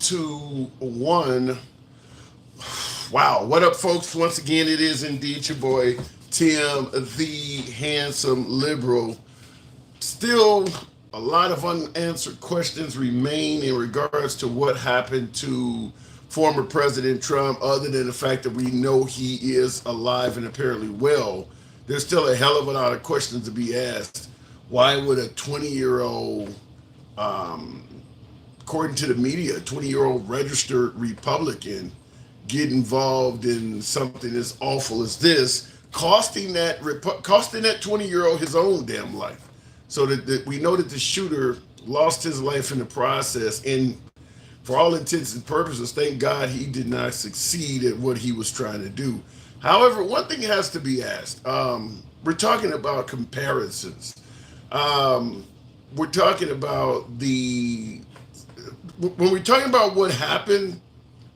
to one. Wow. What up, folks? Once again, it is indeed your boy, Tim, the handsome liberal. Still, a lot of unanswered questions remain in regards to what happened to former President Trump, other than the fact that we know he is alive and apparently well. There's still a hell of a lot of questions to be asked. Why would a 20-year-old, um, according to the media, a 20-year-old registered Republican get involved in something as awful as this, costing that 20-year-old his own damn life? So that we know that the shooter lost his life in the process, and for all intents and purposes, thank God he did not succeed at what he was trying to do. However, one thing has to be asked. We're talking about comparisons. Um, we're talking about when we're talking about what happened,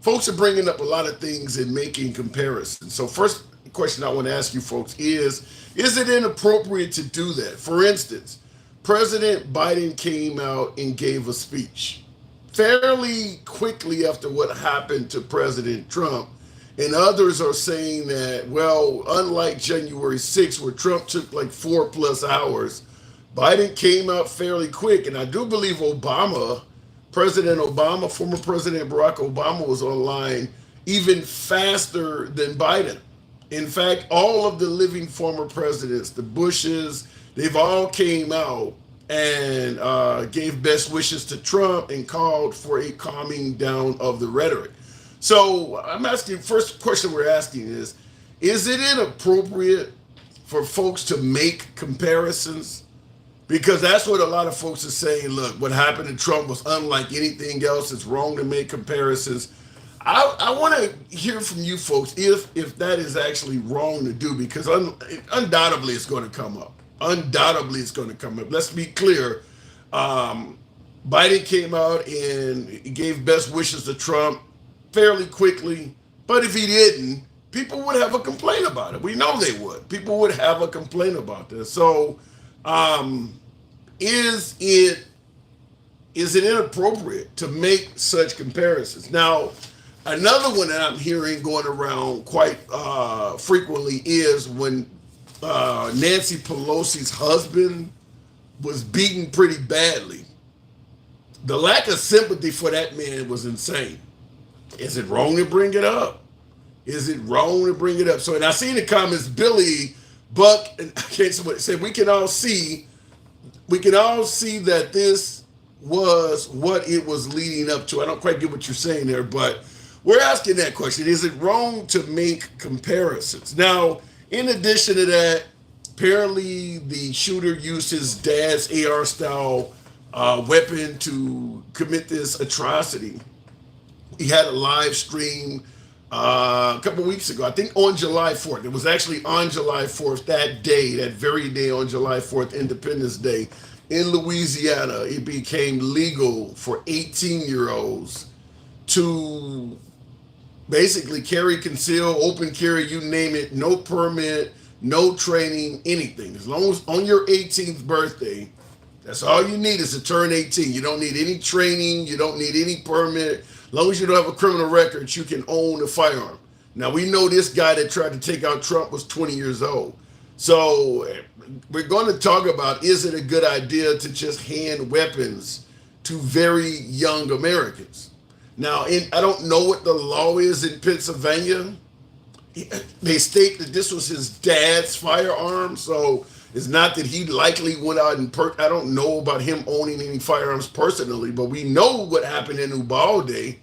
folks are bringing up a lot of things and making comparisons. So first question I want to ask you folks is it inappropriate to do that? For instance, President Biden came out and gave a speech fairly quickly after what happened to President Trump. And others are saying that, well, unlike January 6th, where Trump took like 4+ hours, Biden came out fairly quick. And I do believe President Obama, former President Barack Obama, was online even faster than Biden. In fact, all of the living former presidents, the Bushes, they've all came out and gave best wishes to Trump and called for a calming down of the rhetoric. So I'm asking, first question we're asking is it inappropriate for folks to make comparisons? Because that's what a lot of folks are saying. Look, what happened to Trump was unlike anything else. It's wrong to make comparisons. I want to hear from you folks if that is actually wrong to do, because undoubtedly it's going to come up. Undoubtedly it's going to come up. Let's be clear. Biden came out and he gave best wishes to Trump fairly quickly. But if he didn't, people would have a complaint about it. We know they would. People would have a complaint about this. So is it inappropriate to make such comparisons? Now, another one that I'm hearing going around quite frequently is when Nancy Pelosi's husband was beaten pretty badly. The lack of sympathy for that man was insane. Is it wrong to bring it up? Is it wrong to bring it up? So, and I see in the comments, Billy Buck, and I can't say, we can all see that this was what it was leading up to. I don't quite get what you're saying there, but we're asking that question. Is it wrong to make comparisons? Now, in addition to that, apparently the shooter used his dad's AR style weapon to commit this atrocity. He had a live stream a couple weeks ago, I think on July 4th. It was actually on July 4th, that day, that very day on July 4th, Independence Day, in Louisiana, it became legal for 18-year-olds to basically carry, conceal, open carry, you name it, no permit, no training, anything. As long as on your 18th birthday, that's all you need is to turn 18. You don't need any training. You don't need any permit. As long as you don't have a criminal record, you can own a firearm. Now, we know this guy that tried to take out Trump was 20 years old. So we're going to talk about, is it a good idea to just hand weapons to very young Americans? Now, I don't know what the law is in Pennsylvania. They state that this was his dad's firearm, so it's not that he likely went out and I don't know about him owning any firearms personally, but we know what happened in Ubalde.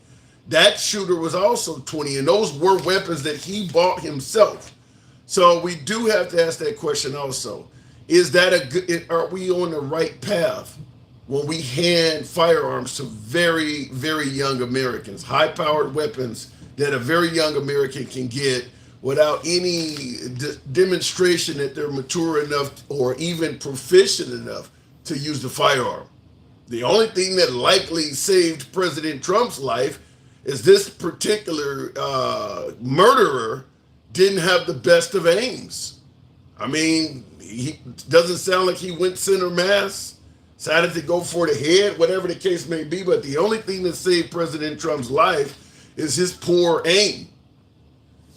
That shooter was also 20, and those were weapons that he bought himself. So we do have to ask that question also. Is that are we on the right path when we hand firearms to very, very young Americans, high-powered weapons that a very young American can get without any demonstration that they're mature enough or even proficient enough to use the firearm? The only thing that likely saved President Trump's life is this particular murderer didn't have the best of aims. I mean, he doesn't sound like he went center mass. decided to go for the head, whatever the case may be. But the only thing that saved President Trump's life is his poor aim.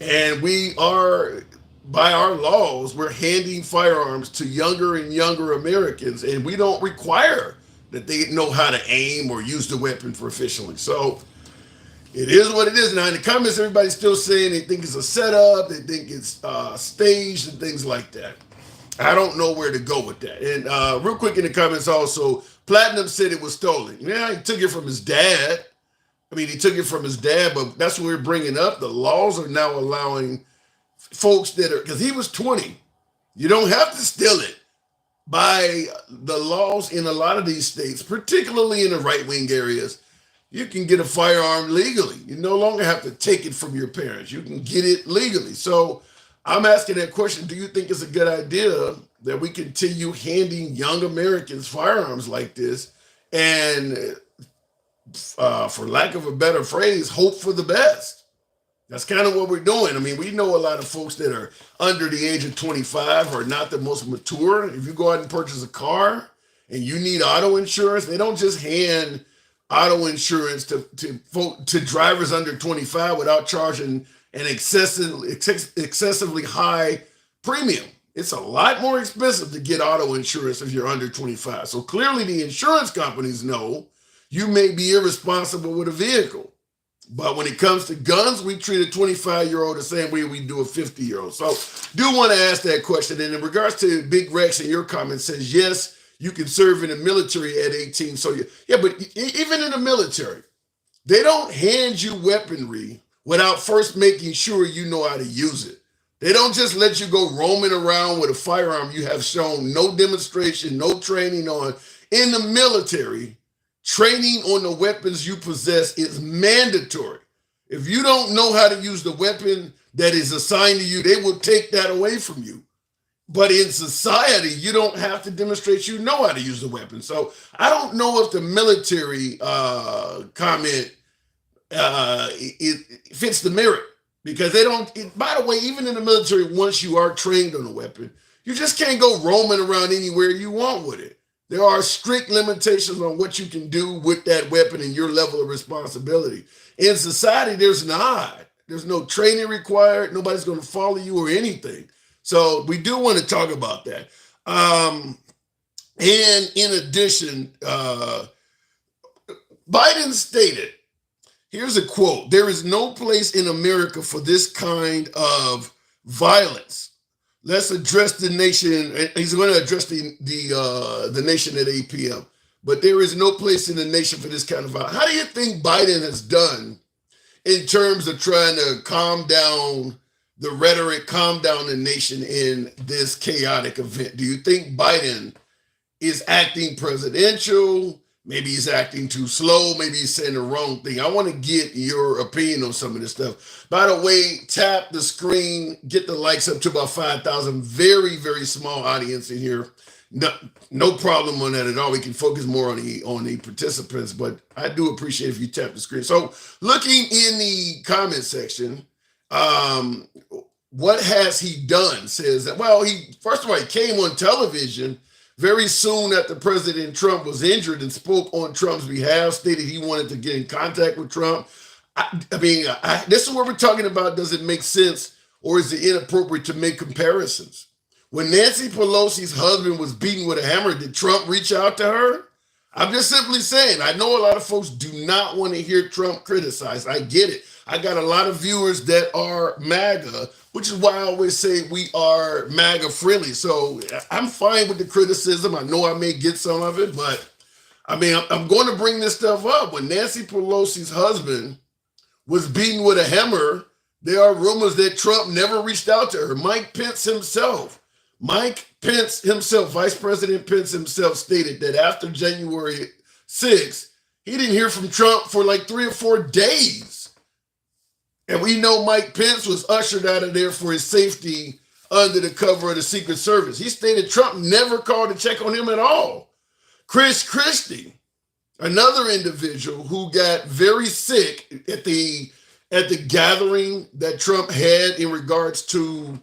And we are, by our laws, we're handing firearms to younger and younger Americans, and we don't require that they know how to aim or use the weapon proficiently. So it is what it is. Now, in the comments, everybody's still saying they think it's a setup, they think it's staged, and things like that. I don't know where to go with that. And real quick in the comments also, Platinum said it was stolen. Yeah, he took it from his dad. I mean, he took it from his dad, but that's what we're bringing up. The laws are now allowing folks that are, because he was 20. You don't have to steal it. By the laws in a lot of these states, particularly in the right-wing areas, you can get a firearm legally. You no longer have to take it from your parents. You can get it legally. So I'm asking that question. Do you think it's a good idea that we continue handing young Americans firearms like this and, for lack of a better phrase, hope for the best? That's kind of what we're doing. I mean, we know a lot of folks that are under the age of 25 are not the most mature. If you go out and purchase a car and you need auto insurance, they don't just hand auto insurance to drivers under 25 without charging an excessively high premium. It's a lot more expensive to get auto insurance if you're under 25. So clearly the insurance companies know you may be irresponsible with a vehicle. But when it comes to guns, we treat a 25-year-old the same way we do a 50-year-old. So do want to ask that question. And in regards to Big Rex in your comment says, yes, you can serve in the military at 18. So yeah, but even in the military, they don't hand you weaponry without first making sure you know how to use it. They don't just let you go roaming around with a firearm you have shown no demonstration, no training on. In the military, training on the weapons you possess is mandatory. If you don't know how to use the weapon that is assigned to you, they will take that away from you. But in society, you don't have to demonstrate you know how to use the weapon. So I don't know if the military comment it fits the merit, because they don't, by the way, even in the military, once you are trained on a weapon, you just can't go roaming around anywhere you want with it. There are strict limitations on what you can do with that weapon and your level of responsibility. In society, there's not. There's no training required. Nobody's going to follow you or anything. So we do want to talk about that. And in addition, Biden stated, here's a quote, "There is no place in America for this kind of violence. Let's address the nation." He's going to address the nation at 8 p.m. But there is no place in the nation for this kind of violence. How do you think Biden has done in terms of trying to calm down the rhetoric, calm down the nation in this chaotic event? Do you think Biden is acting presidential? Maybe he's acting too slow. Maybe he's saying the wrong thing. I want to get your opinion on some of this stuff. By the way, tap the screen, get the likes up to about 5,000. Very, very small audience in here. No problem on that at all. We can focus more on the participants, but I do appreciate if you tap the screen. So looking in the comment section, what has he done? Says that, well, first of all, he came on television very soon after President Trump was injured and spoke on Trump's behalf, stated he wanted to get in contact with Trump. I mean, this is what we're talking about. Does it make sense, or is it inappropriate to make comparisons? When Nancy Pelosi's husband was beaten with a hammer, did Trump reach out to her? I'm just simply saying, I know a lot of folks do not want to hear Trump criticized. I get it. I got a lot of viewers that are MAGA, which is why I always say we are MAGA friendly. So I'm fine with the criticism. I know I may get some of it, but I mean, I'm going to bring this stuff up. When Nancy Pelosi's husband was beaten with a hammer, there are rumors that Trump never reached out to her. Vice President Pence himself stated that after January 6th, he didn't hear from Trump for like 3 or 4 days. And we know Mike Pence was ushered out of there for his safety under the cover of the Secret Service. He stated Trump never called to check on him at all. Chris Christie, another individual who got very sick at the gathering that Trump had in regards to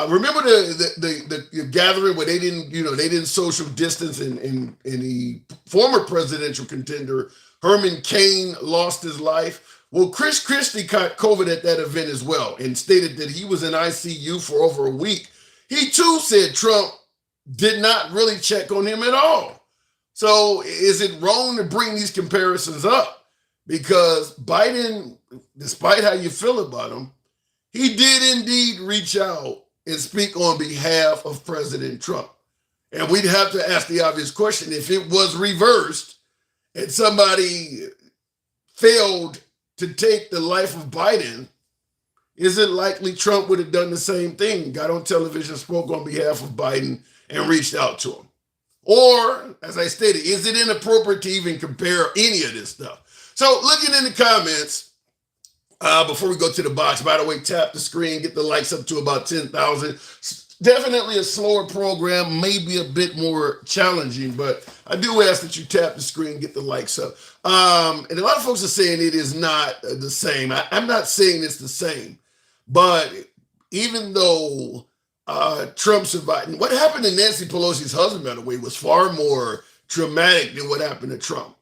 Remember the gathering where they didn't social distance, and the former presidential contender Herman Cain lost his life. Well, Chris Christie caught COVID at that event as well and stated that he was in ICU for over a week. He too said Trump did not really check on him at all. So is it wrong to bring these comparisons up? Because Biden, despite how you feel about him, he did indeed reach out and speak on behalf of President Trump. And we'd have to ask the obvious question: if it was reversed and somebody failed to take the life of Biden, is it likely Trump would have done the same thing, got on television, spoke on behalf of Biden, and reached out to him? Or, as I stated, is it inappropriate to even compare any of this stuff? So looking in the comments, before we go to the box, by the way, tap the screen, get the likes up to about 10,000. Definitely a slower program, maybe a bit more challenging, but I do ask that you tap the screen, get the likes up. And a lot of folks are saying it is not the same. I'm not saying it's the same, but even though Trump survived, what happened to Nancy Pelosi's husband, by the way, was far more traumatic than what happened to Trump.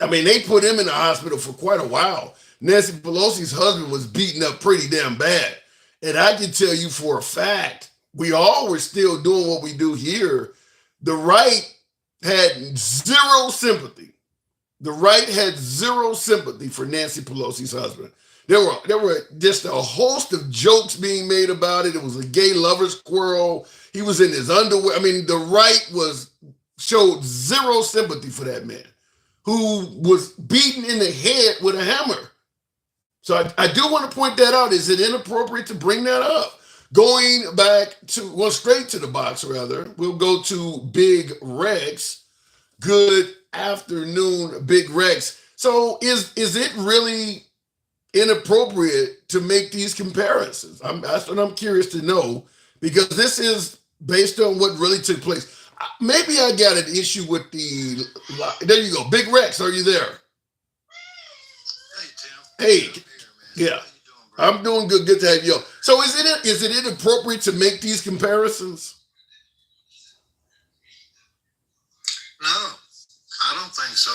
I mean, they put him in the hospital for quite a while. Nancy Pelosi's husband was beaten up pretty damn bad. And I can tell you for a fact, we all were still doing what we do here. The right had zero sympathy. The right had zero sympathy for Nancy Pelosi's husband. There were just a host of jokes being made about it. It was a gay lover's quarrel. He was in his underwear. I mean, the right showed zero sympathy for that man who was beaten in the head with a hammer. So I do want to point that out. Is it inappropriate to bring that up? Going back to, well, straight to the box, rather, we'll go to Big Rex. Good afternoon, Big Rex. So is it really inappropriate to make these comparisons? That's what I'm curious to know, because this is based on what really took place. Maybe I got an issue with there you go. Big Rex, are you there? Hey, Tim. Hey, yeah. I'm doing good. Good to have you on. So is it inappropriate to make these comparisons? No, I don't think so.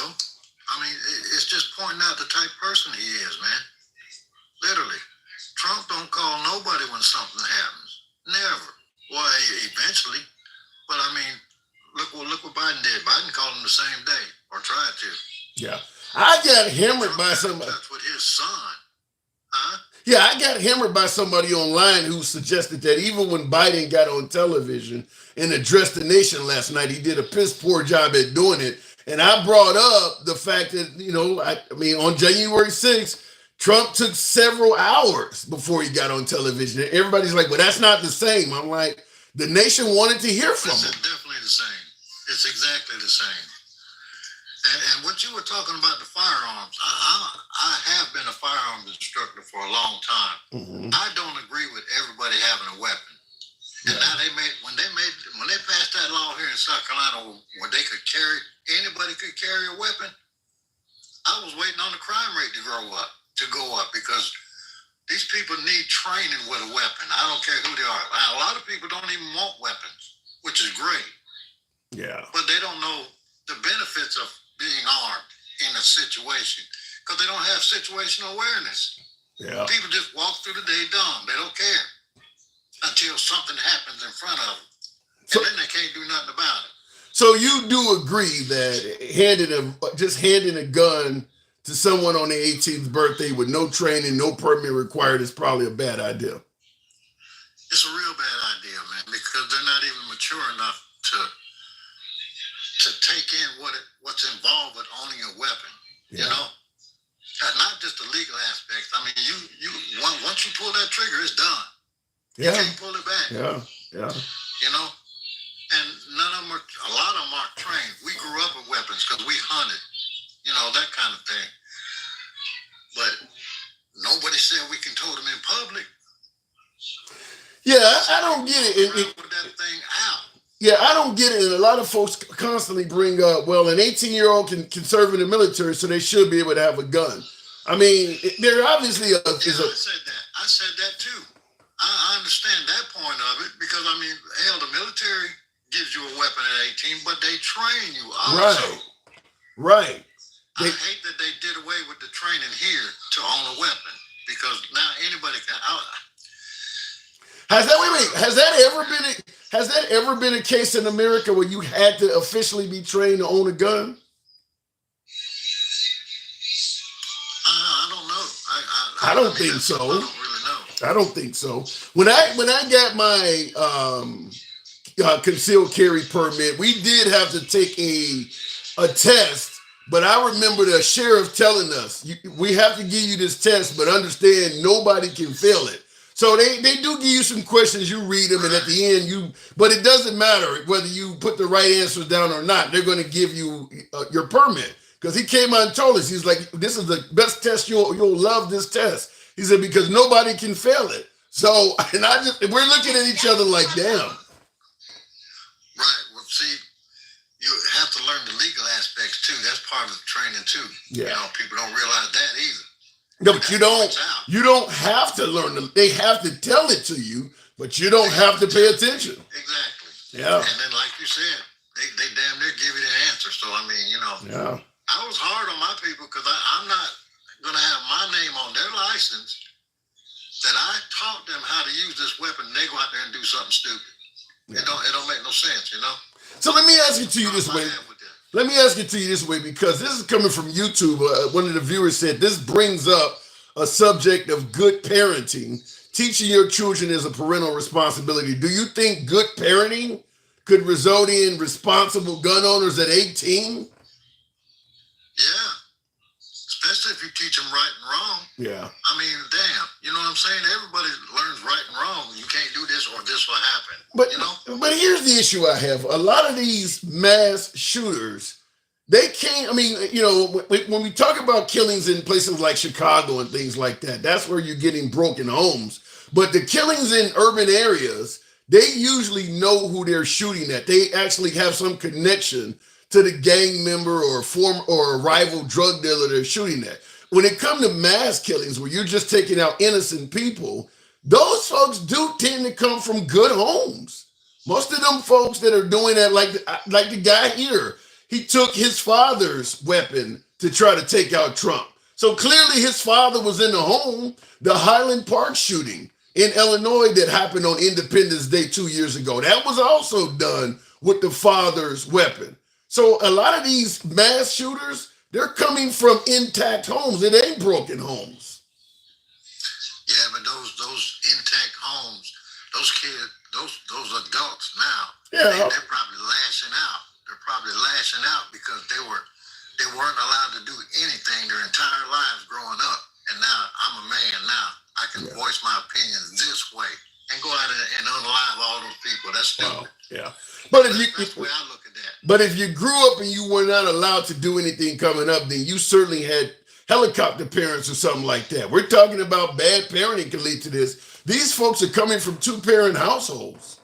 I mean, it's just pointing out the type of person he is, man. Literally. Trump don't call nobody when something happens. Never. Well, eventually. But I mean, look what Biden did. Biden called him the same day, or tried to. Yeah. I got hammered Trump by got somebody. in touch with his son. Huh? Yeah, I got hammered by somebody online who suggested that even when Biden got on television and addressed the nation last night, he did a piss poor job at doing it. And I brought up the fact that, I mean, on January 6th, Trump took several hours before he got on television. And everybody's like, well, that's not the same. I'm like, the nation wanted to hear from him. It's definitely the same. It's exactly the same. And what you were talking about, the firearms, I have been a firearms instructor for a long time. Mm-hmm. I don't agree with everybody having a weapon. And now when they passed that law here in South Carolina where anybody could carry a weapon, I was waiting on the crime rate to go up because these people need training with a weapon. I don't care who they are. Now, a lot of people don't even want weapons, which is great. Yeah. But they don't know the benefits of being armed in a situation because they don't have situational awareness. Yeah. People just walk through the day dumb. They don't care until something happens in front of them. And then they can't do nothing about it. So you do agree that just handing a gun to someone on their 18th birthday with no training, no permit required is probably a bad idea? It's a real bad idea, man, because they're not even mature enough to take in what's involved with owning a weapon. Yeah. And not just the legal aspects. I mean, you once you pull that trigger, it's done. Yeah. You can't pull it back. Yeah. And a lot of them aren't trained. We grew up with weapons because we hunted, that kind of thing. But nobody said we can tote them in public. Yeah, I don't get it. Put that thing out. Yeah, I don't get it. And a lot of folks constantly bring up, well, an 18-year-old can serve in the military, so they should be able to have a gun. I mean, there obviously I said that. I said that too. I understand that point of it because I mean, hell, the military gives you a weapon at 18, but they train you also. Right. I hate that they did away with the training here to own a weapon because now anybody can. Has that ever been a case in America where you had to officially be trained to own a gun? I don't know. I don't think so. I don't really know. I don't think so. When I got my concealed carry permit, we did have to take a test. But I remember the sheriff telling us, we have to give you this test, but understand nobody can fail it. So they do give you some questions, you read them, and at the end but it doesn't matter whether you put the right answers down or not. They're going to give you your permit. Because he came out and told us, he's like, this is the best test, you'll love this test. He said, because nobody can fail it. So, and we're looking at each other like, damn. Right, well, see, you have to learn the legal aspects too. That's part of the training too. Yeah. You know, people don't realize that either. No, but you don't have to learn them. They have to tell it to you, but you don't have to pay attention. Exactly. Yeah. And then, like you said, they damn near give you the answer. So, I mean, you know. Yeah. I was hard on my people because I'm not going to have my name on their license that I taught them how to use this weapon and they go out there and do something stupid. Yeah. It don't make no sense, you know? So let me ask it to you this way. Let me ask it to you this way because this is coming from YouTube. One of the viewers said this brings up a subject of good parenting. Teaching your children is a parental responsibility. Do you think good parenting could result in responsible gun owners at 18? Yeah, especially if you teach them right and wrong. Yeah. I mean, damn, you know what I'm saying? Everybody learns right and wrong. You can't do this or this will happen. But, you know? But here's the issue I have. A lot of these mass shooters, they can't, I mean, you know, when we talk about killings in places like Chicago and things like that, that's where you're getting broken homes. But the killings in urban areas, they usually know who they're shooting at. They actually have some connection to the gang member or a rival drug dealer they're shooting at. When it comes to mass killings where you're just taking out innocent people, those folks do tend to come from good homes. Most of them folks that are doing that, like the guy here, he took his father's weapon to try to take out Trump. So clearly his father was in the home. The Highland Park shooting in Illinois that happened on Independence Day 2 years ago, that was also done with the father's weapon. So a lot of these mass shooters, they're coming from intact homes. It ain't broken homes. Yeah, but those intact homes, those kids, those adults now, they're probably lashing out. They're probably lashing out because they weren't allowed to do anything their entire lives growing up. And now I'm a man now. I can voice my opinions this way and go out and unalive all those people. That's stupid. Yeah. But that's the way I look at that. But if you grew up and you were not allowed to do anything coming up, then you certainly had helicopter parents or something like that. We're talking about bad parenting can lead to this. These folks are coming from 2-parent households.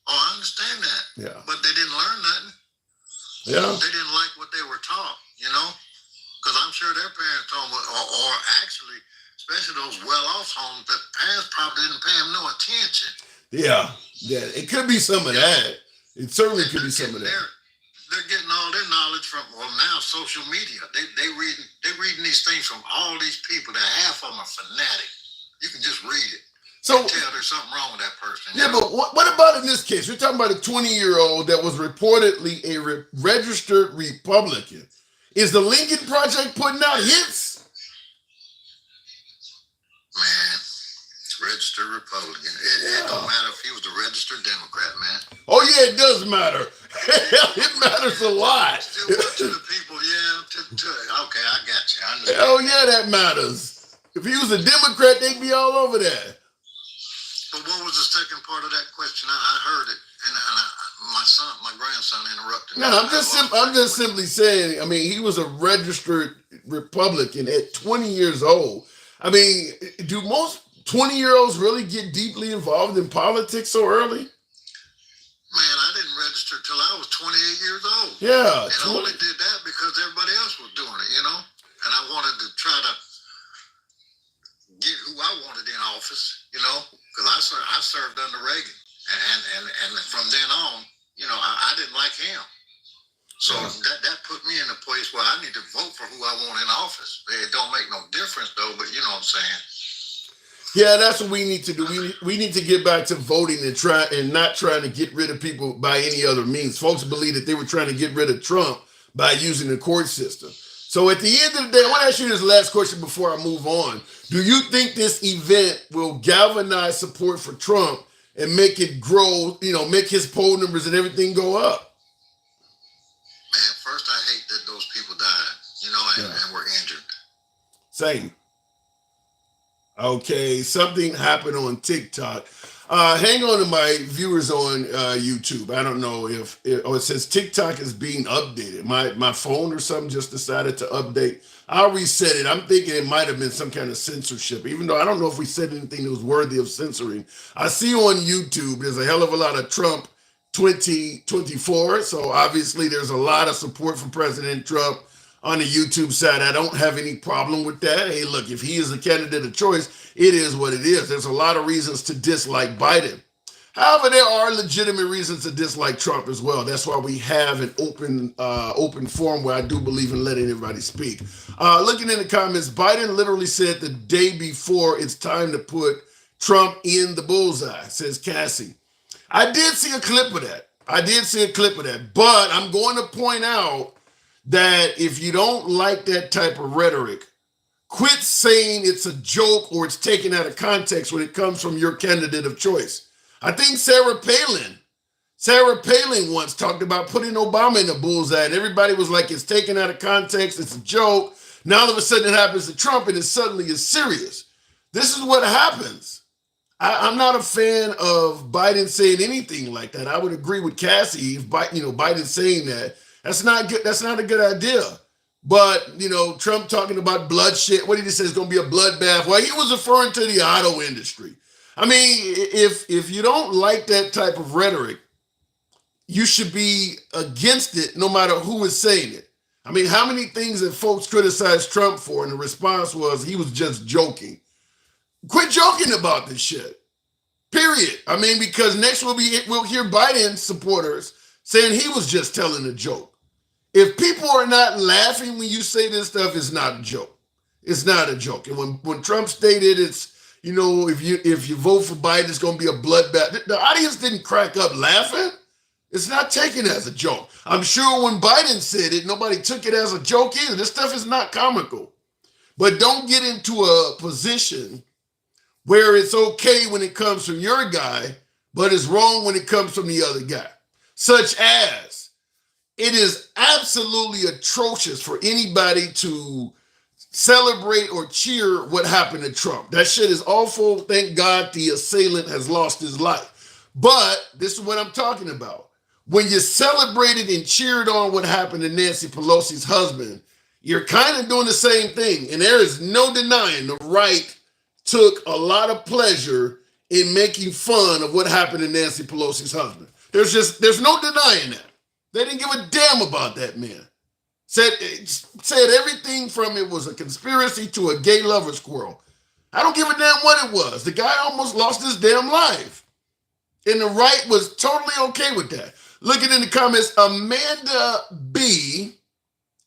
Oh, I understand that. Yeah. But they didn't learn nothing. Yeah. They didn't like what they were taught, you know? Because I'm sure their parents told them, or actually, especially those well-off homes, the parents probably didn't pay them no attention. Yeah. It could be some of that. It certainly could be some of that. They're getting all their knowledge from, now social media. They're reading these things from all these people that half of them are fanatic. You can just read it. So tell there's something wrong with that person. Yeah, but what about in this case? We're talking about a 20-year-old that was reportedly a registered Republican. Is the Lincoln Project putting out hits? Man, registered Republican. It don't matter if he was a registered Democrat, man. Oh, yeah, it does matter. It matters a lot. Still to the people, okay, I got you. I understand. Hell yeah, that matters. If he was a Democrat, they'd be all over that. But what was the second part of that question? I heard it, and my grandson interrupted me. No, I'm just simply saying, I mean, he was a registered Republican at 20 years old. I mean, do most 20-year-olds really get deeply involved in politics so early? Man, I didn't register till I was 28 years old. Yeah. And I only did that because everybody else was doing it, you know? And I wanted to try to get who I wanted in office. office, because I served under Reagan, and from then on, I didn't like him. So that put me in a place where I need to vote for who I want in office. It don't make no difference though, but you know what I'm saying. Yeah, that's what we need to do. We need to get back to voting and not trying to get rid of people by any other means. Folks believe that they were trying to get rid of Trump by using the court system. So at the end of the day, I want to ask you this last question before I move on. Do you think this event will galvanize support for Trump and make it grow, make his poll numbers and everything go up? Man, first I hate that those people died, and were injured. Same. Okay, something happened on TikTok. Hang on to my viewers on YouTube. I don't know if it says TikTok is being updated. My phone or something just decided to update. I'll reset it. I'm thinking it might have been some kind of censorship, even though I don't know if we said anything that was worthy of censoring. I see on YouTube there's a hell of a lot of Trump 2024. So obviously there's a lot of support for President Trump on the YouTube side. I don't have any problem with that. Hey, look, if he is a candidate of choice, it is what it is. There's a lot of reasons to dislike Biden. However, there are legitimate reasons to dislike Trump as well. That's why we have an open forum where I do believe in letting everybody speak. Looking in the comments, Biden literally said the day before it's time to put Trump in the bullseye, says Cassie. I did see a clip of that. But I'm going to point out that if you don't like that type of rhetoric, quit saying it's a joke or it's taken out of context when it comes from your candidate of choice. I think Sarah Palin once talked about putting Obama in the bullseye, and everybody was like, it's taken out of context, it's a joke. Now all of a sudden it happens to Trump, and it suddenly is serious. This is what happens. I'm not a fan of Biden saying anything like that. I would agree with Cassie if Biden saying that. That's not good. That's not a good idea. But, Trump talking about bloodshed. What did he say? It's going to be a bloodbath. Well, he was referring to the auto industry. I mean, if you don't like that type of rhetoric, you should be against it no matter who is saying it. I mean, how many things that folks criticized Trump for, and the response was he was just joking. Quit joking about this shit. Period. I mean, because next we'll hear Biden supporters saying he was just telling a joke. If people are not laughing when you say this stuff, it's not a joke. It's not a joke. And when Trump stated it's, if you vote for Biden, it's going to be a bloodbath. The audience didn't crack up laughing. It's not taken as a joke. I'm sure when Biden said it, nobody took it as a joke either. This stuff is not comical. But don't get into a position where it's okay when it comes from your guy, but it's wrong when it comes from the other guy. Such as, it is absolutely atrocious for anybody to celebrate or cheer what happened to Trump. That shit is awful. Thank God the assailant has lost his life. But this is what I'm talking about. When you celebrated and cheered on what happened to Nancy Pelosi's husband, you're kind of doing the same thing. And there is no denying the right took a lot of pleasure in making fun of what happened to Nancy Pelosi's husband. There's no denying that. They didn't give a damn about that man. Said everything from it was a conspiracy to a gay lover's quarrel. I don't give a damn what it was. The guy almost lost his damn life. And the right was totally okay with that. Looking in the comments, Amanda B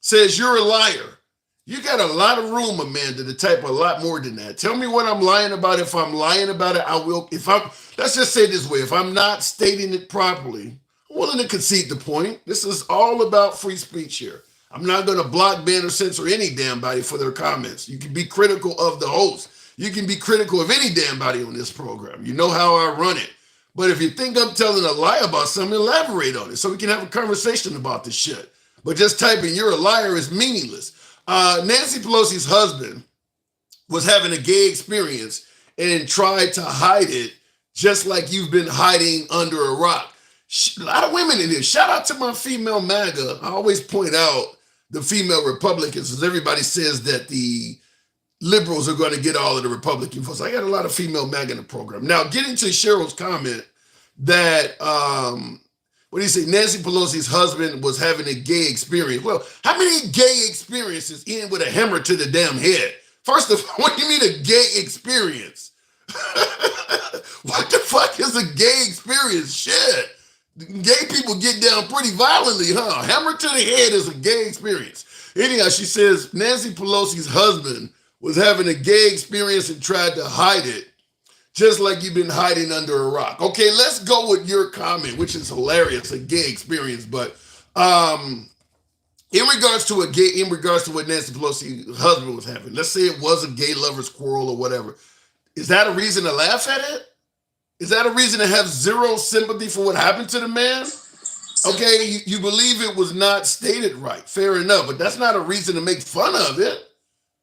says, you're a liar. You got a lot of room, Amanda, to type a lot more than that. Tell me what I'm lying about. If I'm lying about it, I will. Let's just say it this way. If I'm not stating it properly, I'm willing to concede the point. This is all about free speech here. I'm not going to block, ban, or censor any damn body for their comments. You can be critical of the host. You can be critical of any damn body on this program. You know how I run it. But if you think I'm telling a lie about something, elaborate on it so we can have a conversation about this shit. But just typing you're a liar is meaningless. Nancy Pelosi's husband was having a gay experience and tried to hide it just like you've been hiding under a rock. A lot of women in here. Shout out to my female MAGA. I always point out the female Republicans because everybody says that the liberals are going to get all of the Republican votes. I got a lot of female MAGA in the program. Now, getting to Cheryl's comment that, what do you say? Nancy Pelosi's husband was having a gay experience. Well, how many gay experiences end with a hammer to the damn head? First of all, what do you mean a gay experience? What the fuck is a gay experience? Shit. Gay people get down pretty violently, huh? Hammer to the head is a gay experience. Anyhow, she says Nancy Pelosi's husband was having a gay experience and tried to hide it, just like you've been hiding under a rock. Okay, let's go with your comment, which is hilarious, a gay experience. But in regards to what Nancy Pelosi's husband was having, let's say it was a gay lovers quarrel or whatever. Is that a reason to laugh at it? Is that a reason to have zero sympathy for what happened to the man? Okay, you believe it was not stated right. Fair enough, but that's not a reason to make fun of it.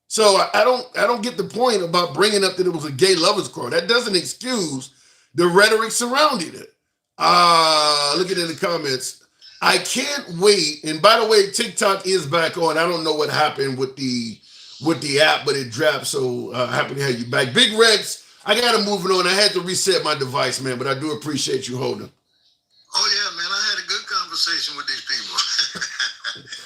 So I don't get the point about bringing up that it was a gay lovers quarrel. That doesn't excuse the rhetoric surrounding it. Looking in the comments, I can't wait. And by the way, TikTok is back on. I don't know what happened with the app, but it dropped. So happy to have you back, Big Rex. I gotta move it on. I had to reset my device, man, but I do appreciate you holding. Oh yeah, man, I had a good conversation with these people.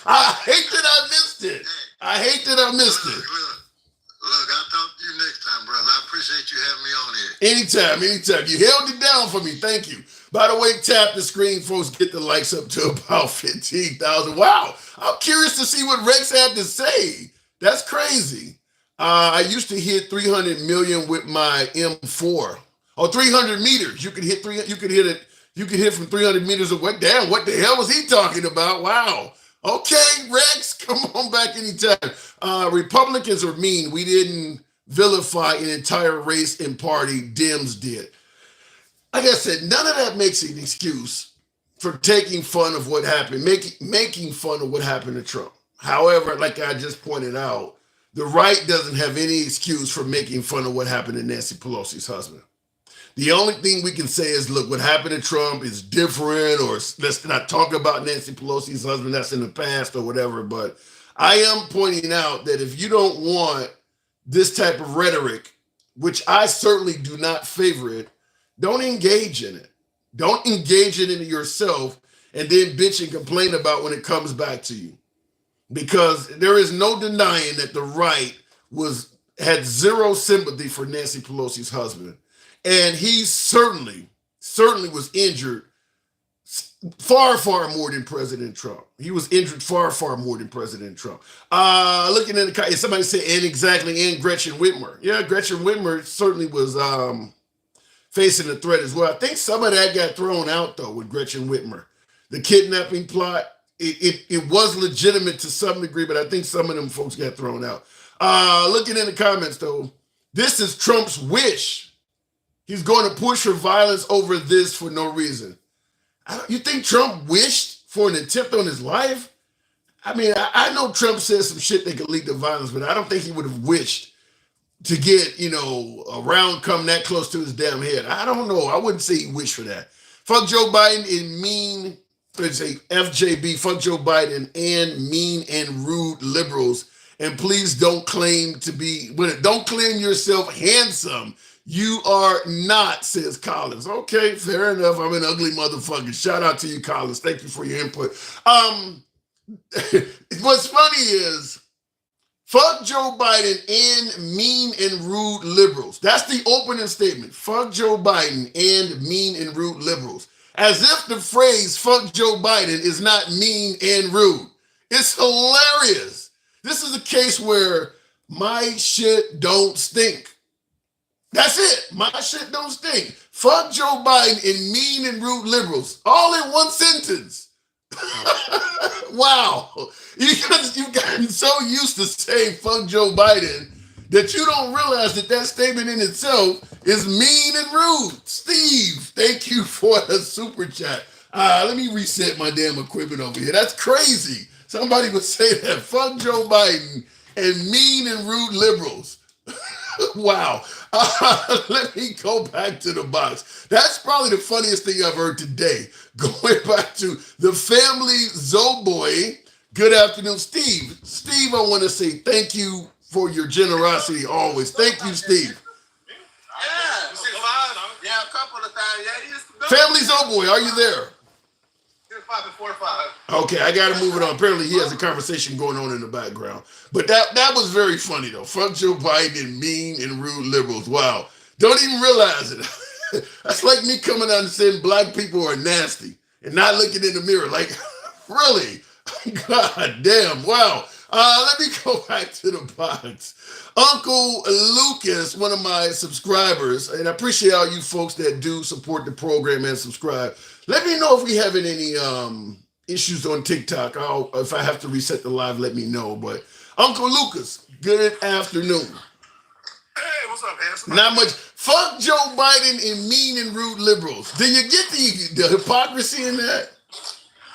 I hate that I missed it. I hate that I missed it. Look, I'll talk to you next time, brother. I appreciate you having me on here. Anytime. You held it down for me. Thank you. By the way, tap the screen, folks. Get the likes up to about 15,000. Wow. I'm curious to see what Rex had to say. That's crazy. I used to hit 300 million with my M4. Oh, 300 meters. You could hit from 300 meters away. Damn, what the hell was he talking about? Wow. Okay, Rex, come on back anytime. Republicans are mean. We didn't vilify an entire race and party. Dems did. Like I said, none of that makes an excuse for taking fun of what happened, making fun of what happened to Trump. However, like I just pointed out, the right doesn't have any excuse for making fun of what happened to Nancy Pelosi's husband. The only thing we can say is, look, what happened to Trump is different, or let's not talk about Nancy Pelosi's husband, that's in the past or whatever. But I am pointing out that if you don't want this type of rhetoric, which I certainly do not favor it, don't engage in it. Don't engage in it yourself and then bitch and complain about when it comes back to you. Because there is no denying that the right had zero sympathy for Nancy Pelosi's husband. And he certainly was injured far, far more than President Trump. He was injured far, far more than President Trump. Looking at the somebody said, and Gretchen Whitmer. Yeah, Gretchen Whitmer certainly was facing a threat as well. I think some of that got thrown out though with Gretchen Whitmer. The kidnapping plot, it was legitimate to some degree, but I think some of them folks got thrown out. Looking in the comments though, this is Trump's wish. He's going to push for violence over this for no reason. You think Trump wished for an attempt on his life? I mean, I know Trump said some shit that could lead to violence, but I don't think he would have wished to get, a round come that close to his damn head. I don't know. I wouldn't say he wished for that. Fuck Joe Biden and mean, let's say FJB, fuck Joe Biden and mean and rude liberals. And please don't claim yourself handsome. You are not, says Collins. Okay, fair enough. I'm an ugly motherfucker. Shout out to you, Collins. Thank you for your input. What's funny is, fuck Joe Biden and mean and rude liberals. That's the opening statement. Fuck Joe Biden and mean and rude liberals. As if the phrase fuck Joe Biden is not mean and rude. It's hilarious. This is a case where my shit don't stink. That's it. My shit don't stink. Fuck Joe Biden and mean and rude liberals. All in one sentence. Wow. You've gotten so used to saying fuck Joe Biden that you don't realize that statement in itself is mean and rude. Steve, thank you for the super chat. Let me reset my damn equipment over here. That's crazy. Somebody would say that. Fuck Joe Biden and mean and rude liberals. Wow. Let me go back to the box. That's probably the funniest thing I've heard today. Going back to the family Zoboy. Good afternoon, Steve. Steve, I want to say thank you for your generosity always. Thank you, Steve. Yeah, a couple of times. Yeah, family Zoboy, are you there? 5 and 4 5. Okay, I got to move it on. Apparently, he has a conversation going on in the background. But that was very funny, though. Fuck Joe Biden and mean and rude liberals. Wow. Don't even realize it. That's like me coming out and saying black people are nasty and not looking in the mirror. Like, really? God damn. Wow. Let me go back to the box. Uncle Lucas, one of my subscribers, and I appreciate all you folks that do support the program and subscribe. Let me know if we having any issues on TikTok. If I have to reset the live, let me know. But Uncle Lucas, good afternoon. Hey, what's up, handsome? Not much. Fuck Joe Biden and mean and rude liberals. Do you get the hypocrisy in that?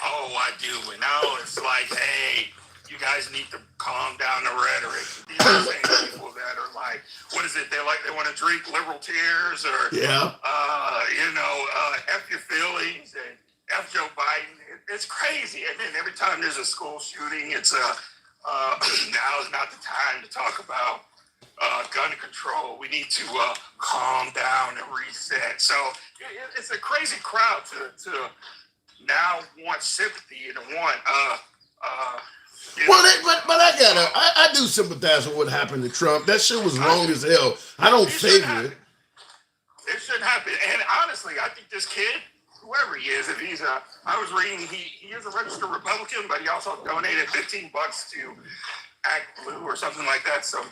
Oh, I do. And now it's like, hey, you guys need to calm down the rhetoric. These are the same people that are like, what is it? They want to drink liberal tears or, Yeah. F your feelings and F Joe Biden. It's crazy. And then every time there's a school shooting, it's now is not the time to talk about gun control. We need to calm down and reset. So it's a crazy crowd to now want sympathy and want But I do sympathize with what happened to Trump. That shit was wrong as hell. I don't favor it. It shouldn't happen. And honestly, I think this kid, whoever he is, if he's I was reading he is a registered Republican, but he also donated $15 to Act Blue or something like that, some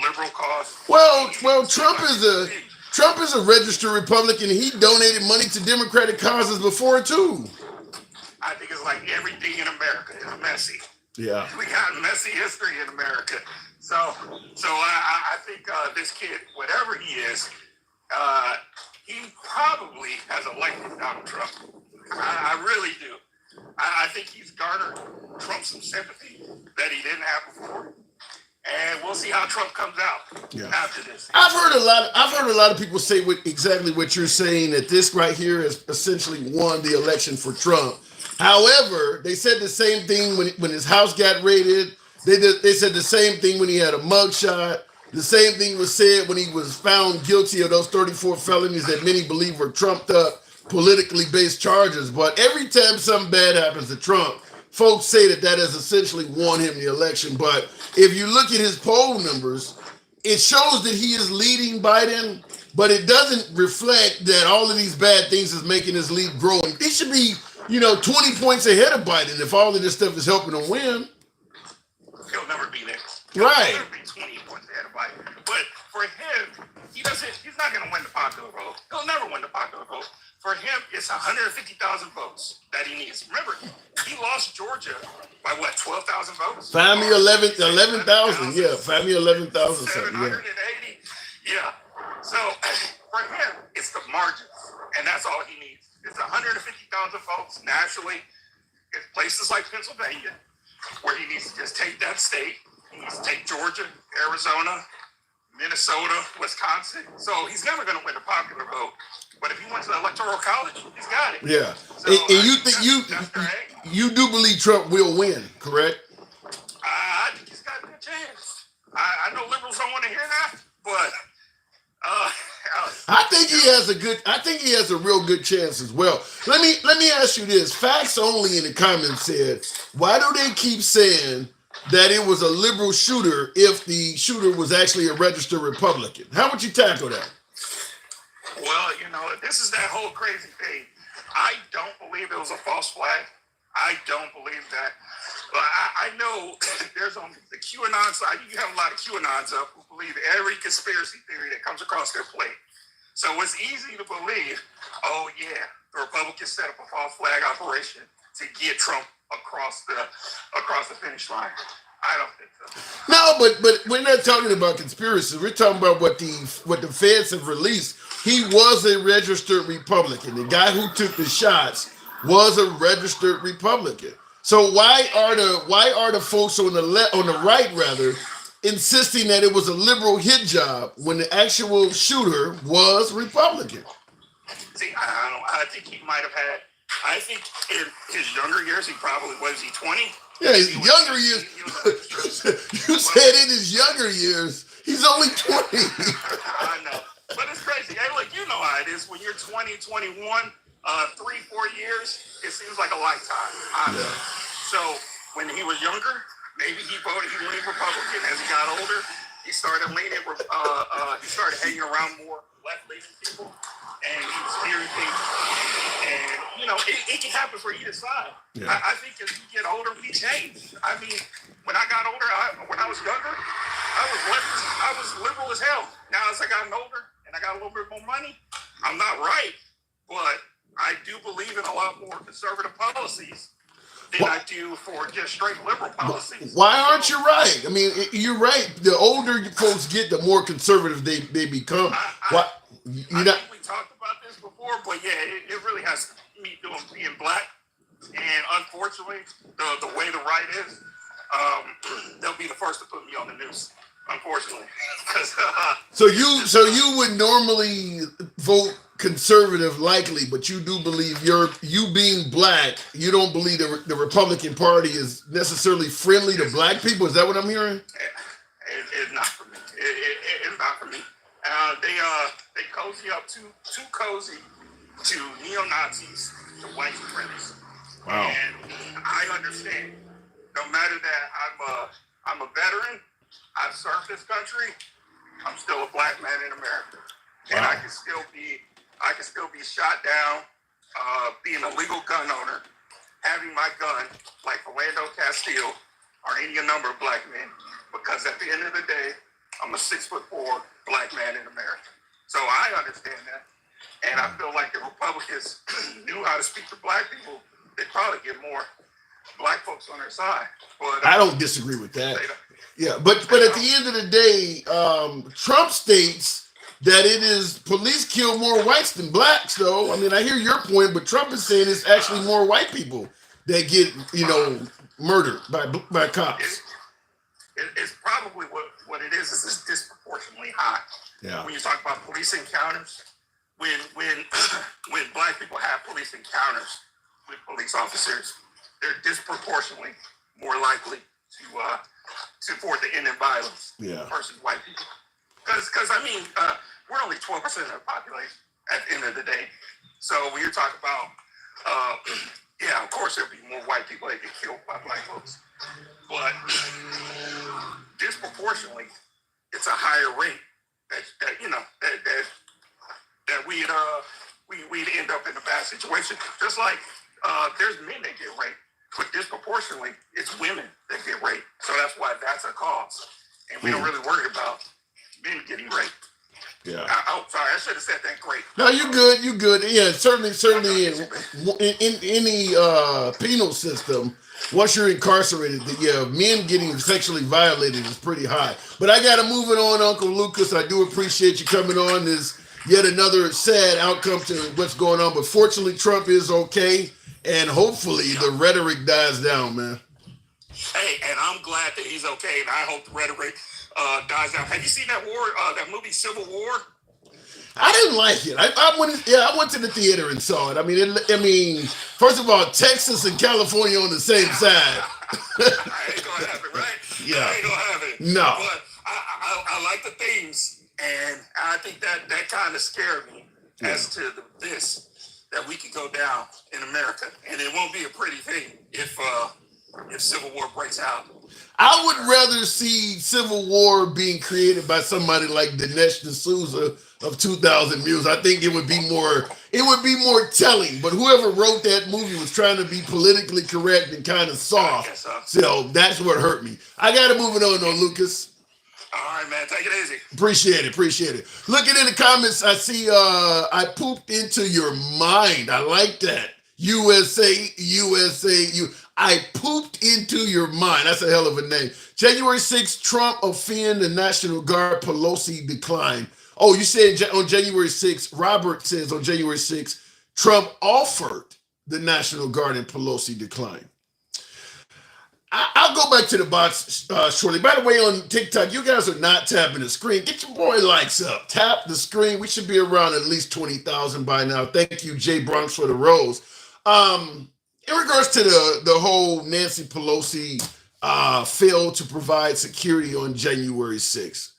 liberal cause. Well, Trump is a registered Republican. He donated money to Democratic causes before too. I think it's like everything in America is messy. Yeah. We got messy history in America. So I think this kid, whatever he is, he probably has elected Donald Trump. I really do. I think he's garnered Trump some sympathy that he didn't have before. And we'll see how Trump comes out after this. I've heard a lot of people say exactly what you're saying, that this right here has essentially won the election for Trump. However, they said the same thing when his house got raided. They said the same thing when he had a mugshot. The same thing was said when he was found guilty of those 34 felonies that many believe were trumped up, politically based charges. But every time something bad happens to Trump, folks say that has essentially won him the election. But if you look at his poll numbers, it shows that he is leading Biden, but it doesn't reflect that all of these bad things is making his lead grow. And he should be, 20 points ahead of Biden if all of this stuff is helping him win. He'll never be there. Right. He'll never be 20 points ahead of Biden. But for him, he's not going to win the popular vote. He'll never win the popular vote. For him, it's 150,000 votes that he needs. Remember, he lost Georgia by what, 12,000 votes? Find me 11,000. Yeah, find me 11,000 something. 780. Yeah. So for him, it's the margins, and that's all he needs. It's 150,000 votes nationally. It's places like Pennsylvania where he needs to just take that state. He needs to take Georgia, Arizona, Minnesota, Wisconsin. So he's never going to win the popular vote. But if he went to the Electoral College, he's got it. Yeah. So and you do believe Trump will win, correct? I think he's got a good chance. I know liberals don't want to hear that, but I think he has a real good chance as well. Let me ask you this. Facts Only in the comments said, why do they keep saying that it was a liberal shooter if the shooter was actually a registered Republican? How would you tackle that? Well, this is that whole crazy thing. I don't believe it was a false flag. I don't believe that. But I know there's on the QAnon side, you have a lot of QAnons up who believe every conspiracy theory that comes across their plate. So it's easy to believe, oh yeah, the Republicans set up a false flag operation to get Trump across the finish line. I don't think so. No, but we're not talking about conspiracy. We're talking about what the feds have released. He was a registered Republican. The guy who took the shots was a registered Republican. So why are the folks on the right rather insisting that it was a liberal hit job when the actual shooter was Republican? See, I think he might have had. I think in his younger years, he probably was he 20. Yeah, his younger years. You said in his younger years, he's only 20. I know, but it's crazy. Hey, look, you know how it is when you're 20, 21. 3-4 years, it seems like a lifetime. Honestly. Yeah. So when he was younger, maybe he leaned Republican. As he got older, he started leaning. He started hanging around more left-leaning people, and he was irritating. And, it can happen for either side. Yeah. I think as you get older, we change. I mean, when I got older, when I was younger, I was liberal as hell. Now, as I got older and I got a little bit more money, I'm not right. But I do believe in a lot more conservative policies than I do for just straight liberal policies. Why aren't you right? I mean, you're right. The older folks get, the more conservative they become. I think we talked about this before, but yeah, it really has me doing being black. And unfortunately, the way the right is, they'll be the first to put me on the news. Unfortunately, because so you would normally vote conservative, likely, but you do believe you being black, you don't believe the Republican Party is necessarily friendly to black people. Is that what I'm hearing? It's not for me. It's not for me. They cozy up too cozy to neo-Nazis, to white supremacists. Wow. And I understand. No matter that I'm a veteran, I've served this country, I'm still a black man in America. Wow. And I can still be shot down, being a legal gun owner, having my gun like Philando Castile or any number of black men. Because at the end of the day, I'm a 6'4" black man in America. So I understand that. And I feel like the Republicans knew how to speak to black people, they'd probably get more black folks on their side. But I don't disagree with that. Yeah, but at the end of the day, Trump states that it is police kill more whites than blacks, though. I mean, I hear your point, but Trump is saying it's actually more white people that get, murdered by cops. It's probably what it is it's disproportionately high. Yeah. When you talk about police encounters, when black people have police encounters with police officers, they're disproportionately more likely to support the end in violence versus white people. Because we're only 12% of the population at the end of the day. So when you're talking about, of course there'll be more white people that get killed by black folks. But disproportionately, it's a higher rate that we'd end up in a bad situation. Just like there's men that get raped, but disproportionately, it's women that get raped. So that's why that's a cause. And we don't really worry about men getting raped. Yeah. Sorry, I should have said that great. No, you good. You good. Yeah, certainly in any penal system, once you're incarcerated, men getting sexually violated is pretty high. But I got to move it on, Uncle Lucas. I do appreciate you coming on. There's yet another sad outcome to what's going on. But fortunately, Trump is okay. And hopefully the rhetoric dies down, man. Hey, and I'm glad that he's okay. And I hope the rhetoric dies down. Have you seen that that movie Civil War? I didn't like it. I went to the theater and saw it. I mean, first of all, Texas and California on the same side. I ain't gonna have it, right? Yeah. I ain't gonna have it. No. But I like the themes, and I think that kind of scared me as to this that we could go down in America, and it won't be a pretty thing if Civil War breaks out. I would rather see Civil War being created by somebody like Dinesh D'Souza of 2000 Mules. I think it would be more telling. But whoever wrote that movie was trying to be politically correct and kind of soft. So that's what hurt me. I got to move it on though, Lucas. All right, man. Take it easy. Appreciate it. Looking in the comments, I see I pooped into your mind. I like that. USA. I pooped into your mind. That's a hell of a name. January 6th, Trump offend the National Guard, Pelosi decline. Oh, you said on January 6th, Robert says on January 6th, Trump offered the National Guard and Pelosi decline. I'll go back to the box shortly. By the way, on TikTok, you guys are not tapping the screen. Get your boy likes up. Tap the screen. We should be around at least 20,000 by now. Thank you, Jay Bronx, for the rose. In regards to the whole Nancy Pelosi failed to provide security on January 6th,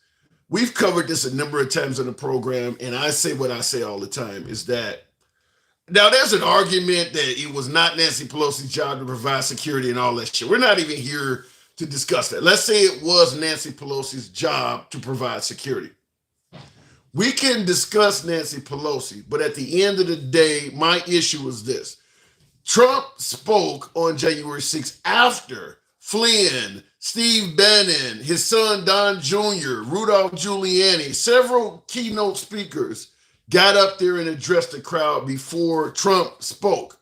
we've covered this a number of times on the program, and I say what I say all the time, is that now there's an argument that it was not Nancy Pelosi's job to provide security and all that shit. We're not even here to discuss that. Let's say it was Nancy Pelosi's job to provide security. We can discuss Nancy Pelosi, but at the end of the day, my issue is this. Trump spoke on January 6th after Flynn, Steve Bannon, his son Don Jr., Rudolph Giuliani, several keynote speakers got up there and addressed the crowd before Trump spoke.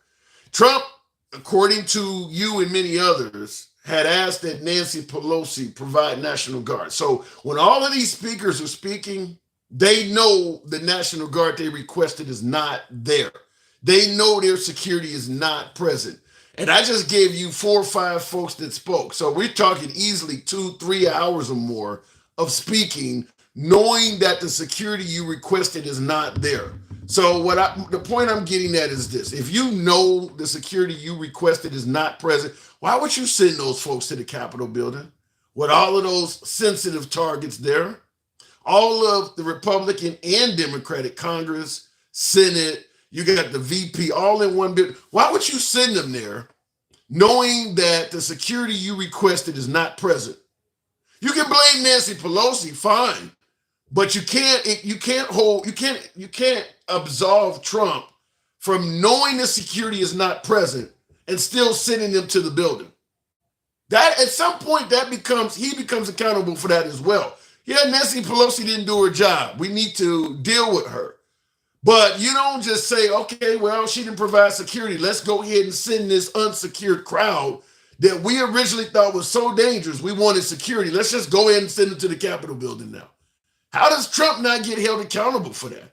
Trump, according to you and many others, had asked that Nancy Pelosi provide National Guard. So when all of these speakers are speaking, they know the National Guard they requested is not there. They know their security is not present. And I just gave you 4 or 5 folks that spoke. So we're talking easily 2-3 hours or more of speaking, knowing that the security you requested is not there. So the point I'm getting at is this. If you know the security you requested is not present, why would you send those folks to the Capitol building with all of those sensitive targets there? All of the Republican and Democratic Congress, Senate, you got the VP all in one bit. Why would you send them there knowing that the security you requested is not present? You can blame Nancy Pelosi, fine, but you can't absolve Trump from knowing the security is not present and still sending them to the building. That at some point he becomes accountable for that as well. Yeah, Nancy Pelosi didn't do her job. We need to deal with her. But you don't just say, okay, well, she didn't provide security. Let's go ahead and send this unsecured crowd that we originally thought was so dangerous. We wanted security. Let's just go ahead and send them to the Capitol building now. How does Trump not get held accountable for that?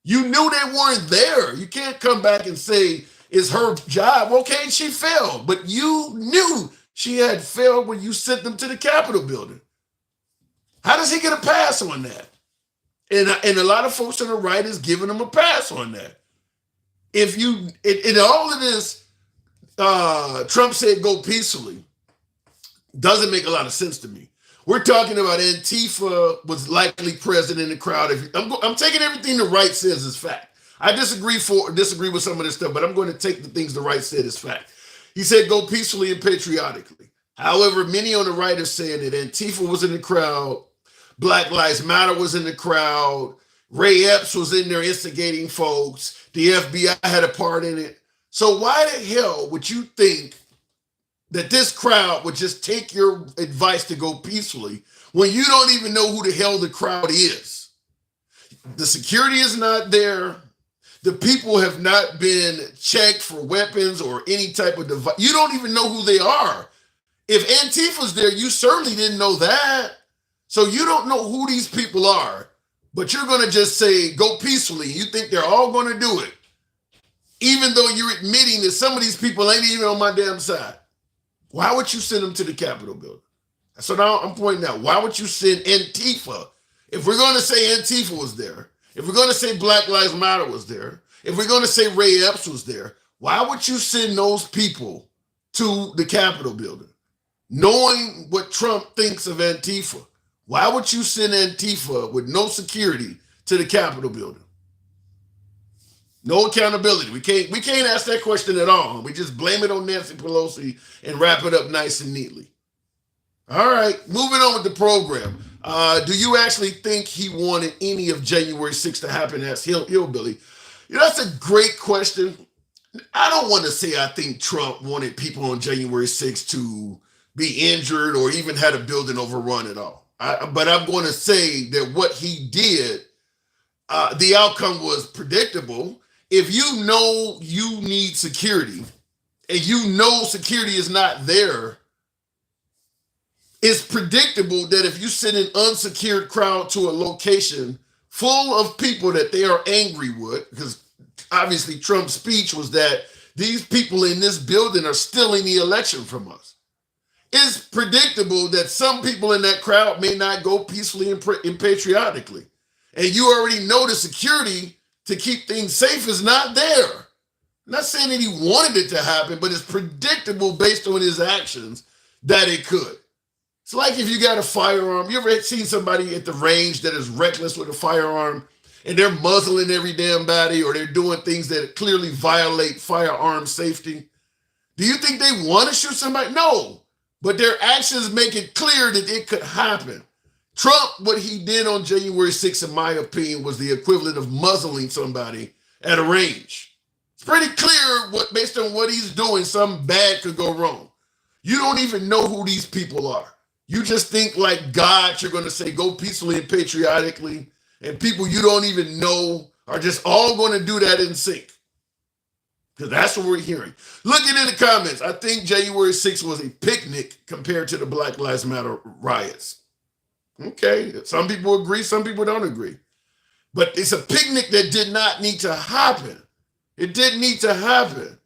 You knew they weren't there. You can't come back and say it's her job. Okay, she failed, but you knew she had failed when you sent them to the Capitol building. How does he get a pass on that? And a lot of folks on the right is giving him a pass on that. If you, in all of this, Trump said go peacefully, doesn't make a lot of sense to me. We're talking about Antifa was likely present in the crowd. I'm taking everything the right says as fact. I disagree with some of this stuff, but I'm going to take the things the right said as fact. He said go peacefully and patriotically. However, many on the right are saying that Antifa was in the crowd, Black Lives Matter was in the crowd, Ray Epps was in there instigating folks, the FBI had a part in it. So why the hell would you think that this crowd would just take your advice to go peacefully when you don't even know who the hell the crowd is? The security is not there. The people have not been checked for weapons or any type of device. You don't even know who they are. If Antifa's there, you certainly didn't know that. So you don't know who these people are, but you're going to just say, go peacefully. You think they're all going to do it, even though you're admitting that some of these people ain't even on my damn side. Why would you send them to the Capitol building? So now I'm pointing out, why would you send Antifa? If we're going to say Antifa was there, if we're going to say Black Lives Matter was there, if we're going to say Ray Epps was there, why would you send those people to the Capitol building? Knowing what Trump thinks of Antifa, why would you send Antifa with no security to the Capitol building? No accountability. We can't ask that question at all. We just blame it on Nancy Pelosi and wrap it up nice and neatly. All right, moving on with the program. Do you actually think he wanted any of January 6th to happen as hillbilly? You know, that's a great question. I don't want to say I think Trump wanted people on January 6th to be injured or even had a building overrun at all. But I'm going to say that what he did, the outcome was predictable. If you know you need security and you know security is not there, it's predictable that if you send an unsecured crowd to a location full of people that they are angry with, because obviously Trump's speech was that these people in this building are stealing the election from us. It's predictable that some people in that crowd may not go peacefully and patriotically. And you already know the security to keep things safe is not there. I'm not saying that he wanted it to happen, but it's predictable based on his actions that it could. It's like if you got a firearm. You ever seen somebody at the range that is reckless with a firearm and they're muzzling every damn body or they're doing things that clearly violate firearm safety? Do you think they want to shoot somebody? No. But their actions make it clear that it could happen. Trump, what he did on January 6th, in my opinion, was the equivalent of muzzling somebody at a range. It's pretty clear based on what he's doing, something bad could go wrong. You don't even know who these people are. You just think like God, you're going to say, go peacefully and patriotically, and people you don't even know are just all going to do that in sync. Because that's what we're hearing. Looking in the comments, I think January 6th was a picnic compared to the Black Lives Matter riots. Okay, some people agree, some people don't agree. But it's a picnic that did not need to happen. It didn't need to happen.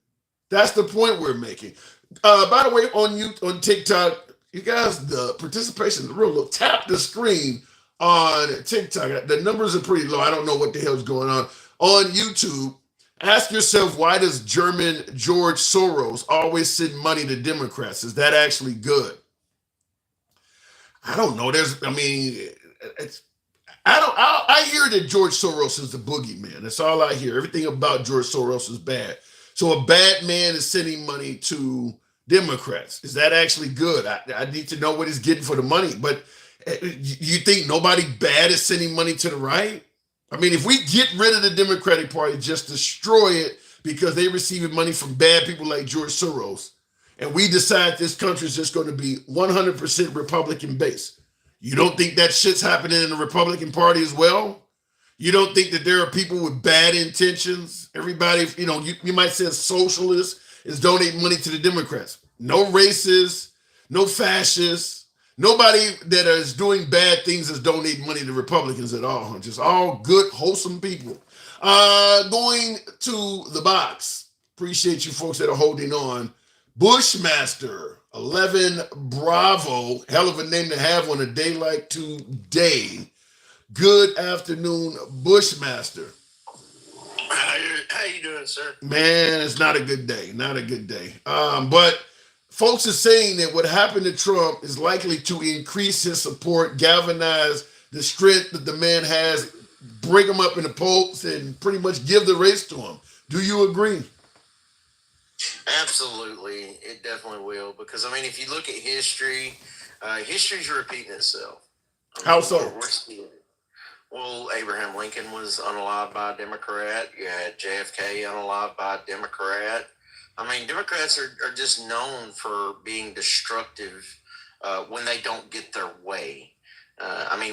That's the point we're making. By the way, on TikTok, you guys, the participation is real low. Tap the screen on TikTok. The numbers are pretty low. I don't know what the hell's going on. On YouTube, ask yourself, why does German George Soros always send money to Democrats? Is that actually good? I don't know. I hear that George Soros is the boogeyman. That's all I hear. Everything about George Soros is bad. So a bad man is sending money to Democrats. Is that actually good? I need to know what he's getting for the money. But you think nobody bad is sending money to the right? I mean, if we get rid of the Democratic Party, just destroy it because they're receiving money from bad people like George Soros, and we decide this country is just going to be 100% Republican based, you don't think that shit's happening in the Republican Party as well? You don't think that there are people with bad intentions? Everybody, you might say a socialist is donating money to the Democrats. No racists, no fascists, nobody that is doing bad things is donating money to Republicans at all. Just all good, wholesome people. Going to the box. Appreciate you folks that are holding on. Bushmaster 11 Bravo, hell of a name to have on a day like today. Good afternoon, Bushmaster. How you doing, sir? Man, it's not a good day. Not a good day. But folks are saying that what happened to Trump is likely to increase his support, galvanize the strength that the man has, bring him up in the polls, and pretty much give the race to him. Do you agree? Absolutely, it definitely will. Because if you look at history, history's repeating itself. How so? Well, Abraham Lincoln was unalived by a Democrat. You had JFK unalived by a Democrat. Democrats are just known for being destructive when they don't get their way.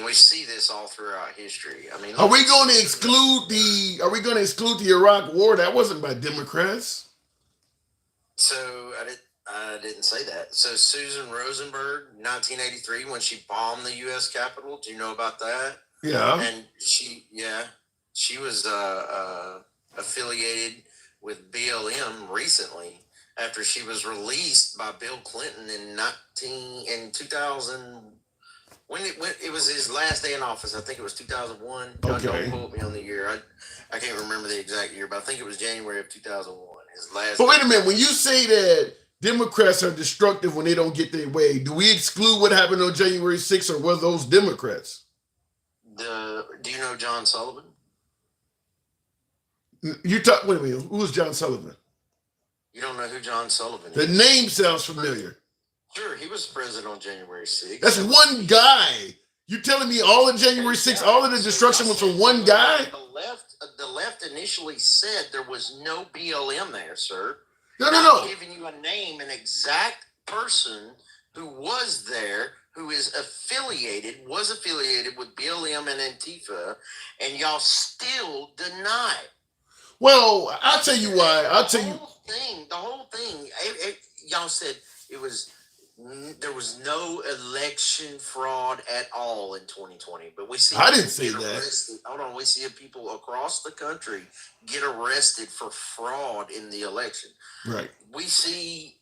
We see this all throughout history. Are we going to exclude the Iraq War? That wasn't by Democrats. So I didn't say that. So Susan Rosenberg, 1983, when she bombed the U.S. Capitol, do you know about that? Yeah. And she was affiliated with BLM recently after she was released by Bill Clinton in 2000. When it was his last day in office, I think it was 2001. Okay. Don't quote me on the year. I can't remember the exact year, but I think it was January of 2001. His last. But wait a minute. When you say that Democrats are destructive when they don't get their way, do we exclude what happened on January 6th, or were those Democrats? Do you know John Sullivan? Wait a minute. Who is John Sullivan? You don't know who John Sullivan is? The name sounds familiar. Sure, he was president on January 6th. That's one guy. You telling me all of January 6th, all of the destruction was from one guy? The left initially said there was no BLM there, sir. No. I'm giving you a name, an exact person who was there, who was affiliated with BLM and Antifa, and y'all still deny it. Well, I'll tell you why. The whole thing. Y'all said there was no election fraud at all in 2020, but we see. I didn't say that. Hold on, we see people across the country get arrested for fraud in the election. Right. We see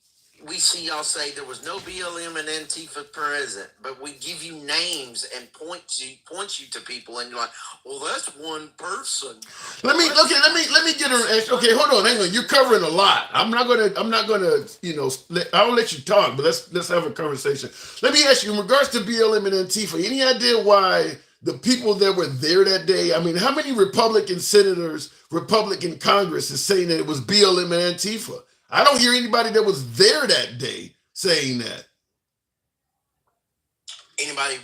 y'all say there was no BLM and Antifa present, but we give you names and point you to people, and you're like, well, that's one person. Let me get her. Okay, hold on, hang on. You're covering a lot. I'm not gonna. I'll let you talk, but let's have a conversation. Let me ask you, in regards to BLM and Antifa, any idea why the people that were there that day? How many Republican senators, Republican Congress is saying that it was BLM and Antifa? I don't hear anybody that was there that day saying that. Anybody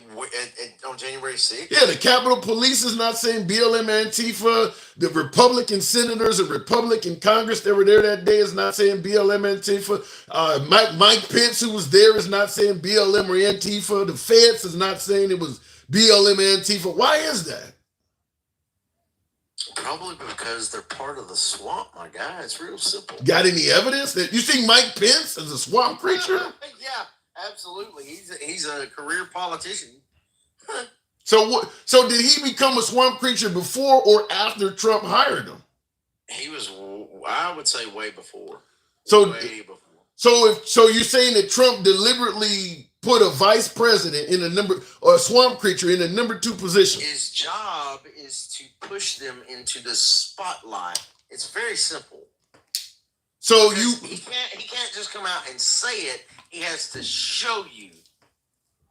on January 6th? Yeah, the Capitol Police is not saying BLM Antifa. The Republican senators and Republican Congress that were there that day is not saying BLM Antifa. Mike Pence, who was there, is not saying BLM or Antifa. The Feds is not saying it was BLM Antifa. Why is that? Probably because they're part of the swamp, my guy. It's real simple. Got any evidence that you think Mike Pence is a swamp creature? Yeah, absolutely. He's a career politician. So did he become a swamp creature before or after Trump hired him? He was, I would say, way before. So way before. So you're saying that Trump deliberately put a vice president in a swamp creature in a number 2 position? His job is to push them into the spotlight. It's very simple. So he can't just come out and say it. He has to show you.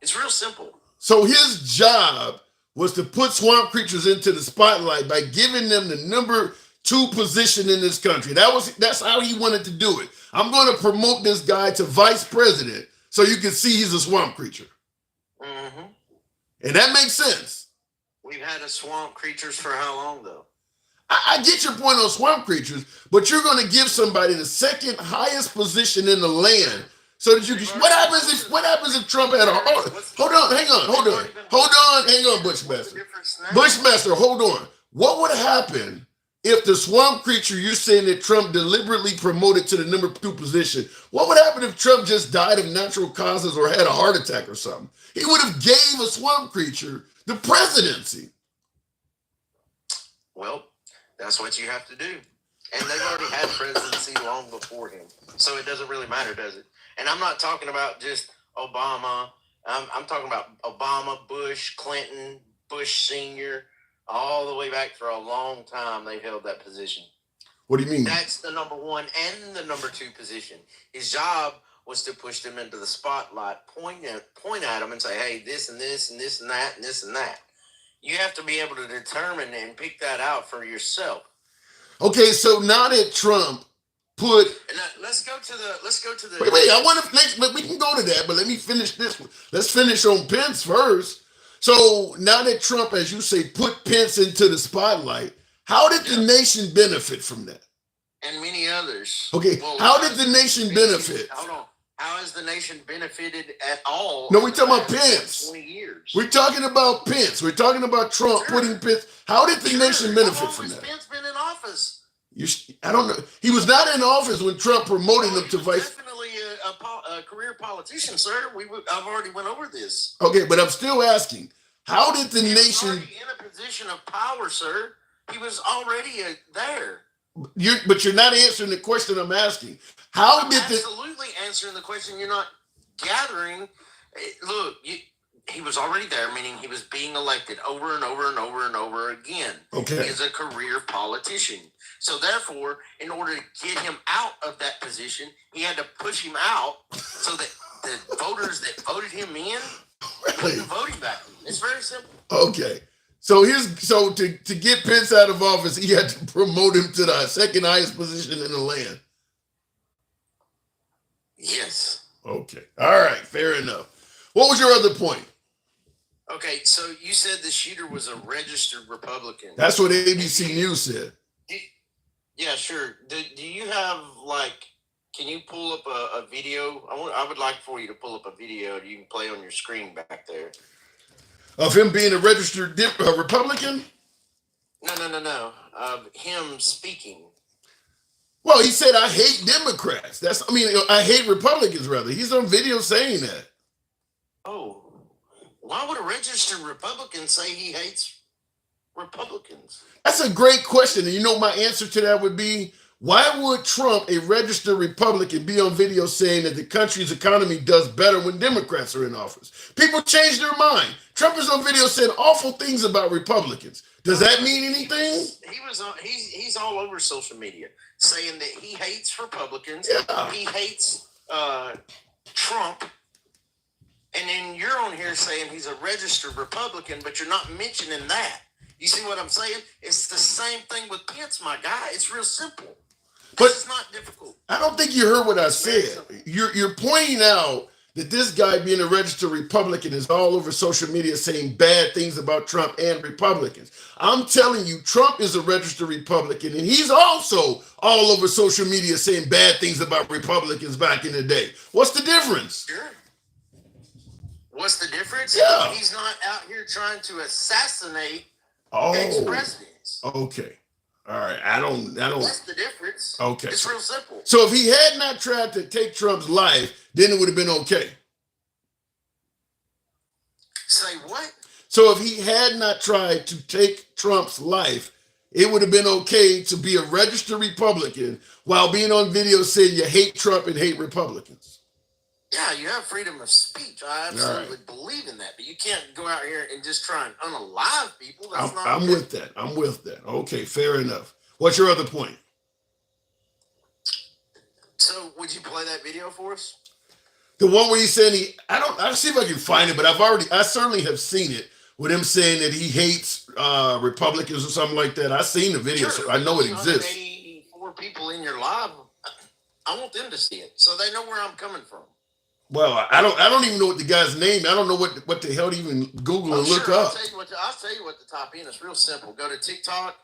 It's real simple. So his job was to put swamp creatures into the spotlight by giving them the number 2 position in this country. That's how he wanted to do it. I'm going to promote this guy to vice president so you can see he's a swamp creature. Mm-hmm. And that makes sense. We've had a swamp creatures for how long, though? I get your point on swamp creatures, but you're going to give somebody the second highest position in the land so that you can. What happens if Trump had a? Hold on, hang on, Bushmaster. Bushmaster, hold on. What would happen if the swamp creature you're saying that Trump deliberately promoted to the number 2 position? What would happen if Trump just died of natural causes or had a heart attack or something? He would have gave a swamp creature the presidency. Well, that's what you have to do. And they've already had presidency long before him. So it doesn't really matter, does it? And I'm not talking about just Obama. I'm talking about Obama, Bush, Clinton, Bush Sr., all the way back for a long time they've held that position. What do you mean? That's the number 1 and the number 2 position. His job was to push them into the spotlight, point at them and say, hey, this and this and this and that and this and that. You have to be able to determine and pick that out for yourself. Okay, so now that Trump put, let's go to the. Wait. I want to. We can go to that, but let me finish this one. Let's finish on Pence first. So now that Trump, as you say, put Pence into the spotlight, how did the nation benefit from that? And many others. Okay, well, how did the nation benefit? Hold on. How has the nation benefited at all? No, we're talking about Pence. 20 years. We're talking about Pence. We're talking about Trump putting Pence. How did the nation benefit from that? How long has Pence been in office? I don't know. He was not in office when Trump promoted him to vice. Definitely a career politician, sir. I've already went over this. Okay, but I'm still asking. How did the nation? Already in a position of power, sir. He was already there. But you're not answering the question I'm asking. How I'm did absolutely answering the question you're not gathering. Look, he was already there, meaning he was being elected over and over and over and over again. Okay. He is a career politician. So therefore, in order to get him out of that position, he had to push him out so that the voters that voted him in wouldn't vote him back. It's very simple. Okay. So to get Pence out of office, he had to promote him to the second highest position in the land. Yes. Okay. All right. Fair enough. What was your other point? Okay. So you said the shooter was a registered Republican. That's what ABC News said. Yeah, sure. Do you have can you pull up a video? I would like for you to pull up a video you can play on your screen back there. Of him being a registered Republican? No. Of him speaking. Well, he said, I hate Democrats. I hate Republicans, rather. He's on video saying that. Oh, why would a registered Republican say he hates Republicans? That's a great question. And you know my answer to that would be, why would Trump, a registered Republican, be on video saying that the country's economy does better when Democrats are in office? People change their mind. Trump is on video saying awful things about Republicans. Does that mean anything? He's all over social media saying that he hates Republicans. Yeah. He hates Trump. And then you're on here saying he's a registered Republican, but you're not mentioning that. You see what I'm saying? It's the same thing with Pence, my guy. It's real simple. But it's not difficult. I don't think you heard what I said. You're pointing out that this guy being a registered Republican is all over social media saying bad things about Trump and Republicans. I'm telling you, Trump is a registered Republican, and he's also all over social media saying bad things about Republicans back in the day. What's the difference? Sure. What's the difference? Yeah. He's not out here trying to assassinate Oh, ex-presidents. okay. All right. I don't. That's the difference. Okay. It's real simple. So if he had not tried to take Trump's life, then it would have been okay. Say what? So if he had not tried to take Trump's life, it would have been okay to be a registered Republican while being on video saying you hate Trump and hate Republicans. Yeah, you have freedom of speech. I absolutely believe in that. But you can't go out here and just try and unalive people. That's I'm with that. I'm with that. Okay, fair enough. What's your other point? So would you play that video for us? The one where he's saying I'll see if I can find it, but I certainly have seen it with him saying that he hates Republicans or something like that. I've seen the video, Sure. so I know it exists. 184 people in your live. I want them to see it so they know where I'm coming from. Well, I don't even know what the guy's name. I don't know what the hell to even Google and look up. I'll tell you what to type in. It's real simple. Go to TikTok.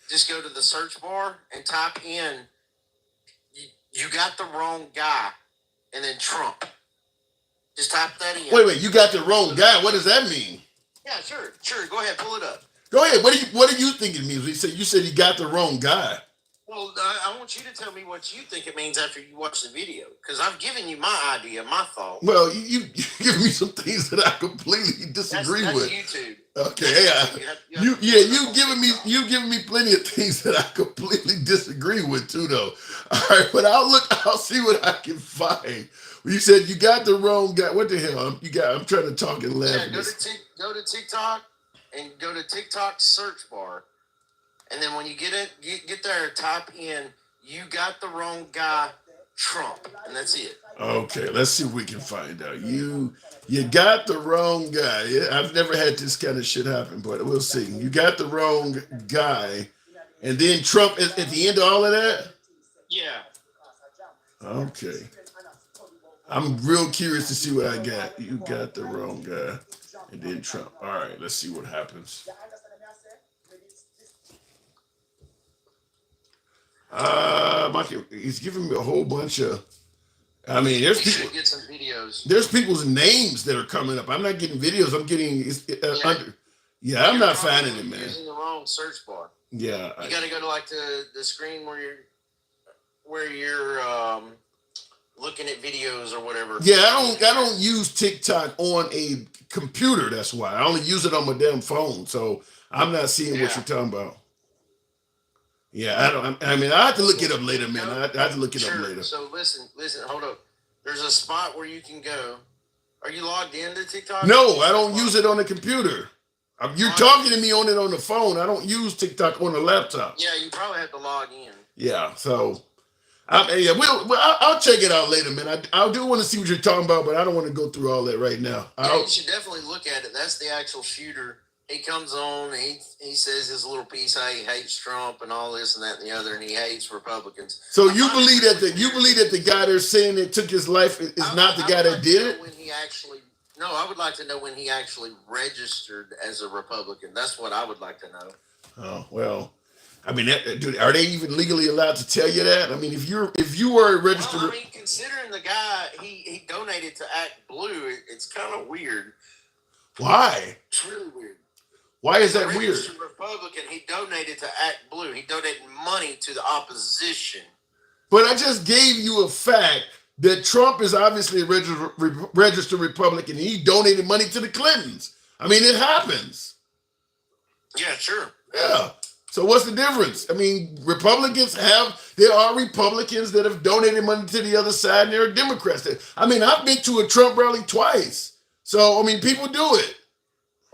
Just go to the search bar and type in you got the wrong guy and then Trump. Just type that in. Wait, you got the wrong guy. What does that mean? Yeah, sure. Go ahead, pull it up. Go ahead. What do you think it means? You said you got the wrong guy. Well, I want you to tell me what you think it means after you watch the video, because I've given you my idea, my thought. Well, you give me some things that I completely disagree with. YouTube. Okay, you giving me plenty of things that I completely disagree with too, though. All right, but I'll see what I can find. You said you got the wrong guy. What the hell? I'm trying to talk and laugh. Yeah, go to TikTok and go to TikTok search bar. And then when you get there, type in, you got the wrong guy, Trump. And that's it. Okay, let's see if we can find out. You got the wrong guy. I've never had this kind of shit happen, but we'll see. You got the wrong guy. And then Trump at the end of all of that? Yeah. Okay. I'm real curious to see what I got. You got the wrong guy. And then Trump. All right, let's see what happens. He's giving me a whole bunch of. I mean, there's people. Should get some videos. There's people's names that are coming up. I'm not getting videos. I'm getting under. Yeah, I'm not finding it, man. Using the wrong search bar. Yeah, you got to go to like the screen where you're looking at videos or whatever. Yeah, I don't use TikTok on a computer. That's why I only use it on my damn phone. So I'm not seeing what you're talking about. Yeah, I mean, I have to look it up later, man. I have to look it up later. So listen, hold up. There's a spot where you can go. Are you logged into TikTok? No, I don't use it on the computer. You're talking to me on it on the phone. I don't use TikTok on the laptop. Yeah, you probably have to log in. Yeah, so I'll check it out later, man. I do want to see what you're talking about, but I don't want to go through all that right now. Yeah, you should definitely look at it. That's the actual shooter. He comes on, and he says his little piece how he hates Trump and all this and that and the other, and he hates Republicans. So you believe that the guy they're saying that took his life is not the guy that did it? I would like to know when he actually registered as a Republican. That's what I would like to know. Oh well, I mean, dude, are they even legally allowed to tell you that? I mean, if you were a registered, well, I mean, considering the guy he donated to Act Blue, it's kind of weird. Why? It's really weird. Why is that weird? Republican, he donated to Act Blue. He donated money to the opposition. But I just gave you a fact that Trump is obviously a registered Republican. And he donated money to the Clintons. I mean, it happens. Yeah, sure. Yeah. So what's the difference? I mean, there are Republicans that have donated money to the other side, and there are Democrats. I mean, I've been to a Trump rally twice. So, I mean, people do it.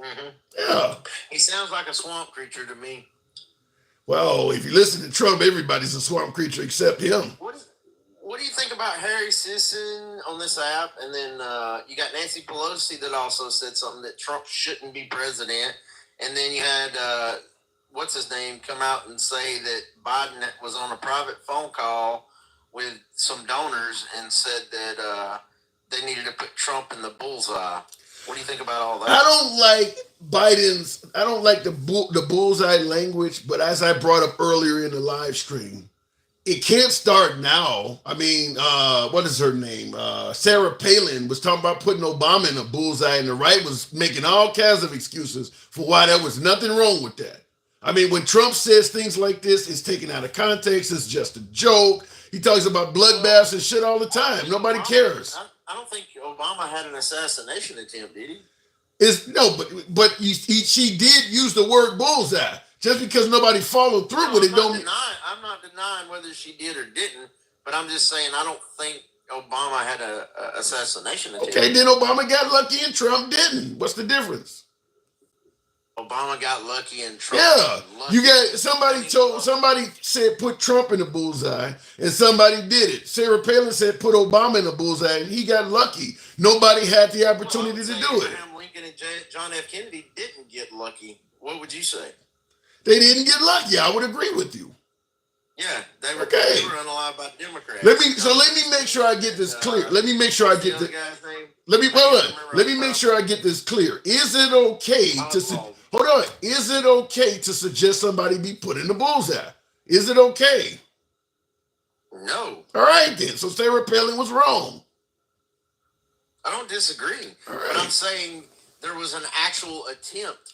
Mm-hmm. Yeah. He sounds like a swamp creature to me. Well, if you listen to Trump, everybody's a swamp creature except him. What do you think about Harry Sisson on this app? And then you got Nancy Pelosi that also said something that Trump shouldn't be president. And then you had, what's his name, come out and say that Biden was on a private phone call with some donors and said that they needed to put Trump in the bullseye. What do you think about all that? I don't like Biden's. I don't like the bullseye language. But as I brought up earlier in the live stream, it can't start now. I mean, what is her name? Sarah Palin was talking about putting Obama in a bullseye, and the right was making all kinds of excuses for why there was nothing wrong with that. I mean, when Trump says things like this, it's taken out of context. It's just a joke. He talks about bloodbaths and shit all the time. Nobody cares. I don't think Obama had an assassination attempt, did he? It's no, but she did use the word bullseye. Just because nobody followed through with it, I'm not denying whether she did or didn't, but I'm just saying I don't think Obama had a assassination attempt. Okay, then Obama got lucky and Trump didn't. What's the difference? Obama got lucky and Trump. Yeah, you got somebody said put Trump in the bullseye, and somebody did it. Sarah Palin said put Obama in the bullseye, and he got lucky. Nobody had the opportunity to do it. Abraham Lincoln and John F. Kennedy didn't get lucky. What would you say? They didn't get lucky. I would agree with you. Yeah, they were unalived by Democrats. Let me make sure I get this clear. Let me make sure I get this. Let me make sure I get this clear. Is it okay to hold on? Is it okay to suggest somebody be put in the bullseye? Is it okay? No. All right then. So Sarah Palin was wrong. I don't disagree, but I'm saying there was an actual attempt.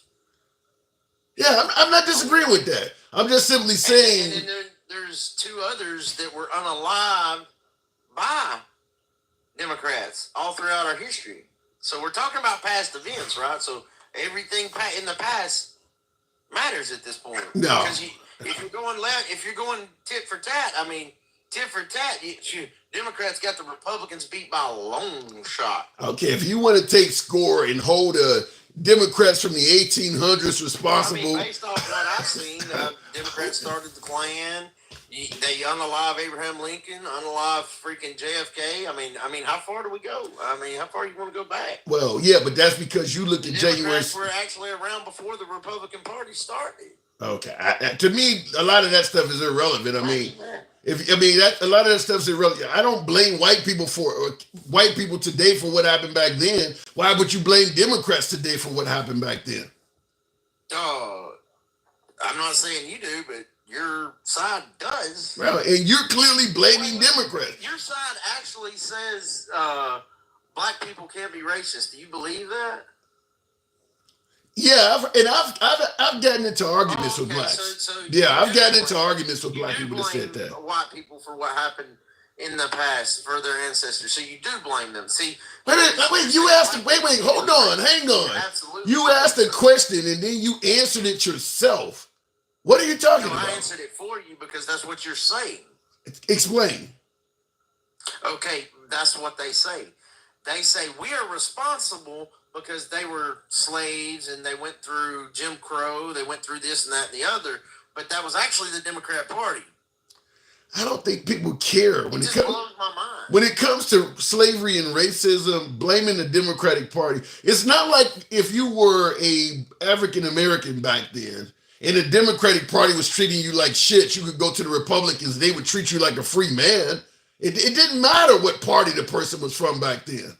Yeah, I'm not disagreeing with that. I'm just simply saying. And then there's two others that were unalived by Democrats all throughout our history. So we're talking about past events, right? So everything in the past matters at this point. No. Because if you're going tit for tat, I mean, tit for tat, Democrats got the Republicans beat by a long shot. Okay, if you want to take score and hold Democrats from the 1800s responsible. I mean, based off what I've seen, Democrats started the Klan. They unalive Abraham Lincoln, unalive freaking JFK. I mean, how far do we go? I mean, how far do you want to go back? Well, yeah, but that's because you look at January. Democrats were actually around before the Republican Party started. Okay, to me, a lot of that stuff is irrelevant. I mean, a lot of that stuff is irrelevant. I don't blame white people today for what happened back then. Why would you blame Democrats today for what happened back then? I'm not saying you do, but your side does. Well, and you're clearly blaming Democrats. Your side actually says black people can't be racist. Do you believe that? Yeah, I've gotten into arguments with blacks. I've gotten into arguments with black people that said that. White people for what happened in the past for their ancestors. So you do blame them. See, wait, you asked. Hold on, hang on. Absolutely. You asked a question and then you answered it yourself. What are you talking about? I answered it for you because that's what you're saying. Explain. Okay, that's what they say. They say we are responsible because they were slaves and they went through Jim Crow, they went through this and that and the other, but that was actually the Democrat Party. I don't think people care when it blows my mind. When it comes to slavery and racism, blaming the Democratic Party. It's not like if you were a African American back then and the Democratic Party was treating you like shit, you could go to the Republicans, they would treat you like a free man. It didn't matter what party the person was from back then.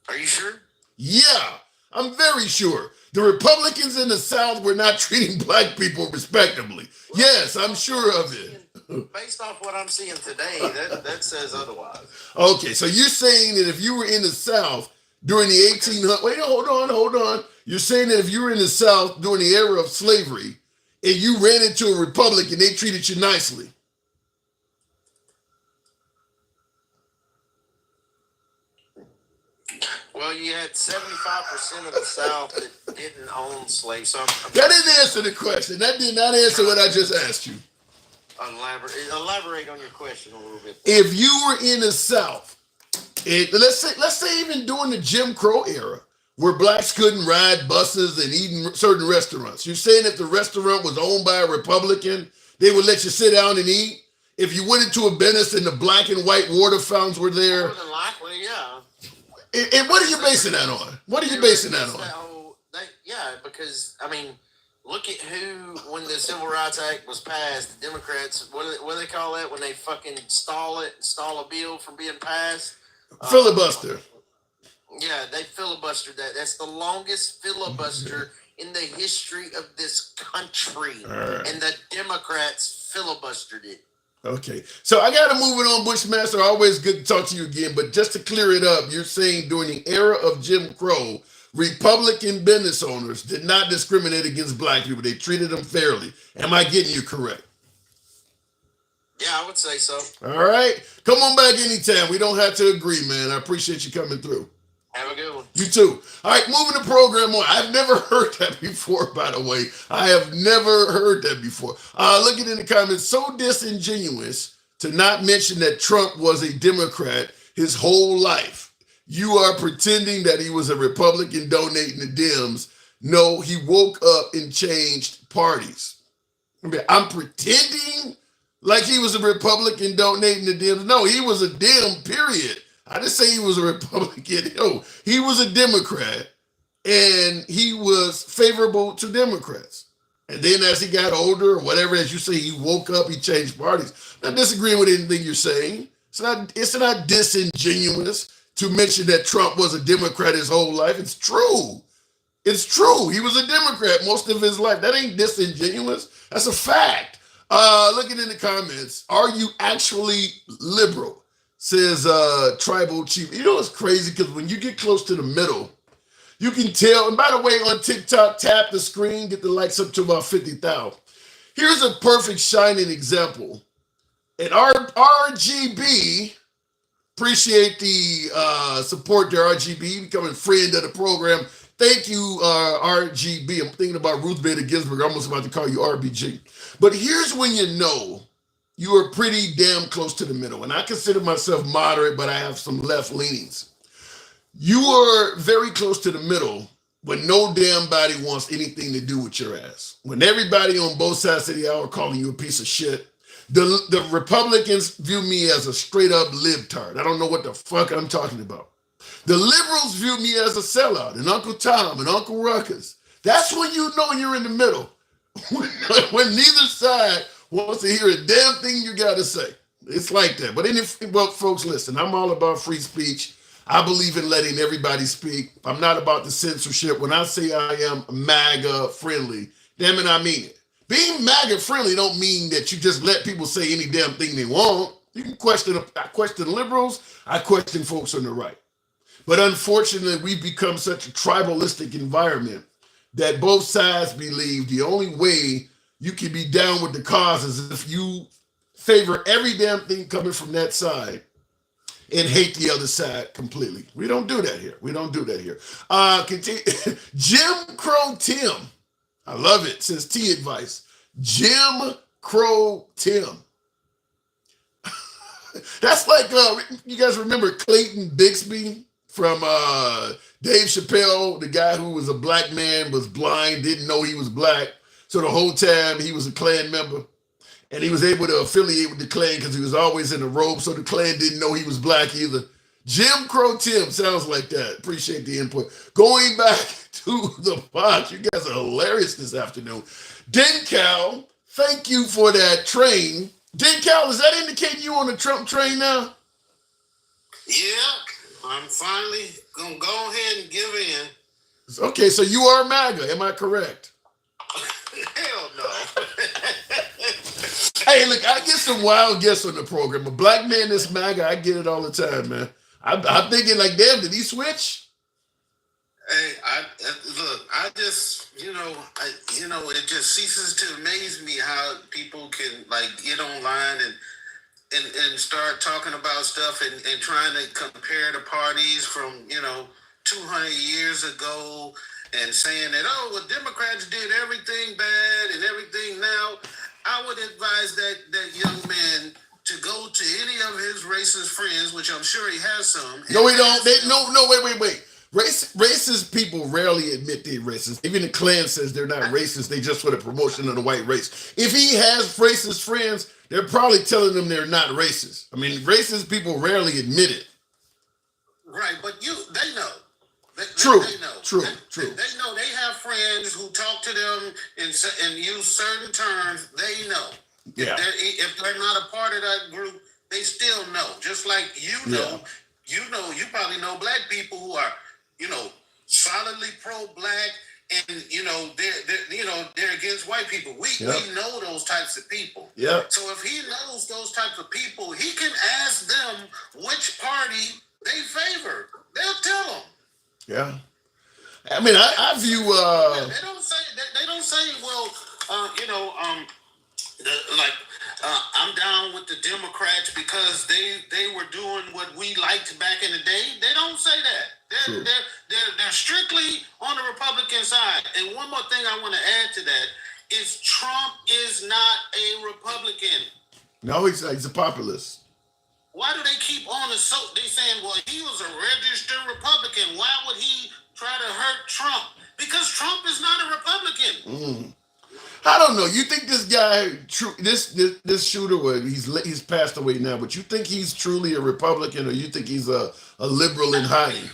Are you sure? Yeah, I'm very sure. The Republicans in the South were not treating black people respectably. Yes, I'm sure of it. Based off what I'm seeing today, that says otherwise. Okay, so you're saying that if you were in the South during the 1800s, wait, hold on. You're saying that if you were in the South during the era of slavery and you ran into a Republic and they treated you nicely. Well, you had 75% of the South that didn't own slaves. So that didn't answer the question. That did not answer what I just asked you. Elaborate on your question a little bit. If you were in the South, let's say even during the Jim Crow era, where blacks couldn't ride buses and eat in certain restaurants, you're saying if the restaurant was owned by a Republican, they would let you sit down and eat? If you went into a business and the black and white water fountains were there? More than likely, yeah. And what are you basing that on? What are you basing that on? Because, I mean, look at who, when the Civil Rights Act was passed, the Democrats, what do they call that? When they fucking stall a bill from being passed? Filibuster. Yeah, they filibustered that. That's the longest filibuster in the history of this country. Right. And the Democrats filibustered it. Okay, so I got to move it on, Bushmaster. Always good to talk to you again. But just to clear it up, you're saying during the era of Jim Crow, Republican business owners did not discriminate against black people. They treated them fairly. Am I getting you correct? Yeah, I would say so. All right. Come on back anytime. We don't have to agree, man. I appreciate you coming through. Have a good one. You too. All right, moving the program on. I've never heard that before, by the way. I have never heard that before. Looking in the comments, so disingenuous to not mention that Trump was a Democrat his whole life. You are pretending that he was a Republican donating to Dems. No, he woke up and changed parties. I'm pretending like he was a Republican donating to Dems. No, he was a Dem, period. I didn't say he was a Republican. No, he was a Democrat, and he was favorable to Democrats. And then as he got older, or whatever, as you say, he woke up, he changed parties. I'm not disagreeing with anything you're saying. It's not disingenuous to mention that Trump was a Democrat his whole life. It's true. It's true. He was a Democrat most of his life. That ain't disingenuous. That's a fact. Looking in the comments, are you actually liberal? Says Tribal Chief. You know what's crazy? Because when you get close to the middle, you can tell. And by the way, on TikTok, tap the screen, get the likes up to about 50,000. Here's a perfect shining example. At RGB, appreciate the support there, RGB, becoming friend of the program. Thank you, RGB. I'm thinking about Ruth Bader Ginsburg. I'm almost about to call you RBG. But here's when you know you are pretty damn close to the middle. And I consider myself moderate, but I have some left leanings. You are very close to the middle when no damn body wants anything to do with your ass. When everybody on both sides of the aisle are calling you a piece of shit. The Republicans view me as a straight up libtard. I don't know what the fuck I'm talking about. The liberals view me as a sellout, and Uncle Tom and Uncle Ruckus. That's when you know you're in the middle. When neither side wants to hear a damn thing you got to say. It's like that. But well, folks, listen, I'm all about free speech. I believe in letting everybody speak. I'm not about the censorship. When I say I am MAGA friendly, damn it, I mean it. Being MAGA friendly don't mean that you just let people say any damn thing they want. You can I question liberals. I question folks on the right. But unfortunately, we've become such a tribalistic environment that both sides believe the only way you can be down with the cause is if you favor every damn thing coming from that side and hate the other side completely. We don't do that here. We don't do that here. Jim Crow Tim. I love it. Says T Advice. Jim Crow Tim. That's like, you guys remember Clayton Bixby from Dave Chappelle, the guy who was a black man, was blind, didn't know he was black. So the whole time he was a Klan member. And he was able to affiliate with the Klan because he was always in a robe. So the Klan didn't know he was black either. Jim Crow Tim sounds like that. Appreciate the input. Going back to the pod, you guys are hilarious this afternoon. Dencal, thank you for that train. Dencal, is that indicating you on the Trump train now? Yeah, I'm finally going to go ahead and give in. Okay, so you are MAGA. Am I correct? Hell no. Hey, look, I get some wild guests on the program. A black man that's MAGA, I get it all the time, man. I'm thinking like, damn, did he switch? Hey, look, I just, it just ceases to amaze me how people can like get online and start talking about stuff and trying to compare the parties from, 200 years ago and saying that, oh, well, Democrats did everything bad and everything now. I would advise that young man to go to any of his racist friends, which I'm sure he has some. No, we don't. Wait. Racist people rarely admit they're racist. Even the Klan says they're not racist. They just for the promotion of the white race. If he has racist friends, they're probably telling them they're not racist. I mean, racist people rarely admit it. Right, but they know. True. They know. True. They know. They have friends who talk to them and use certain terms. They know. Yeah. If they're not a part of that group, they still know. Just like you know, you probably know black people who are, solidly pro-black, and they're against white people. We know those types of people. Yeah. So if he knows those types of people, he can ask them which party they favor. They'll tell him. Yeah. I mean, I view. They don't say. Well, like I'm down with the Democrats because they were doing what we liked back in the day. They don't say that. They're strictly on the Republican side. And one more thing I want to add to that is Trump is not a Republican. No, he's a populist. Why do they keep on they saying, well, he was a registered Republican. Why would he try to hurt Trump? Because Trump is not a Republican. I don't know. You think this guy, this shooter, he's passed away now, but you think he's truly a Republican, or you think he's a liberal in hiding?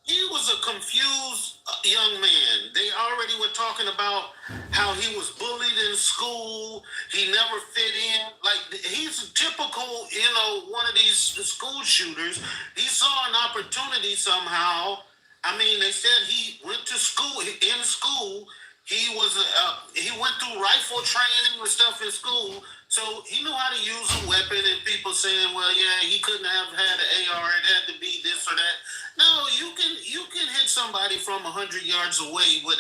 He was a confused young man. They already were talking about how he was bullied in school. He never fit in. Like, he's a typical, one of these school shooters. He saw an opportunity somehow. I mean, they said he went to school. In school, he went through rifle training and stuff in school. So he knew how to use a weapon, and people saying, well, yeah, he couldn't have had an AR. It had to be this or that. No, you can hit somebody from 100 yards away with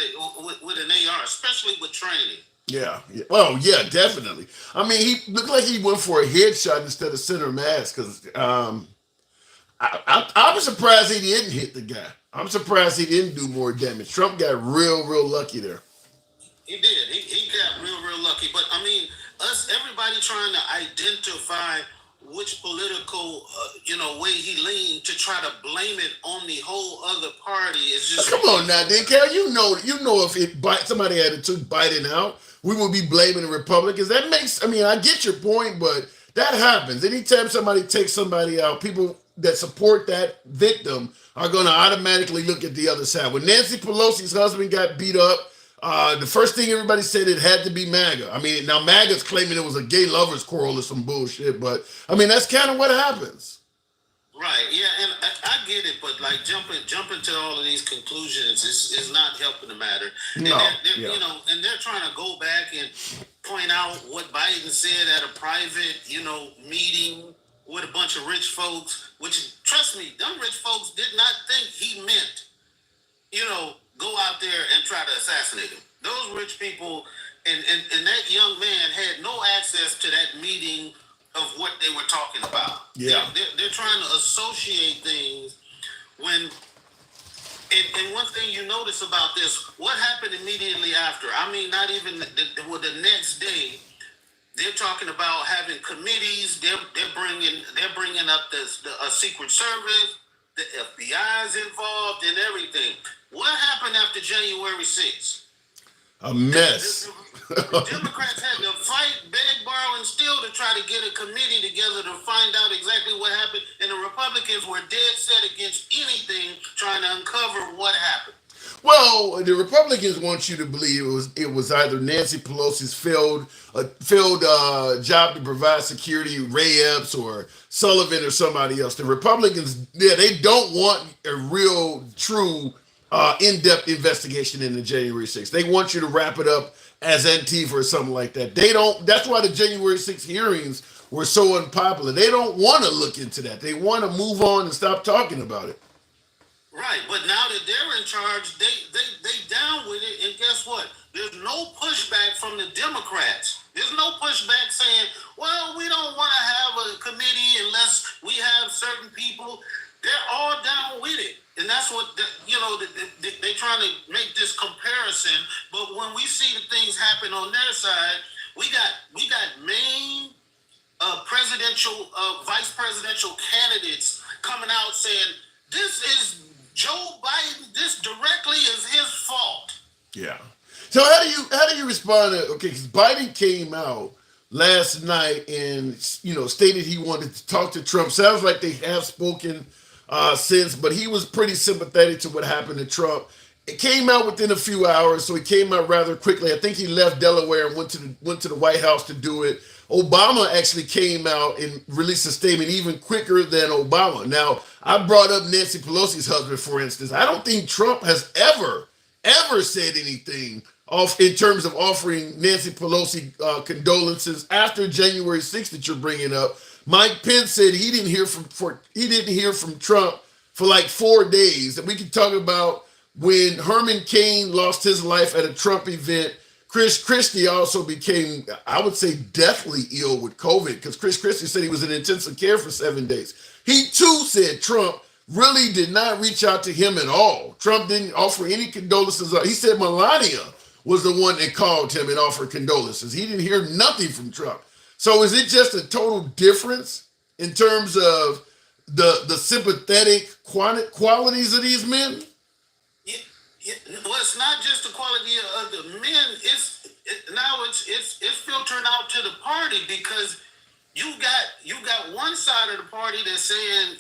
an AR, especially with training. Yeah. Well, yeah, definitely. I mean, he looked like he went for a headshot instead of center mass, because I was surprised he didn't hit the guy. I'm surprised he didn't do more damage. Trump got real lucky there. He did. He got real lucky. But I mean, everybody trying to identify which political, way he leaned to try to blame it on the whole other party is just. Come on now, Dan Carroll. You know if somebody had took Biden out, we would be blaming the Republicans. That makes. I mean, I get your point, but that happens anytime somebody takes somebody out. People that support that victim are going to automatically look at the other side. When Nancy Pelosi's husband got beat up, the first thing everybody said, it had to be MAGA. I mean, now MAGA's claiming it was a gay lovers quarrel or some bullshit, but I mean, that's kind of what happens. Right, yeah, and I get it, but like jumping to all of these conclusions is not helping the matter. And and they're trying to go back and point out what Biden said at a private, meeting with a bunch of rich folks, which, trust me, them rich folks did not think he meant, go out there and try to assassinate him. Those rich people and that young man had no access to that meeting of what they were talking about. Yeah. They're trying to associate things when, and one thing you notice about this, what happened immediately after? I mean, not even the next day, they're talking about having committees. They're bringing up the Secret Service, the FBI is involved, and everything. What happened after January 6th? A mess. The Democrats had to fight, beg, borrow, and steal to try to get a committee together to find out exactly what happened, and the Republicans were dead set against anything trying to uncover what happened. Well, the Republicans want you to believe it was either Nancy Pelosi's failed job to provide security, Ray Epps or Sullivan or somebody else. The Republicans, they don't want a real, true, in-depth investigation into January 6th. They want you to wrap it up as Antifa or something like that. They don't. That's why the January 6th hearings were so unpopular. They don't want to look into that. They want to move on and stop talking about it. Right, but now that they're in charge, they down with it, and guess what? There's no pushback from the Democrats. There's no pushback saying, well, we don't want to have a committee unless we have certain people. They're all down with it. And that's what, they're trying to make this comparison. But when we see the things happen on their side, we got main presidential, vice presidential candidates coming out saying, this is Joe Biden, this directly is his fault. Yeah. So how do you respond to, okay, because Biden came out last night and stated he wanted to talk to Trump. Sounds like they have spoken since, but he was pretty sympathetic to what happened to Trump. It came out within a few hours, so it came out rather quickly. I think he left Delaware and went to the White House to do it. Obama actually came out and released a statement even quicker than Obama. Now, I brought up Nancy Pelosi's husband, for instance. I don't think Trump has ever said anything off in terms of offering Nancy Pelosi condolences after January 6th that you're bringing up. Mike Pence said he didn't hear from Trump for like 4 days. And we can talk about when Herman Cain lost his life at a Trump event. Chris Christie also became, I would say, deathly ill with COVID because Chris Christie said he was in intensive care for 7 days. He too said Trump really did not reach out to him at all. Trump didn't offer any condolences. He said Melania was the one that called him and offered condolences. He didn't hear nothing from Trump. So is it just a total difference in terms of the sympathetic qualities of these men? Yeah, well, it's not just the quality of the men. It's filtering out to the party because you got one side of the party that's saying,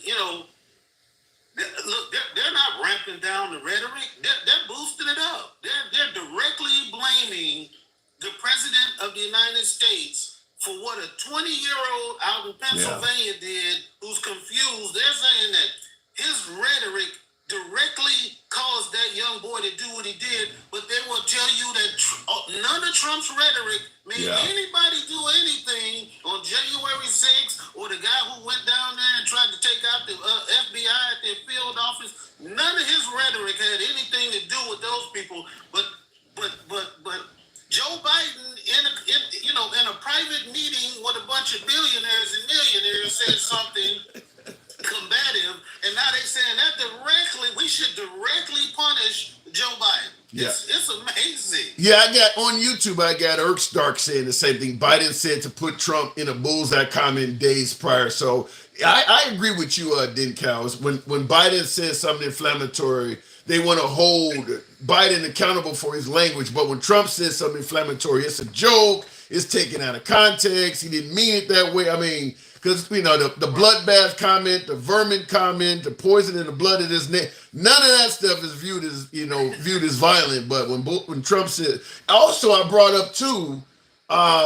look, they're not ramping down the rhetoric. They're boosting it up. They're directly blaming the president of the United States for what a 20-year-old out in Pennsylvania did who's confused. They're saying that his rhetoric directly caused that young boy to do what he did, but they will tell you that none of Trump's rhetoric made anybody do anything on January 6th or the guy who went down there and tried to take out the FBI at their field office. None of his rhetoric had anything to do with those people, but Joe Biden in a private meeting with a bunch of billionaires and millionaires said something combative, and now they're saying that directly, we should directly punish Joe Biden. Yeah. It's amazing. Yeah, I got on YouTube, I got Irk Stark saying the same thing. Biden said to put Trump in a bullseye comment days prior. So I agree with you, Cows. When Biden says something inflammatory, they want to hold Biden accountable for his language. But when Trump says something inflammatory, it's a joke. It's taken out of context. He didn't mean it that way. I mean, because, the bloodbath comment, the vermin comment, the poison in the blood of his name, none of that stuff is viewed as violent. But when Trump said, also I brought up too,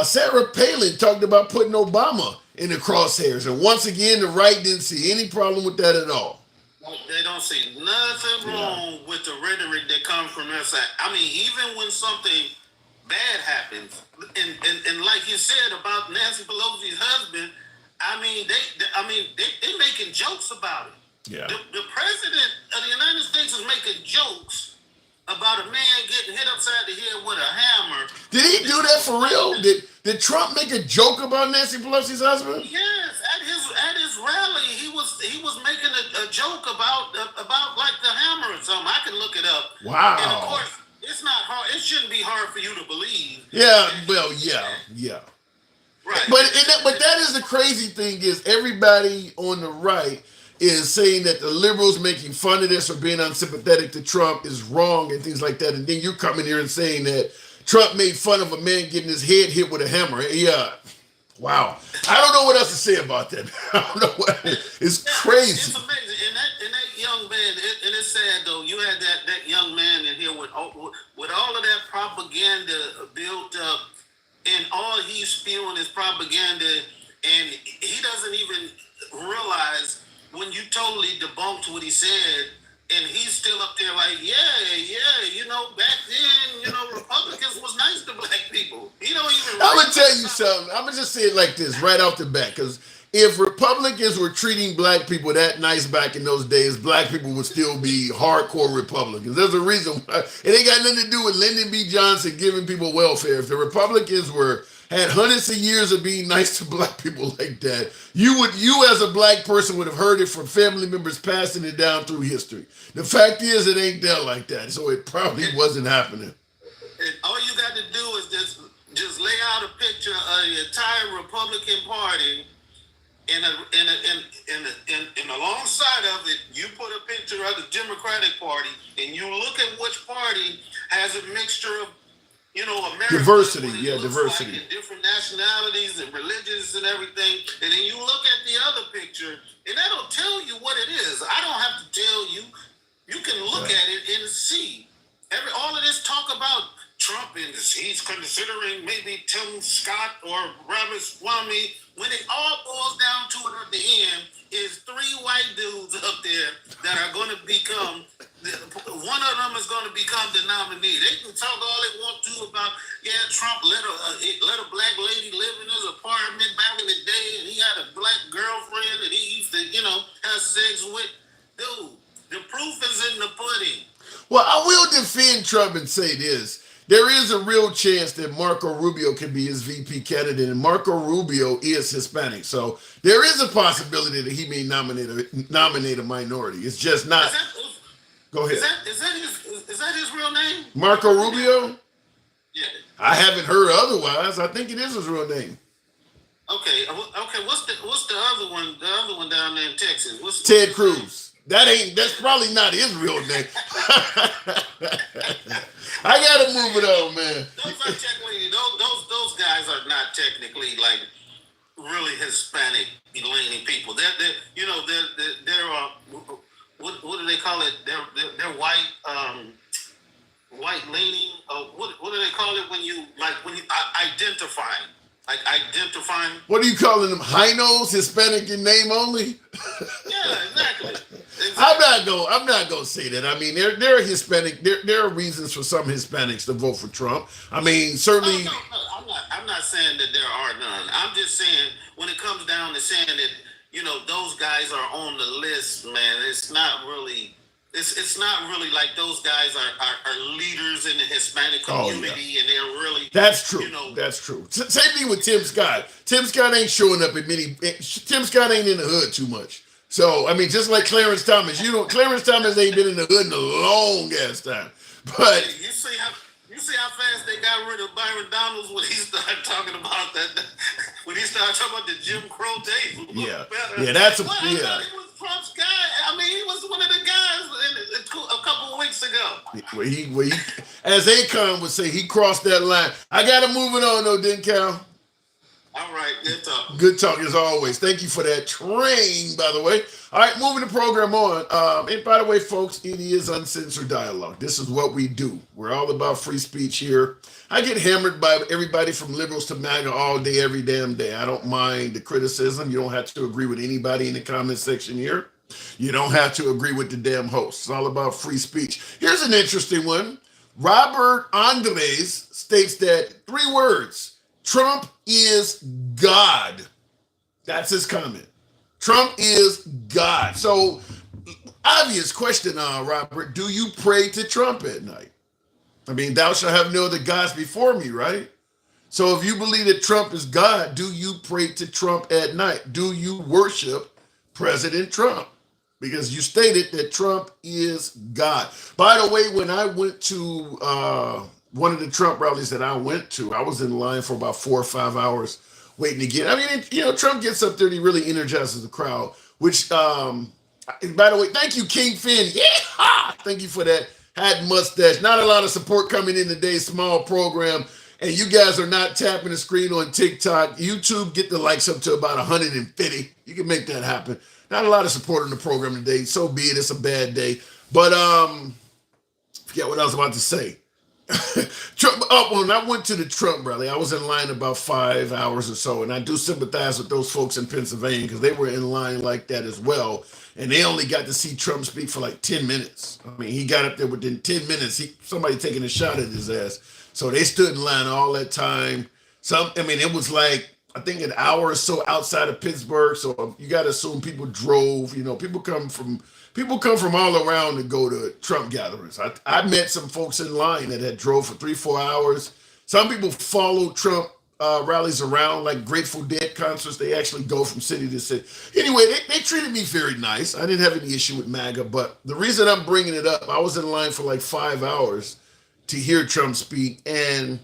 Sarah Palin talked about putting Obama in the crosshairs. And once again, the right didn't see any problem with that at all. They don't see nothing wrong with the rhetoric that comes from their side. I mean, even when something bad happens, and like you said about Nancy Pelosi's husband, they're making jokes about it. Yeah. The president of the United States is making jokes about a man getting hit upside the head with a hammer. Did he do that for real? Did Trump make a joke about Nancy Pelosi's husband? Yes, at his rally, he was making a joke about like the hammer or something. I can look it up. Wow. And of course, it's not hard. It shouldn't be hard for you to believe. Yeah. Well, yeah. Right. But that is the crazy thing is everybody on the right is saying that the liberals making fun of this or being unsympathetic to Trump is wrong and things like that. And then you're coming here and saying that Trump made fun of a man getting his head hit with a hammer. Yeah. Wow. I don't know what else to say about that. I don't know what. It's crazy. It's amazing. And that young man, and it's sad though, you had that young man in here with all of that propaganda built up, and all he's spewing is propaganda, and he doesn't even realize when you totally debunked what he said, and he's still up there like, back then, Republicans was nice to black people. He don't even. I'm gonna tell you something. I'm gonna just say it like this right off the bat, because if Republicans were treating black people that nice back in those days, black people would still be hardcore Republicans. There's a reason why. It ain't got nothing to do with Lyndon B. Johnson giving people welfare. If the Republicans had hundreds of years of being nice to black people like that, you as a black person would have heard it from family members passing it down through history. The fact is, it ain't done like that, so it probably wasn't happening. And all you got to do is just lay out a picture of the entire Republican Party, and alongside of it, you put a picture of the Democratic Party, and you look at which party has a mixture of, America, diversity, diversity. Like, different nationalities and religions and everything, and then you look at the other picture, and that'll tell you what it is. I don't have to tell you. You can look at it and see. all of this talk about Trump and he's considering maybe Tim Scott or Ramaswamy, when it all boils down to it at the end, is three white dudes up there that are going to become, one of them is going to become the nominee. They can talk all they want to about, yeah, Trump let a black lady live in his apartment back in the day, and he had a black girlfriend that he used to, have sex with. Dude, the proof is in the pudding. Well, I will defend Trump and say this. There is a real chance that Marco Rubio can be his VP candidate, and Marco Rubio is Hispanic. So there is a possibility that he may nominate a minority. It's just not. Go ahead. Is that his real name? Marco Rubio? Yeah. I haven't heard otherwise. I think it is his real name. Okay. What's the other one? The other one down there in Texas. Ted Cruz. That's probably not his real name. I gotta move it on, man. Those guys are not technically like really Hispanic leaning people. They're what do they call it? They're white leaning. What do they call it when you identifying? Like identifying. What are you calling them? Hinos, Hispanic in name only? Yeah, exactly. I'm not gonna say that. I mean, there are Hispanic. There are reasons for some Hispanics to vote for Trump. I mean, certainly. No, I'm not saying that there are none. I'm just saying when it comes down to saying that those guys are on the list, man. It's not really. It's not really like those guys are leaders in the Hispanic community, and they're really. That's true. That's true. Same thing with Tim Scott. Tim Scott ain't showing up at many. Tim Scott ain't in the hood too much. So I mean, just like Clarence Thomas, Clarence Thomas ain't been in the hood in a long ass time. But you see how fast they got rid of Byron Donalds when he started talking about that. When he started talking about the Jim Crow days. Yeah, that's I thought he was Trump's guy. I mean, he was one of the guys a couple of weeks ago. Where he, as Akon would say, he crossed that line. I gotta move it on though, didn't Cal? All right, good talk. Good talk as always. Thank you for that train, by the way. All right, moving the program on. And by the way, folks, it is Uncensored Dialogue. This is what we do. We're all about free speech here. I get hammered by everybody from liberals to MAGA all day, every damn day. I don't mind the criticism. You don't have to agree with anybody in the comment section here. You don't have to agree with the damn host. It's all about free speech. Here's an interesting one. Robert Andres states that 3 words. Trump is God. That's his comment. Trump is God. So, obvious question, Robert. Do you pray to Trump at night? I mean, thou shalt have no other gods before me, right? So if you believe that Trump is God, do you pray to Trump at night? Do you worship President Trump? Because you stated that Trump is God. By the way, when I went to one of the Trump rallies that I went to, I was in line for about 4 or 5 hours waiting to get. I mean, Trump gets up there and he really energizes the crowd. Which, by the way, thank you, King Finn. Yeah, thank you for that. Hat mustache. Not a lot of support coming in today. Small program, and you guys are not tapping the screen on TikTok. YouTube, get the likes up to about 150. You can make that happen. Not a lot of support on the program today. So be it. It's a bad day. But forget what I was about to say. Trump, when I went to the Trump rally, I was in line about 5 hours or so, and I do sympathize with those folks in Pennsylvania because they were in line like that as well, and they only got to see Trump speak for like 10 minutes. I mean, he got up there within 10 minutes, somebody taking a shot at his ass. So they stood in line all that time. It was like, I think an hour or so outside of Pittsburgh, so you got to assume people drove. People come from all around to go to Trump gatherings. I met some folks in line that had drove for 3-4 hours. Some people follow Trump rallies around like Grateful Dead concerts. They actually go from city to city. Anyway, they treated me very nice. I didn't have any issue with MAGA, but the reason I'm bringing it up, I was in line for like 5 hours to hear Trump speak, and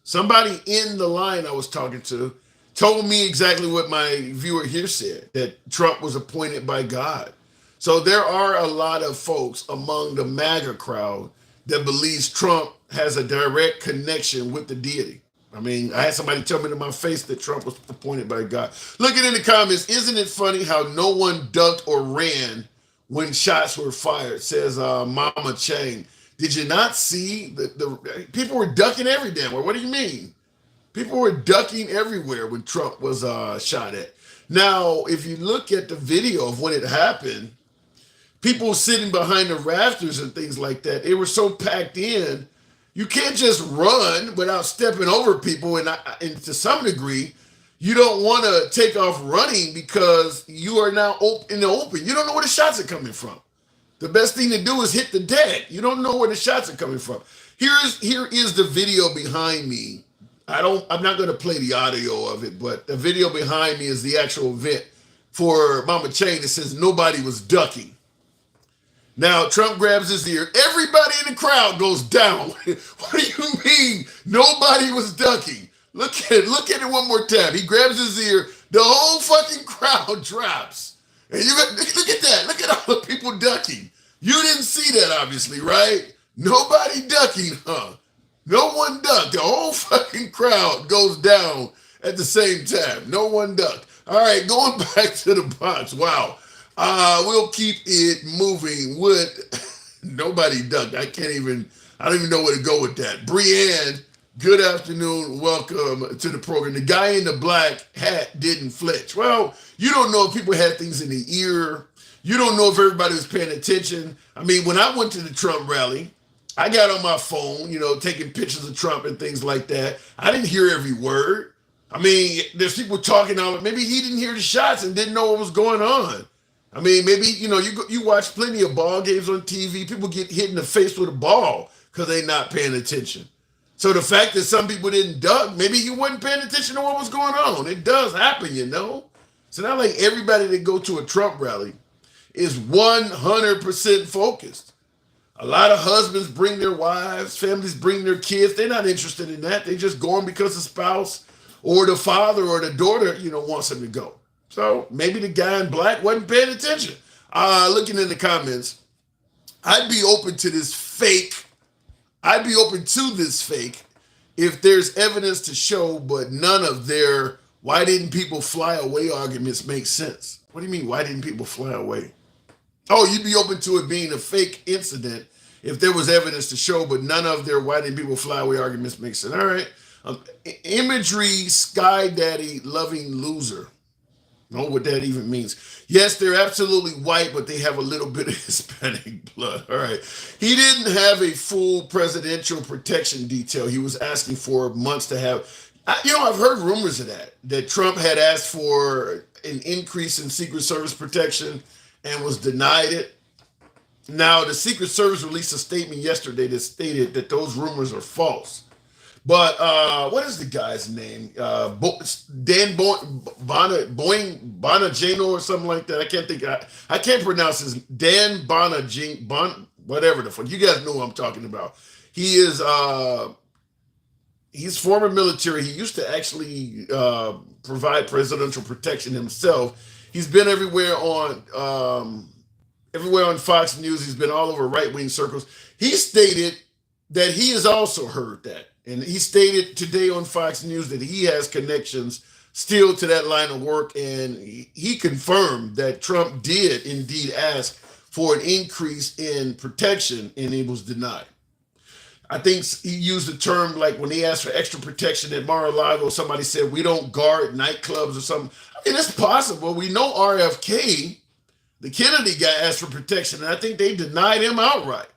somebody in the line I was talking to told me exactly what my viewer here said, that Trump was appointed by God. So there are a lot of folks among the MAGA crowd that believes Trump has a direct connection with the deity. I mean, I had somebody tell me to my face that Trump was appointed by God. Looking in the comments, isn't it funny how no one ducked or ran when shots were fired, says Mama Chang. Did you not see the people were ducking every damn where? What do you mean? People were ducking everywhere when Trump was shot at. Now, if you look at the video of when it happened, people sitting behind the rafters and things like that, they were so packed in. You can't just run without stepping over people. And to some degree, you don't want to take off running because you are now in the open. You don't know where the shots are coming from. The best thing to do is hit the deck. You don't know where the shots are coming from. Here is the video behind me. I'm not going to play the audio of it, but the video behind me is the actual event for Mama Chain that says nobody was ducking. Now Trump grabs his ear. Everybody in the crowd goes down. What do you mean nobody was ducking? Look at it one more time. He grabs his ear. The whole fucking crowd drops. And look at that. Look at all the people ducking. You didn't see that, obviously, right? Nobody ducking, huh? No one ducked. The whole fucking crowd goes down at the same time. No one ducked. All right, going back to the box. Wow. We'll keep it moving with nobody ducked. I don't even know where to go with that. Brienne, good afternoon. Welcome to the program. The guy in the black hat didn't flinch. Well, you don't know if people had things in the ear. You don't know if everybody was paying attention. I mean, when I went to the Trump rally, I got on my phone, taking pictures of Trump and things like that. I didn't hear every word. I mean, there's people talking on it. Maybe he didn't hear the shots and didn't know what was going on. I mean, maybe, you watch plenty of ball games on TV. People get hit in the face with a ball because they're not paying attention. So the fact that some people didn't duck, maybe he wasn't paying attention to what was going on. It does happen, It's not like everybody that go to a Trump rally is 100% focused. A lot of husbands bring their wives, families bring their kids. They're not interested in that. They just going because the spouse or the father or the daughter, wants them to go. So maybe the guy in black wasn't paying attention. Looking in the comments, I'd be open to this fake if there's evidence to show, but none of their why didn't people fly away arguments make sense. What do you mean, why didn't people fly away? Oh, you'd be open to it being a fake incident if there was evidence to show, but none of their why didn't people fly away arguments make sense. All right. Imagery, Sky Daddy, loving loser. Know what that even means. Yes, they're absolutely white, but they have a little bit of Hispanic blood. All right. He didn't have a full presidential protection detail. He was asking for months to have. I've heard rumors of that Trump had asked for an increase in Secret Service protection and was denied it. Now, the Secret Service released a statement yesterday that stated that those rumors are false. But what is the guy's name? Dan Bonagino or something like that. I can't think. I can't pronounce his Dan Bonagino, whatever the fuck. You guys know who I'm talking about. He is he's former military. He used to actually provide presidential protection himself. He's been everywhere on Fox News. He's been all over right-wing circles. He stated that he has also heard that. And he stated today on Fox News that he has connections still to that line of work. And he confirmed that Trump did indeed ask for an increase in protection and it was denied. I think he used the term like when he asked for extra protection at Mar-a-Lago, somebody said, we don't guard nightclubs or something. I mean, it's possible. We know RFK, the Kennedy guy, asked for protection, and I think they denied him outright.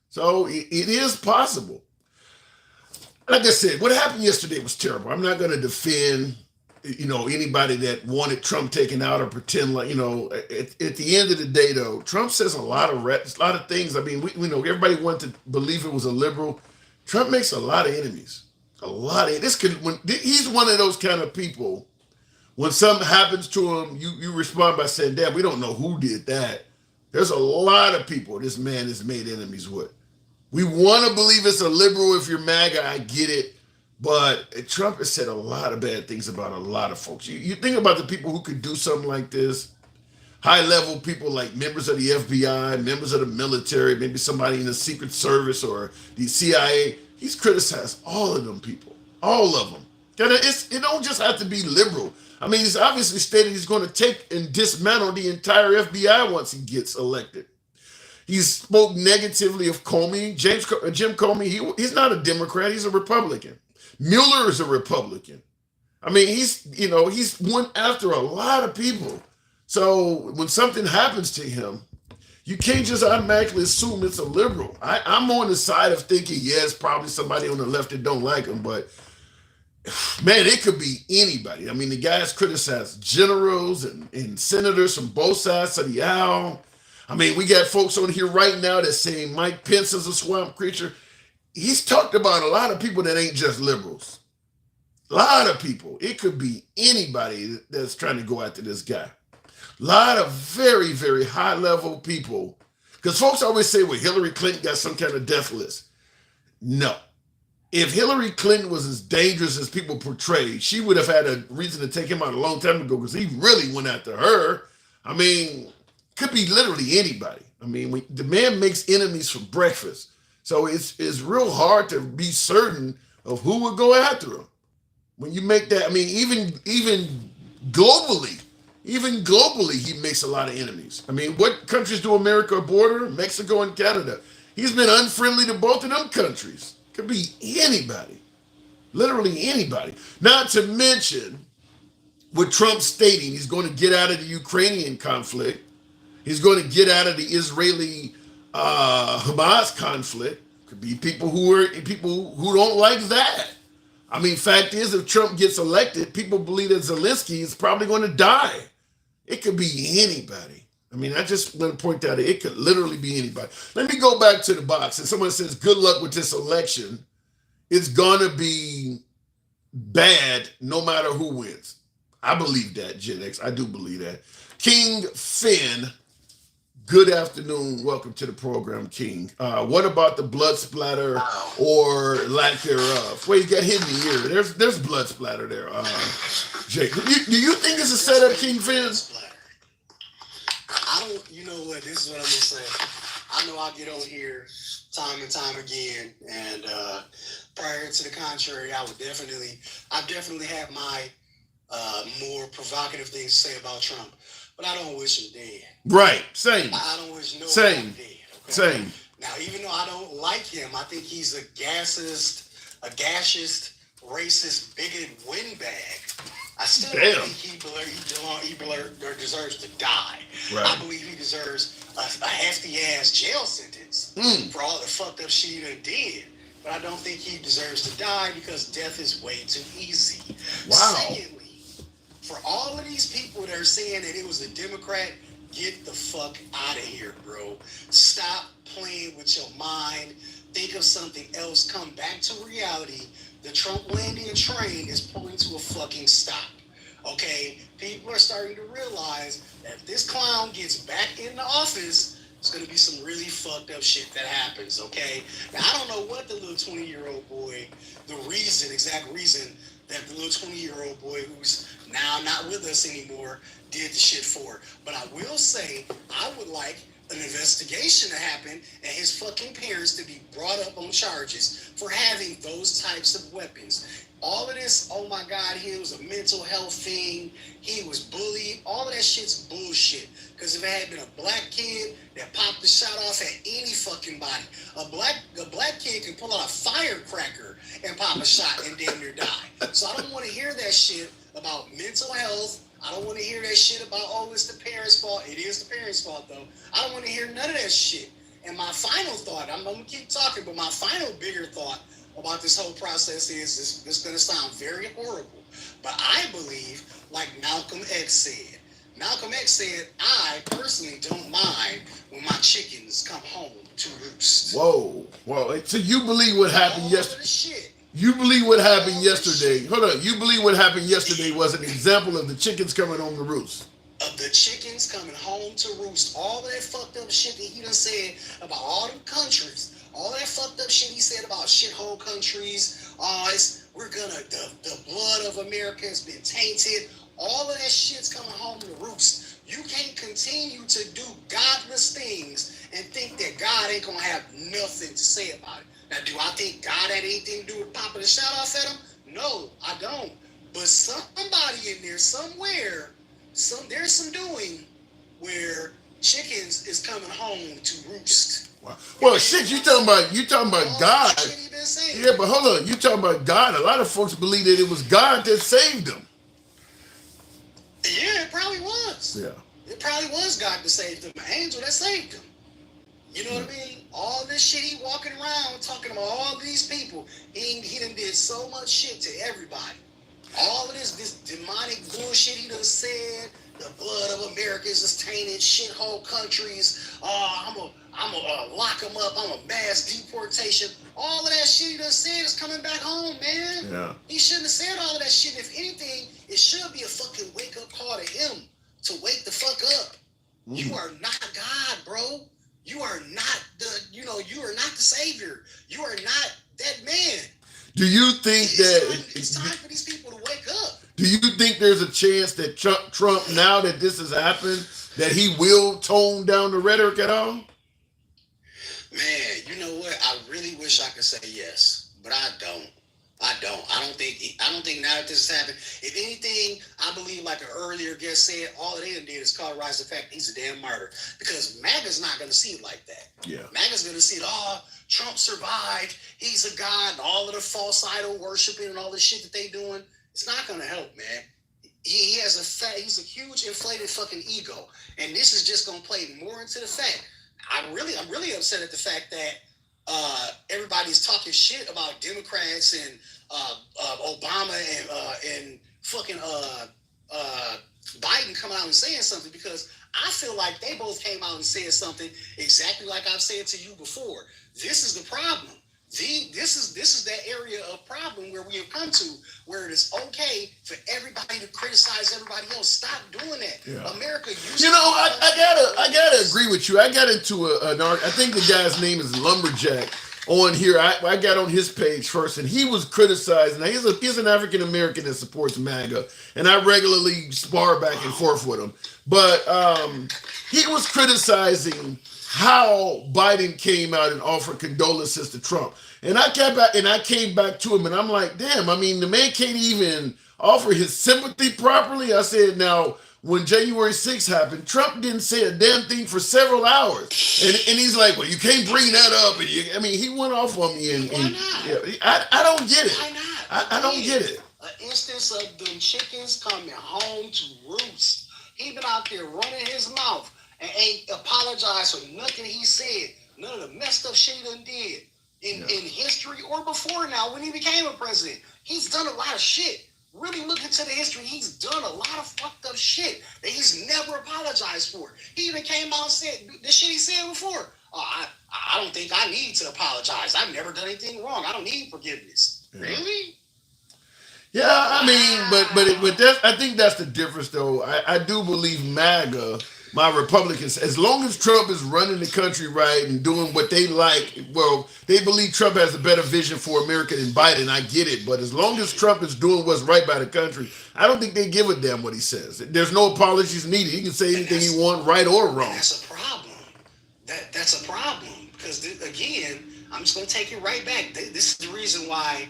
So it is possible. Like I said, what happened yesterday was terrible. I'm not going to defend, anybody that wanted Trump taken out or pretend like, at the end of the day, though, Trump says a lot of things. I mean, we know everybody wanted to believe it was a liberal. Trump makes a lot of enemies. He's one of those kind of people. When something happens to him, you respond by saying, damn, we don't know who did that. There's a lot of people this man has made enemies with. We want to believe it's a liberal if you're MAGA, I get it. But Trump has said a lot of bad things about a lot of folks. You think about the people who could do something like this. High-level people like members of the FBI, members of the military, maybe somebody in the Secret Service or the CIA. He's criticized all of them people, all of them. It don't just have to be liberal. I mean, he's obviously stated he's going to take and dismantle the entire FBI once he gets elected. He spoke negatively of Comey. Jim Comey, he's not a Democrat. He's a Republican. Mueller is a Republican. I mean, he's went after a lot of people. So when something happens to him, you can't just automatically assume it's a liberal. I'm on the side of thinking, yes, probably somebody on the left that don't like him, but man, it could be anybody. I mean, the guy's criticized generals and senators from both sides of the aisle. I mean, we got folks on here right now that saying Mike Pence is a swamp creature. He's talked about a lot of people that ain't just liberals. A lot of people. It could be anybody that's trying to go after this guy. A lot of very, very high-level people. Because folks always say, well, Hillary Clinton got some kind of death list. No. If Hillary Clinton was as dangerous as people portray, she would have had a reason to take him out a long time ago because he really went after her. I mean, could be literally anybody. I mean, the man makes enemies for breakfast. So it's real hard to be certain of who would go after him. When you make that, I mean, even globally, he makes a lot of enemies. I mean, what countries do America border? Mexico and Canada. He's been unfriendly to both of them countries. Could be anybody. Literally anybody. Not to mention, with Trump stating he's going to get out of the Ukrainian conflict, he's going to get out of the Israeli Hamas conflict. Could be people who don't like that. I mean, fact is, if Trump gets elected, people believe that Zelensky is probably going to die. It could be anybody. I mean, I just want to point out it could literally be anybody. Let me go back to the box. And someone says, good luck with this election. It's going to be bad no matter who wins. I believe that, Gen X. I do believe that. King Finn, good afternoon. Welcome to the program, King. What about the blood splatter or lack thereof? Well, you got hit in the ear. There's blood splatter there. Jake, do you think it's a setup, King Finn? I don't, you know what, this is what I'm going to say. I know I get on here time and time again, and prior to the contrary, I definitely have my more provocative things to say about Trump, but I don't wish him dead. Right, same. I don't wish nobody same. dead. Okay? Same. Now, even though I don't like him, I think he's a gaseous, racist, bigoted windbag. I still don't think he deserves to die. Right. I believe he deserves a hefty-ass jail sentence for all the fucked up shit he done did. But I don't think he deserves to die because death is way too easy. Wow. Secondly, for all of these people that are saying that it was a Democrat, get the fuck out of here, bro. Stop playing with your mind. Think of something else. Come back to reality. The Trump-Landian train is pulling to a fucking stop. Okay? People are starting to realize that if this clown gets back in the office, it's going to be some really fucked up shit that happens, okay? Now, I don't know what the little 20-year-old boy, exact reason that the little 20-year-old boy who's now not with us anymore did the shit for. But I will say, I would like an investigation to happen and his fucking parents to be brought up on charges for having those types of weapons. All of this, oh my God, he was a mental health thing, he was bullied, all of that shit's bullshit. Because if it had been a black kid that popped the shot off at any fucking body, a black kid can pull out a firecracker and pop a shot and damn near die. So I don't want to hear that shit about mental health. I don't want to hear that shit about, oh, it's the parents' fault. It is the parents' fault, though. I don't want to hear none of that shit. And my final thought, I'm going to keep talking, but my final bigger thought about this whole process is, this is going to sound very horrible, but I believe, like Malcolm X said, I personally don't mind when my chickens come home to roost. Whoa. So you believe what happened yesterday? You believe what happened yesterday? Hold on. You believe what happened yesterday was an example of the chickens coming home to roost? Of the chickens coming home to roost. All that fucked up shit that he done said about all them countries. All that fucked up shit he said about shithole countries. The blood of America has been tainted. All of that shit's coming home to roost. You can't continue to do godless things and think that God ain't gonna have nothing to say about it. Now, do I think God had anything to do with popping the shot off at him? No, I don't. But somebody in there somewhere, there's some doing where chickens is coming home to roost. Wow. Well, shit, you talking about All God? that shit he been saying. Yeah, but hold on, you talking about God? A lot of folks believe that it was God that saved them. Yeah, it probably was. Yeah. It probably was God that saved him, an angel that saved him. You know what I mean? All this shit he walking around talking about all these people. He done did so much shit to everybody. All of this demonic bullshit he done said. The blood of Americans is tainted. Shithole countries. I'm a lock them up. I'm a mass deportation. All of that shit he done said is coming back home, man. Yeah. He shouldn't have said all of that shit. If anything, it should be a fucking wake up call to him to wake the fuck up. You are not God, bro. You are not you are not the savior. You are not that man. Do you think It's time for these people to wake up. Do you think there's a chance that Trump, now that this has happened, that he will tone down the rhetoric at all? Man, you know what? I really wish I could say yes, but I don't. I don't think now that this has happened. If anything, I believe, like an earlier guest said, all they did is cauterize the fact he's a damn martyr. Because MAGA's not going to see it like that. Yeah. MAGA's going to see it, Trump survived. He's a god. And all of the false idol worshiping and all the shit that they doing. It's not going to help, man. He has he's a huge inflated fucking ego. And this is just going to play more into the fact. I'm really upset at the fact that everybody's talking shit about Democrats and Obama and fucking Biden coming out and saying something, because I feel like they both came out and said something exactly like I've said to you before. This is the problem. This is that area of problem where we have come to, where it is okay for everybody to criticize everybody else. Stop doing that. Yeah. America. I gotta agree with you. I got into an article. I think the guy's name is Lumberjack. On here, I got on his page first, and he was criticizing. Now he's an African American that supports MAGA, and I regularly spar back and forth with him. But he was criticizing how Biden came out and offered condolences to Trump. And I came back to him, and I'm like, damn, I mean, the man can't even offer his sympathy properly. I said, now, when January 6th happened, Trump didn't say a damn thing for several hours. And he's like, well, you can't bring that up. And he went off on me. And Why not? Yeah, I don't get it. Why not? I don't get it. An instance of them chickens coming home to roost. He been out there running his mouth and ain't apologized for nothing he said. None of the messed up shit he done did in history or before now when he became a president. He's done a lot of shit. Really look into the history. He's done a lot of fucked up shit that he's never apologized for. He even came out and said the shit he said before. I don't think I need to apologize. I've never done anything wrong. I don't need forgiveness. Yeah. Really? Yeah, I mean, but I think that's the difference, though. I do believe MAGA, my Republicans, as long as Trump is running the country right and doing what they like, well, they believe Trump has a better vision for America than Biden. I get it. But as long as Trump is doing what's right by the country, I don't think they give a damn what he says. There's no apologies needed. He can say anything he wants, right or wrong. That's a problem. That's a problem. Because, again, I'm just going to take it right back. This is the reason why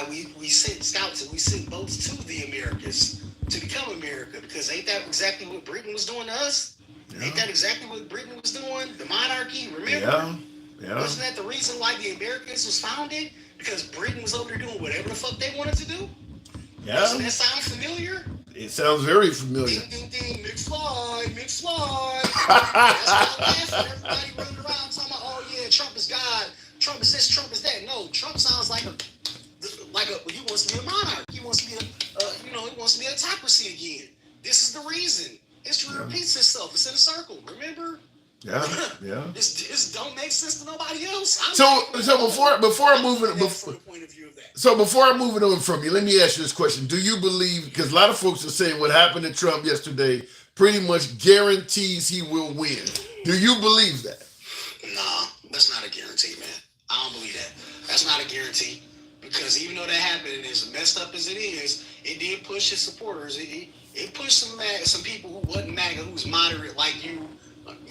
we sent scouts and we sent boats to the Americas to become America, because ain't that exactly what Britain was doing to us? Yeah. Ain't that exactly what Britain was doing? The monarchy, remember? Yeah. Wasn't that the reason why the Americas was founded? Because Britain was over there doing whatever the fuck they wanted to do? Yeah. Doesn't that sound familiar? It sounds very familiar. Ding, ding, ding, McFly. That's why I'm laughing. Everybody running around talking about, oh yeah, Trump is God, Trump is this, Trump is that. No, Trump sounds like he wants to be a monarch. He wants to be he wants to be an autocracy again. This is the reason. History repeats itself. It's in a circle. Remember? Yeah. This don't make sense to nobody else. So before I move it, before I move it on from you, let me ask you this question: do you believe? Because a lot of folks are saying what happened to Trump yesterday pretty much guarantees he will win. Do you believe that? Nah, that's not a guarantee, man. I don't believe that. That's not a guarantee. Because even though that happened, and as messed up as it is, it did push his supporters. It pushed some people who wasn't MAGA, who was moderate like you.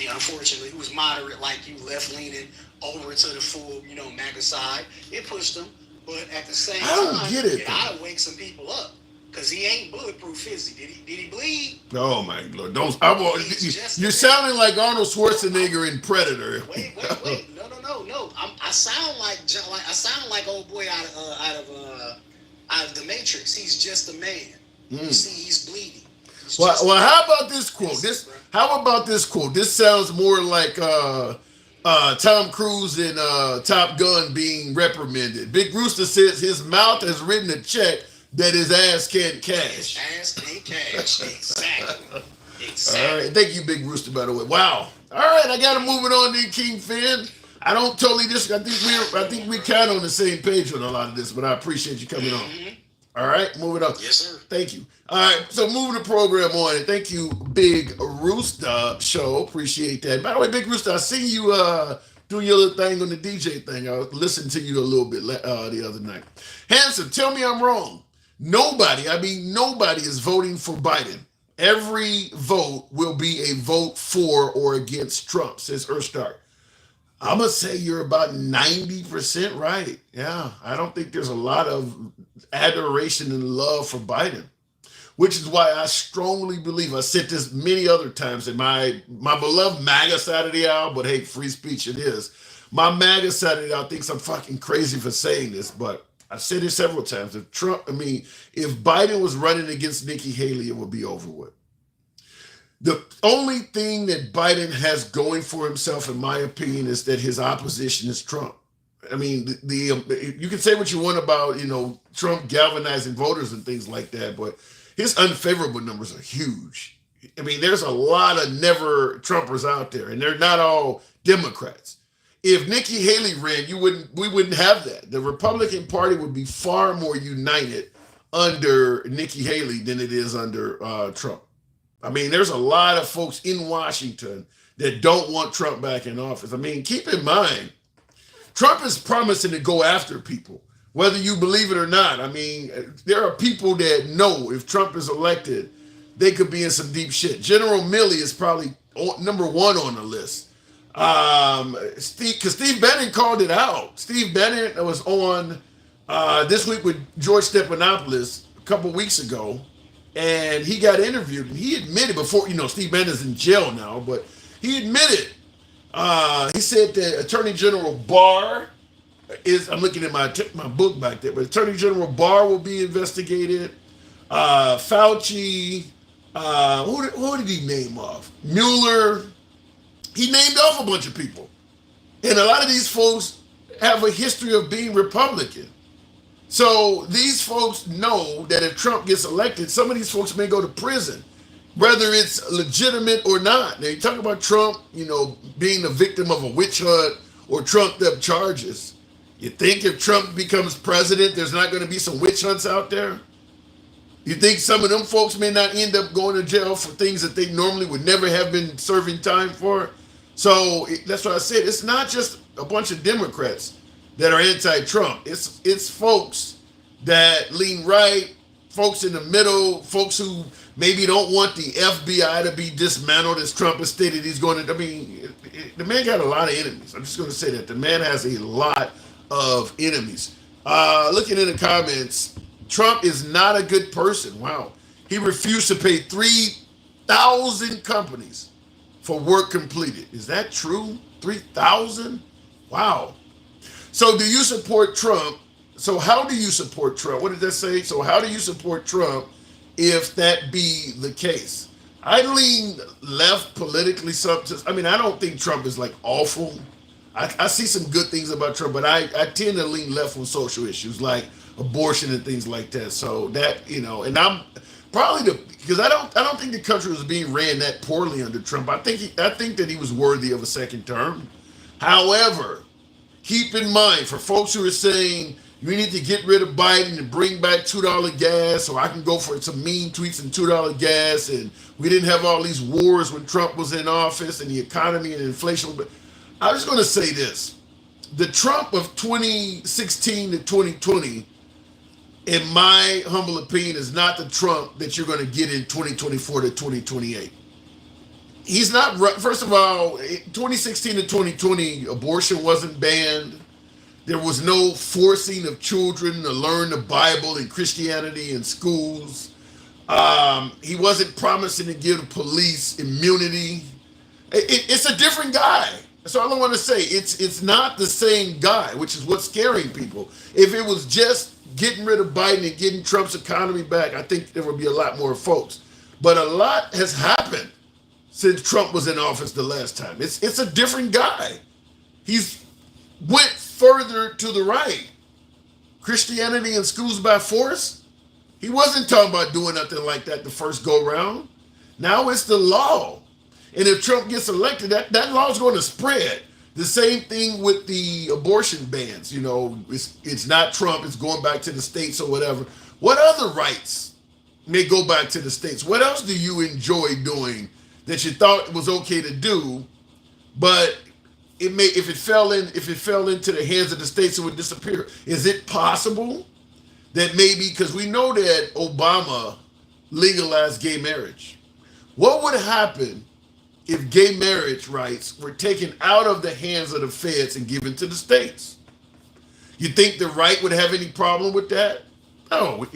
Unfortunately, who was moderate like you, left-leaning, over to the full, MAGA side. It pushed them. But at the same time, I don't get it. It ought to wake some people up. Cause he ain't bulletproof, is he? Did he bleed? Oh my Lord! Don't. I want. You're sounding like Arnold Schwarzenegger in Predator. Wait. No. I sound like I sound like old boy out of the Matrix. He's just a man. You see, he's bleeding. Well, how about this quote? How about this quote? This sounds more like Tom Cruise in Top Gun being reprimanded. Big Rooster says his mouth has written a check that his ass can't cash. His ass can't cash. Exactly. All right. Thank you, Big Rooster, by the way. Wow. All right. I got to move it on to King Finn. I don't totally disagree. I think we're kind of on the same page on a lot of this, but I appreciate you coming on. All right, moving on. Yes, sir. Thank you. All right, so moving the program on, and thank you, Big Rooster Show. Appreciate that. By the way, Big Rooster, I see you doing your little thing on the DJ thing. I listened to you a little bit the other night. Handsome, tell me I'm wrong. Nobody is voting for Biden. Every vote will be a vote for or against Trump, says Earthstar. I'm going to say you're about 90% right. Yeah, I don't think there's a lot of adoration and love for Biden, which is why I strongly believe, I said this many other times, that my beloved MAGA side of the aisle, but hey, free speech it is. My MAGA side of the aisle thinks I'm fucking crazy for saying this, but I've said it several times. If Biden was running against Nikki Haley, it would be over with. The only thing that Biden has going for himself, in my opinion, is that his opposition is Trump. I mean, you can say what you want about, Trump galvanizing voters and things like that, but his unfavorable numbers are huge. I mean, there's a lot of never Trumpers out there, and they're not all Democrats. If Nikki Haley ran, we wouldn't have that. The Republican Party would be far more united under Nikki Haley than it is under Trump. I mean, there's a lot of folks in Washington that don't want Trump back in office. I mean, keep in mind, Trump is promising to go after people, whether you believe it or not. I mean, there are people that know if Trump is elected, they could be in some deep shit. General Milley is probably number one on the list. Because Steve Bannon called it out. Steve Bannon was on This Week with George Stephanopoulos a couple weeks ago. And he got interviewed, and he admitted before, Steve Bannon's in jail now, but he admitted, he said that Attorney General Barr I'm looking at my book back there, but Attorney General Barr will be investigated. Fauci, who did he name off? Mueller. He named off a bunch of people. And a lot of these folks have a history of being Republican. So these folks know that if Trump gets elected, some of these folks may go to prison, whether it's legitimate or not. Now, you talk about Trump, being the victim of a witch hunt or trumped up charges. You think if Trump becomes president, there's not going to be some witch hunts out there? You think some of them folks may not end up going to jail for things that they normally would never have been serving time for? So that's what I said. It's not just a bunch of Democrats that are anti-Trump. It's folks that lean right, folks in the middle, folks who maybe don't want the FBI to be dismantled as Trump has stated he's going to. I mean, the man got a lot of enemies. I'm just going to say that. The man has a lot of enemies. Looking in the comments, Trump is not a good person. Wow. He refused to pay 3,000 companies for work completed. Is that true? 3,000? Wow. So do you support Trump? So how do you support Trump? What did that say? So how do you support Trump if that be the case? I lean left politically. I don't think Trump is like awful. I see some good things about Trump, but I tend to lean left on social issues like abortion and things like that. So that, and I'm probably because I don't think the country was being ran that poorly under Trump. I think that he was worthy of a second term. However, keep in mind, for folks who are saying we need to get rid of Biden and bring back $2 gas, or I can go for some mean tweets and $2 gas, and we didn't have all these wars when Trump was in office and the economy and inflation. But I was going to say this. The Trump of 2016 to 2020, in my humble opinion, is not the Trump that you're going to get in 2024 to 2028. He's not, first of all, 2016 to 2020, abortion wasn't banned. There was no forcing of children to learn the Bible and Christianity in schools. He wasn't promising to give the police immunity. It's a different guy. That's all I want to say. It's not the same guy, which is what's scaring people. If it was just getting rid of Biden and getting Trump's economy back, I think there would be a lot more folks. But a lot has happened since Trump was in office the last time. It's a different guy. He's went further to the right. Christianity in schools by force. He wasn't talking about doing nothing like that the first go round. Now it's the law. And if Trump gets elected, that law is going to spread. The same thing with the abortion bans. You know, it's not Trump, it's going back to the states or whatever. What other rights may go back to the states? What else do you enjoy doing that you thought was okay to do, but it may if it fell into the hands of the states, it would disappear? Is it possible that maybe, because we know that Obama legalized gay marriage, what would happen if gay marriage rights were taken out of the hands of the feds and given to the states? You think the right would have any problem with that? No,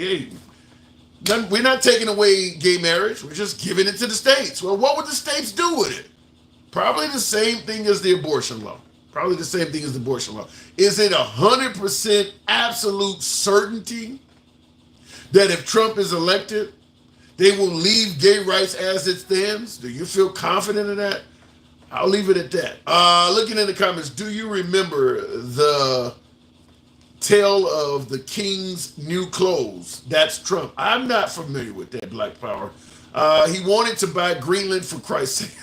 we're not taking away gay marriage. We're just giving it to the states. Well, what would the states do with it? Probably the same thing as the abortion law. Probably the same thing as the abortion law. Is it 100% absolute certainty that if Trump is elected, they will leave gay rights as it stands? Do you feel confident in that? I'll leave it at that. Looking in the comments, do you remember the tale of the king's new clothes? That's Trump. I'm not familiar with that, Black Power. He wanted to buy Greenland for Christ's sake.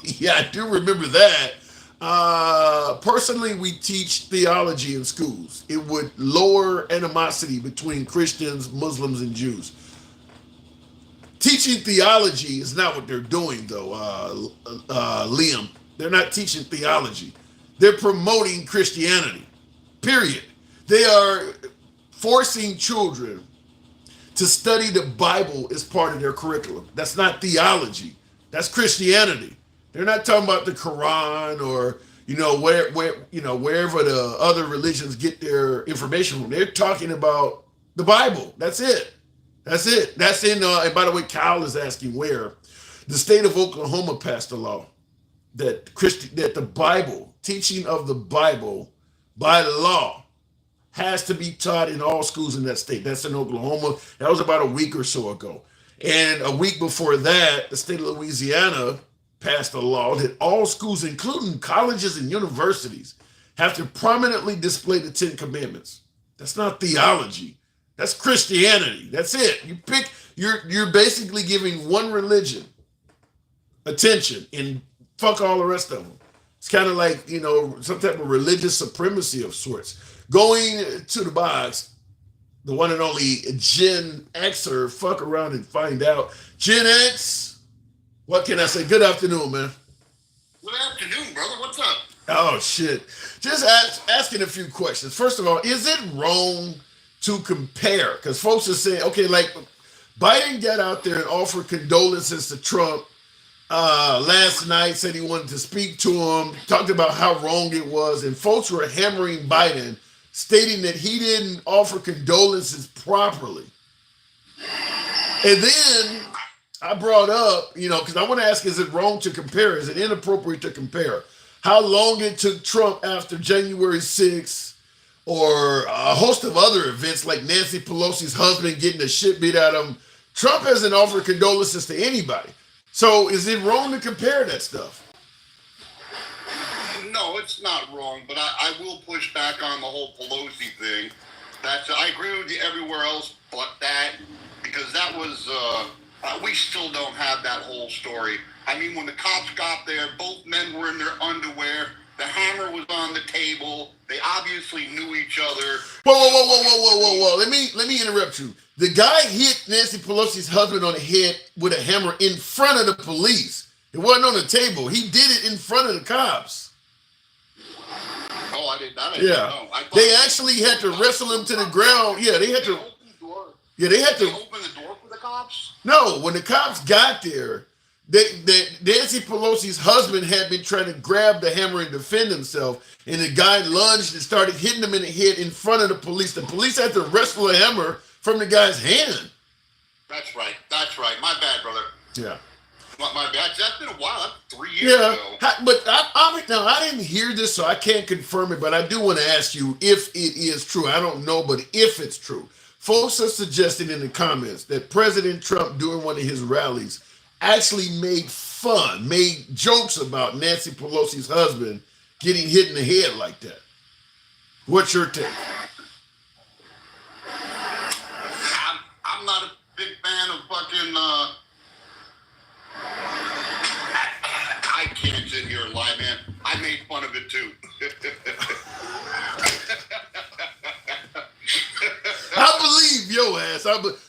Yeah, I do remember that. Personally, we teach theology in schools. It would lower animosity between Christians, Muslims, and Jews. Teaching theology is not what they're doing, though, Liam. They're not teaching theology. They're promoting Christianity, period. They are forcing children to study the Bible as part of their curriculum. That's not theology. That's Christianity. They're not talking about the Quran or, wherever the other religions get their information from. They're talking about the Bible. That's it. That's it. That's in, and by the way, Kyle is asking where. The state of Oklahoma passed a law that the Bible, teaching of the Bible by law, has to be taught in all schools in that state. That's in Oklahoma. That was about a week or so ago. And a week before that, the state of Louisiana passed a law that all schools, including colleges and universities, have to prominently display the 10 Commandments. That's not theology. That's Christianity. That's it. You're basically giving one religion attention and fuck all the rest of them. It's kind of like, some type of religious supremacy of sorts. Going to the box, the one and only Gen Xer, fuck around and find out. Gen X, what can I say? Good afternoon, man. Good afternoon, brother. What's up? Oh, shit. Just asking a few questions. First of all, is it wrong to compare? Because folks are saying, okay, like Biden got out there and offered condolences to Trump last night, said he wanted to speak to him, talked about how wrong it was, and folks were hammering Biden, stating that he didn't offer condolences properly. And then I brought up, because I want to ask, is it wrong to compare? Is it inappropriate to compare how long it took Trump after January 6th or a host of other events like Nancy Pelosi's husband getting the shit beat out of him? Trump hasn't offered condolences to anybody. So is it wrong to compare that stuff? No, it's not wrong, but I will push back on the whole Pelosi thing. I agree with you everywhere else but that, because that was, we still don't have that whole story. I mean, when the cops got there, both men were in their underwear. The hammer was on the table. They obviously knew each other. Whoa. Let me interrupt you. The guy hit Nancy Pelosi's husband on the head with a hammer in front of the police. It wasn't on the table. He did it in front of the cops. Oh, I didn't know. Yeah. They actually had to wrestle him to the ground. Yeah, they had to. Yeah, they had to open the door for the cops. No, when the cops got there, that Nancy Pelosi's husband had been trying to grab the hammer and defend himself, and the guy lunged and started hitting him in the head in front of the police. The police had to wrestle the hammer from the guy's hand. That's right. That's right. My bad, brother. Yeah. My bad. That's been a while. That's 3 years ago. But I didn't hear this, so I can't confirm it. But I do want to ask you if it is true. I don't know, but if it's true, folks are suggesting in the comments that President Trump, during one of his rallies, actually made jokes about Nancy Pelosi's husband getting hit in the head like that. What's your take? I'm not a big fan of fucking. I can't sit here and lie, man. I made fun of it too. I believe your ass.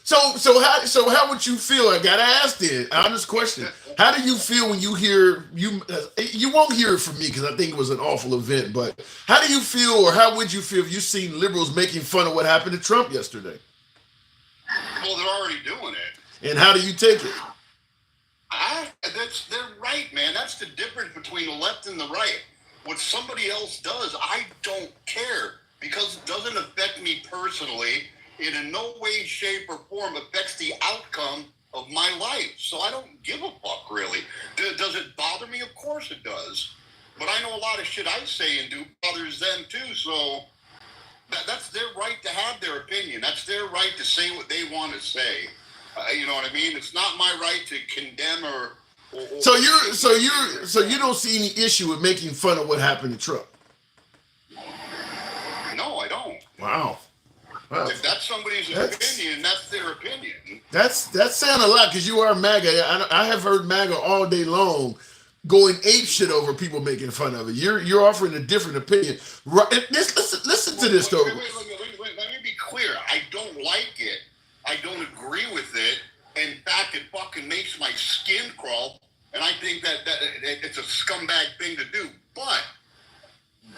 So how would you feel? I gotta ask then. Honest question. How do you feel when you hear you? You won't hear it from me because I think it was an awful event. But how do you feel, or how would you feel if you seen liberals making fun of what happened to Trump yesterday? Well, they're already doing it. And how do you take it? They're right, man. That's the difference between the left and the right. What somebody else does, I don't care because it doesn't affect me personally. It in no way, shape, or form affects the outcome of my life. So I don't give a fuck, really. Does it bother me? Of course it does. But I know a lot of shit I say and do bothers them too. So that's their right to have their opinion. That's their right to say what they want to say. You know what I mean? It's not my right to condemn or so you don't see any issue with making fun of what happened to Trump? No, I don't. Wow. If that's somebody's opinion, that's their opinion. That's saying a lot because you are MAGA. I have heard MAGA all day long going ape shit over people making fun of it. You're offering a different opinion. Right? Listen to this though. Wait, let me be clear. I don't like it. I don't agree with it. In fact, it fucking makes my skin crawl, and I think that it's a scumbag thing to do. But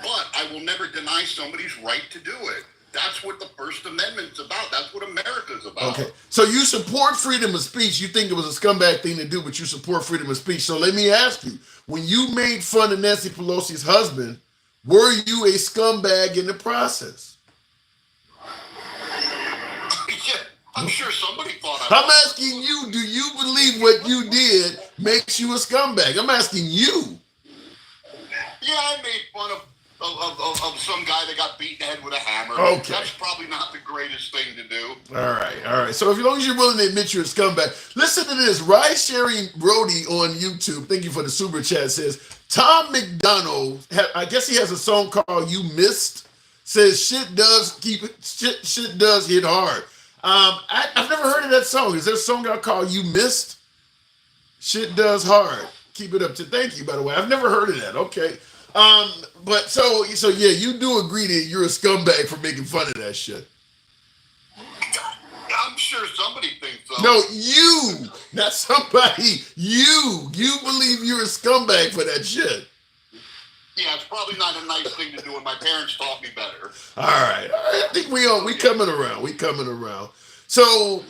I will never deny somebody's right to do it. That's what the First Amendment's about. That's what America's about. Okay, so you support freedom of speech. You think it was a scumbag thing to do, but you support freedom of speech. So let me ask you, when you made fun of Nancy Pelosi's husband, were you a scumbag in the process? Yeah, I'm sure somebody thought I was. I'm asking you, do you believe what you did makes you a scumbag? I'm asking you. Yeah, I made fun of some guy that got beat in the head with a hammer. Okay. That's probably not the greatest thing to do. All right. So as long as you're willing to admit you're a scumbag, listen to this. Ride sharing Brody on YouTube, thank you for the super chat, says, Tom McDonald, I guess he has a song called You Missed, says shit does hit hard. I've never heard of that song. Is there a song out called You Missed? Shit does hard. Keep it up to thank you, by the way. I've never heard of that. Okay. But so yeah, you do agree that you're a scumbag for making fun of that shit. I'm sure somebody thinks so. No, you, not somebody. You believe you're a scumbag for that shit. Yeah, it's probably not a nice thing to do, and my parents taught me better. All right. I think we coming around. We coming around. So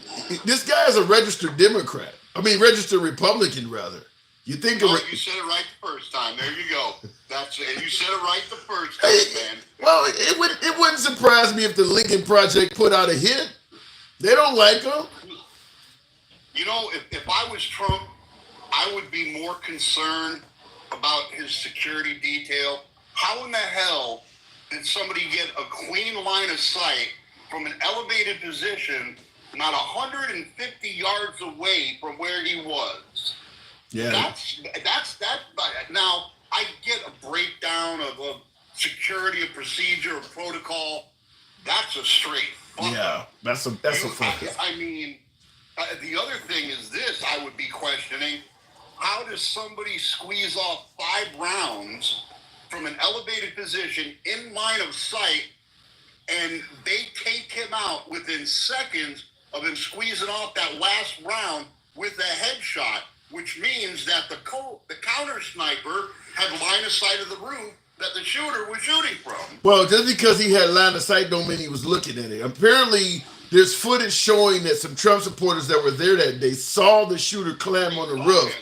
this guy is a registered Democrat. I mean, registered Republican, rather. You think? Oh, you said it right the first time. There you go. That's it. You said it right the first time, man. Well, it wouldn't surprise me if the Lincoln Project put out a hit. They don't like him. You know, if I was Trump, I would be more concerned about his security detail. How in the hell did somebody get a clean line of sight from an elevated position not 150 yards away from where he was? Yeah. That's now I get a breakdown of security, a procedure, a protocol. That's a straight fuck. Yeah, that's a fuck. I mean, the other thing is this: I would be questioning: how does somebody squeeze off 5 rounds from an elevated position in line of sight, and they take him out within seconds of him squeezing off that last round with a headshot? Which means that the counter sniper had line of sight of the roof that the shooter was shooting from. Well, just because he had line of sight don't mean he was looking at it. Apparently, there's footage showing that some Trump supporters that were there that day saw the shooter climb on the roof.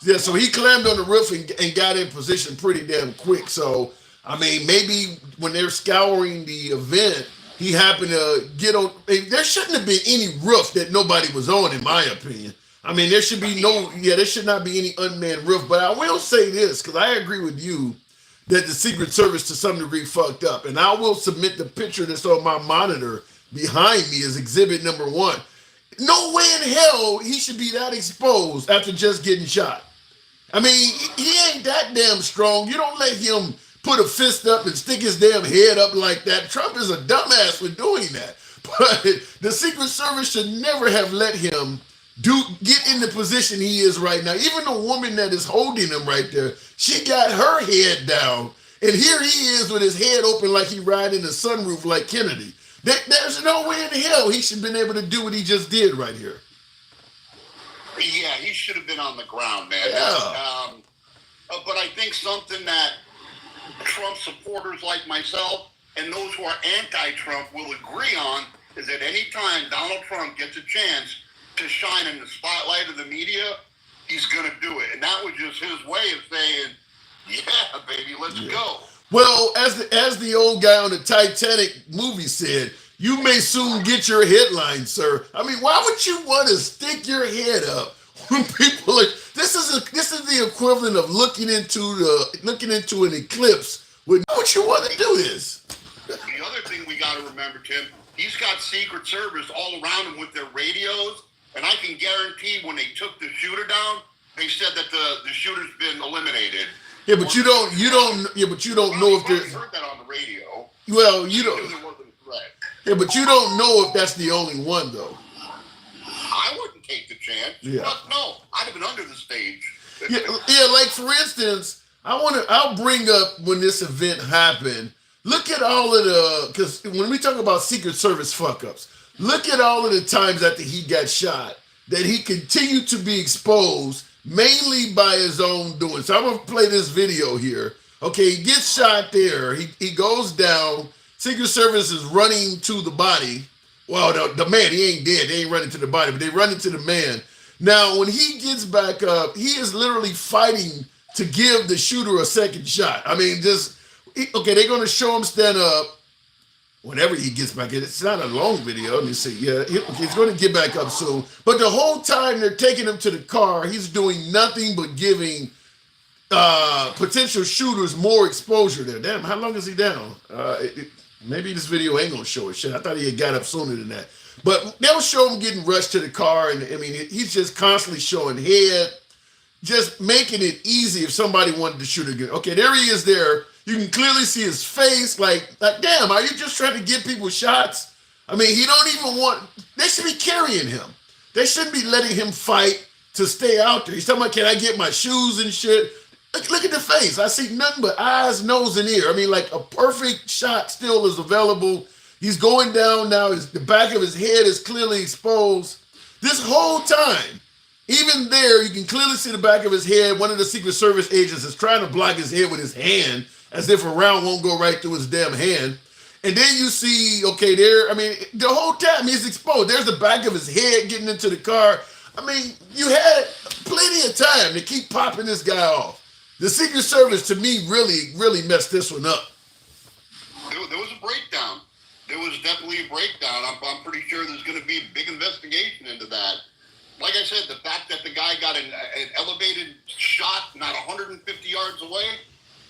Yeah, so he climbed on the roof and got in position pretty damn quick. So, I mean, maybe when they're scouring the event, he happened to get on. There shouldn't have been any roof that nobody was on, in my opinion. I mean, there should be there should not be any unmanned roof. But I will say this, because I agree with you that the Secret Service to some degree fucked up. And I will submit the picture that's on my monitor behind me as exhibit number 1. No way in hell he should be that exposed after just getting shot. I mean, he ain't that damn strong. You don't let him put a fist up and stick his damn head up like that. Trump is a dumbass for doing that. But the Secret Service should never have let him get in the position he is right now. Even the woman that is holding him right there, she got her head down. And here he is with his head open like he riding the sunroof like Kennedy. There's no way in hell he should have been able to do what he just did right here. Yeah, he should have been on the ground, man. Yeah. But I think something that Trump supporters like myself and those who are anti-Trump will agree on is that any time Donald Trump gets a chance to shine in the spotlight of the media, he's going to do it. And that was just his way of saying, yeah, baby, let's go. Well, as the old guy on the Titanic movie said, you may soon get your headline, sir. I mean, why would you want to stick your head up when people are? This is the equivalent of looking into an eclipse. Why would you want to do this? The other thing we got to remember, Tim, he's got Secret Service all around him with their radios, and I can guarantee when they took the shooter down, they said that the shooter's been eliminated. Yeah, but you don't know if there's. Heard that on the radio. Well, you don't. There wasn't a threat. Yeah, but you don't know if that's the only one, though. I wouldn't take the chance. Yeah. No, I'd have been under the stage. Yeah, like for instance, I'll bring up when this event happened. Look at all of because when we talk about Secret Service fuck ups, look at all of the times after he got shot that he continued to be exposed, mainly by his own doing. So I'm gonna play this video here. Okay, he gets shot there. He goes down. Secret Service is running to the body. Well, the man, he ain't dead. They ain't running to the body, but they running to the man. Now, when he gets back up, he is literally fighting to give the shooter a second shot. I mean, okay, they're going to show him stand up whenever he gets back in. It's not a long video. Let me see. Yeah, he's going to get back up soon. But the whole time they're taking him to the car, he's doing nothing but giving potential shooters more exposure there. Damn, how long is he down? Maybe this video ain't gonna show it. Shit, I thought he had got up sooner than that. But they'll show him getting rushed to the car, and I mean, he's just constantly showing head, just making it easy if somebody wanted to shoot again. Okay, there he is there. You can clearly see his face, like damn, are you just trying to get people shots? I mean, he don't even want, they should be carrying him. They shouldn't be letting him fight to stay out there. He's talking about, can I get my shoes and shit? Look at the face. I see nothing but eyes, nose, and ear. I mean, like a perfect shot still is available. He's going down now. The back of his head is clearly exposed. This whole time, even there, you can clearly see the back of his head. One of the Secret Service agents is trying to block his head with his hand as if a round won't go right through his damn hand. And then you see, okay, there, I mean, the whole time he's exposed. There's the back of his head getting into the car. I mean, you had plenty of time to keep popping this guy off. The Secret Service, to me, really, really messed this one up. There was a breakdown. There was definitely a breakdown. I'm pretty sure there's going to be a big investigation into that. Like I said, the fact that the guy got an elevated shot not 150 yards away,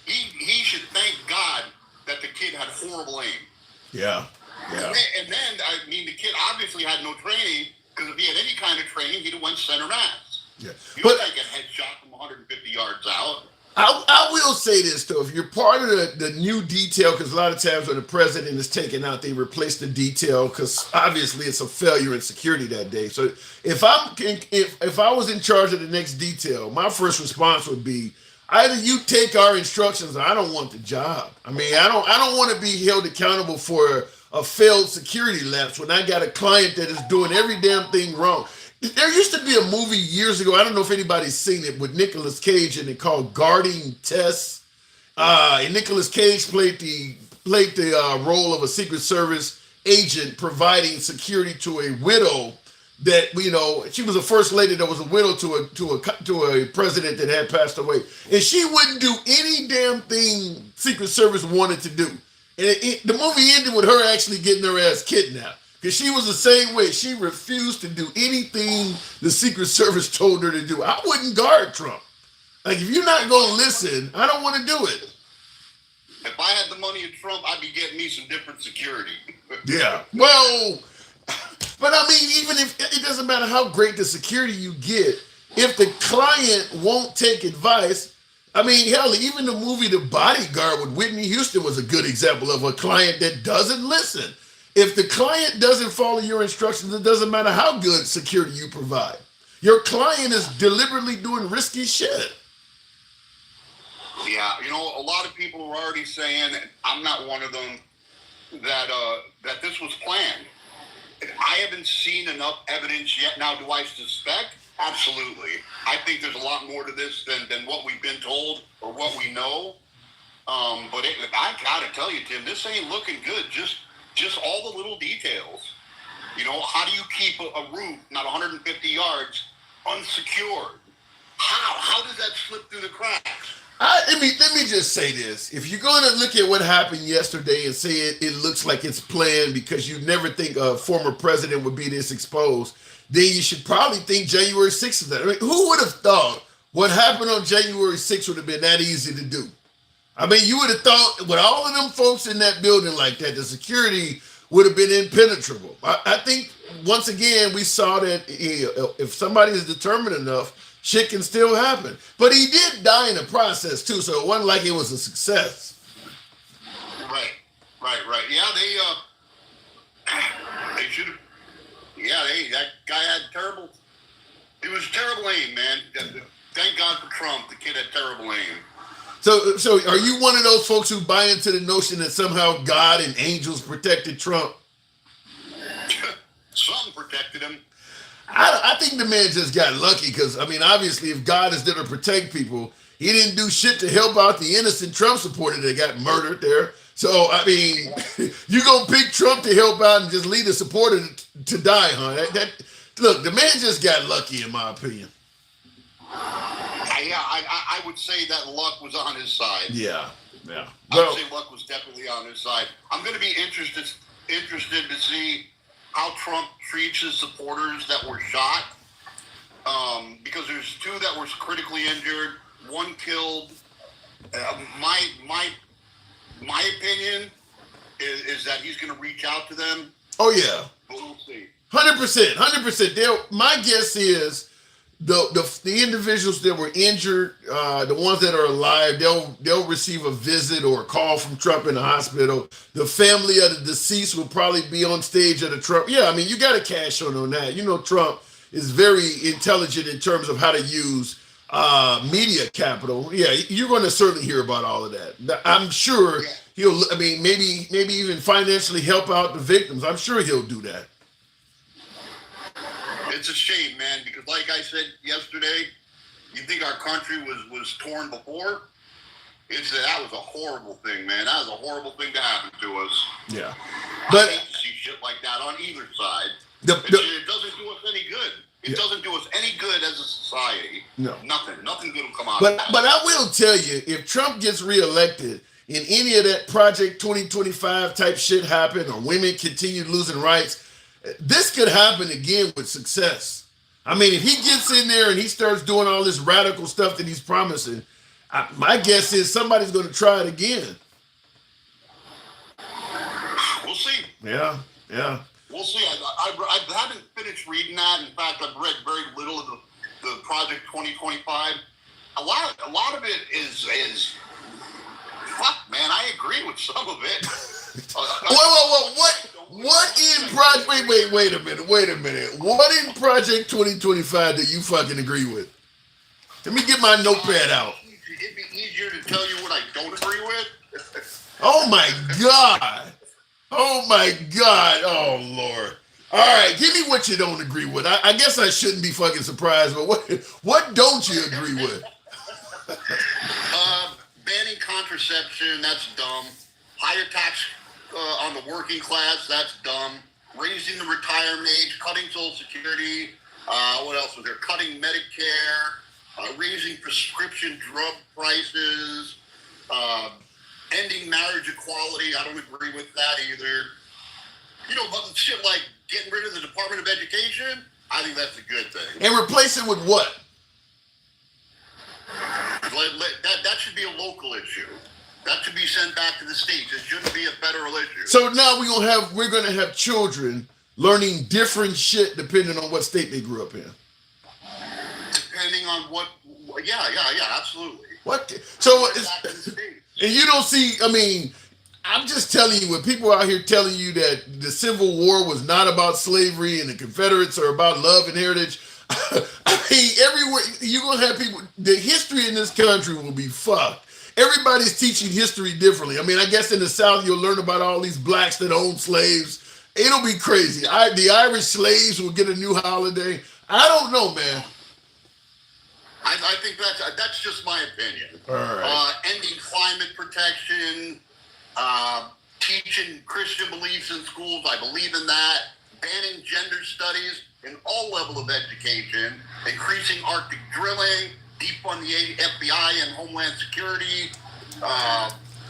he should thank God that the kid had horrible aim. Yeah. And then, I mean, the kid obviously had no training, because if he had any kind of training, he'd have went center mass. Yeah. You don't take a headshot from 150 yards out. I will say this, though. If you're part of the new detail, because a lot of times when the president is taken out, they replace the detail because obviously it's a failure in security that day. So if I was in charge of the next detail, my first response would be, either you take our instructions or I don't want the job. I mean, I don't want to be held accountable for a failed security lapse when I got a client that is doing every damn thing wrong. There used to be a movie years ago, I don't know if anybody's seen it, with Nicolas Cage, and it called Guarding Tess. And Nicolas Cage played the role of a Secret Service agent providing security to a widow that she was the first lady that was a widow to a president that had passed away, and she wouldn't do any damn thing Secret Service wanted to do. And the movie ended with her actually getting her ass kidnapped because she was the same way. She refused to do anything the Secret Service told her to do. I wouldn't guard Trump. Like, if you're not going to listen, I don't want to do it. If I had the money of Trump, I'd be getting me some different security. Yeah. Well, but I mean, even if it doesn't matter how great the security you get, if the client won't take advice, I mean, hell, even the movie The Bodyguard with Whitney Houston was a good example of a client that doesn't listen. If the client doesn't follow your instructions, it doesn't matter how good security you provide. Your client is deliberately doing risky shit. Yeah, a lot of people are already saying, I'm not one of them, that this was planned. I haven't seen enough evidence yet. Now, do I suspect? Absolutely. I think there's a lot more to this than what we've been told or what we know. But I gotta tell you, Tim, this ain't looking good. Just all the little details. How do you keep a roof not 150 yards unsecured? How does that slip through the cracks? Let me just say this. If you're going to look at what happened yesterday and say it looks like it's planned because you never think a former president would be this exposed, then you should probably think January 6th is that. I mean, who would have thought what happened on January 6th would have been that easy to do? I mean, you would have thought with all of them folks in that building like that, the security would have been impenetrable. I think, once again, we saw that if somebody is determined enough, shit can still happen. But he did die in the process, too, so it wasn't like it was a success. Right. Yeah, they should have. Yeah, that guy had it was terrible aim, man. Thank God for Trump. The kid had terrible aim. So are you one of those folks who buy into the notion that somehow God and angels protected Trump? Something protected him. I think the man just got lucky because, I mean, obviously, if God is there to protect people, he didn't do shit to help out the innocent Trump supporter that got murdered there. So, I mean, you gonna pick Trump to help out and just leave the supporter to die, huh? Look, the man just got lucky, in my opinion. Yeah, I would say that luck was on his side. Yeah. I would say luck was definitely on his side. I'm going to be interested to see how Trump treats his supporters that were shot, because there's two that were critically injured, one killed. My opinion is that he's going to reach out to them. Oh yeah, but we'll see. 100%. My guess is the individuals that were injured, the ones that are alive, they'll receive a visit or a call from Trump in the hospital. The family of the deceased will probably be on stage at a Trump. Yeah, I mean, you got to cash on that. Trump is very intelligent in terms of how to use media capital. Yeah, you're going to certainly hear about all of that. I'm sure he'll. I mean, maybe even financially help out the victims. I'm sure he'll do that. It's a shame, man, because like I said yesterday, you think our country was torn before? That was a horrible thing, man. That was a horrible thing to happen to us. Yeah. But I hate to see shit like that on either side. It doesn't do us any good. It doesn't do us any good as a society. No. Nothing good will come out of that. But I will tell you, if Trump gets reelected and any of that Project 2025 type shit happen or women continue losing rights, this could happen again with success. I mean, if he gets in there and he starts doing all this radical stuff that he's promising, my guess is somebody's going to try it again. We'll see. Yeah. We'll see. I haven't finished reading that. In fact, I've read very little of the Project 2025. A lot of it is fuck, man. I agree with some of it. Whoa! What in Project? Wait a minute. What in Project 2025 do you fucking agree with? Let me get my notepad out. It'd be easier to tell you what I don't agree with. Oh my God! Oh Lord! All right, give me what you don't agree with. I guess I shouldn't be fucking surprised, but what don't you agree with? Banning contraception, that's dumb. Higher tax on the working class, that's dumb. Raising the retirement age, cutting Social Security. What else was there? Cutting Medicare, raising prescription drug prices, ending marriage equality. I don't agree with that either. But shit like getting rid of the Department of Education, I think that's a good thing. And replace it with what? That should be a local issue. That should be sent back to the states. It shouldn't be a federal issue. So now we're gonna have children learning different shit depending on what state they grew up in. Depending on what, yeah, absolutely. What? So Back to the states. and you don't see. I mean, I'm just telling you, when people out here telling you that the Civil War was not about slavery and the Confederates are about love and heritage. I mean, everywhere you're gonna have people. The history in this country will be fucked. Everybody's teaching history differently. I mean, I guess in the South you'll learn about all these blacks that owned slaves. It'll be crazy. The Irish slaves will get a new holiday. I don't know, man. I think that's just my opinion. All right. Ending climate protection, teaching Christian beliefs in schools. I believe in that. Banning gender studies in all level of education. Increasing Arctic drilling. Defund the FBI and Homeland Security.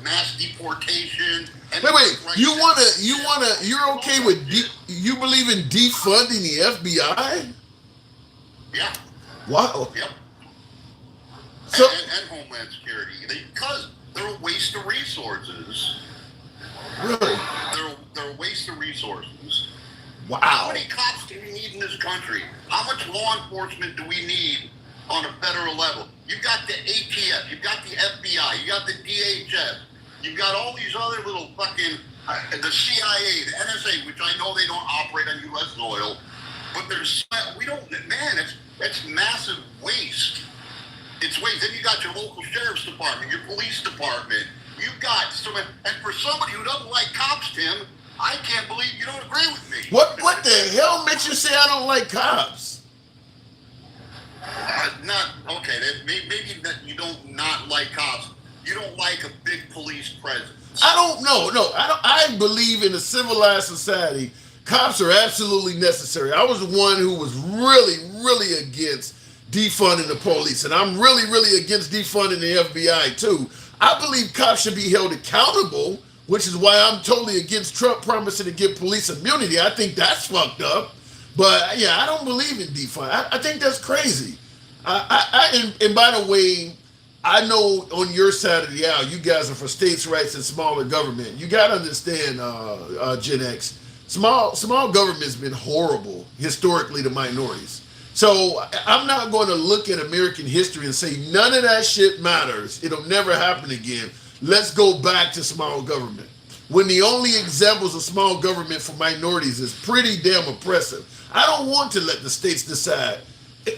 Mass deportation. Wait. You're okay with you believe in defunding the FBI? Yeah. Wow. Yep. So And Homeland Security. Because they're a waste of resources. really, They're a waste of resources. How wow. many cops do we need in this country? How much law enforcement do we need on a federal level? You've got the ATF, you've got the FBI, you got the DHS, you've got all these other little fucking, the CIA, the NSA, which I know they don't operate on U.S. soil, but it's massive waste. It's waste. Then you got your local sheriff's department, your police department. You've got and for somebody who doesn't like cops, Tim, I can't believe you don't agree with me. What the hell makes you say I don't like cops? Maybe that you don't not like cops. You don't like a big police presence. I don't know. No, I believe in a civilized society. Cops are absolutely necessary. I was the one who was really, really against defunding the police, and I'm really, really against defunding the FBI too. I believe cops should be held accountable, which is why I'm totally against Trump promising to give police immunity. I think that's fucked up. But yeah, I don't believe in defund. I think that's crazy. And by the way, I know on your side of the aisle, you guys are for states' rights and smaller government. You got to understand, Gen X, small government's been horrible historically to minorities. So I'm not going to look at American history and say none of that shit matters. It'll never happen again. Let's go back to small government. When the only examples of small government for minorities is pretty damn oppressive. I don't want to let the states decide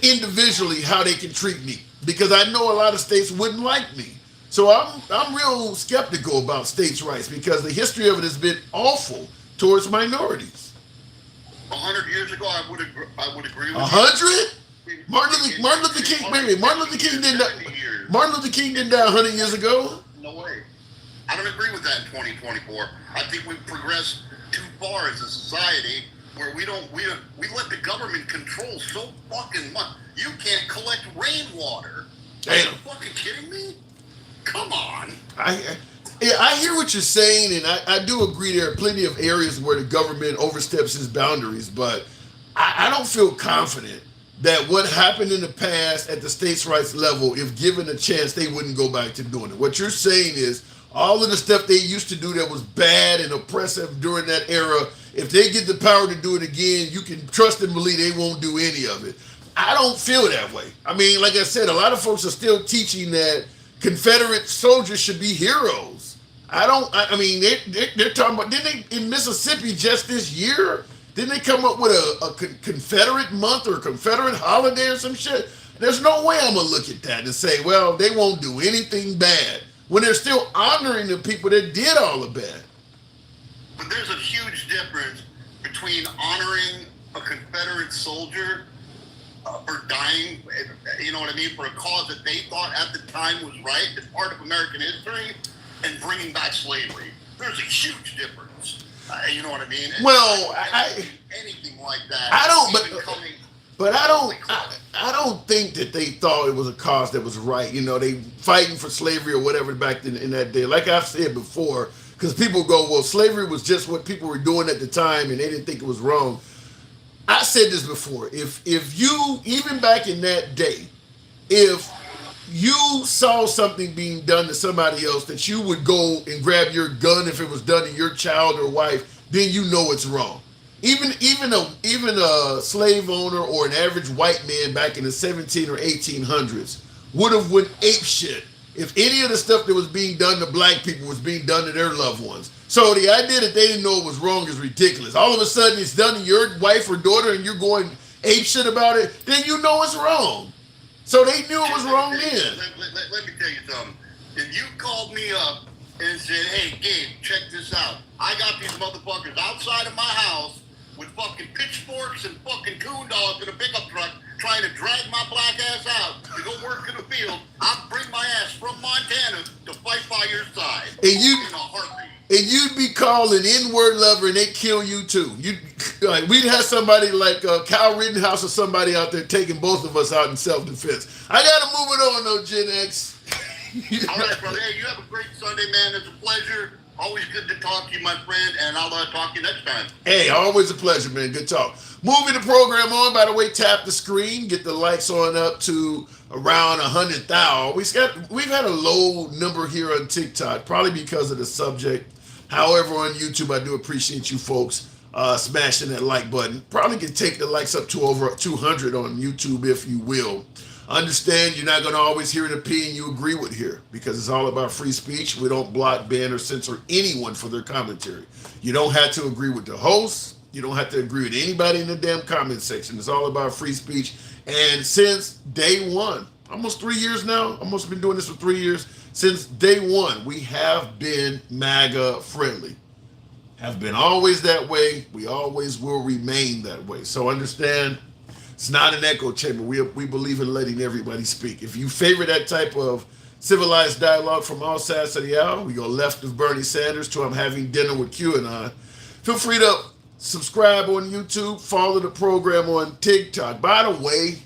individually how they can treat me, because I know a lot of states wouldn't like me. So I'm real skeptical about states' rights, because the history of it has been awful towards minorities. 100 years ago, I would agree with 100? Martin Luther King didn't die 100 years ago. No way. I don't agree with that in 2024. I think we've progressed too far as a society where we let the government control so fucking much. You can't collect rainwater. Are you fucking kidding me? Come on. I hear what you're saying, and I do agree there are plenty of areas where the government oversteps its boundaries, but I don't feel confident that what happened in the past at the states' rights level, if given a chance, they wouldn't go back to doing it. What you're saying is all of the stuff they used to do that was bad and oppressive during that era, if they get the power to do it again, you can trust and believe they won't do any of it. I don't feel that way. I mean, like I said, a lot of folks are still teaching that Confederate soldiers should be heroes. I mean, they're talking about, didn't they, in Mississippi just this year, didn't they come up with a Confederate month or a Confederate holiday or some shit? There's no way I'm going to look at that and say, well, they won't do anything bad, when they're still honoring the people that did all the bad. But there's a huge difference between honoring a Confederate soldier for dying, you know what I mean, for a cause that they thought at the time was right, as part of American history, and bringing back slavery. There's a huge difference. You know what I mean? Well, anything like that. I don't, but I don't think that they thought it was a cause that was right. You know, they fighting for slavery or whatever back in that day. Like I've said before, because people go, well, slavery was just what people were doing at the time, and they didn't think it was wrong. I said this before. If you, even back in that day, if you saw something being done to somebody else, that you would go and grab your gun if it was done to your child or wife, then you know it's wrong. Even a slave owner or an average white man back in the 17 or 1800s would have went ape shit if any of the stuff that was being done to black people was being done to their loved ones. So the idea that they didn't know it was wrong is ridiculous. All of a sudden it's done to your wife or daughter and you're going ape shit about it, then you know it's wrong. So they knew it was wrong then. Let me tell you something. If you called me up and said, hey, Gabe, check this out. I got these motherfuckers outside of my house with fucking pitchforks and fucking coon dogs in a pickup truck trying to drag my black ass out to go work in the field, I'd bring my ass from Montana to fight by your side. And in a heartbeat. And you'd be called an N-word lover and they'd kill you too. We'd have somebody like Kyle Rittenhouse or somebody out there taking both of us out in self-defense. I gotta move it on though, Gen X. All right, brother. Hey, you have a great Sunday, man. It's a pleasure. Always good to talk to you, my friend, and I'll talk to you next time. Hey, always a pleasure, man. Good talk. Moving the program on, by the way, tap the screen, get the likes on up to around 100,000. We've had a low number here on TikTok, probably because of the subject. However, on YouTube, I do appreciate you folks smashing that like button. Probably can take the likes up to over 200 on YouTube, if you will. Understand you're not going to always hear an opinion you agree with here, because it's all about free speech. We don't block, ban, or censor anyone for their commentary. You don't have to agree with the host. You don't have to agree with anybody in the damn comment section. It's all about free speech. And since day one, almost 3 years now, almost been doing this for 3 years, since day one, we have been MAGA friendly. Have been always that way. We always will remain that way. So understand, it's not an echo chamber. We believe in letting everybody speak. If you favor that type of civilized dialogue from all sides of the aisle, we go left of Bernie Sanders to I'm having dinner with QAnon. Feel free to subscribe on YouTube, follow the program on TikTok. By the way,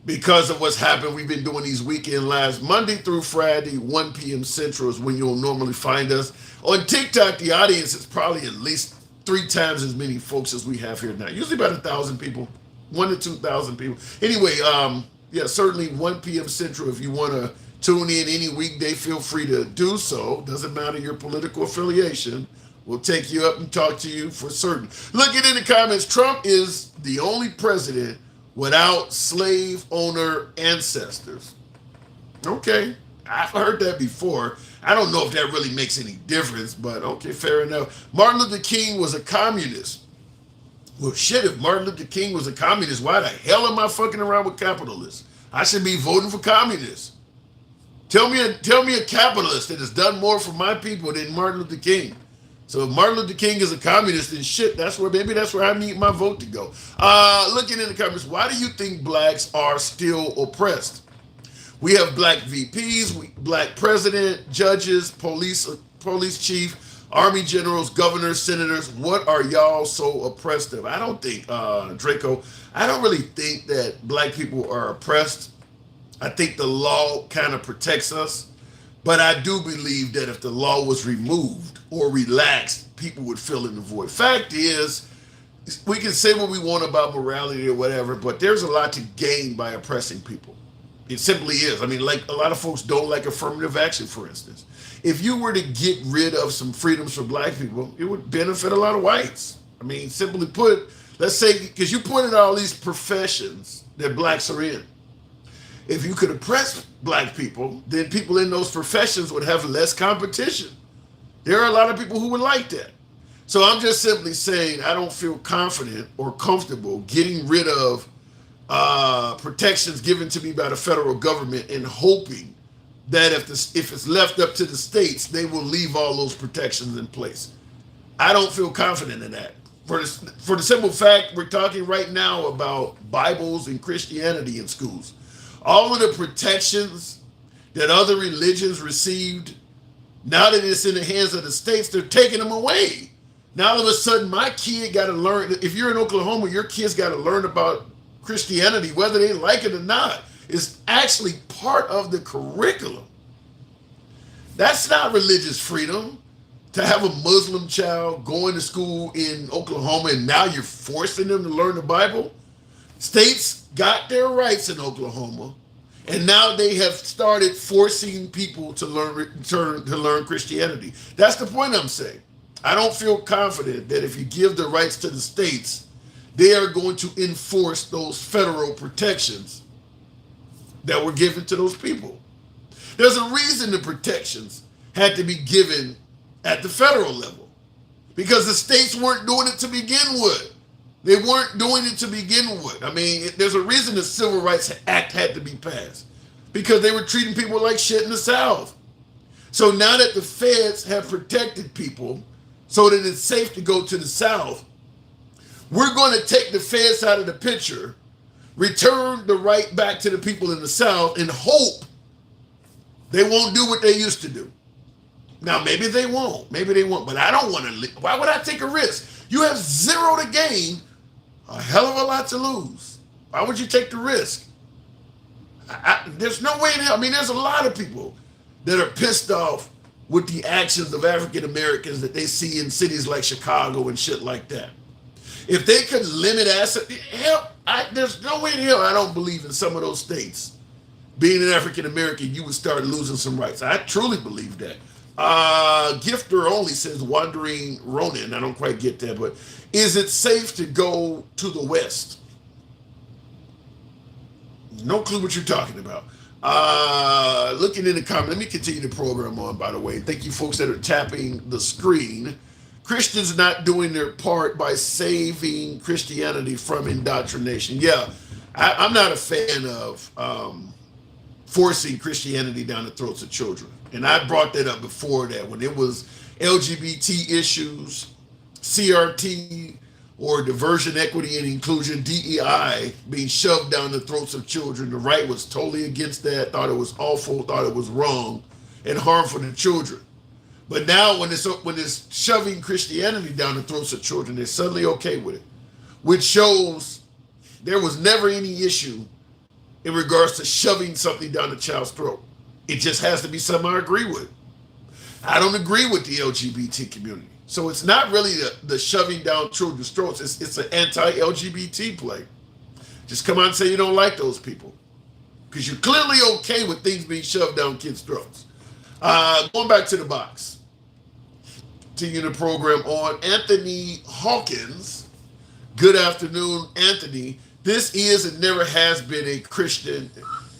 because of what's happened, we've been doing these weekend lives Monday through Friday, 1 p.m. Central is when you'll normally find us. On TikTok, the audience is probably at least 3 times as many folks as we have here now. Usually about 1,000 people, 1,000 to 2,000 people. Anyway, yeah, certainly 1 p.m. Central. If you want to tune in any weekday, feel free to do so. Doesn't matter your political affiliation. We'll take you up and talk to you for certain. Looking in the comments, Trump is the only president without slave owner ancestors. Okay, I've heard that before. I don't know if that really makes any difference, but okay, fair enough. Martin Luther King was a communist. Well, shit, if Martin Luther King was a communist, why the hell am I fucking around with capitalists? I should be voting for communists. Tell me a capitalist that has done more for my people than Martin Luther King. So if Martin Luther King is a communist, then shit, maybe that's where I need my vote to go. Looking in the comments, why do you think blacks are still oppressed? We have black VPs, black president, judges, police chief, army generals, governors, senators. What are y'all so oppressed of? I don't think, Draco, I don't really think that black people are oppressed. I think the law kind of protects us. But I do believe that if the law was removed or relaxed, people would fill in the void. Fact is, we can say what we want about morality or whatever, but there's a lot to gain by oppressing people. It simply is. I mean, like a lot of folks don't like affirmative action, for instance. If you were to get rid of some freedoms for black people, it would benefit a lot of whites. I mean, simply put, let's say, because you pointed out all these professions that blacks are in. If you could oppress black people, then people in those professions would have less competition. There are a lot of people who would like that. So I'm just simply saying I don't feel confident or comfortable getting rid of protections given to me by the federal government and hoping that if it's left up to the states, they will leave all those protections in place. I don't feel confident in that. For the simple fact, we're talking right now about Bibles and Christianity in schools. All of the protections that other religions received Now that it's in the hands of the states, they're taking them away. Now all of a sudden, my kid got to learn. If you're in Oklahoma, your kids got to learn about Christianity, whether they like it or not. It's actually part of the curriculum. That's not religious freedom. To have a Muslim child going to school in Oklahoma and now you're forcing them to learn the Bible. States got their rights in Oklahoma, and now they have started forcing people to learn Christianity. That's the point I'm saying. I don't feel confident that if you give the rights to the states, they are going to enforce those federal protections that were given to those people. There's a reason the protections had to be given at the federal level because the states weren't doing it to begin with. They weren't doing it to begin with. I mean, there's a reason the Civil Rights Act had to be passed because they were treating people like shit in the South. So now that the feds have protected people so that it's safe to go to the South, we're going to take the feds out of the picture, return the right back to the people in the South, and hope they won't do what they used to do. Now, maybe they won't. Maybe they won't. But I don't want to. Why would I take a risk? You have zero to gain, a hell of a lot to lose. Why would you take the risk? There's no way in hell. I mean, there's a lot of people that are pissed off with the actions of African Americans that they see in cities like Chicago and shit like that. If they could limit asset, hell, there's no way in hell I don't believe in some of those states. Being an African American, you would start losing some rights. I truly believe that. Gifter only says Wandering Ronin. I don't quite get that, but is it safe to go to the West? No clue what you're talking about. Looking in the comment, let me continue the program on, by the way. Thank you folks that are tapping the screen. Christians not doing their part by saving Christianity from indoctrination. Yeah, I'm not a fan of forcing Christianity down the throats of children. And I brought that up before that when it was LGBT issues, CRT, or diversion, equity, and inclusion, DEI, being shoved down the throats of children. The right was totally against that, thought it was awful, thought it was wrong and harmful to children. But now when it's shoving Christianity down the throats of children, they're suddenly okay with it, which shows there was never any issue in regards to shoving something down the child's throat. It just has to be something I agree with. I don't agree with the LGBT community. So it's not really the shoving down children's throats. It's an anti-LGBT play. Just come out and say you don't like those people. Because you're clearly okay with things being shoved down kids' throats. Going back to the box. Continuing the program on Anthony Hawkins. Good afternoon, Anthony. This is and never has been a Christian.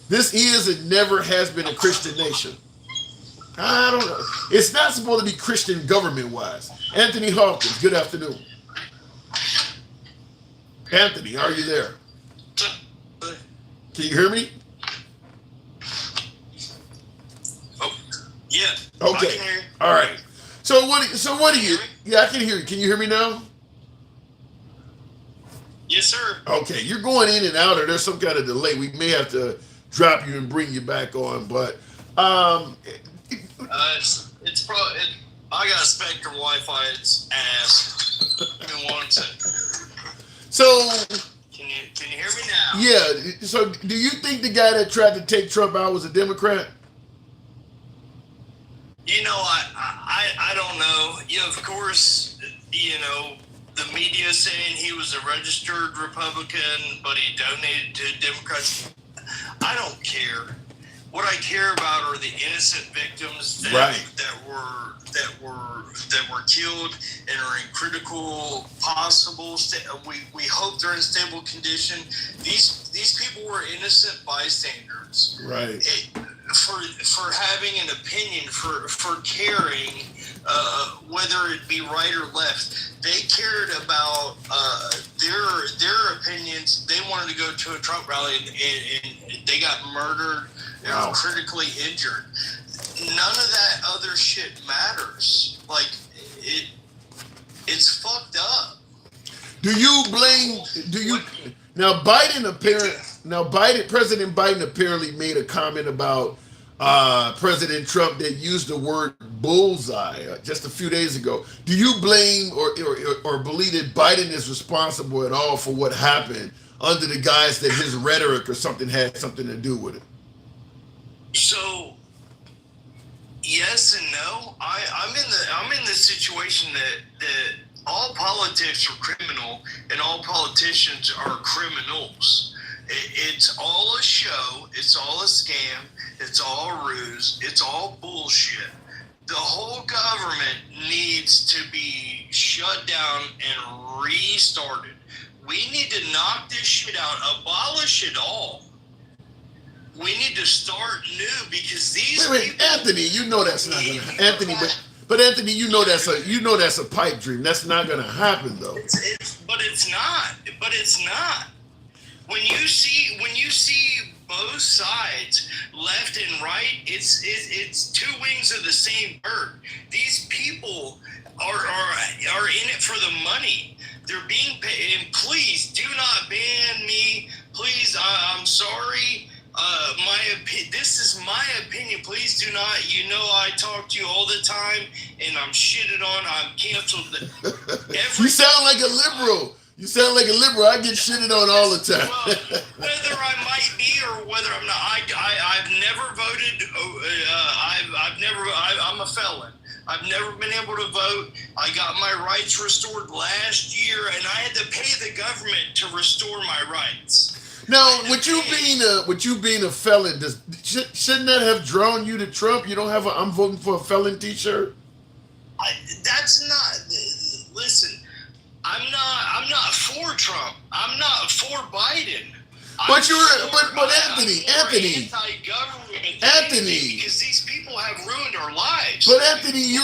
This is and never has been a Christian nation. I don't know. It's not supposed to be Christian government-wise. Anthony Hawkins, good afternoon. Anthony, are you there? Can you hear me? Oh, yeah. Okay. All right. So what do you? Yeah, I can hear you. Can you hear me now? Yes, sir. Okay, you're going in and out, or there's some kind of delay. We may have to drop you and bring you back on, but it's probably. I got a Spectrum Wi-Fi. It's ass. Give me 1 second. So Can you hear me now? yeah. So do you think the guy that tried to take Trump out was a Democrat? You know, I don't know. Yeah, of course, you know, the media saying he was a registered Republican, but he donated to Democrats. I don't care. What I care about are the innocent victims that were killed and are in critical possible. We hope they're in stable condition. These people were innocent bystanders. Right. For having an opinion, for caring, whether it be right or left, they cared about their opinions. They wanted to go to a Trump rally and they got murdered and Wow. were critically injured. None of that other shit matters. Like it's fucked up. Do you blame? Do you now? President Biden apparently made a comment about President Trump that used the word bullseye just a few days ago. Do you blame or believe that Biden is responsible at all for what happened under the guise that his rhetoric or something had something to do with it? So yes and no. I'm in the situation that all politics are criminal and all politicians are criminals. It's all a show. It's all a scam. It's all a ruse. It's all bullshit. The whole government needs to be shut down and restarted. We need to knock this shit out, abolish it all. We need to start new because these Wait, people, Anthony, you know that's not gonna Anthony, but Anthony, you know that's a pipe dream. That's not gonna happen though. But it's not. But it's not. When you see both sides, left and right, it's two wings of the same bird. These people are in it for the money. They're being paid. And please do not ban me. Please, I'm sorry. This is my opinion. Please do not. You know I talk to you all the time, and I'm shitted on. I'm canceled. You sound like a liberal. You sound like a liberal. I get shitted on all the time. Well, whether I might be or whether I'm not, I've never voted. I'm a felon. I've never been able to vote. I got my rights restored last year, and I had to pay the government to restore my rights. Now, with you being a felon, shouldn't that have drawn you to Trump? You don't have a "I'm voting for a felon" T-shirt. That's not. Listen, I'm not for Trump. I'm not for Biden. But Anthony, because these people have ruined our lives. But Anthony,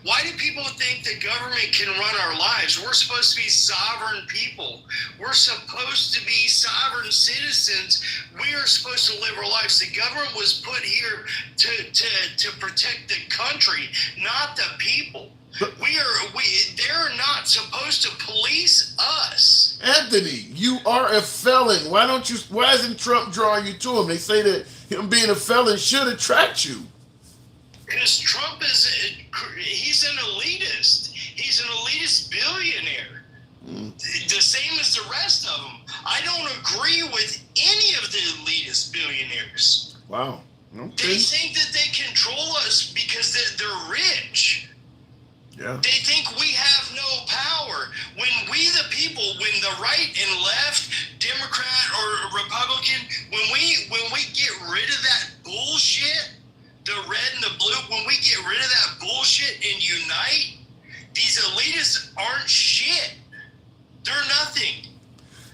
Why do people think the government can run our lives? We're supposed to be sovereign people. We're supposed to be sovereign citizens. We are supposed to live our lives. The government was put here to protect the country, not the people. They're not supposed to police us. Anthony, you are a felon. Why isn't Trump drawing you to him? They say that him being a felon should attract you. Because Trump he's an elitist. He's an elitist billionaire. The same as the rest of them. I don't agree with any of the elitist billionaires. Wow. Okay. They think that they control us because they're rich. Yeah. They think we have no power. When we the people, when the right and left, Democrat or Republican, when we get rid of that bullshit, the red and the blue, when we get rid of that bullshit and unite, these elitists aren't shit. They're nothing.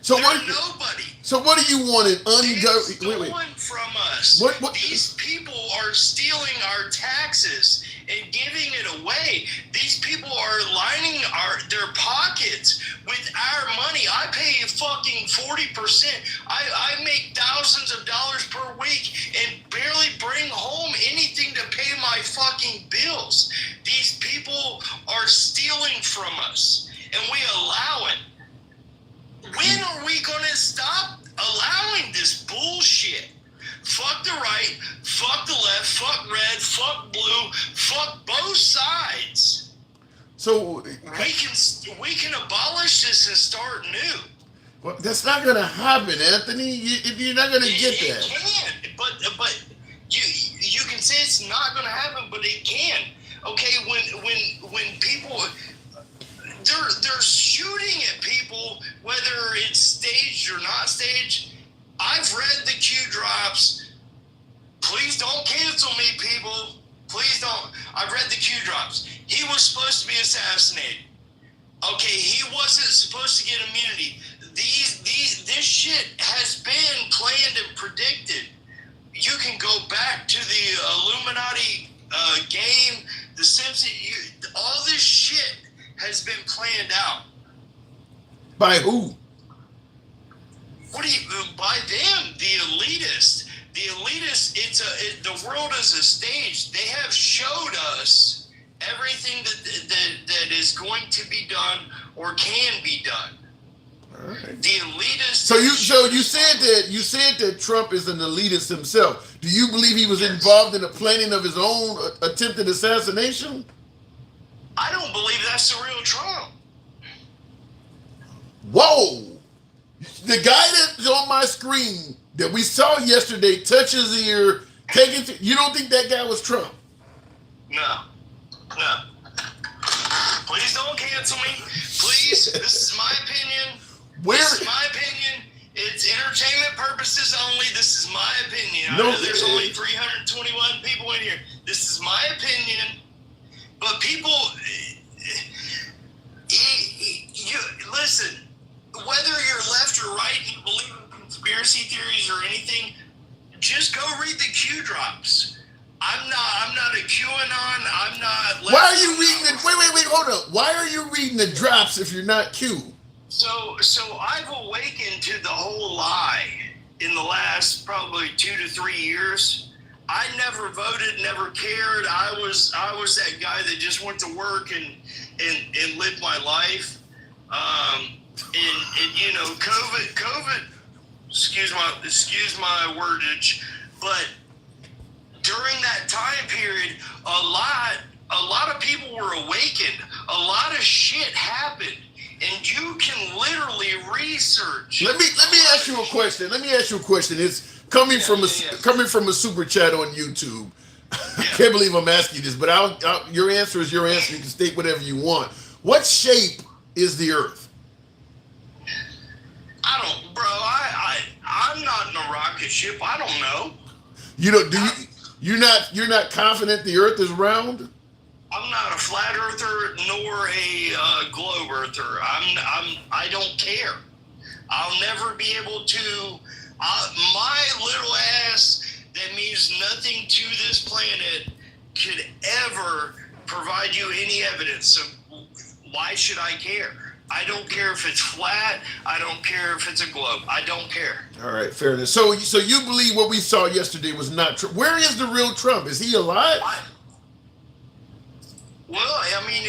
They're nobody. So what do you want? Stolen from us. What? These people are stealing our taxes and giving it away. These people are lining their pockets with our money. I pay fucking 40%. I make thousands of dollars per week and barely bring home anything to pay my fucking bills. These people are stealing from us, and we allow it. When are we going to stop allowing this bullshit? Fuck the right, fuck the left, fuck red, fuck blue, fuck both sides. So we can abolish this and start new. Well, that's not going to happen, Anthony. You're not going to get that. It can, but you can say it's not going to happen, but it can. Okay, when people they're shooting at people, whether it's staged or not staged. I've read the Q drops. Please don't cancel me, people. Please don't. I've read the Q drops. He was supposed to be assassinated. Okay, he wasn't supposed to get immunity. This shit has been planned and predicted. You can go back to the Illuminati game, the Simpsons. All this shit has been planned out. By who? By them, the elitists. The elitists, the world is a stage. They have showed us everything that is going to be done or can be done. All right. The elitist. So you said that Trump is an elitist himself. Do you believe he was Yes. involved in the planning of his own attempted assassination? I don't believe that's the real Trump. Whoa! The guy that's on my screen that we saw yesterday touch his ear, you don't think that guy was Trump? No. Please don't cancel me. Please. This is my opinion. This is my opinion. It's entertainment purposes only. This is my opinion. I know there's only 321 people in here. This is my opinion. But people, listen, whether you're left or right and you believe in conspiracy theories or anything, just go read the Q drops. I'm not a QAnon. I'm not. Why are you reading the? Wait, hold up. Why are you reading the drops if you're not Q? So I've awakened to the whole lie in the last probably 2 to 3 years. I never voted, never cared. I was that guy that just went to work and lived my life. And you know, COVID. Excuse my wordage, but during that time period, a lot of people were awakened. A lot of shit happened, and you can literally research. Let me ask you a question. It's coming from a super chat on YouTube. I can't believe I'm asking you this, but your answer is your answer. You can state whatever you want. What shape is the Earth? I don't, bro. I'm not in a rocket ship. I don't know. You're not confident the Earth is round? I'm not a flat earther nor a globe earther. I don't care. I'll never be able to. My little ass that means nothing to this planet could ever provide you any evidence. So why should I care? I don't care if it's flat. I don't care if it's a globe. I don't care. All right, fair enough. So you believe what we saw yesterday was not true. Where is the real Trump? Is he alive? Well, I mean,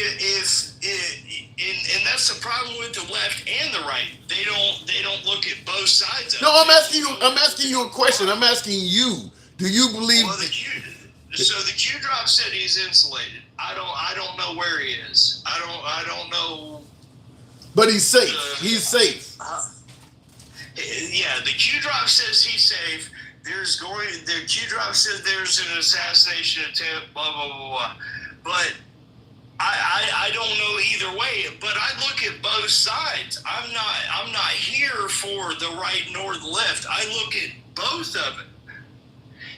and that's the problem with the left and the right. They don't look at both sides of it. No, I'm asking you a question. I'm asking you. Do you believe? Well, the Q drop said he's insulated. I don't know where he is. I don't know. But he's safe. He's safe. Yeah, the Q drop says he's safe. The Q drop says there's an assassination attempt. Blah blah blah blah. But I don't know either way. But I look at both sides. I'm not here for the right nor the left. I look at both of it.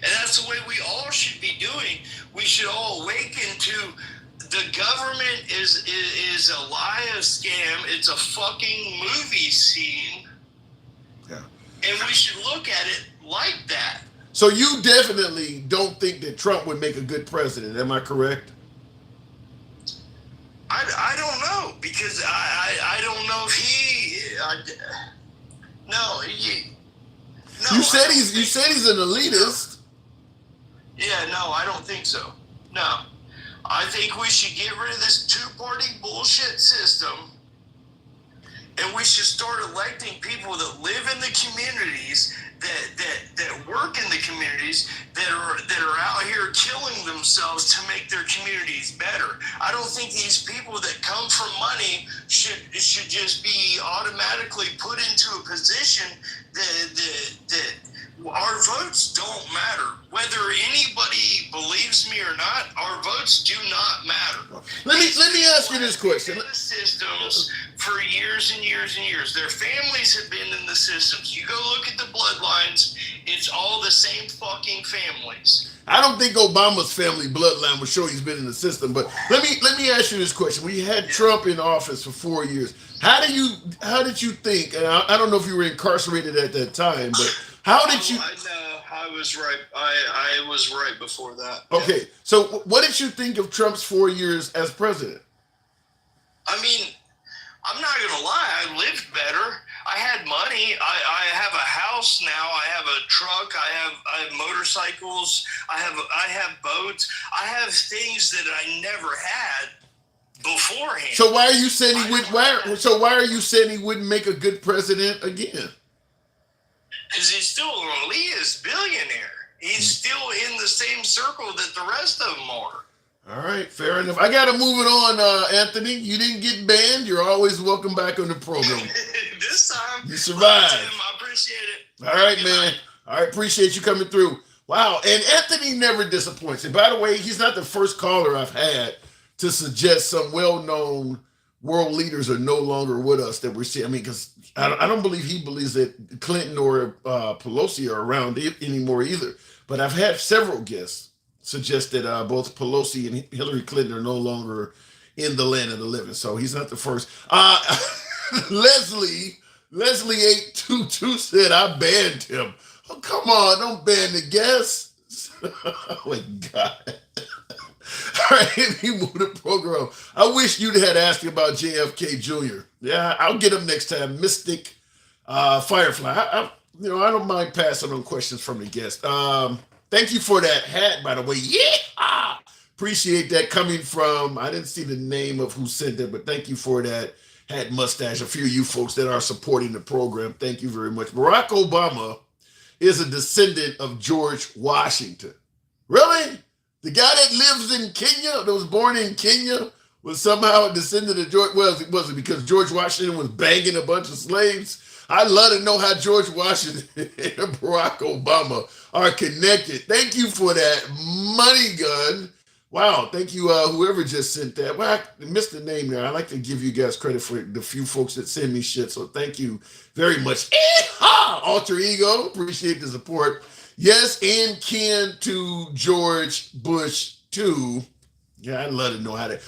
And that's the way we all should be doing. We should all awaken to the government is a lie, a scam. It's a fucking movie scene. Yeah. And we should look at it like that. So you definitely don't think that Trump would make a good president. Am I correct? I don't know, because I don't know if You said he's an elitist. Yeah, no, I don't think so. No. I think we should get rid of this two-party bullshit system, and we should start electing people that live in the communities, that work in the communities, that are out here killing themselves to make their communities better. I don't think these people that come from money should just be automatically put into a position that our votes don't matter. Whether anybody believes me or not, our votes do not matter. Let me ask you this question. The systems for years and years and years. Their families have been in the systems. You go look at the bloodlines, it's all the same fucking families. I don't think Obama's family bloodline would show he's been in the system, but let me ask you this question. We had Trump in office for 4 years. How did you think, and I don't know if you were incarcerated at that time, but how did you? I was right. I was right before that. Okay, yeah. So what did you think of Trump's 4 years as president? I mean, I'm not gonna lie. I lived better. I had money. I have a house now. I have a truck. I have motorcycles. I have boats. I have things that I never had. beforehand. So why are you saying he would? Why are you saying he wouldn't make a good president again? Because he's still an elitist billionaire. He's still in the same circle that the rest of them are. All right, fair enough. I got to move it on, Anthony. You didn't get banned. You're always welcome back on the program. This time, you survived. Tim, I appreciate it. All right, man. All right, appreciate you coming through. Wow, and Anthony never disappoints. And by the way, he's not the first caller I've had to suggest some well-known world leaders are no longer with us that we're seeing. I mean, because I don't believe he believes that Clinton or Pelosi are around anymore either. But I've had several guests suggest that both Pelosi and Hillary Clinton are no longer in the land of the living. So he's not the first. Leslie 822 said, I banned him. Oh, come on, don't ban the guests. Oh, my God. All right, let me move the program. I wish you'd had asked about JFK Jr. Yeah, I'll get him next time. Mystic Firefly. I don't mind passing on questions from the guests. Thank you for that hat, by the way. Yeah, appreciate that coming from, I didn't see the name of who sent it, but thank you for that hat mustache. A few of you folks that are supporting the program, thank you very much. Barack Obama is a descendant of George Washington. Really? The guy that lives in Kenya, that was born in Kenya, was somehow a descendant of George. Well, it wasn't because George Washington was banging a bunch of slaves. I'd love to know how George Washington and Barack Obama are connected. Thank you for that, Money Gun. Wow, thank you, whoever just sent that. Well, I missed the name there. I like to give you guys credit for the few folks that send me shit, so thank you very much. Alter Ego, appreciate the support. Yes, and Ken to George Bush too. Yeah, I'd love to know how that.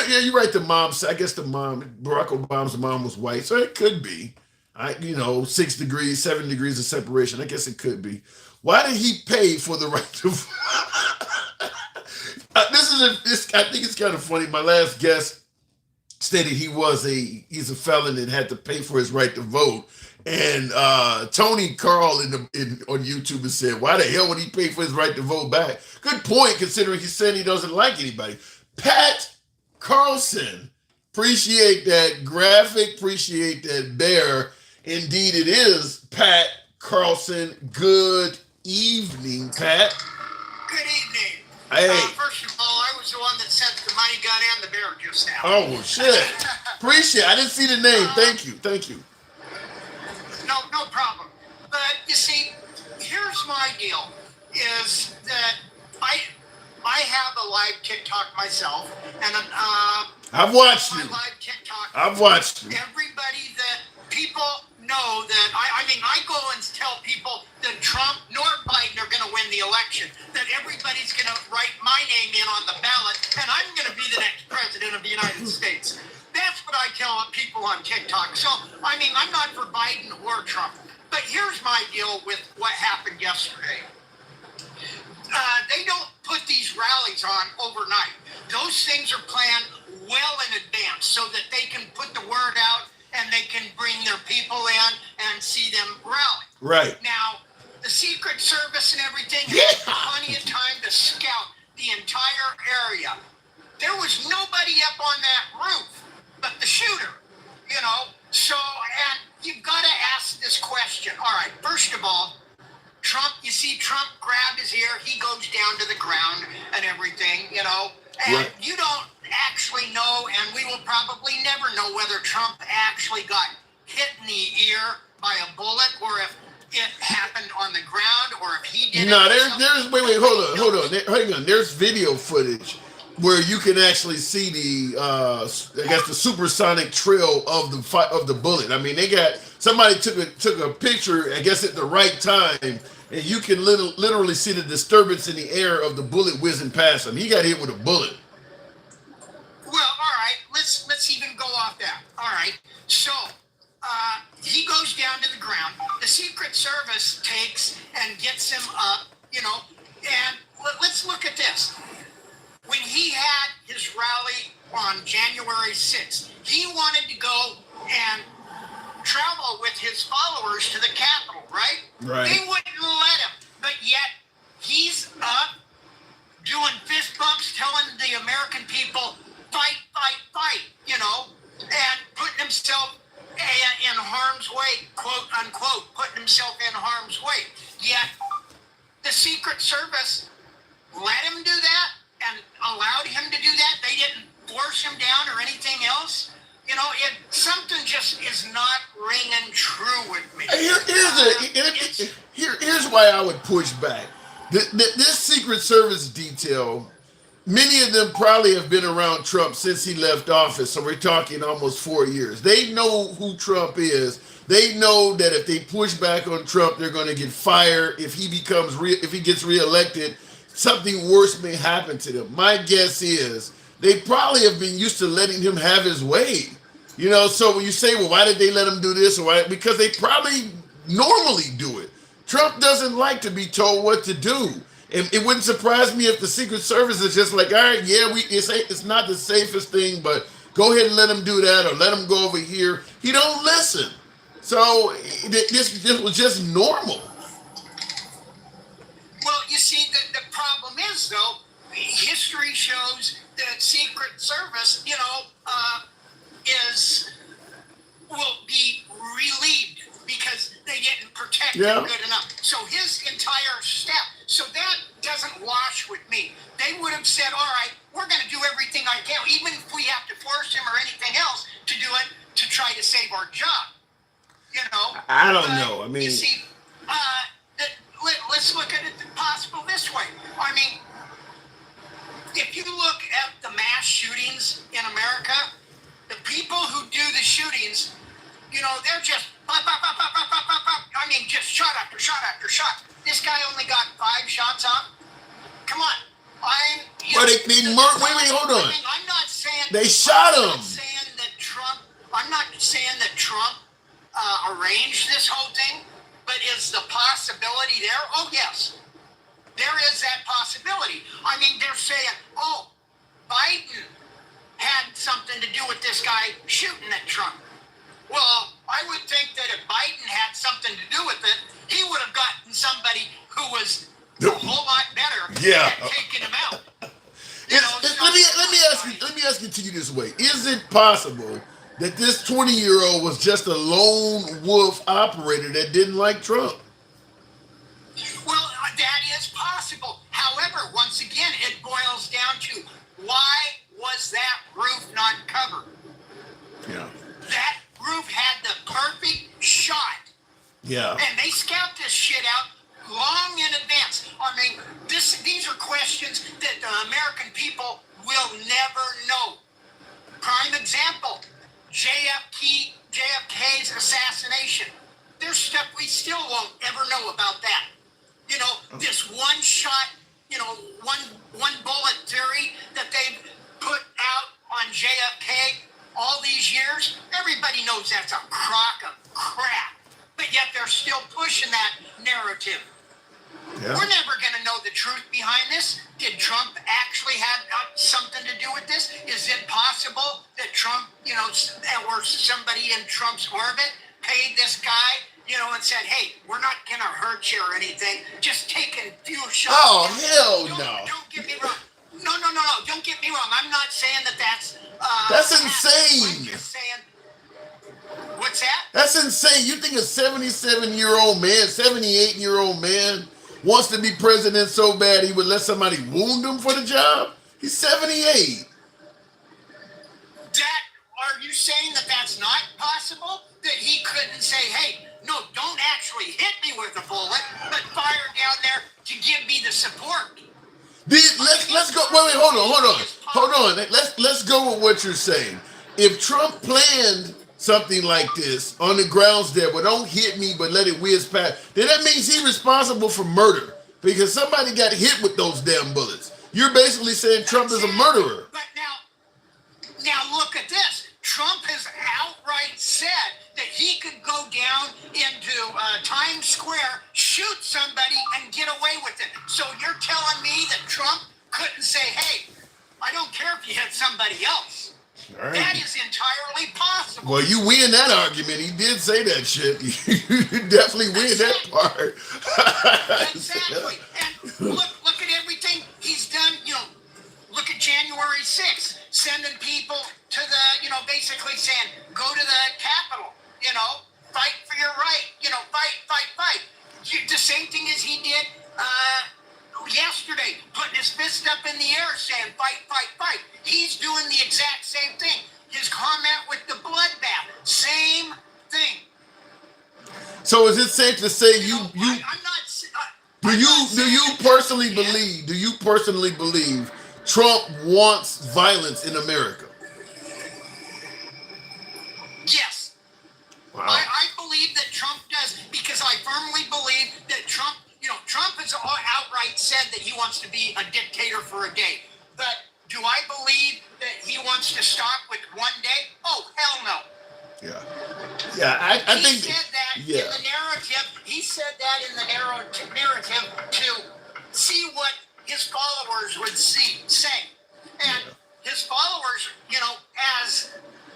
Yeah, you're right. The mom, I guess Barack Obama's mom was white, so it could be. 6 degrees, 7 degrees of separation. I guess it could be. Why did he pay for the right to vote? I think it's kind of funny. My last guest stated he's a felon and had to pay for his right to vote. And Tony Carl on YouTube has said, why the hell would he pay for his right to vote back? Good point, considering he's saying he doesn't like anybody. Pat Carlson, appreciate that graphic, appreciate that bear. Indeed, it is Pat Carlson. Good evening, Pat. Good evening. Hey. First of all, I was the one that sent the Money Gun and the bear just now. Oh, shit. Appreciate it. I didn't see the name. Thank you. No problem. But you see, here's my deal, is that I have a live TikTok myself, and I've watched you. Live TikTok. I've watched you. Everybody that people know that I go and tell people that Trump nor Biden are going to win the election, that everybody's going to write my name in on the ballot, and I'm going to be the next president of the United States. That's what I tell people on TikTok. So, I'm not for Biden or Trump. But here's my deal with what happened yesterday. They don't put these rallies on overnight. Those things are planned well in advance so that they can put the word out and they can bring their people in and see them rally. Right. Now, the Secret Service and everything had plenty of time to scout the entire area. There was nobody up on that roof but the shooter, So, and you've got to ask this question. All right, first of all, Trump grabbed his ear, he goes down to the ground and everything, and right. You don't actually know, and we will probably never know whether Trump actually got hit in the ear by a bullet or if it happened on the ground or if he did. No, wait, hold on. Hang on. There's video footage where you can actually see the supersonic trail of the bullet. I mean, somebody took a picture, I guess at the right time, and you can literally see the disturbance in the air of the bullet whizzing past him. He got hit with a bullet. Well, all right, let's even go off that. All right, so he goes down to the ground. The Secret Service takes and gets him up, and let's look at this. When he had his rally on January 6th, he wanted to go and travel with his followers to the Capitol, right? Right. They wouldn't let him, but yet he's up doing fist bumps, telling the American people, fight, fight, fight, and putting himself in harm's way, quote unquote, putting himself in harm's way. Yet the Secret Service let him do that and allowed him to do that. They didn't force him down or anything else. Something just is not ringing true with me. Here's why I would push back. This Secret Service detail, many of them probably have been around Trump since he left office, so we're talking almost 4 years. They know who Trump is. They know that if they push back on Trump, they're going to get fired. If he gets reelected, something worse may happen to them. My guess is they probably have been used to letting him have his way. So when you say, well, why did they let him do this? Or why? Because they probably normally do it. Trump doesn't like to be told what to do. And it wouldn't surprise me if the Secret Service is just like, all right, yeah, it's not the safest thing, but go ahead and let him do that or let him go over here. He don't listen. So this was just normal. Well, you see, the problem is, though, history shows that Secret Service, will be relieved because they didn't protect him good enough. So his entire step, so that doesn't wash with me. They would have said, all right, we're going to do everything I can, even if we have to force him or anything else to do it to try to save our job. I don't know. I mean, you see, let's look at it possible this way. I mean, if you look at the mass shootings in America, the people who do the shootings, they're just pop, pop, pop, pop, pop, pop, pop, pop. I mean, just shot after shot after shot. This guy only got 5 shots off. Come on. Wait, hold on. I'm not saying they shot him. I'm not saying that Trump arranged this whole thing, but is the possibility there? Oh, yes. There is that possibility. I mean, they're saying, oh, Biden had something to do with this guy shooting at Trump. Well, I would think that if Biden had something to do with it, he would have gotten somebody who was a whole lot better at taking him out. Let me ask it to you this way: is it possible that this 20-year-old was just a lone wolf operator that didn't like Trump? Well, that is possible. However, once again, it boils down to why was that roof not covered? Yeah. That roof had the perfect shot. Yeah. And they scout this shit out long in advance. I mean, these are questions that the American people will never know. Prime example, JFK's assassination. There's stuff we still won't ever know about that. This one shot, one bullet theory that they've put out on JFK all these years, everybody knows that's a crock of crap. But yet they're still pushing that narrative. Yeah. We're never going to know the truth behind this. Did Trump actually have something to do with this? Is it possible that Trump, or somebody in Trump's orbit paid this guy, and said, hey, we're not going to hurt you or anything. Just take a few shots. Oh, hell no. Don't get me wrong. No. Don't get me wrong. I'm not saying that's insane. I'm just saying. What's that? That's insane. You think a 77-year-old man, 78-year-old man wants to be president so bad he would let somebody wound him for the job? He's 78. Are you saying that that's not possible? That he couldn't say, hey, no, don't actually hit me with a bullet, but fire down there to give me the support. Let's go. Wait, hold on. Let's go with what you're saying. If Trump planned something like this on the grounds that, well, don't hit me, but let it whiz past, then that means he's responsible for murder because somebody got hit with those damn bullets. You're basically saying Trump is a murderer. But now look at this. Trump has outright said that he could go down into Times Square, shoot somebody, and get away with it. So you're telling me that Trump couldn't say, hey, I don't care if you hit somebody else. Right. That is entirely possible. Well, you win that argument. He did say that shit. You definitely win that part. Exactly. And look at everything he's done. Look at January 6th, sending people to the same thing as he did yesterday, putting his fist up in the air saying, fight, fight, fight. He's doing the exact same thing. His comment with the bloodbath, same thing. So is it safe to say I'm not. do you personally believe Trump wants violence in America? Yes. Wow. I believe that Trump does, because I firmly believe that Trump has outright said that he wants to be a dictator for a day. But do I believe that he wants to stop with one day? Oh, hell no. Yeah, I think he said that in the narrative. He said that in the narrative to see what his followers would say, and his followers,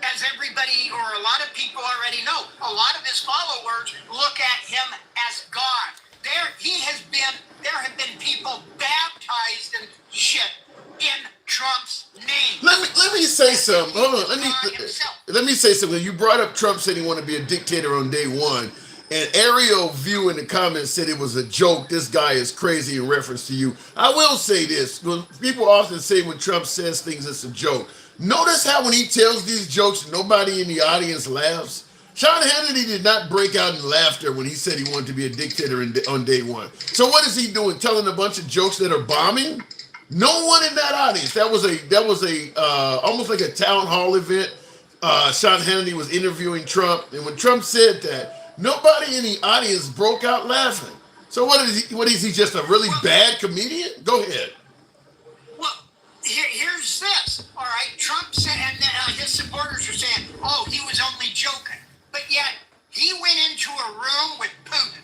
as everybody or a lot of people already know, a lot of his followers look at him as God. There have been people baptized and shit in Trump's name. Let me say something. Hold on. Let me say something. You brought up Trump said he wanted to be a dictator on day one, and Ariel View in the comments said it was a joke. This guy is crazy in reference to you. I will say this. People often say when Trump says things, it's a joke. Notice how when he tells these jokes, nobody in the audience laughs. Sean Hannity did not break out in laughter when he said he wanted to be a dictator on day one. So what is he doing? Telling a bunch of jokes that are bombing? No one in that audience. That was a almost like a town hall event. Sean Hannity was interviewing Trump, and when Trump said that, nobody in the audience broke out laughing. So what is he just a really bad comedian? Go ahead. Well, here's this. All right, Trump said, and his supporters are saying, "Oh, he was only joking," but yet he went into a room with Putin,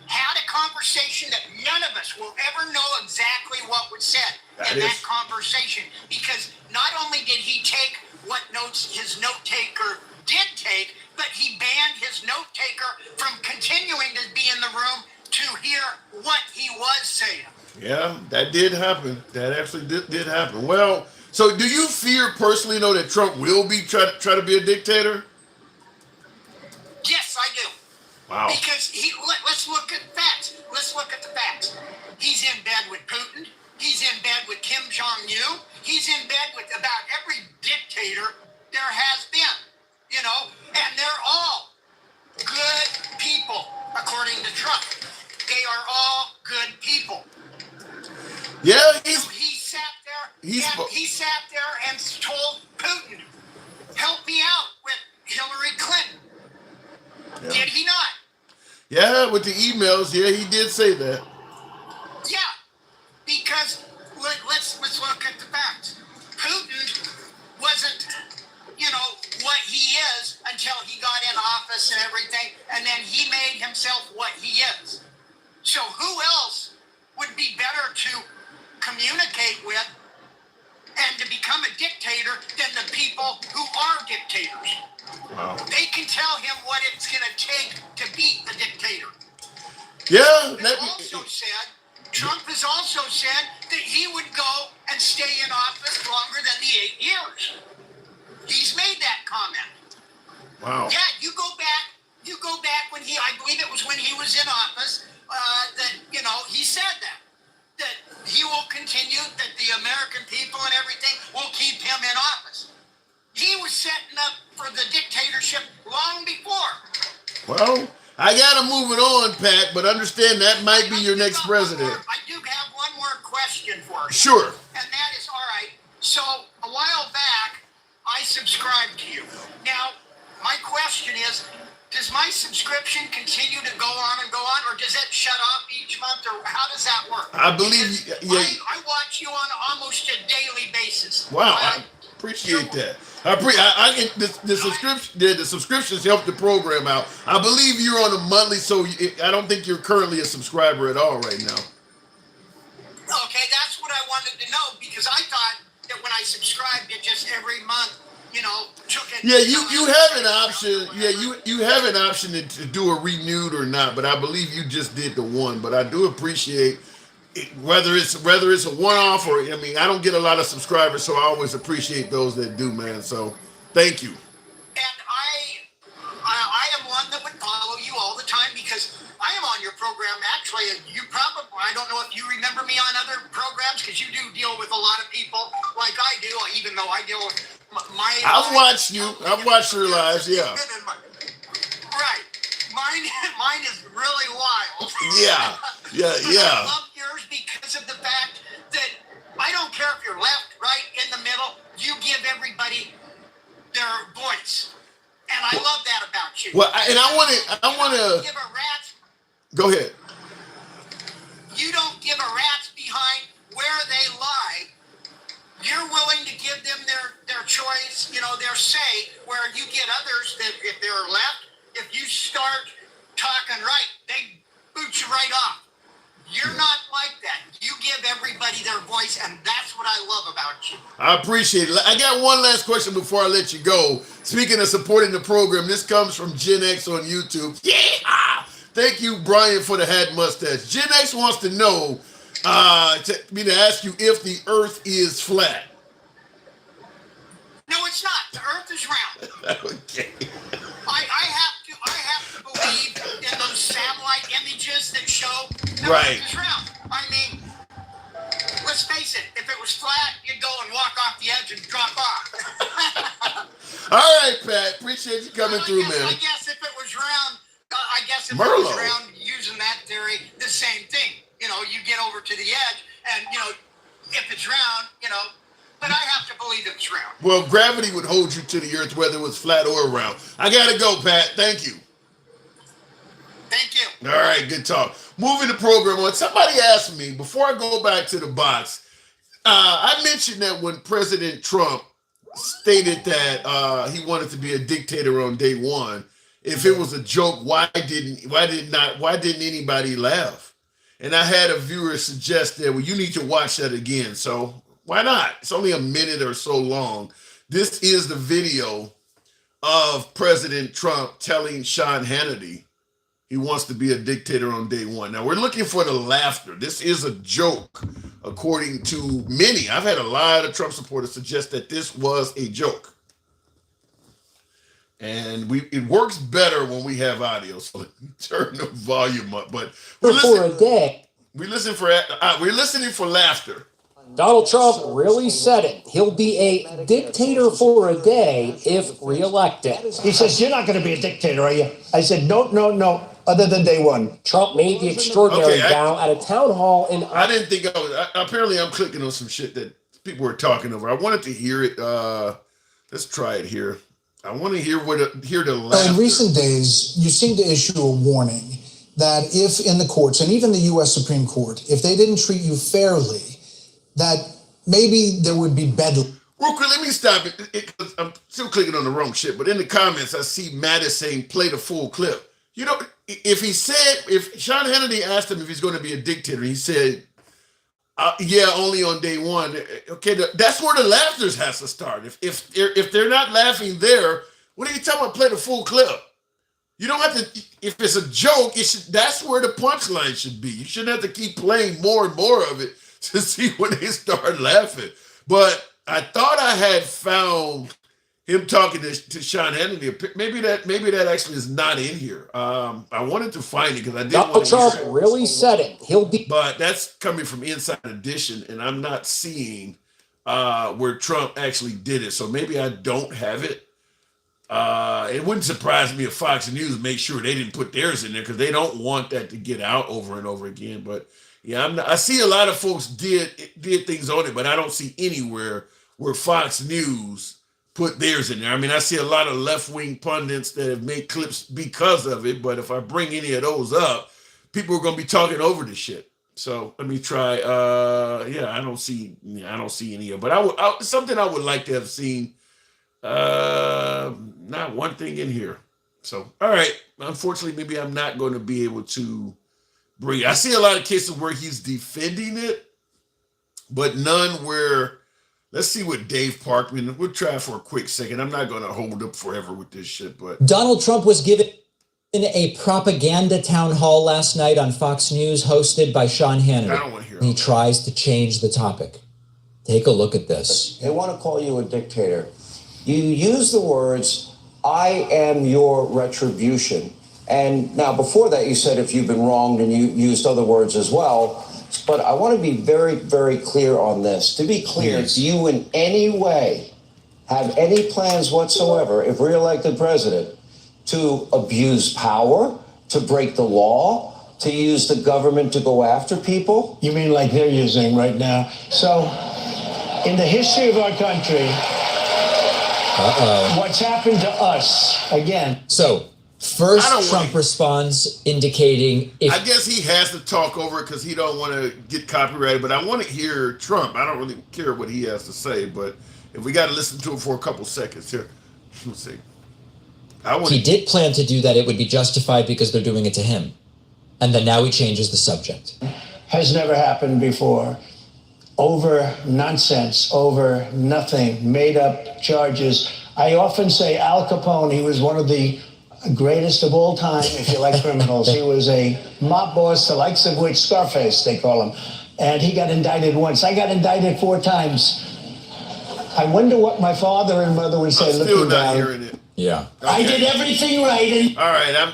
had a conversation that none of us will ever know exactly what was said in that conversation, because not only did he take what notes his note taker did take, but he banned his note taker from continuing to be in the room to hear what he was saying. Yeah, that did happen. That actually did happen. Well, so do you fear personally, though, that Trump will be try to be a dictator? Yes, I do. Wow. Because let's look at facts. Let's look at the facts. He's in bed with Putin. He's in bed with Kim Jong-un. He's in bed with about every dictator there has been, and they're all good people, according to Trump. They are all good people. Yeah, So he sat there and told Putin, "Help me out with Hillary Clinton." Yeah. Did he not? Yeah, with the emails, yeah, he did say that. Yeah, because let's look at the facts. Putin wasn't, what he is until he got in office and everything, and then he made himself what he is. So who else would be better to communicate with and to become a dictator than the people who are dictators? Wow. They can tell him what it's going to take to beat the dictator. Yeah. Trump has also said that he would go and stay in office longer than the 8 years. He's made that comment. Wow. Yeah, you go back when I believe it was when he was in office, that, he said that he will continue, that the American people and everything will keep him in office. He was setting up for the dictatorship long before. Well, I gotta move it on, Pat, but understand that might be your next president. I do have one more question for you. Sure. And that is, all right, so a while back, I subscribed to you. Now, my question is, does my subscription continue to go on, or does it shut off each month, or how does that work? I believe, I watch you on almost a daily basis. Wow, I appreciate that. The subscriptions help the program out. I believe you're on a monthly, so I don't think you're currently a subscriber at all right now. Okay, that's what I wanted to know, because I thought that when I subscribed, it just every month, took it. Yeah, you have an option. Yeah, you have an option to do a renewed or not, but I believe you just did the one. But I do appreciate it, whether it's a one-off or, I don't get a lot of subscribers, so I always appreciate those that do, man. So thank you. And I am one that would follow you all the time, because I am on your program, actually, and you probably, I don't know if you remember me on other programs, because you do deal with a lot of people like I do, even though I deal with my I've watched you. I've watched your lives, yeah. Right. Mine is really wild. Yeah, yeah, But yeah. I love yours because of the fact that I don't care if you're left, right, in the middle, you give everybody their voice. And I love that about you. Well, I want to give a rat's, go ahead. you don't give a rat's behind where they lie. You're willing to give them their choice, their say, where you get others that if they're left, if you start talking right, they boot you right off. You're not like that. You give everybody their voice, and that's what I love about you. I appreciate it. I got one last question before I let you go. Speaking of supporting the program, this comes from Gen X on YouTube. Yeah! Thank you, Brian, for the hat mustache. Gen X wants to know, to ask you if the Earth is flat. No, it's not. The Earth is round. Okay. I have to believe in those satellite images that show the Right. Earth is round. I mean, let's face it. If it was flat, you'd go and walk off the edge and drop off. All right, Pat. Appreciate you coming through, man. I guess if it was round, it Merlot. was round, using that theory, the same thing. You get over to the edge, and if it's round, but I have to believe it's round. Well, gravity would hold you to the Earth whether it was flat or round. I gotta go, Pat. Thank you. Thank you. All right, good talk. Moving the program on. Somebody asked me before I go back to the box. I mentioned that when President Trump stated that he wanted to be a dictator on day one, if it was a joke, why didn't anybody laugh? And I had a viewer suggest that, well, you need to watch that again. So why not? It's only a minute or so long. This is the video of President Trump telling Sean Hannity he wants to be a dictator on day one. Now, we're looking for the laughter. This is a joke, according to many. I've had a lot of Trump supporters suggest that this was a joke. And it works better when we have audio, so let me turn the volume up. But we're listening for laughter. Donald Trump really said it. He'll be a dictator for a day if reelected. He says, "You're not going to be a dictator, are you?" I said, no, other than day one. Trump made the extraordinary vow at a town hall in... I didn't think I was... apparently, I'm clicking on some shit that people were talking over. I wanted to hear it. Let's try it here. I want to hear the laughter. In recent days, you seem to issue a warning that if in the courts, and even the U.S. Supreme Court, if they didn't treat you fairly, that maybe there would be bedlam. Real quick, let me stop it. I'm still clicking on the wrong shit, but in the comments, I see Mattis saying, play the full clip. If Sean Hannity asked him if he's going to be a dictator, he said, yeah, only on day one. Okay, that's where the laughter has to start. If they're not laughing there, what are you talking about? Play the full clip. You don't have to. If it's a joke, that's where the punchline should be. You shouldn't have to keep playing more and more of it to see when they start laughing. But I thought I had found him talking to Sean Hannity. Maybe that actually is not in here. I wanted to find it because I didn't want to Donald Trump really said it. He'll be... But that's coming from Inside Edition, and I'm not seeing where Trump actually did it. So maybe I don't have it. It wouldn't surprise me if Fox News made sure they didn't put theirs in there because they don't want that to get out over and over again. But yeah, I see a lot of folks did things on it, but I don't see anywhere where Fox News put theirs in there. I mean, I see a lot of left-wing pundits that have made clips because of it, but if I bring any of those up, people are going to be talking over the shit. So let me try. I don't see any of it, but something I would like to have seen. Not one thing in here. So, all right. Unfortunately, maybe I'm not going to be able to bring. I see a lot of cases where he's defending it, but none where. Let's see what Dave Parkman. We'll try for a quick second. I'm not going to hold up forever with this shit, but Donald Trump was given a propaganda town hall last night on Fox News, hosted by Sean Hannity. I don't want to hear. He tries to change the topic. Take a look at this. They want to call you a dictator. You use the words, "I am your retribution," And now before that, you said if you've been wronged, and you used other words as well. But I want to be very, very clear on this. To be clear, Yes. do you in any way have any plans whatsoever, if reelected president, to abuse power, to break the law, to use the government to go after people? You mean like they're using right now? So, in the history of our country, what's happened to us, again. So, first, Trump responds indicating if... I guess he has to talk over it because he don't want to get copyrighted, but I want to hear Trump. I don't really care what he has to say, but if we got to listen to it for a couple seconds here, let's see. He did plan to do that. It would be justified because they're doing it to him. And then now he changes the subject. Has never happened before. Over nonsense, over nothing, made up charges. I often say Al Capone, he was one of the greatest of all time, if you like criminals. He was a mob boss, the likes of which Scarface, they call him. And he got indicted once. I got indicted 4 times. I wonder what my father and mother would say. I'm still not hearing it. Yeah. Okay. I did everything right. And all right, I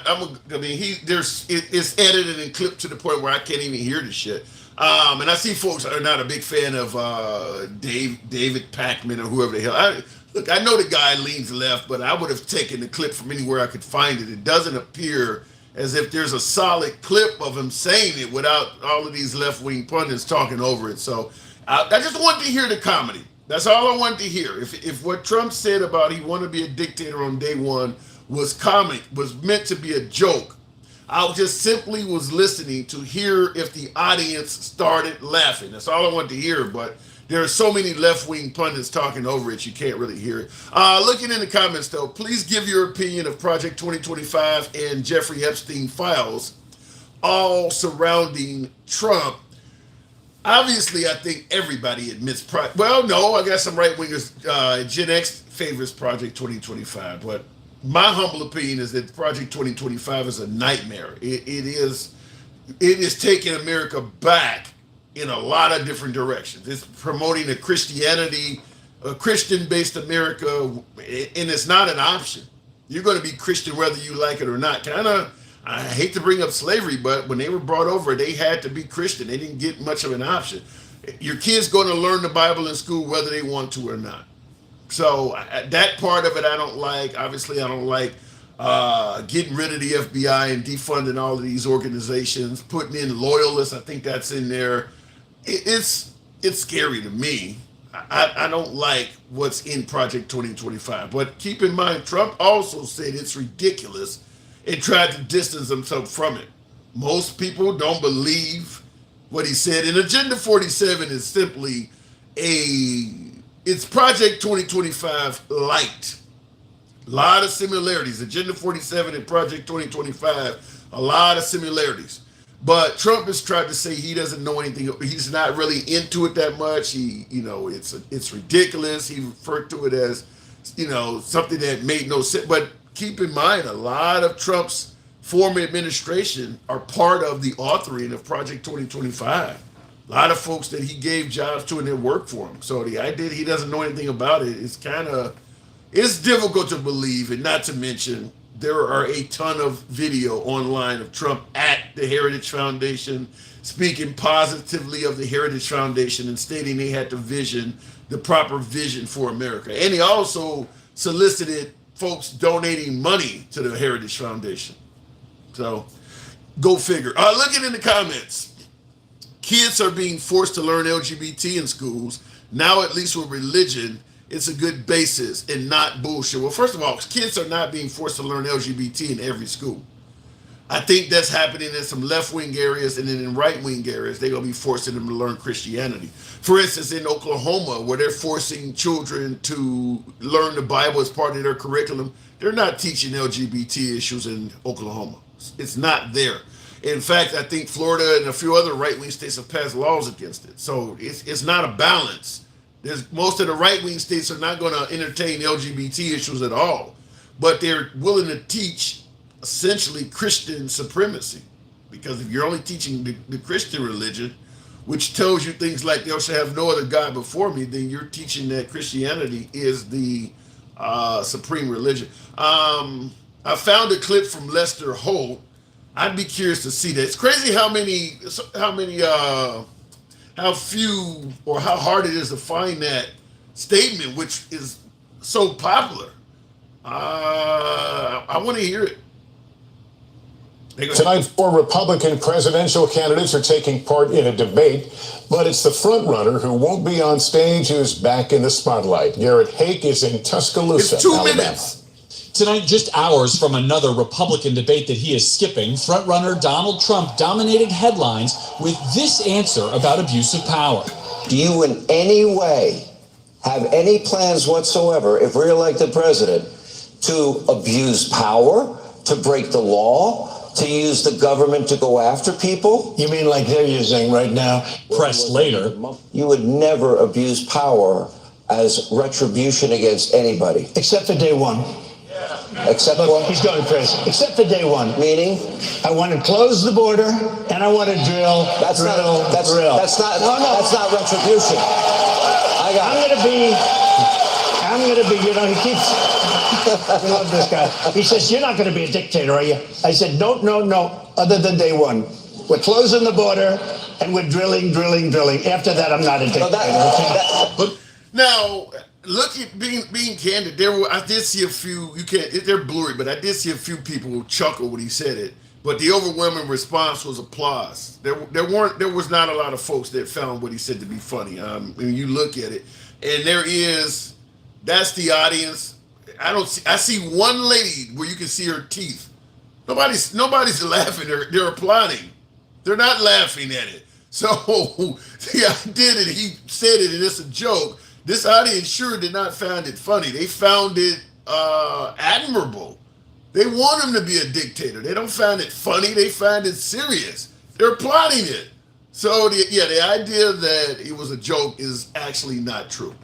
mean, it's edited and clipped to the point where I can't even hear the shit. And I see folks are not a big fan of David Pakman or whoever the hell. Look, I know the guy leans left, but I would have taken the clip from anywhere I could find it. It doesn't appear as if there's a solid clip of him saying it without all of these left-wing pundits talking over it. So I just wanted to hear the comedy. That's all I wanted to hear. If what Trump said about he wanted to be a dictator on day one was comic, was meant to be a joke, I just simply was listening to hear if the audience started laughing. That's all I wanted to hear, but there are so many left-wing pundits talking over it, you can't really hear it. Looking in the comments, though, please give your opinion of Project 2025 and Jeffrey Epstein files, all surrounding Trump. Obviously, I think everybody admits... well, no, I got some right-wingers. Gen X favors Project 2025, but my humble opinion is that Project 2025 is a nightmare. It is taking America back in a lot of different directions. It's promoting a Christian-based America, and it's not an option. You're going to be Christian whether you like it or not. I hate to bring up slavery, but when they were brought over, they had to be Christian. They didn't get much of an option. Your kid's going to learn the Bible in school whether they want to or not. So that part of it I don't like. Obviously, I don't like getting rid of the FBI and defunding all of these organizations, putting in loyalists. I think that's in there. It's scary to me. I don't like what's in Project 2025. But keep in mind, Trump also said it's ridiculous and tried to distance himself from it. Most people don't believe what he said. And Agenda 47 is simply it's Project 2025 light. A lot of similarities. Agenda 47 and Project 2025, a lot of similarities. But Trump has tried to say he doesn't know anything. He's not really into it that much. It's ridiculous. He referred to it as, something that made no sense. But keep in mind, a lot of Trump's former administration are part of the authoring of Project 2025. A lot of folks that he gave jobs to and that worked for him. So the idea that he doesn't know anything about it is it's difficult to believe, and not to mention there are a ton of video online of Trump at the Heritage Foundation speaking positively of the Heritage Foundation and stating they had the proper vision for America. And he also solicited folks donating money to the Heritage Foundation. So go figure. Looking in the comments, kids are being forced to learn LGBT in schools. Now, at least with religion, it's a good basis and not bullshit. Well, first of all, kids are not being forced to learn LGBT in every school. I think that's happening in some left-wing areas, and then in right-wing areas, they're going to be forcing them to learn Christianity. For instance, in Oklahoma, where they're forcing children to learn the Bible as part of their curriculum, they're not teaching LGBT issues in Oklahoma. It's not there. In fact, I think Florida and a few other right-wing states have passed laws against it. So it's not a balance. Most of the right-wing states are not going to entertain LGBT issues at all, but they're willing to teach essentially Christian supremacy, because if you're only teaching the Christian religion, which tells you things like thou shalt have no other God before me, then you're teaching that Christianity is the supreme religion. I found a clip from Lester Holt. I'd be curious to see that. It's crazy how few or how hard it is to find that statement, which is so popular. I want to hear it. Tonight, 4 Republican presidential candidates are taking part in a debate, but it's the frontrunner who won't be on stage who's back in the spotlight. Garrett Hake is in Tuscaloosa, It's 2 Alabama. minutes. Tonight, just hours from another Republican debate that he is skipping, frontrunner Donald Trump dominated headlines with this answer about abuse of power. Do you in any way have any plans whatsoever, if reelected president, to abuse power, to break the law, to use the government to go after people? You mean like they're using right now? Pressed later, You would never abuse power as retribution against anybody. Except for day one. Except Look, what? he's going crazy. Except for day one. Meaning? I want to close the border and I want to drill. That's not retribution. I'm gonna be, you know, he keeps, I love this guy. He says, you're not gonna be a dictator, are you? I said, no, other than day one. We're closing the border and we're drilling. After that, I'm not a dictator. But now, look at being candid. I did see a few. They're blurry, but I did see a few people chuckle when he said it. But the overwhelming response was applause. There was not a lot of folks that found what he said to be funny. When you look at it, and that's the audience. I see one lady where you can see her teeth. Nobody's laughing. They're applauding. They're not laughing at it. So the idea that he said it and it's a joke, this audience sure did not find it funny. They found it admirable. They want him to be a dictator. They don't find it funny. They find it serious. They're applauding it. So the idea that it was a joke is actually not true.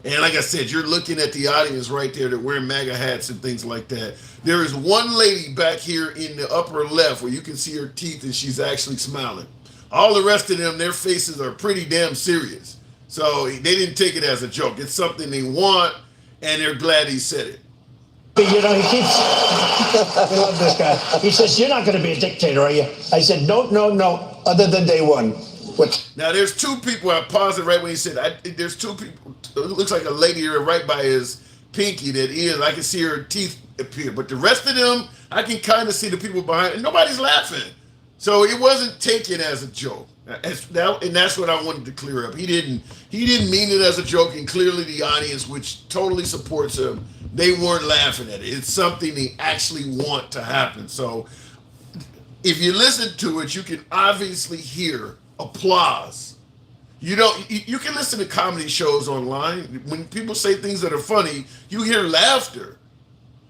And like I said, you're looking at the audience right there that wearing MAGA hats and things like that. There is one lady back here in the upper left where you can see her teeth and she's actually smiling. All the rest of them, their faces are pretty damn serious. So they didn't take it as a joke. It's something they want, and they're glad he said it. You know, he keeps, I love this guy. He says, you're not going to be a dictator, are you? I said, no, other than day one. What? Now, there's 2 people, I paused it right when he said, there's 2 people, it looks like a lady here right by his pinky I can see her teeth appear. But the rest of them, I can kind of see the people behind, and nobody's laughing. So it wasn't taken as a joke. And that's what I wanted to clear up. He didn't mean it as a joke, and clearly the audience, which totally supports him, they weren't laughing at it. It's something they actually want to happen. So if you listen to it, you can obviously hear applause. You can listen to comedy shows online. When people say things that are funny, you hear laughter.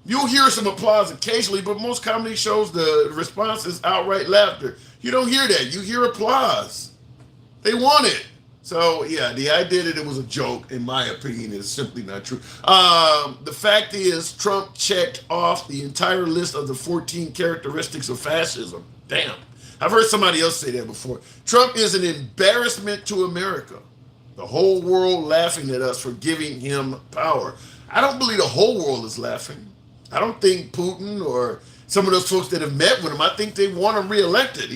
You'll hear some applause occasionally, but most comedy shows, the response is outright laughter. You don't hear that. You hear applause. They want it. So, yeah, the idea that it was a joke, in my opinion, is simply not true. The fact is, Trump checked off the entire list of the 14 characteristics of fascism. Damn. I've heard somebody else say that before. Trump is an embarrassment to America. The whole world laughing at us for giving him power. I don't believe the whole world is laughing. I don't think Putin or some of those folks that have met with him, I think they want him reelected.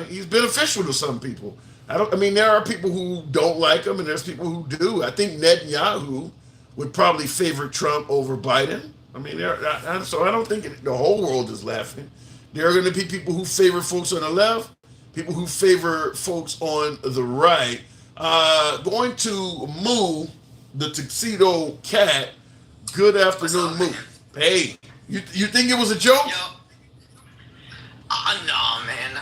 He's beneficial to some people. There are people who don't like him, and there's people who do. I think Netanyahu would probably favor Trump over Biden. So I don't think the whole world is laughing. There are going to be people who favor folks on the left, people who favor folks on the right. Going to Moo, the tuxedo cat. Good afternoon, Moo. Hey, you think it was a joke? No, man.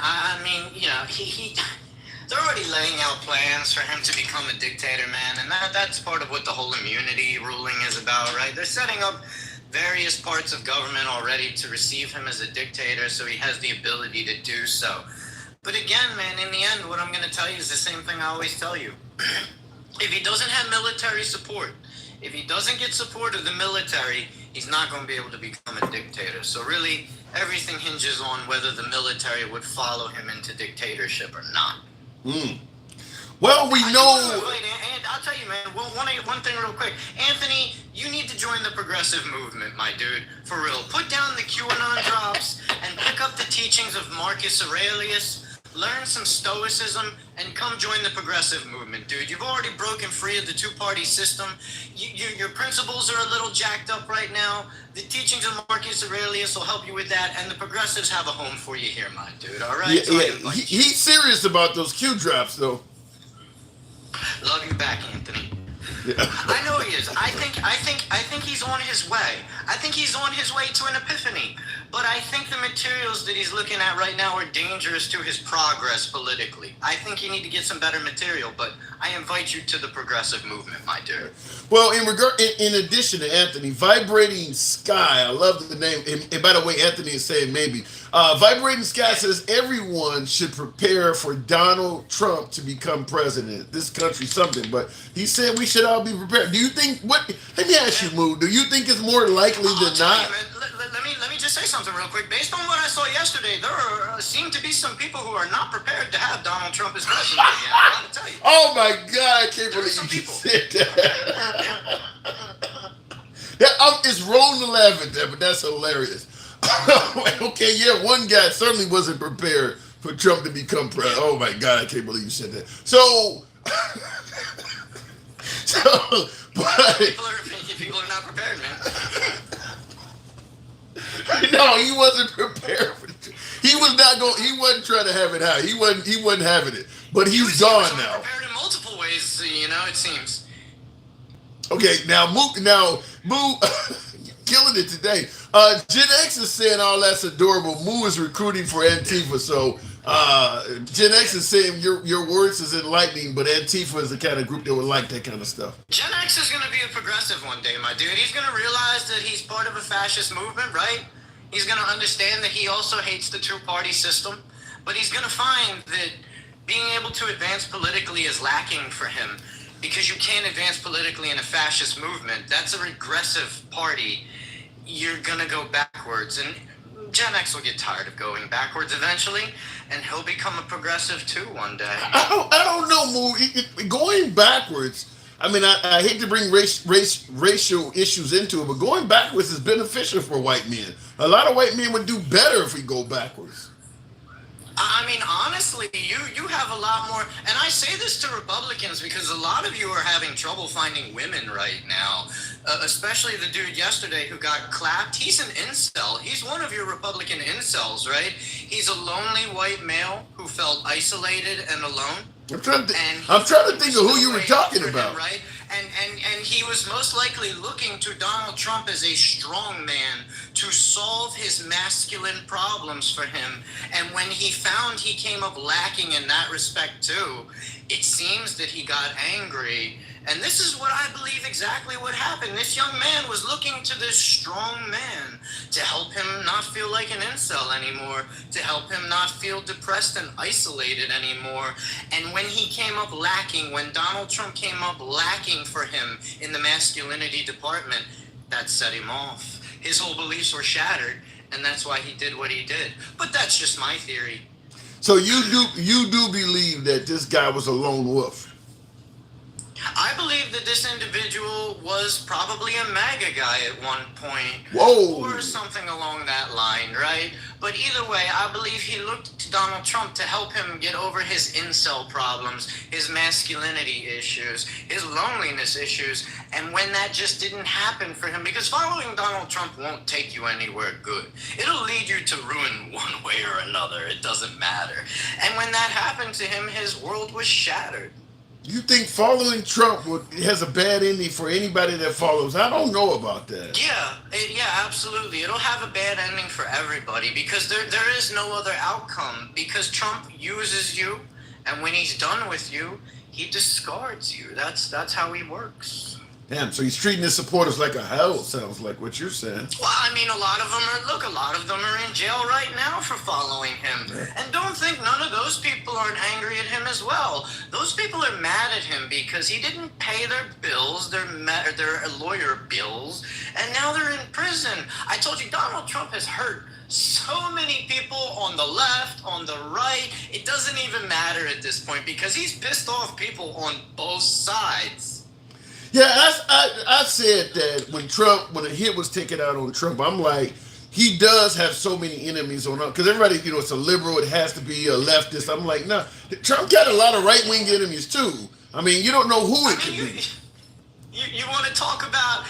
They're already laying out plans for him to become a dictator, man, and that's part of what the whole immunity ruling is about, right? They're setting up various parts of government already to receive him as a dictator, so he has the ability to do so. But again, man, in the end, what I'm going to tell you is the same thing I always tell you. If he doesn't have military support, if he doesn't get support of the military, he's not going to be able to become a dictator. So really, everything hinges on whether the military would follow him into dictatorship or not. Well, we know. And I'll tell you, man. Well, one thing real quick, Anthony, you need to join the progressive movement, my dude. For real, put down the QAnon drops and pick up the teachings of Marcus Aurelius. Learn some stoicism and come join the progressive movement, dude. You've already broken free of the two-party system. Your principles are a little jacked up right now. The teachings of Marcus Aurelius will help you with that, and the progressives have a home for you here, my dude. All right? Yeah, he's serious about those Q drops, though. Love you back, Anthony. Yeah. I know he is. I think he's on his way. I think he's on his way to an epiphany. But I think the materials that he's looking at right now are dangerous to his progress politically. I think you need to get some better material, but I invite you to the progressive movement, my dear. Well, in addition to Anthony, Vibrating Sky, I love the name. And by the way, Anthony is saying maybe. Vibrating Sky says everyone should prepare for Donald Trump to become president. This country something, but he said we should all be prepared. Do you think let me ask you, Moo, do you think it's more likely than not? Let me just say something real quick. Based on what I saw yesterday, there seem to be some people who are not prepared to have Donald Trump as president. Yeah, I gotta tell you. Oh my God, I can't believe you said that. It's rolling 11 there, but that's hilarious. Okay, yeah, one guy certainly wasn't prepared for Trump to become president. Oh my God, I can't believe you said that. People are not prepared, man. No, he wasn't prepared for it. He was not going. He wasn't trying to have it out. He wasn't having it. But he's gone now. Prepared in multiple ways, it seems. Okay, now Moo, killing it today. Gen X is saying, "Oh, that's adorable." Moo is recruiting for Antifa, so Gen X is saying your words is enlightening, but Antifa is the kind of group that would like that kind of stuff. Gen X is going to be a progressive one day, my dude. He's going to realize that he's part of a fascist movement, right? He's going to understand that he also hates the two-party system, but he's going to find that being able to advance politically is lacking for him because you can't advance politically in a fascist movement. That's a regressive party. You're going to go backwards, and Gen X will get tired of going backwards eventually, and he'll become a progressive too one day. I don't know, Moo. Going backwards, I mean, I hate to bring racial issues into it, but going backwards is beneficial for white men. A lot of white men would do better if we go backwards. I mean, honestly, you have a lot more, and I say this to Republicans because a lot of you are having trouble finding women right now, especially the dude yesterday who got clapped. He's an incel. He's one of your Republican incels, right? He's a lonely white male who felt isolated and alone. I'm trying to think of who you were talking about. Right? And he was most likely looking to Donald Trump as a strong man to solve his masculine problems for him. And when he found he came up lacking in that respect too, it seems that he got angry. And this is what I believe exactly what happened. This young man was looking to this strong man to help him not feel like an incel anymore, to help him not feel depressed and isolated anymore. And when he came up lacking, when Donald Trump came up lacking for him in the masculinity department, that set him off. His whole beliefs were shattered, and that's why he did what he did. But that's just my theory. So you do believe that this guy was a lone wolf? I believe that this individual was probably a MAGA guy at one point. Whoa. Or something along that line, right? But either way, I believe he looked to Donald Trump to help him get over his incel problems, his masculinity issues, his loneliness issues. And when that just didn't happen for him, because following Donald Trump won't take you anywhere good. It'll lead you to ruin one way or another. It doesn't matter. And when that happened to him, his world was shattered. You think following Trump has a bad ending for anybody that follows? I don't know about that. Yeah, absolutely. It'll have a bad ending for everybody because there is no other outcome because Trump uses you, and when he's done with you, he discards you. That's how he works. Damn, so he's treating his supporters like a hell, sounds like what you're saying. Well, I mean, a lot of them are in jail right now for following him. Yeah. And don't think none of those people aren't angry at him as well. Those people are mad at him because he didn't pay their bills, their lawyer bills, and now they're in prison. I told you, Donald Trump has hurt so many people on the left, on the right. It doesn't even matter at this point because he's pissed off people on both sides. Yeah, I said that when a hit was taken out on Trump, I'm like, he does have so many enemies on because everybody, it's a liberal, it has to be a leftist. I'm like, no, Trump got a lot of right wing enemies too. I mean, you don't know who it could be. You want to talk about,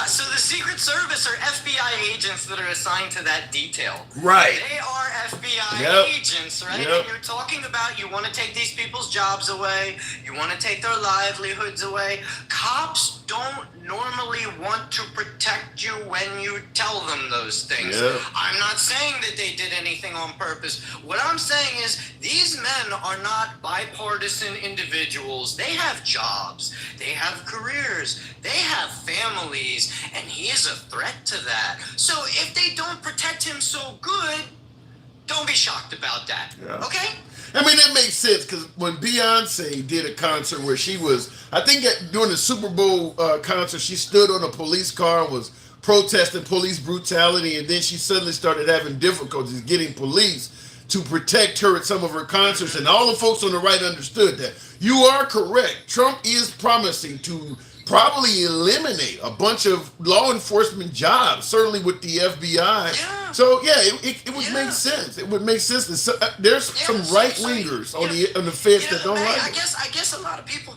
so the Secret Service are FBI agents that are assigned to that detail. Right. They are FBI agents, right? Yep. And you're talking about you want to take these people's jobs away. You want to take their livelihoods away. Cops don't normally want to protect you when you tell them those things. Yep. I'm not saying that they did anything on purpose. What I'm saying is these men are not bipartisan individuals. They have jobs. They have careers. They have families. And he is a threat to that. So if they don't protect him so good, don't be shocked about that. Yeah. Okay? I mean, that makes sense because when Beyonce did a concert where she was, I think during the Super Bowl concert, she stood on a police car and was protesting police brutality, and then she suddenly started having difficulties getting police to protect her at some of her concerts, and all the folks on the right understood that. You are correct. Trump is promising to probably eliminate a bunch of law enforcement jobs, certainly with the FBI. Yeah. So yeah, it would make sense. It would make sense. There's some right wingers on the fence that don't like it. I guess a lot of people,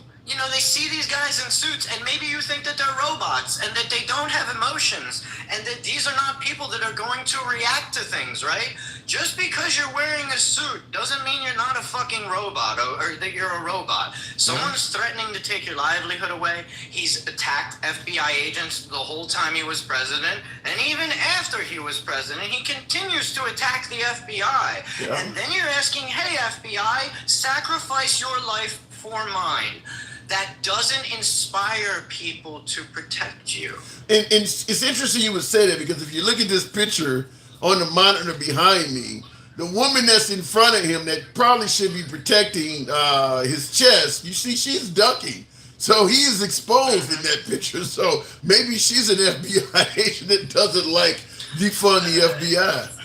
they see these guys in suits, and maybe you think that they're robots and that they don't have emotions and that these are not people that are going to react to things, right? Just because you're wearing a suit doesn't mean you're not a fucking robot or that you're a robot. Someone's threatening to take your livelihood away. He's attacked FBI agents the whole time he was president, and even after he was president, he continues to attack the FBI. Yeah. And then you're asking, hey, FBI, sacrifice your life for mine. That doesn't inspire people to protect you. And it's interesting you would say that because if you look at this picture on the monitor behind me, the woman that's in front of him that probably should be protecting his chest, you see she's ducking. So he is exposed in that picture. So maybe she's an FBI agent that doesn't like defund the FBI.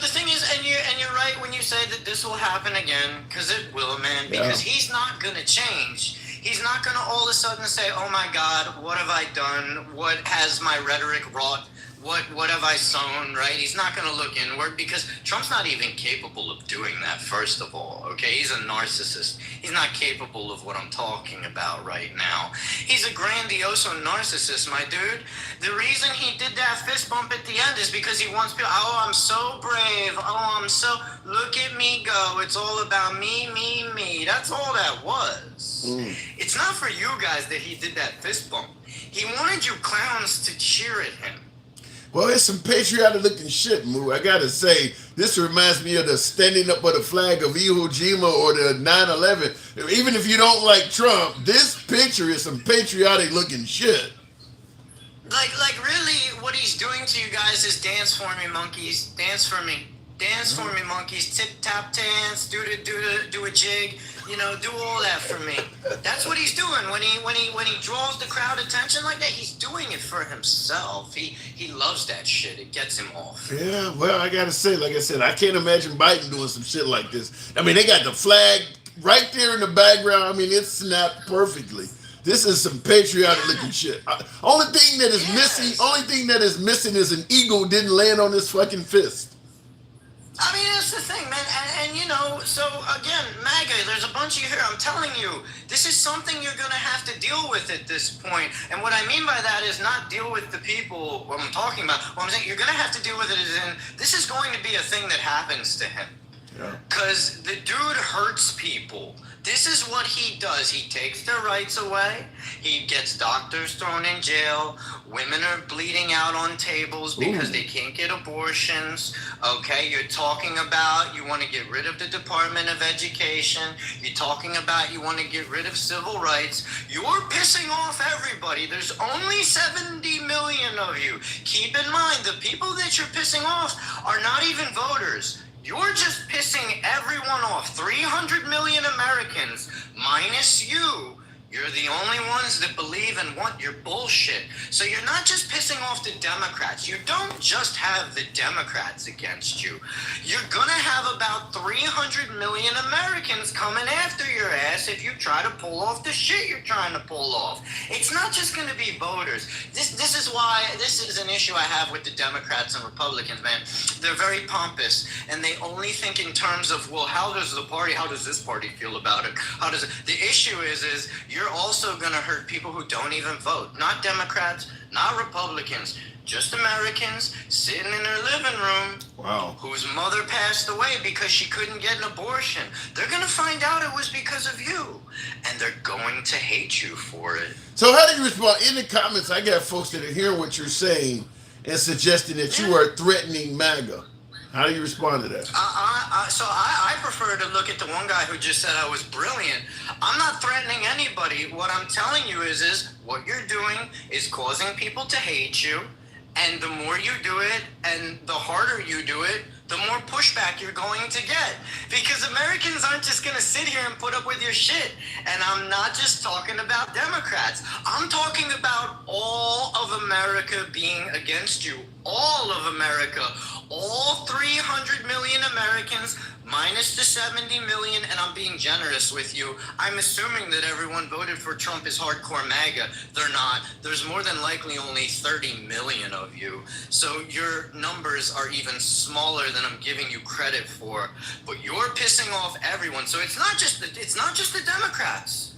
The thing is, and you're right when you say that this will happen again, because it will, man, because he's not going to change. He's not going to all of a sudden say, oh my God, what have I done? What has my rhetoric wrought? What have I sown, right? He's not going to look inward because Trump's not even capable of doing that, first of all, okay? He's a narcissist. He's not capable of what I'm talking about right now. He's a grandioso narcissist, my dude. The reason he did that fist bump at the end is because he wants people, oh, I'm so brave. Oh, look at me go. It's all about me, me, me. That's all that was. It's not for you guys that he did that fist bump. He wanted you clowns to cheer at him. Well, it's some patriotic looking shit, Moo. I gotta say, this reminds me of the standing up for the flag of Iwo Jima or the 9/11. Even if you don't like Trump, this picture is some patriotic looking shit. Like really, what he's doing to you guys is dance for me, monkeys. Dance for me. Dance for me, monkeys. Tip tap dance. Do a jig. Do all that for me. That's what he's doing when he draws the crowd attention like that. He's doing it for himself. He loves that shit. It gets him off. Yeah, well, I gotta say, like I said, I can't imagine Biden doing some shit like this. I mean, they got the flag right there in the background. I mean, it's snapped perfectly. This is some patriotic looking shit. Only thing that is missing is an eagle didn't land on his fucking fist. I mean, that's the thing, man. And so again, MAGA, there's a bunch of you here. I'm telling you, this is something you're going to have to deal with at this point. And what I mean by that is not deal with the people what I'm talking about. What I'm saying, you're going to have to deal with it as in, this is going to be a thing that happens to him. Because the dude hurts people. This is what he does. He takes their rights away. He gets doctors thrown in jail. Women are bleeding out on tables because they can't get abortions. Okay, you're talking about you want to get rid of the Department of Education. You're talking about you want to get rid of civil rights. You're pissing off everybody. There's only 70 million of you. Keep in mind, the people that you're pissing off are not even voters. You're just pissing everyone off. 300 million Americans, minus you, You're the only ones that believe and want your bullshit. So you're not just pissing off the Democrats. You don't just have the Democrats against you. You're gonna have about 300 million Americans coming after your ass if you try to pull off the shit you're trying to pull off. It's not just gonna be voters. This is why this is an issue I have with the Democrats and Republicans, man. They're very pompous and they only think in terms of, well, how does this party feel about it? The issue is you're also going to hurt people who don't even vote. Not Democrats, not Republicans, just Americans sitting in their living room. Wow. Whose mother passed away because she couldn't get an abortion. They're going to find out it was because of you. And they're going to hate you for it. So how do you respond? In the comments, I got folks that are hearing what you're saying and suggesting that you are threatening MAGA. How do you respond to that? I prefer to look at the one guy who just said I was brilliant. I'm not threatening anybody. What I'm telling you is what you're doing is causing people to hate you. And the more you do it and the harder you do it, the more pushback you're going to get. Because Americans aren't just going to sit here and put up with your shit. And I'm not just talking about Democrats. I'm talking about all of America being against you. All of America. All 300 million Americans minus the 70 million, and I'm being generous with you. I'm assuming that everyone voted for Trump is hardcore MAGA. They're not. There's more than likely only 30 million of you. So your numbers are even smaller than I'm giving you credit for. But you're pissing off everyone. So it's not just the Democrats.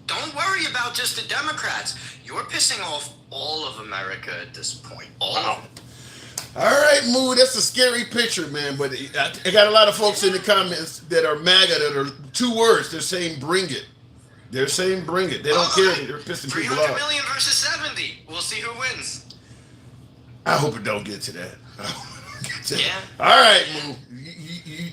Don't worry about just the Democrats. You're pissing off all of America at this point. All of them. All right, Moo, that's a scary picture, man. But I got a lot of folks in the comments that are MAGA that are two words. They're saying bring it. They're saying bring it. They don't care. They're pissing people off. 300 million versus 70. We'll see who wins. I hope it don't get to that. Yeah. All right, Moo.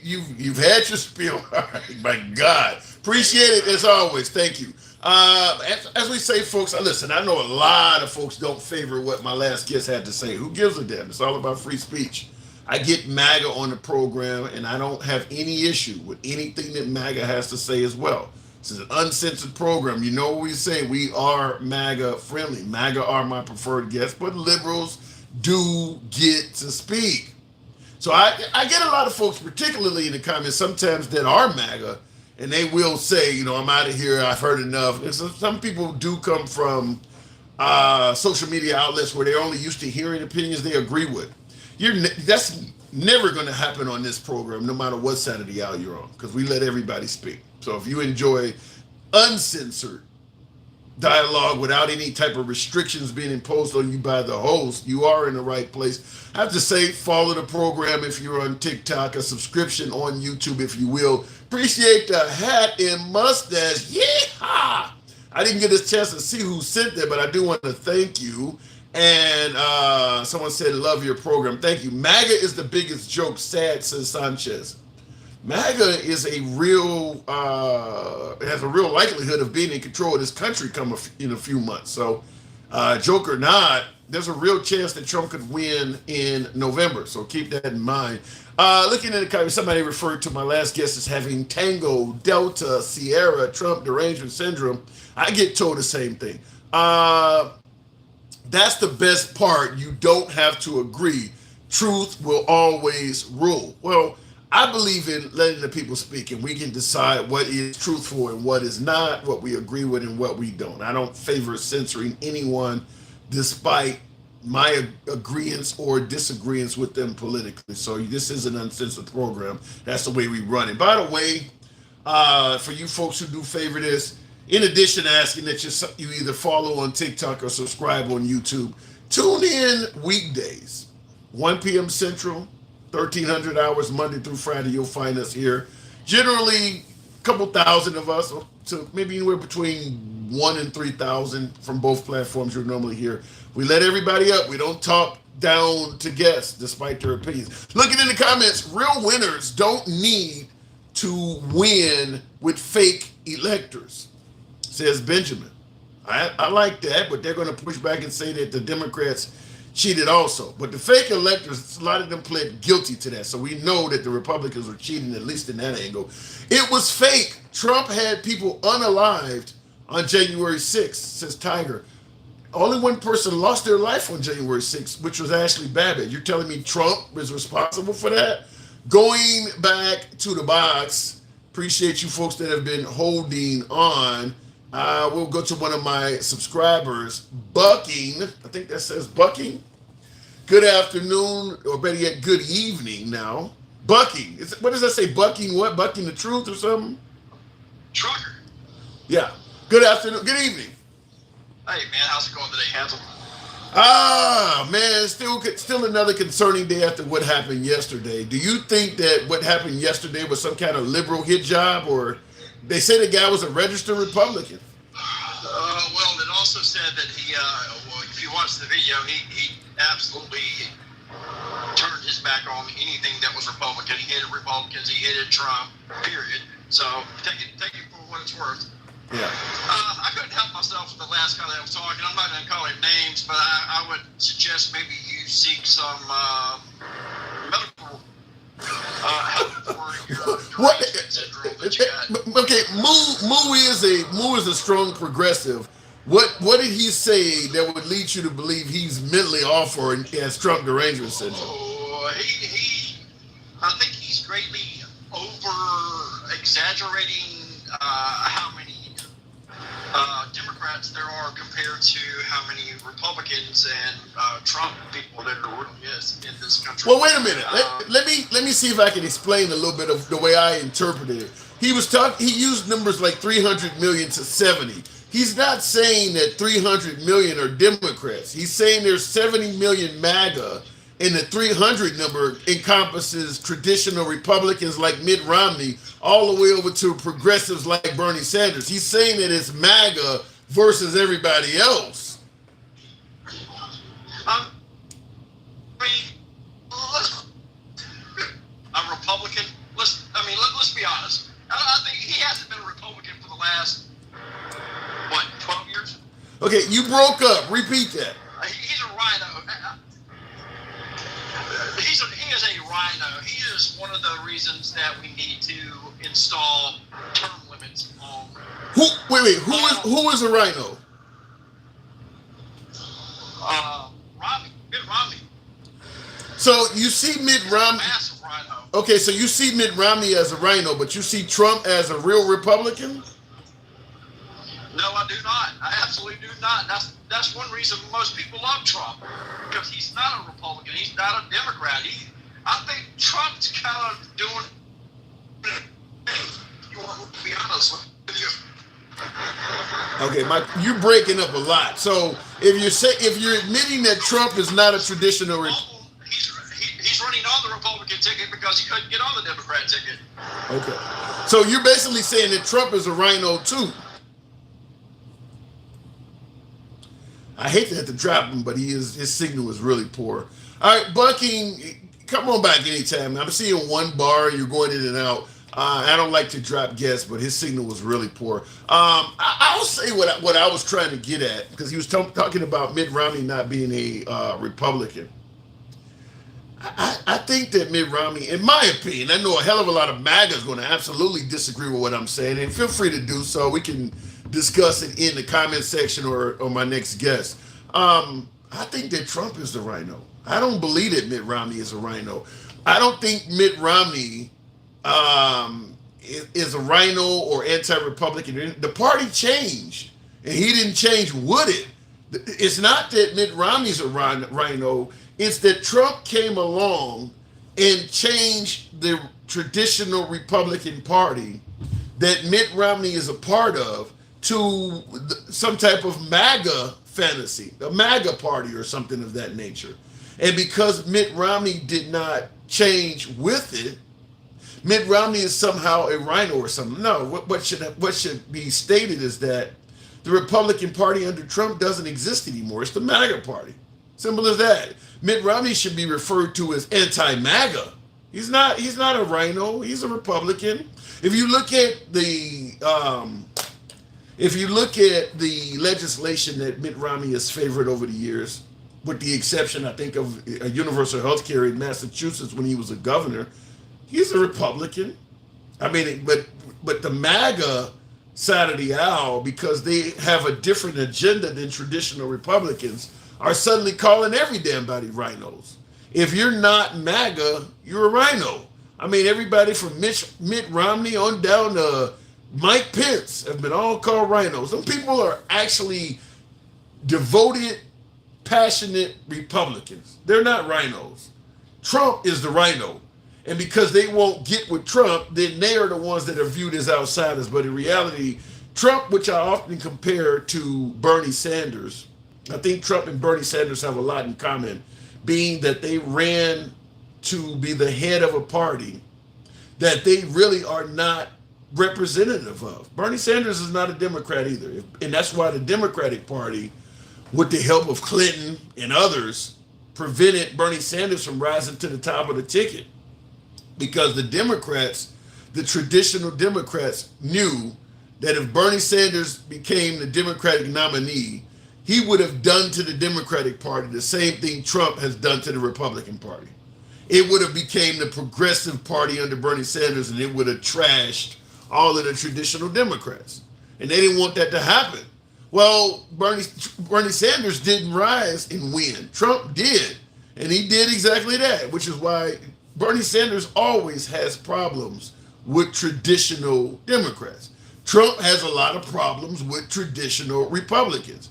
You've had your spiel. All right, my God. Appreciate it as always. Thank you. As we say, folks, listen, I know a lot of folks don't favor what my last guest had to say. Who gives a damn? It's all about free speech. I get MAGA on the program, and I don't have any issue with anything that MAGA has to say as well. This is an uncensored program. You know what we say. We are MAGA friendly. MAGA are my preferred guests, but liberals do get to speak. So I get a lot of folks, particularly in the comments, sometimes that are MAGA, and they will say, you know, I'm out of here, I've heard enough. And so some people do come from social media outlets where they're only used to hearing opinions they agree with. That's never going to happen on this program, no matter what side of the aisle you're on, because we let everybody speak. So if you enjoy uncensored dialogue without any type of restrictions being imposed on you by the host, you are in the right place. I have to say, follow the program if you're on TikTok, a subscription on YouTube if you will. Appreciate the hat and mustache. Yeehaw! I didn't get a chance to see who sent that, but I do want to thank you. And someone said, love your program. Thank you. MAGA is the biggest joke, sad, says Sanchez. MAGA is a real, has a real likelihood of being in control of this country in a few months. So, joke or not, there's a real chance that Trump could win in November. So keep that in mind. Looking at the comments, somebody referred to my last guest as having Tango, Delta, Sierra, Trump derangement syndrome. I get told the same thing. That's the best part. You don't have to agree. Truth will always rule. Well, I believe in letting the people speak, and we can decide what is truthful and what is not, what we agree with and what we don't. I don't favor censoring anyone despite my agreements or disagreements with them politically. So this is an uncensored program. That's the way we run it. By the way, for you folks who do favor this, in addition to asking that you either follow on TikTok or subscribe on YouTube, tune in weekdays, 1 p.m. Central, 1,300 hours, Monday through Friday. You'll find us here. Generally, a couple thousand of us, so maybe anywhere between 1,000 and 3,000 from both platforms you're normally here. We let everybody up. We don't talk down to guests, despite their opinions. Looking in the comments, real winners don't need to win with fake electors, says Benjamin. I like that, but they're going to push back and say that the Democrats cheated also. But the fake electors, a lot of them pled guilty to that. So we know that the Republicans were cheating, at least in that angle. It was fake. Trump had people unalived on January 6th, says Tiger. Only one person lost their life on January 6th, which was Ashley Babbitt. You're telling me Trump is responsible for that? Going back to the box, appreciate you folks that have been holding on. We'll go to one of my subscribers, Bucking. I think that says Bucking. Good afternoon, or better yet, good evening now. Bucking. What does that say? Bucking what? Bucking the truth or something? Trucker. Yeah. Good afternoon. Good evening. Hey, man, how's it going today, Hansel? Man, still another concerning day after what happened yesterday. Do you think that what happened yesterday was some kind of liberal hit job, or they say the guy was a registered Republican? Well, it also said that he, if you watch the video, he absolutely turned his back on anything that was Republican. He hated Republicans. He hated Trump. Period. So take it for what it's worth. Yeah. I couldn't help myself with the last guy that was talking. I'm not going to call him names, but I would suggest maybe you seek some medical help for your syndrome that you got. Okay, Moo is a strong progressive. What did he say that would lead you to believe he's mentally off or has Trump derangement syndrome? Oh, I think he's greatly over exaggerating how many Democrats there are compared to how many Republicans and Trump people there really is in this country. Well, wait a minute. Let me see if I can explain a little bit of the way I interpreted it. He used numbers like 300 million to 70. He's not saying that 300 million are Democrats. He's saying there's 70 million MAGA, and the 300 number encompasses traditional Republicans like Mitt Romney all the way over to progressives like Bernie Sanders. He's saying that it's MAGA versus everybody else. A Republican. Let's be honest. I think he hasn't been a Republican for the last 12 years. Okay, you broke up. Repeat that. He's a rhino. He is a rhino. He is one of the reasons that we need to install term limits on. Who is a rhino? Mitt Romney. So you see Mitt Romney. Massive rhino. Okay, so you see Mitt Romney as a rhino, but you see Trump as a real Republican? No, I do not. I absolutely do not. That's one reason most people love Trump, because he's not a Republican. He's not a Democrat. I think Trump's kind of doing. You want to be honest with you? Okay, you're breaking up a lot. So if you're admitting that Trump is not a traditional, he's running on the Republican ticket because he couldn't get on the Democrat ticket. Okay, so you're basically saying that Trump is a rhino too. I hate to have to drop him, but his signal is really poor. All right, Bucking, come on back anytime. I'm seeing one bar, you're going in and out. I don't like to drop guests, but his signal was really poor. I'll say what I was trying to get at, because he was talking about Mitt Romney not being a Republican. I think that Mitt Romney, in my opinion, I know a hell of a lot of MAGA is going to absolutely disagree with what I'm saying, and feel free to do so. We can discuss it in the comment section or my next guest. I think that Trump is the rhino. I don't believe that Mitt Romney is a rhino. I don't think Mitt Romney is a rhino or anti-Republican. The party changed, and he didn't change with it. It's not that Mitt Romney's a rhino. It's that Trump came along and changed the traditional Republican Party that Mitt Romney is a part of to some type of MAGA fantasy, a MAGA party or something of that nature. And because Mitt Romney did not change with it, Mitt Romney is somehow a rhino or something. No, what should be stated is that the Republican Party under Trump doesn't exist anymore. It's the MAGA party. Simple as that. Mitt Romney should be referred to as anti-MAGA. He's not a rhino. He's a Republican. If you look at the legislation that Mitt Romney has favored over the years, with the exception, I think, of universal health care in Massachusetts when he was a governor, he's a Republican. I mean, but the MAGA Saturday Owl because they have a different agenda than traditional Republicans are suddenly calling every damn body rhinos. If you're not MAGA, you're a rhino. I mean, everybody from Mitt Romney on down to Mike Pence have been all called rhinos. Some people are actually devoted, passionate Republicans. They're not rhinos. Trump is the rhino. And because they won't get with Trump, then they are the ones that are viewed as outsiders. But in reality, Trump, which I often compare to Bernie Sanders, I think Trump and Bernie Sanders have a lot in common, being that they ran to be the head of a party that they really are not representative of. Bernie Sanders is not a Democrat either. And that's why the Democratic Party, with the help of Clinton and others, prevented Bernie Sanders from rising to the top of the ticket. Because the Democrats, the traditional Democrats, knew that if Bernie Sanders became the Democratic nominee, he would have done to the Democratic Party the same thing Trump has done to the Republican Party. It would have became the progressive party under Bernie Sanders, and it would have trashed all of the traditional Democrats. And they didn't want that to happen. Well, Bernie Sanders didn't rise and win. Trump did. And he did exactly that, which is why Bernie Sanders always has problems with traditional Democrats. Trump has a lot of problems with traditional Republicans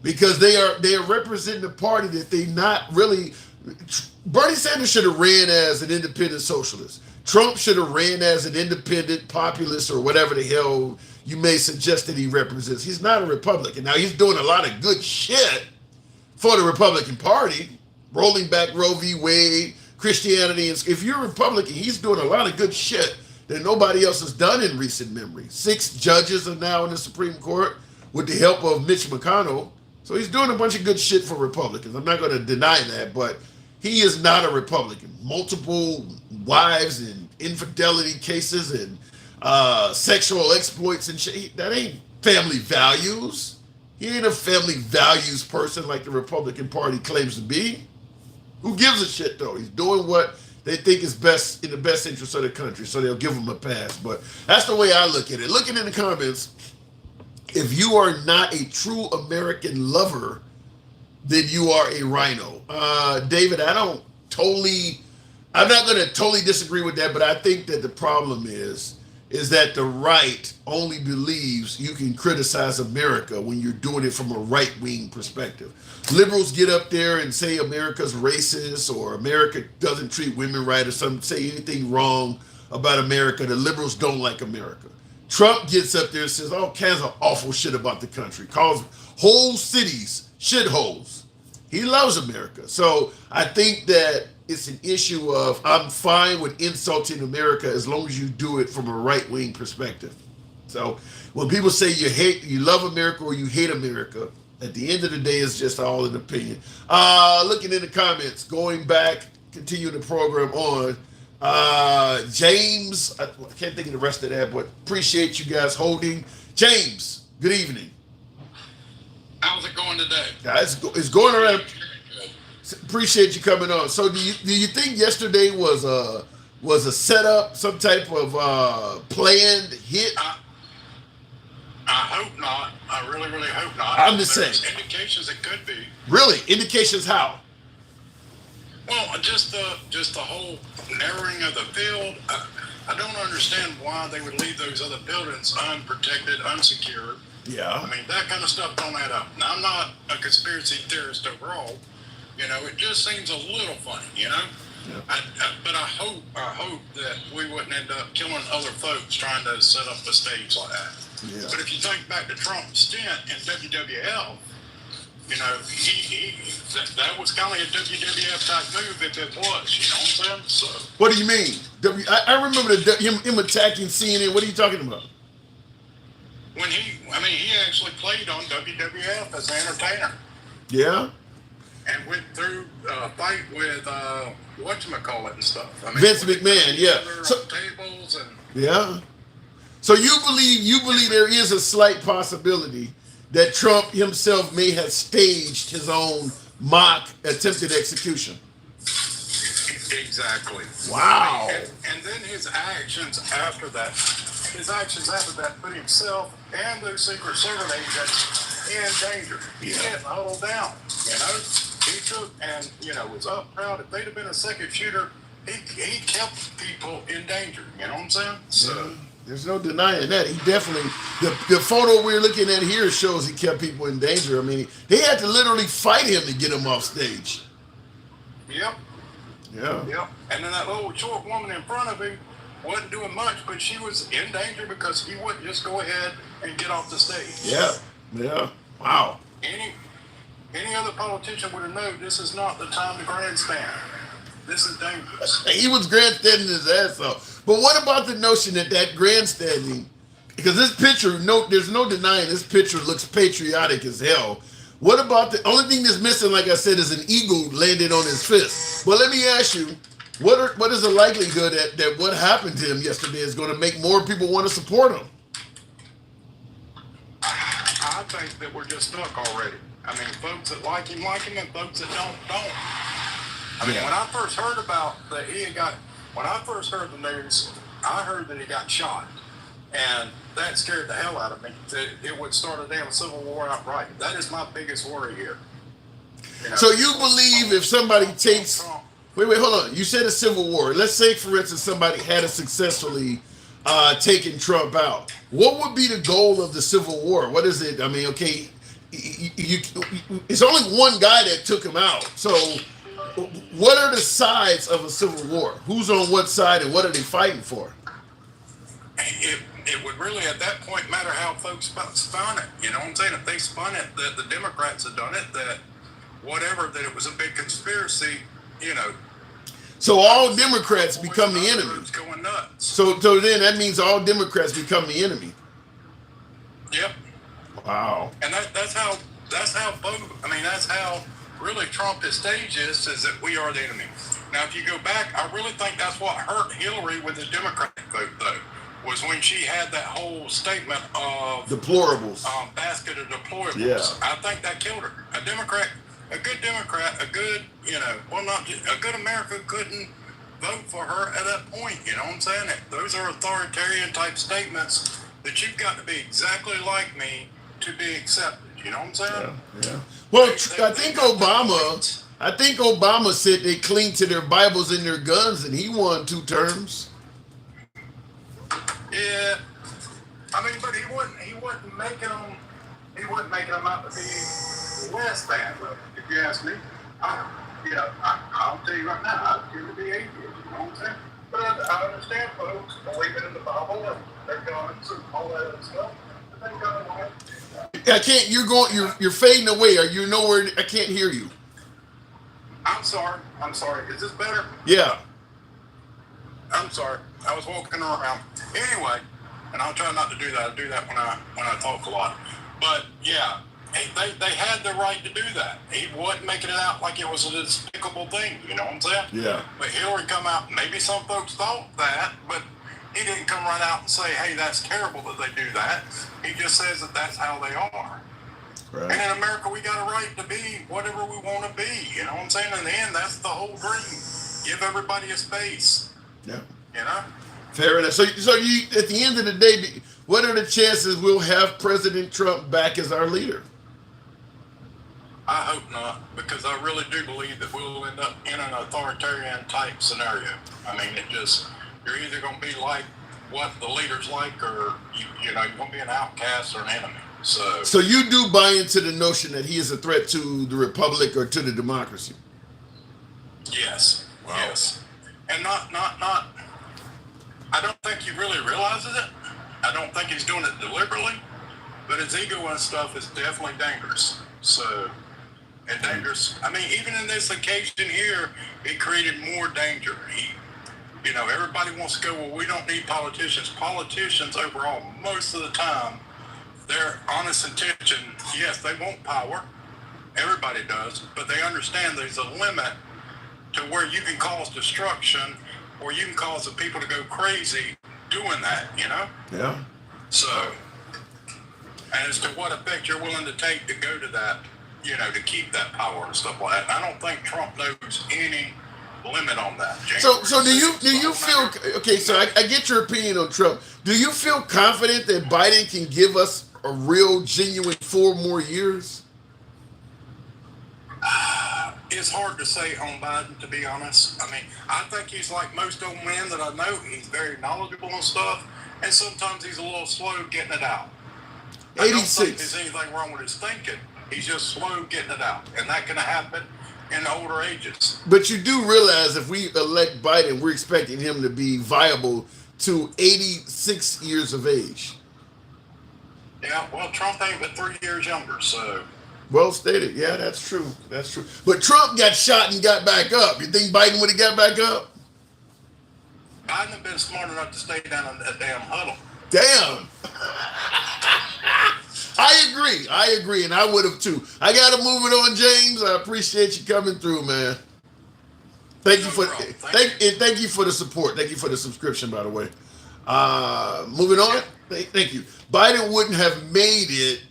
because they are representing a party that they not really. Bernie Sanders should have ran as an independent socialist. Trump should have ran as an independent populist or whatever the hell you may suggest that he represents. He's not a Republican. Now, he's doing a lot of good shit for the Republican Party, rolling back Roe v. Wade, Christianity. And if you're a Republican, he's doing a lot of good shit that nobody else has done in recent memory. 6 judges are now in the Supreme Court with the help of Mitch McConnell. So he's doing a bunch of good shit for Republicans. I'm not going to deny that, but he is not a Republican. Multiple wives and infidelity cases and sexual exploits and shit. That ain't family values. He ain't a family values person like the Republican Party claims to be. Who gives a shit, though? He's doing what they think is best in the best interest of the country, so they'll give him a pass. But that's the way I look at it. Looking in the comments, if you are not a true American lover, then you are a rhino. David, I'm not going to totally disagree with that, but I think that the problem is that the right only believes you can criticize America when you're doing it from a right-wing perspective. Liberals get up there and say America's racist or America doesn't treat women right or say anything wrong about America. The liberals don't like America. Trump gets up there and says all kinds of awful shit about the country, calls whole cities shitholes. He loves America. So I think that it's an issue of I'm fine with insulting America as long as you do it from a right-wing perspective. So when people say you love America or you hate America, at the end of the day, it's just all an opinion. Looking in the comments, going back, continue the program on. James, I can't think of the rest of that, but appreciate you guys holding. James, good evening. How's it going today? It's going around. Appreciate you coming on. So do you think yesterday was a setup, some type of planned hit? I hope not. I really, really hope not. I'm just saying. Indications it could be. Really? Indications how? Well, just the whole narrowing of the field. I don't understand why they would leave those other buildings unprotected, unsecured. Yeah. I mean, that kind of stuff don't add up. Now, I'm not a conspiracy theorist overall. You know, it just seems a little funny, you know? Yeah. But I hope that we wouldn't end up killing other folks trying to set up a stage like that. Yeah. But if you think back to Trump's stint in WWF, you know, that was kind of a WWF type move if it was, you know what I'm saying? So. What do you mean? I remember him attacking CNN. What are you talking about? When he actually played on WWF as an entertainer. Yeah. And went through a fight with whatchamacallit and stuff. I mean, Vince McMahon, yeah. So, tables and yeah. So you believe there is a slight possibility that Trump himself may have staged his own mock attempted execution. Exactly. Wow. And then his actions after that, his actions after that put himself and those Secret Service agents in danger. He didn't huddle down, you know. He took and, you know, was up proud. If they'd have been a second shooter, he kept people in danger. You know what I'm saying? So there's no denying that. He definitely, the photo we're looking at here shows he kept people in danger. I mean, they had to literally fight him to get him off stage. Yep. Yeah. Yep. And then that little short woman in front of him wasn't doing much, but she was in danger because he wouldn't just go ahead and get off the stage. Yeah. Yeah. Wow. Any other politician would have known this is not the time to grandstand. This is dangerous. He was grandstanding his ass off. But what about the notion that grandstanding, because this picture, there's no denying this picture looks patriotic as hell. What about the only thing that's missing, like I said, is an eagle landed on his fist. Well, let me ask you, what is the likelihood that what happened to him yesterday is going to make more people want to support him? I think that we're just stuck already. I mean, folks that like him, and folks that don't. I mean, when I first heard about that when I first heard the news, I heard that he got shot. And that scared the hell out of me. It would start a damn civil war outright. That is my biggest worry here. You know, so you believe if somebody takes... Wait, hold on. You said a civil war. Let's say, for instance, somebody had successfully taken Trump out. What would be the goal of the civil war? What is it? I mean, okay, it's only one guy that took him out. So what are the sides of a civil war? Who's on what side and what are they fighting for? It would really, at that point, matter how folks spun it. You know what I'm saying? If they spun it, that the Democrats had done it, that whatever, that it was a big conspiracy, you know. So all Democrats become the enemy. Going nuts. So then that means all Democrats become the enemy. Yep. Wow. And that's how that's how really Trump is staged is that we are the enemy. Now, if you go back, I really think that's what hurt Hillary with the Democratic vote, though, was when she had that whole statement of deplorables, basket of deplorables. Yeah. I think that killed her. A good Democrat, a good, a good America couldn't vote for her at that point. You know what I'm saying? Those are authoritarian type statements that you've got to be exactly like me to be accepted. You know what I'm saying? Yeah. Well, I think Obama said they cling to their Bibles and their guns, and he won 2 terms. Yeah. I mean, but he wasn't making them out to be less than. If you ask me, I'll tell you right now, I tend to be atheist. You know what I'm saying? But I understand folks believing in the Bible and their guns and all that other stuff. But they got away. I can't. You're fading away. Are you nowhere? I can't hear you. I'm sorry. Is this better? Yeah. I'm sorry. I was walking around. Anyway, and I'll try not to do that. I do that when I talk a lot. But yeah, they had the right to do that. He wasn't making it out like it was a despicable thing. You know what I'm saying? Yeah. But Hillary come out. Maybe some folks thought that, but he didn't come right out and say, "Hey, that's terrible that they do that." He just says that that's how they are. Right. And in America, we got a right to be whatever we want to be. You know what I'm saying? In the end, that's the whole dream. Give everybody a space. Yeah. You know? Fair enough. So you, at the end of the day, what are the chances we'll have President Trump back as our leader? I hope not, because I really do believe that we'll end up in an authoritarian type scenario. I mean, you're either going to be like what the leader's like, or you're going to be an outcast or an enemy. So you do buy into the notion that he is a threat to the republic or to the democracy? Yes. Wow. Yes. And not. I don't think he really realizes it. I don't think he's doing it deliberately, but his ego and stuff is definitely dangerous. And dangerous. I mean, even in this occasion here, it created more danger. Everybody wants to go, well, we don't need politicians. Politicians overall, most of the time, their honest intention, yes, they want power. Everybody does, but they understand there's a limit to where you can cause destruction or you can cause the people to go crazy doing that, Yeah. So, and as to what effect you're willing to take to go to that, to keep that power and stuff like that. And I don't think Trump knows any limit on that. So do you feel okay? So I get your opinion on Trump. Do you feel confident that Biden can give us a real, genuine 4 more years? It's hard to say on Biden, to be honest. I mean, I think he's like most old men that I know. He's very knowledgeable on stuff, and sometimes he's a little slow getting it out. I don't think there's anything wrong with his thinking. He's just slow getting it out, and that can happen in the older ages. But you do realize if we elect Biden, we're expecting him to be viable to 86 years of age. Yeah, well, Trump ain't but 3 years younger, so. Well stated. Yeah, that's true. That's true. But Trump got shot and got back up. You think Biden would have got back up? Biden have been smart enough to stay down in that damn huddle. Damn. I agree, and I would have too. I got to move it on, James. I appreciate you coming through, man. Thank you for the support. Thank you for the subscription, by the way. Moving on. Thank you. Biden wouldn't have made it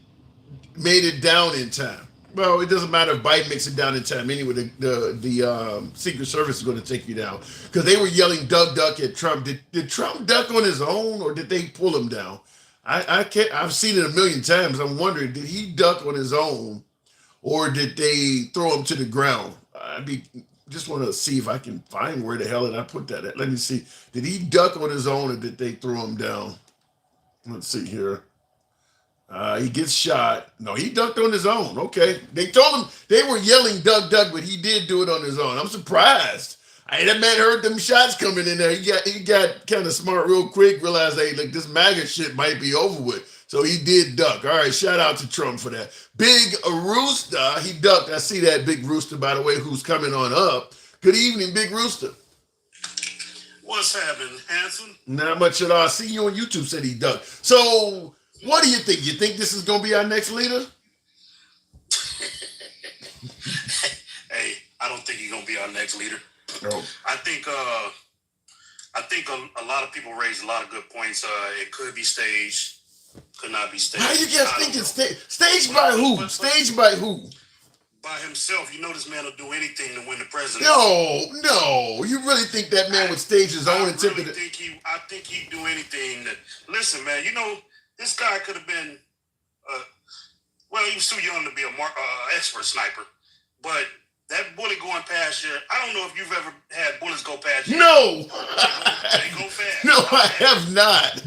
down in time. Well, it doesn't matter if Biden makes it down in time. Anyway, the Secret Service is going to take you down because they were yelling "duck, duck" at Trump. Did Trump duck on his own, or did they pull him down? I can't. I've seen it a million times. I'm wondering, did he duck on his own, or did they throw him to the ground? Just want to see if I can find where the hell did I put that at. Let me see. Did he duck on his own, or did they throw him down? Let's see here. He gets shot. No, he ducked on his own. Okay. They told him, they were yelling duck, duck, but he did do it on his own. I'm surprised. That man heard them shots coming in there. He got kind of smart real quick, realized, hey, look, this MAGA shit might be over with. So he did duck. All right, shout out to Trump for that. Big Rooster, he ducked. I see that Big Rooster, by the way, who's coming on up. Good evening, Big Rooster. What's happening, handsome? Not much at all. I see you on YouTube said he ducked. So what do you think? You think this is going to be our next leader? Hey, I don't think he's going to be our next leader. No. I think a lot of people raised a lot of good points. It could be staged, could not be staged. How you guys think it's staged by who? Staged by who? By himself. You know this man will do anything to win the presidency. No. You really think that man would stage his own attempt? I think he'd do anything. Listen, man. You know this guy could have been. Well, he was too young to be an expert sniper, but that bullet going past you, I don't know if you've ever had bullets go past you. No. They go fast. No, I have not.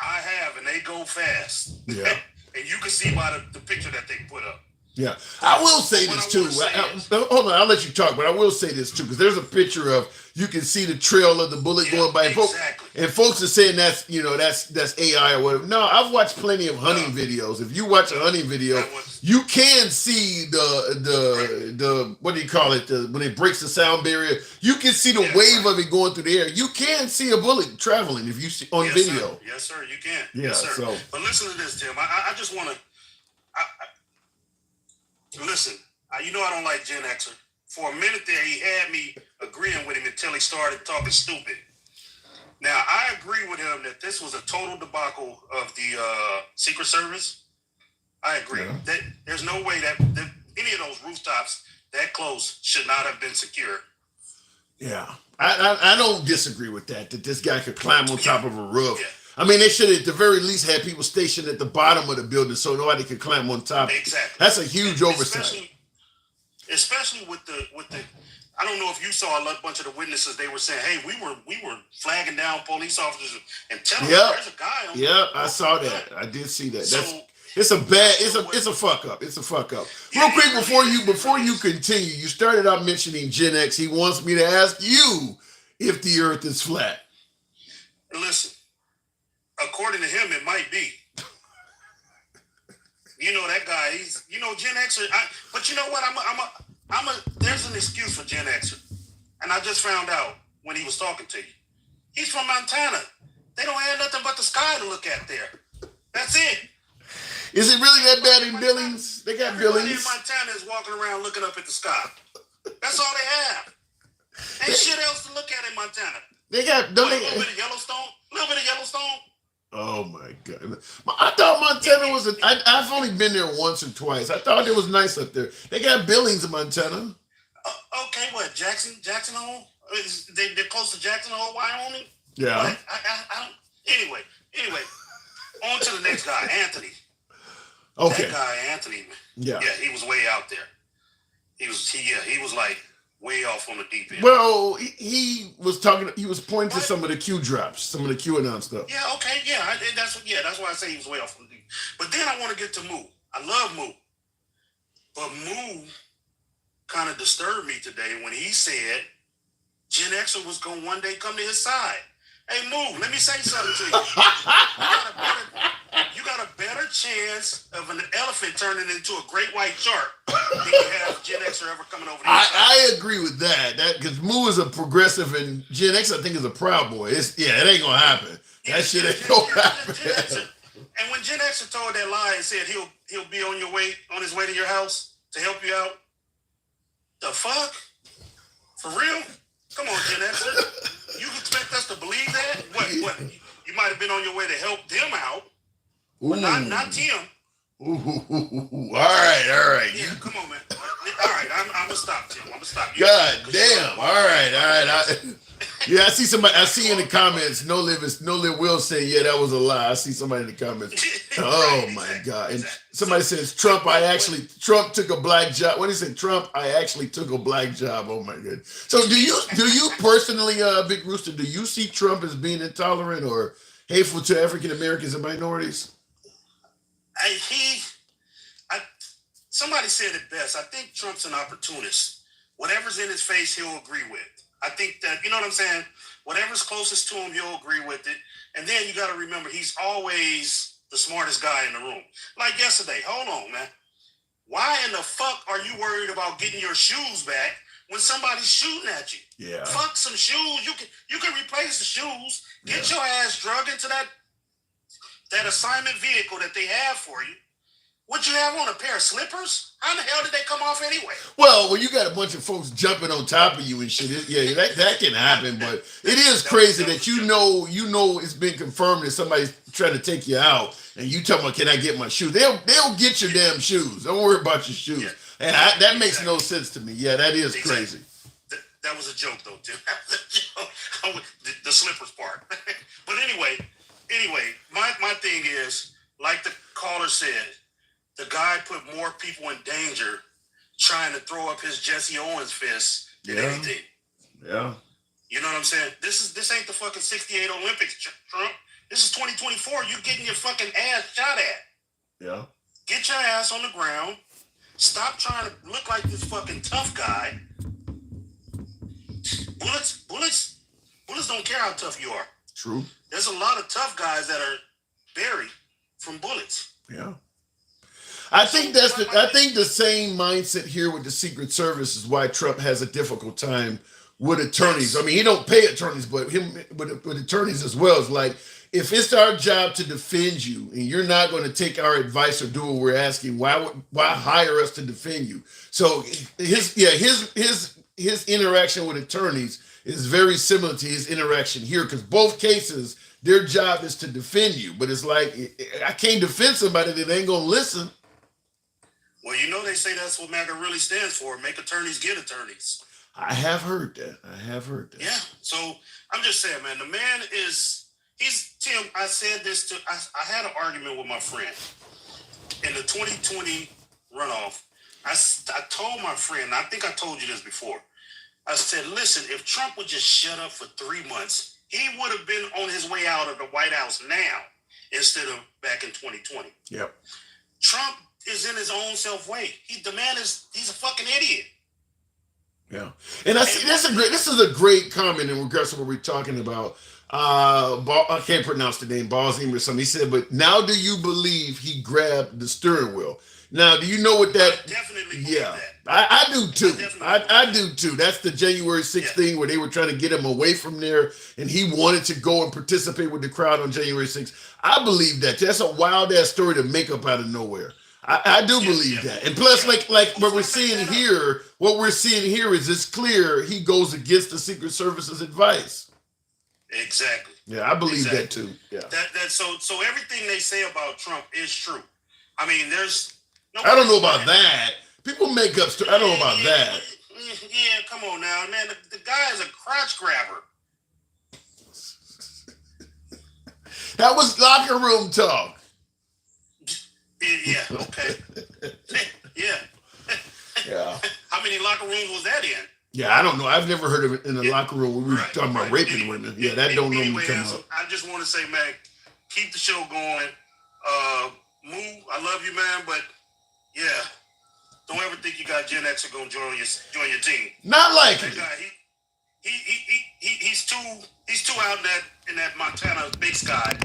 I have, and they go fast. Yeah. And you can see by the picture that they put up. Yeah. I will say this too. Hold on, I'll let you talk, but I will say this too, because there's a picture of, you can see the trail of the bullet going by. Exactly. And folks are saying that's AI or whatever. No, I've watched plenty of hunting videos. If you watch a hunting video, you can see the what do you call it? When it breaks the sound barrier, you can see the wave of it going through the air. You can see a bullet traveling if you see on video. Sir. Yes, sir, you can. Yeah, yes, sir. So. But listen to this, Tim. I just want to. Listen, you know I don't like Gen Xer. For a minute there, he had me agreeing with him until he started talking stupid. Now, I agree with him that this was a total debacle of the Secret Service. I agree. That there's no way that any of those rooftops that close should not have been secure. Yeah, I don't disagree with that this guy could climb on top of a roof. Yeah. I mean, they should have at the very least had people stationed at the bottom of the building so nobody could climb on top. Exactly. That's a huge oversight. Especially with the. I don't know if you saw a bunch of the witnesses. They were saying, "Hey, we were flagging down police officers and telling them there's a guy." Yeah, I saw that. I did see that. It's a fuck up. It's a fuck up. Real quick before you continue, you started out mentioning Gen X. He wants me to ask you if the Earth is flat. Listen. According to him, it might be. You know that guy. He's Gen Xer. But you know what? There's an excuse for Gen Xer, and I just found out when he was talking to you. He's from Montana. They don't have nothing but the sky to look at there. That's it. Is it really that bad in Billings? They got Billings. Everybody in Montana is walking around looking up at the sky. That's all they have. Ain't shit else to look at in Montana. They got a little bit of Yellowstone. Oh my God! I thought Montana was. I've only been there once or twice. I thought it was nice up there. They got Billings in Montana. Okay, what? Jackson Hole? They're close to Jackson Hole, Wyoming. Yeah. Like, I don't. Anyway, on to the next guy, Anthony. Okay. That guy, Anthony. Yeah. Yeah, he was way out there. He was like way off on the deep end. Well, he was pointing to some of the Q drops, some of the QAnon stuff. Yeah, okay, yeah. That's why I say he was way off on the deep. But then I want to get to Moo. I love Moo. But Moo kind of disturbed me today when he said Gen Xer was going to one day come to his side. Hey, Moo, let me say something to you. You got a better chance of an elephant turning into a great white shark than you have Gen Xer ever coming over to your side. I agree with that. Because Moo is a progressive and Gen X, I think, is a Proud Boy. It ain't going to happen. That shit ain't going to happen. And when Gen Xer told that lie and said he'll be on his way to your house to help you out, the fuck? For real? Come on, Gen Xer. You expect us to believe that? What? You might have been on your way to help them out, but not Tim. Ooh. All right. Yeah, come on, man. All right, I'm gonna stop, Tim. I'm gonna stop you. God damn. All right. Yeah, I see somebody. I see in the comments. No live will say, yeah, that was a lie. I see somebody in the comments. Oh my God! And somebody says Trump took a black job. What do you say, Trump? I actually took a black job. Oh my God! So do you personally, Big Rooster? Do you see Trump as being intolerant or hateful to African Americans and minorities? Somebody said it best. I think Trump's an opportunist. Whatever's in his face, he'll agree with. I think that, you know what I'm saying? Whatever's closest to him, he'll agree with it. And then you got to remember, he's always the smartest guy in the room. Like yesterday, hold on, man. Why in the fuck are you worried about getting your shoes back when somebody's shooting at you? Yeah. Fuck some shoes. You can replace the shoes. Get your ass drugged into that assignment vehicle that they have for you. What you have on, a pair of slippers? How in the hell did they come off anyway? Well, when you got a bunch of folks jumping on top of you and shit, that can happen. But it is crazy that you know it's been confirmed that somebody's trying to take you out, and you tell them, "Can I get my shoes?" They'll get your damn shoes. Don't worry about your shoes. Yeah. And that makes no sense to me. Yeah, that is crazy. That was a joke, though, Tim. That was a joke. The slippers part. But anyway, my thing is, like the caller said, the guy put more people in danger trying to throw up his Jesse Owens fist than anything. Yeah. You know what I'm saying? This ain't the fucking 68 Olympics, Trump. This is 2024. You're getting your fucking ass shot at. Yeah. Get your ass on the ground. Stop trying to look like this fucking tough guy. Bullets don't care how tough you are. True. There's a lot of tough guys that are buried from bullets. Yeah. I think the same mindset here with the Secret Service is why Trump has a difficult time with attorneys. I mean, he don't pay attorneys, but with attorneys as well. It's like, if it's our job to defend you and you're not going to take our advice or do what we're asking, why hire us to defend you? So his interaction with attorneys is very similar to his interaction here, because both cases, their job is to defend you. But it's like, I can't defend somebody that ain't going to listen. Well, you know they say that's what MAGA really stands for. Make attorneys get attorneys. I have heard that. Yeah. So I'm just saying, man, the man he's Tim, I said this I had an argument with my friend in the 2020 runoff. I told my friend, I think I told you this before. I said, listen, if Trump would just shut up for 3 months, he would have been on his way out of the White House now instead of back in 2020. Yep. Trump is in his own self way. He's a fucking idiot. Yeah. And I see this is a great comment in regards to what we're talking about. I can't pronounce the name, Balzim or something. He said, but now do you believe he grabbed the steering wheel? Now, do you know what that? I definitely believe yeah, that. I do too. I do too. That's the January 6th thing where they were trying to get him away from there, and he wanted to go and participate with the crowd on January 6th. I believe that. That's a wild ass story to make up out of nowhere. I do believe that. And plus, like what we're seeing here is it's clear he goes against the Secret Service's advice. Exactly. Yeah, I believe that too. Yeah. So everything they say about Trump is true. I mean, I don't know about that. People make up stories. I don't know about that. Yeah, come on now, man. The guy is a crotch grabber. That was locker room talk. Yeah, okay. Yeah. Yeah. How many locker rooms was that in? Yeah, I don't know. I've never heard of it in the locker room when we were talking about raping women. Yeah, that don't normally come up. I just want to say, man, keep the show going. Moo, I love you, man, but yeah, don't ever think you got Gen X are gonna join your team. Not likely. That guy, he's too out in that Montana big sky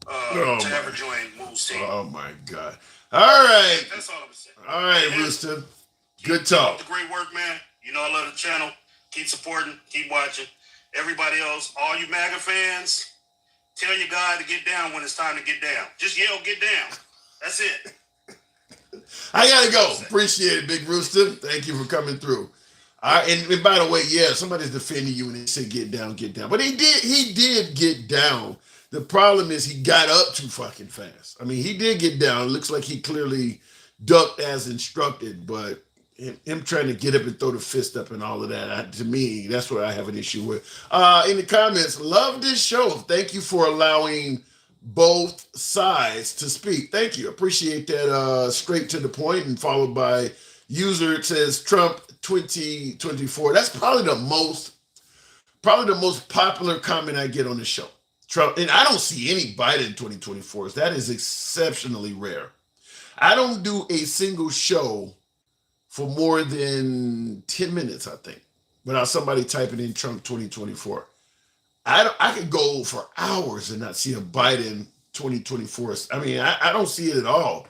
to ever join Moo's team. Oh my God! All right, that's all I'm saying. All right, Rooster. Good talk. Keep up the great work, man. You know I love the channel. Keep supporting. Keep watching. Everybody else, all you MAGA fans, tell your guy to get down when it's time to get down. Just yell, get down. That's it. I gotta go. Appreciate it, Big Rooster. Thank you for coming through. And by the way, yeah, somebody's defending you when they say get down, get down. But he did get down. The problem is he got up too fucking fast. I mean, he did get down. It looks like he clearly ducked as instructed, but him trying to get up and throw the fist up and all of that, to me, that's what I have an issue with. In the comments, love this show. Thank you for allowing both sides to speak. Thank you. Appreciate that. Straight to the point, and followed by user, it says Trump 2024. That's probably the most popular comment I get on the show. Trump, and I don't see any Biden 2024s. That is exceptionally rare. I don't do a single show for more than 10 minutes, I think, without somebody typing in Trump 2024. I could go for hours and not see a Biden 2024. I mean, I don't see it at all,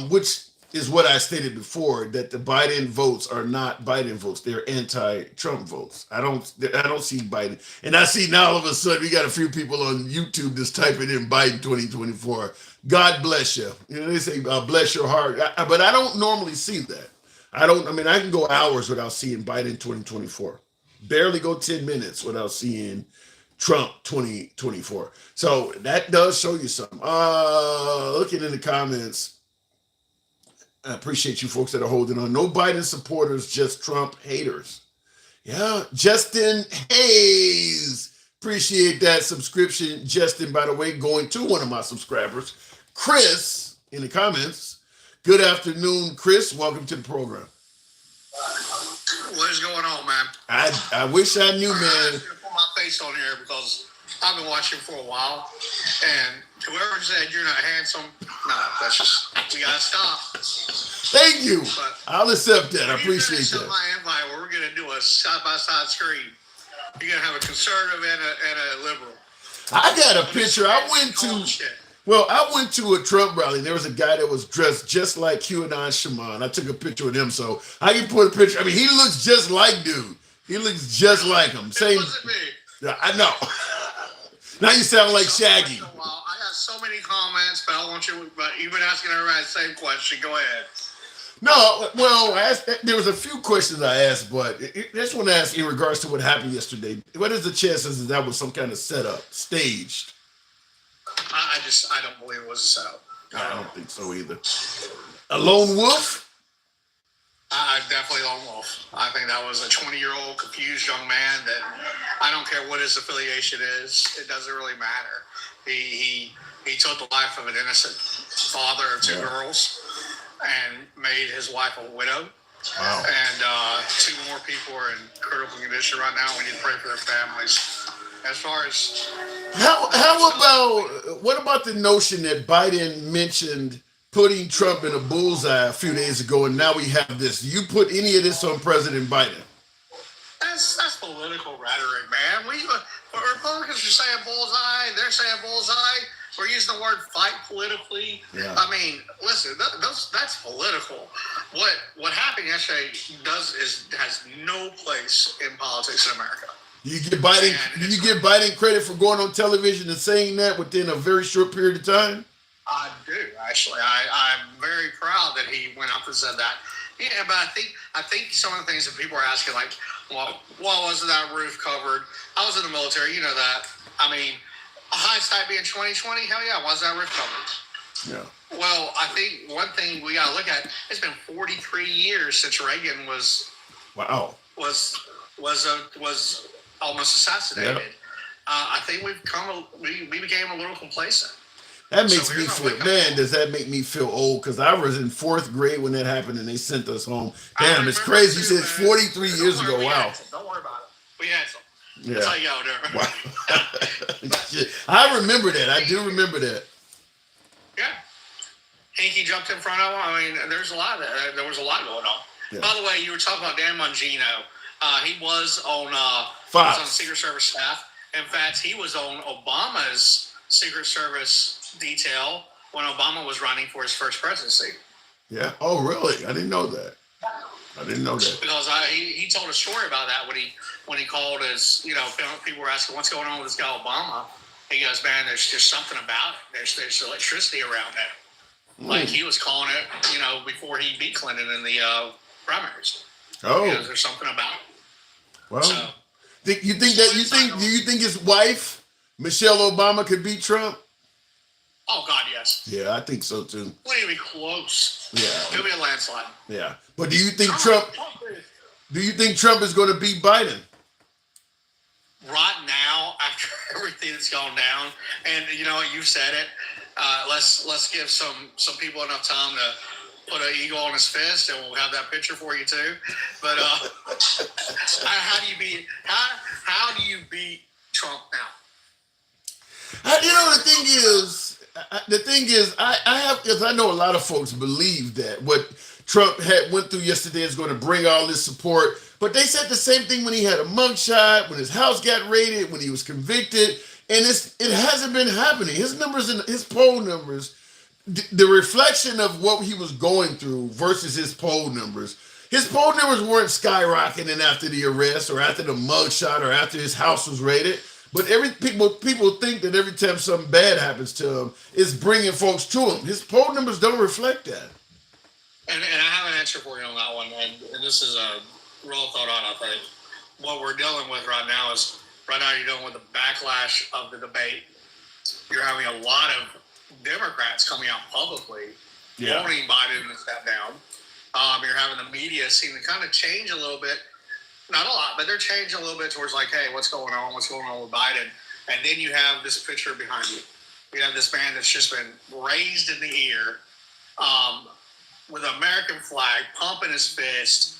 which is what I stated before, that the Biden votes are not Biden votes. They're anti-Trump votes. I don't see Biden. And I see now all of a sudden we got a few people on YouTube just typing in Biden 2024. God bless you. You know, they say, bless your heart. But I don't normally see that. I can go hours without seeing Biden 2024. Barely go 10 minutes without seeing Trump 2024. So that does show you something. Looking in the comments, I appreciate you folks that are holding on. No Biden supporters, just Trump haters. Yeah, Justin Hayes. Appreciate that subscription. Justin, by the way, going to one of my subscribers. Chris, in the comments. Good afternoon, Chris. Welcome to the program. What is going on, man? I wish I knew, man. I'm going to put my face on here because I've been watching for a while, and whoever said you're not handsome, that's just, we got to stop. Thank you. But I'll accept that. I appreciate that. My invite where we're going to do a side-by-side screen. You're going to have a conservative and a liberal. I got a picture. I went to a Trump rally. There was a guy that was dressed just like QAnon Shaman. I took a picture with him, so I can put a picture. I mean, he looks just like dude. He looks just like him. Same. It wasn't me. Yeah, I know. Now you sound like Shaggy. I got so many comments, but I want you. But you've been asking everybody the same question. Go ahead. No, well, there was a few questions I asked, but this one asked in regards to what happened yesterday. What is the chances that was some kind of setup, staged? I don't believe it was a setup. I don't think so either. A lone wolf? Definitely lone wolf. I think that was a 20-year-old confused young man that I don't care what his affiliation is. It doesn't really matter. He took the life of an innocent father of two girls and made his wife a widow. Wow. And two more people are in critical condition right now. We need to pray for their families. As far as what about the notion that Biden mentioned putting Trump in a bullseye a few days ago, and now we have this? You put any of this on President Biden? That's political rhetoric, man. Republicans are saying bullseye. They're saying bullseye. We're using the word fight politically. Yeah. I mean, listen, that's political. What happened yesterday has no place in politics in America. Do you give Biden credit for going on television and saying that within a very short period of time? I do, actually. I'm very proud that he went up and said that. Yeah, but I think some of the things that people are asking, like, well, why wasn't that roof covered? I was in the military, you know that. I mean, hindsight being 2020, hell yeah, why was that roof covered? Yeah. Well, I think one thing we got to look at, it's been 43 years since Reagan was Wow. was almost assassinated. Yep. I think we became a little complacent. That makes me feel, man, does that make me feel old? Because I was in 4th grade when that happened and they sent us home. Damn, it's crazy. You said it's 43 years ago. Wow. Don't worry about it. We had some. Yeah. That's how y'all do. Wow. Shit. I remember that. I do remember that. Yeah. Hanky jumped in front of him. I mean, there was a lot going on. Yeah. By the way, you were talking about Dan Mangino. He was on Fox. He was on Secret Service staff. In fact, he was on Obama's Secret Service detail when Obama was running for his first presidency. Yeah. Oh, really? I didn't know that. I didn't know that. Because he told a story about that when he called his, people were asking what's going on with this guy Obama. He goes, man, there's just something about it. There's electricity around there. Like he was calling it, before he beat Clinton in the primaries. Oh, because there's something about it. Well, So, do you think his wife Michelle Obama could beat Trump? oh God, yes. Yeah, I think so too. Wouldn't even be close. Yeah. It'll be a landslide. Yeah, but do you think Trump is going to beat Biden? Right now, after everything that's gone down, and you know what, you said it. Let's give some people enough time to put an eagle on his fist, and we'll have that picture for you too. But how do you beat Trump now? The thing is, I know a lot of folks believe that what Trump went through yesterday is going to bring all this support. But they said the same thing when he had a mugshot, when his house got raided, when he was convicted, and it hasn't been happening. His numbers and his poll numbers, the reflection of what he was going through versus his poll numbers. His poll numbers weren't skyrocketing after the arrest or after the mugshot or after his house was raided. But people think that every time something bad happens to him, it's bringing folks to him. His poll numbers don't reflect that. And I have an answer for you on that one, and this is a real thought on, I think. What we're dealing with right now you're dealing with the backlash of the debate. You're having a lot of Democrats coming out publicly wanting Biden to step down. You're having the media seem to kind of change a little bit. Not a lot, but they're changing a little bit towards like, hey, what's going on? What's going on with Biden? And then you have this picture behind you. You have this man that's just been raised in the air with an American flag, pumping his fist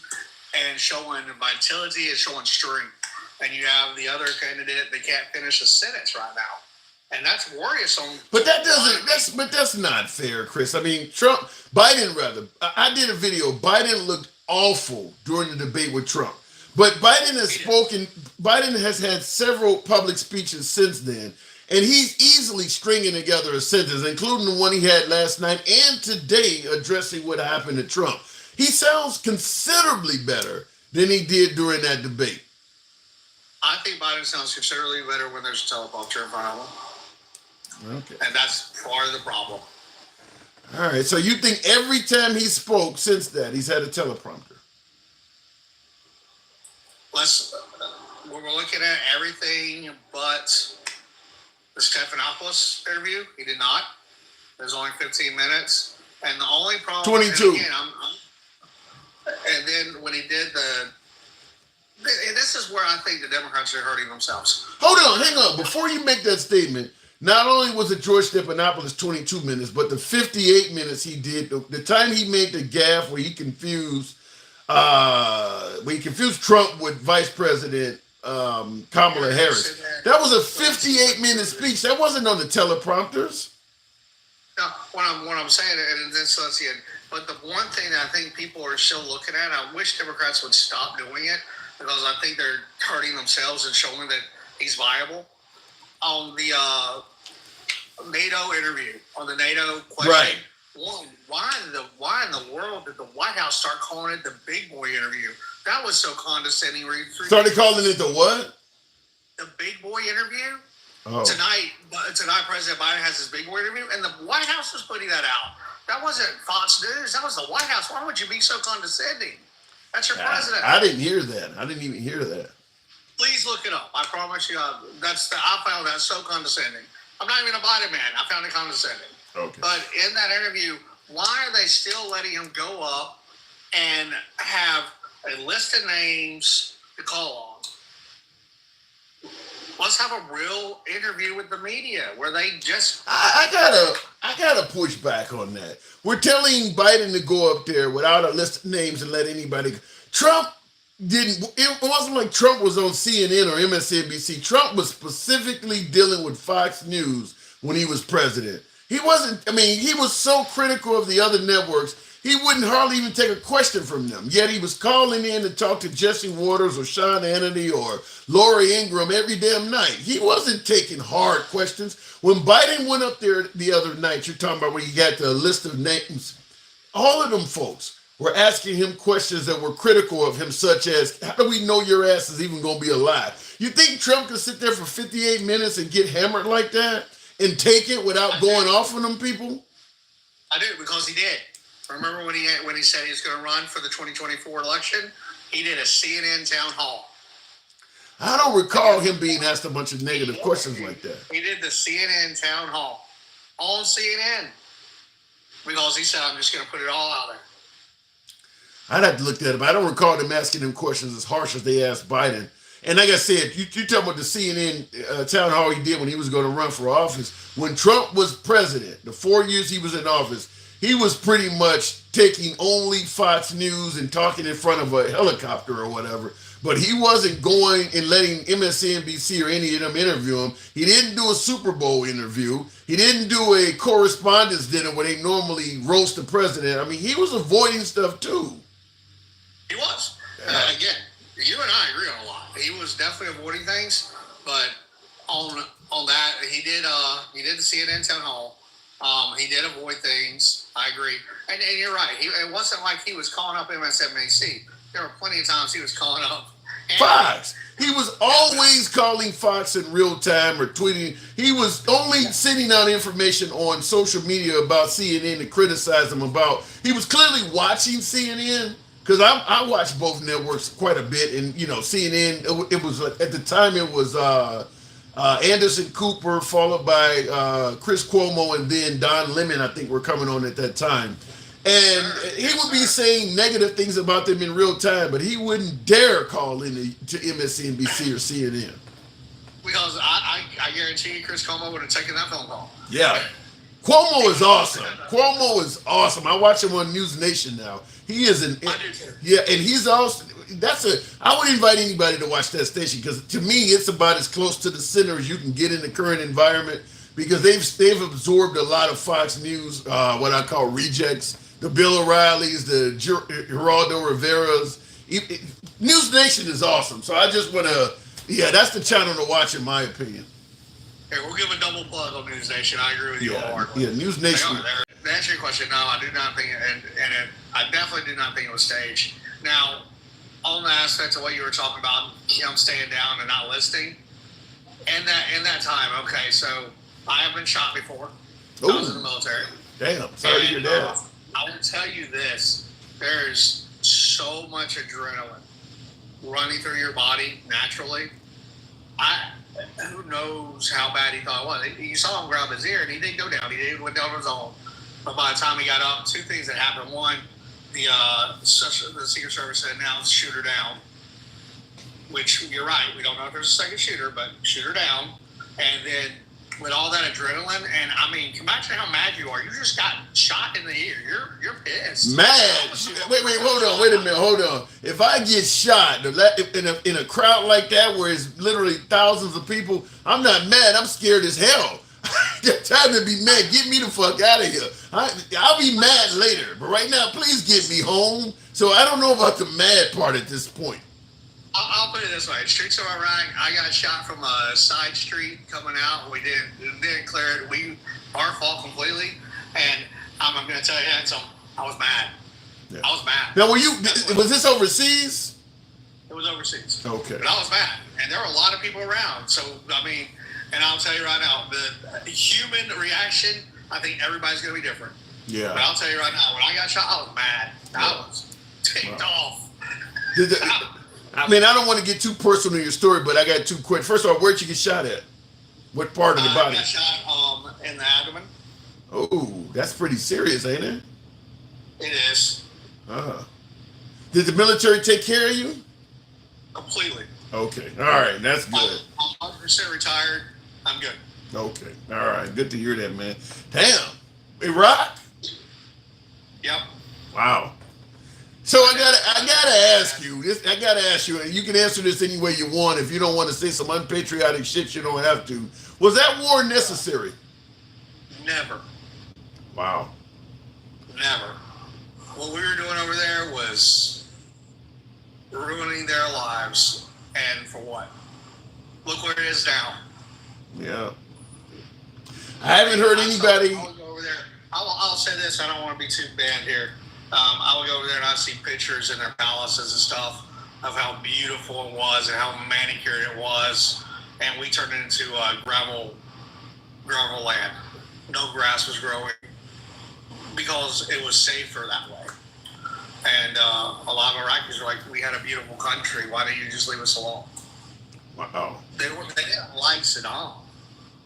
and showing vitality and showing strength. And you have the other candidate that can't finish a sentence right now. And that's worrisome. But that's not fair, Chris. I mean, I did a video. Biden looked awful during the debate with Trump. But Biden has had several public speeches since then, and he's easily stringing together a sentence, including the one he had last night and today addressing what happened to Trump. He sounds considerably better than he did during that debate. I think Biden sounds considerably better when there's a teleprompter in front of him. Okay. And that's part of the problem. All right, so you think every time he spoke since that, he's had a teleprompter? We're looking at everything but the Stephanopoulos interview. He did not. It was only 15 minutes. And the only problem... 22. And then when he did this is where I think the Democrats are hurting themselves. Hold on, hang on. Before you make that statement, not only was it George Stephanopoulos 22 minutes, but the 58 minutes he did, the time he made the gaffe where he confused Trump with Vice President Kamala Harris. That was a 58-minute speech. That wasn't on the teleprompters. No, what I'm saying, and this, let's see it. But the one thing that I think people are still looking at, I wish Democrats would stop doing it, because I think they're hurting themselves and showing that he's viable. On the NATO interview, on the NATO question, right. Why in the world did the White House start calling it the big boy interview? That was so condescending. Started calling it the what? The big boy interview. Oh. Tonight, President Biden has his big boy interview, and the White House was putting that out. That wasn't Fox News. That was the White House. Why would you be so condescending? That's your president. I didn't hear that. I didn't even hear that. Please look it up. I promise you. I found that so condescending. I'm not even a Biden man. I found it condescending. Okay. But in that interview, why are they still letting him go up and have a list of names to call on. Let's have a real interview with the media where they just. I gotta push back on that. We're telling Biden to go up there without a list of names and let anybody. Trump didn't. It wasn't like Trump was on CNN or MSNBC. Trump was specifically dealing with Fox News when he was president. He wasn't. I mean, he was so critical of the other networks. He wouldn't hardly even take a question from them. Yet he was calling in to talk to Jesse Waters or Sean Hannity or Lori Ingram every damn night. He wasn't taking hard questions. When Biden went up there the other night, you're talking about when he got the list of names, all of them folks were asking him questions that were critical of him, such as, how do we know your ass is even going to be alive? You think Trump could sit there for 58 minutes and get hammered like that and take it without going off on them people? I do, because he did. Remember when he said he was going to run for the 2024 election? He did a CNN town hall. I don't recall him being asked a bunch of negative questions like that. He did the CNN town hall on CNN because he said, I'm just going to put it all out there. I'd have to look that up. I don't recall them asking him questions as harsh as they asked Biden. And like I said, you talking about the CNN town hall he did when he was going to run for office. When Trump was president, the 4 years he was in office, he was pretty much taking only Fox News and talking in front of a helicopter or whatever. But he wasn't going and letting MSNBC or any of them interview him. He didn't do a Super Bowl interview. He didn't do a correspondence dinner where they normally roast the president. I mean, he was avoiding stuff too. He was. Again, you and I agree on a lot. He was definitely avoiding things, but on that, he did the CNN town hall. He did avoid things. I agree. And you're right. It wasn't like he was calling up MSNBC. There were plenty of times he was calling up Fox. He was always calling Fox in real time or tweeting. He was only sending out information on social media about CNN to criticize them about. He was clearly watching CNN because I watch both networks quite a bit. And, you know, CNN, it was at the time it was Anderson Cooper followed by Chris Cuomo and then Don Lemon, I think, were coming on at that time. And he would be saying negative things about them in real time, but he wouldn't dare call in to MSNBC or CNN. Because I guarantee you Chris Cuomo would have taken that phone call. Yeah. Cuomo is awesome. Cuomo is awesome. I watch him on News Nation now. He is and he's also, I would invite anybody to watch that station because to me it's about as close to the center as you can get in the current environment because they've absorbed a lot of Fox News, what I call rejects. The Bill O'Reillys, the Geraldo Rivera's. News Nation is awesome. So I just want to, that's the channel to watch in my opinion. Hey, we'll give a double plug on News Nation. I agree with you wholeheartedly. Yeah, News Nation. To answer your question, no, I do not think, I definitely do not think it was staged. Now, on the aspect of what you were talking about, him staying down and not listening, in that time, okay, so I have been shot before. I was in the military. Damn, sorry to hear that. I will tell you this, there's so much adrenaline running through your body naturally. Who knows how bad he thought it was. You saw him grab his ear, and he didn't go down. He went down on his own. But by the time he got up, two things that happened. One, the Secret Service said, now let's shoot her down. Which, you're right, we don't know if there's a second shooter, but shoot her down. And then with all that adrenaline, and I mean, imagine how mad you are. You just got shot in the ear. You're pissed. Mad. Wait, hold on. Wait a minute. Hold on. If I get shot in a crowd like that where it's literally thousands of people, I'm not mad. I'm scared as hell. Time to be mad. Get me the fuck out of here. I'll be mad later. But right now, please get me home. So I don't know about the mad part at this point. I'll put it this way. Streets of Iraq, I got shot from a side street coming out. We didn't clear it. Our fault completely. And I'm going to tell you that, I was mad. Yeah. I was mad. Now, was this overseas? It was overseas. Okay. But I was mad. And there were a lot of people around. So, I mean, and I'll tell you right now, the human reaction, I think everybody's going to be different. Yeah. But I'll tell you right now, when I got shot, I was mad. I was ticked off. I mean, I don't want to get too personal in your story, but I got two quick. First of all, where'd you get shot at? What part of the body? I got shot in the abdomen. Oh, that's pretty serious, ain't it? It is. Did the military take care of you? Completely. Okay. All right. That's good. I'm 100% retired. I'm good. Okay. All right. Good to hear that, man. Damn. Iraq? Yep. Wow. So I gotta ask you this. I gotta ask you, and you can answer this any way you want. If you don't want to say some unpatriotic shit, you don't have to. Was that war necessary? Never. Wow. Never. What we were doing over there was ruining their lives, and for what? Look where it is now. Yeah. I haven't heard anybody. I would go over there. I'll say this. I don't want to be too bad here. I would go over there and I see pictures in their palaces and stuff of how beautiful it was and how manicured it was, and we turned it into gravel land. No grass was growing because it was safer that way. And a lot of Iraqis were like, "We had a beautiful country. Why don't you just leave us alone?" Wow. They didn't like Saddam.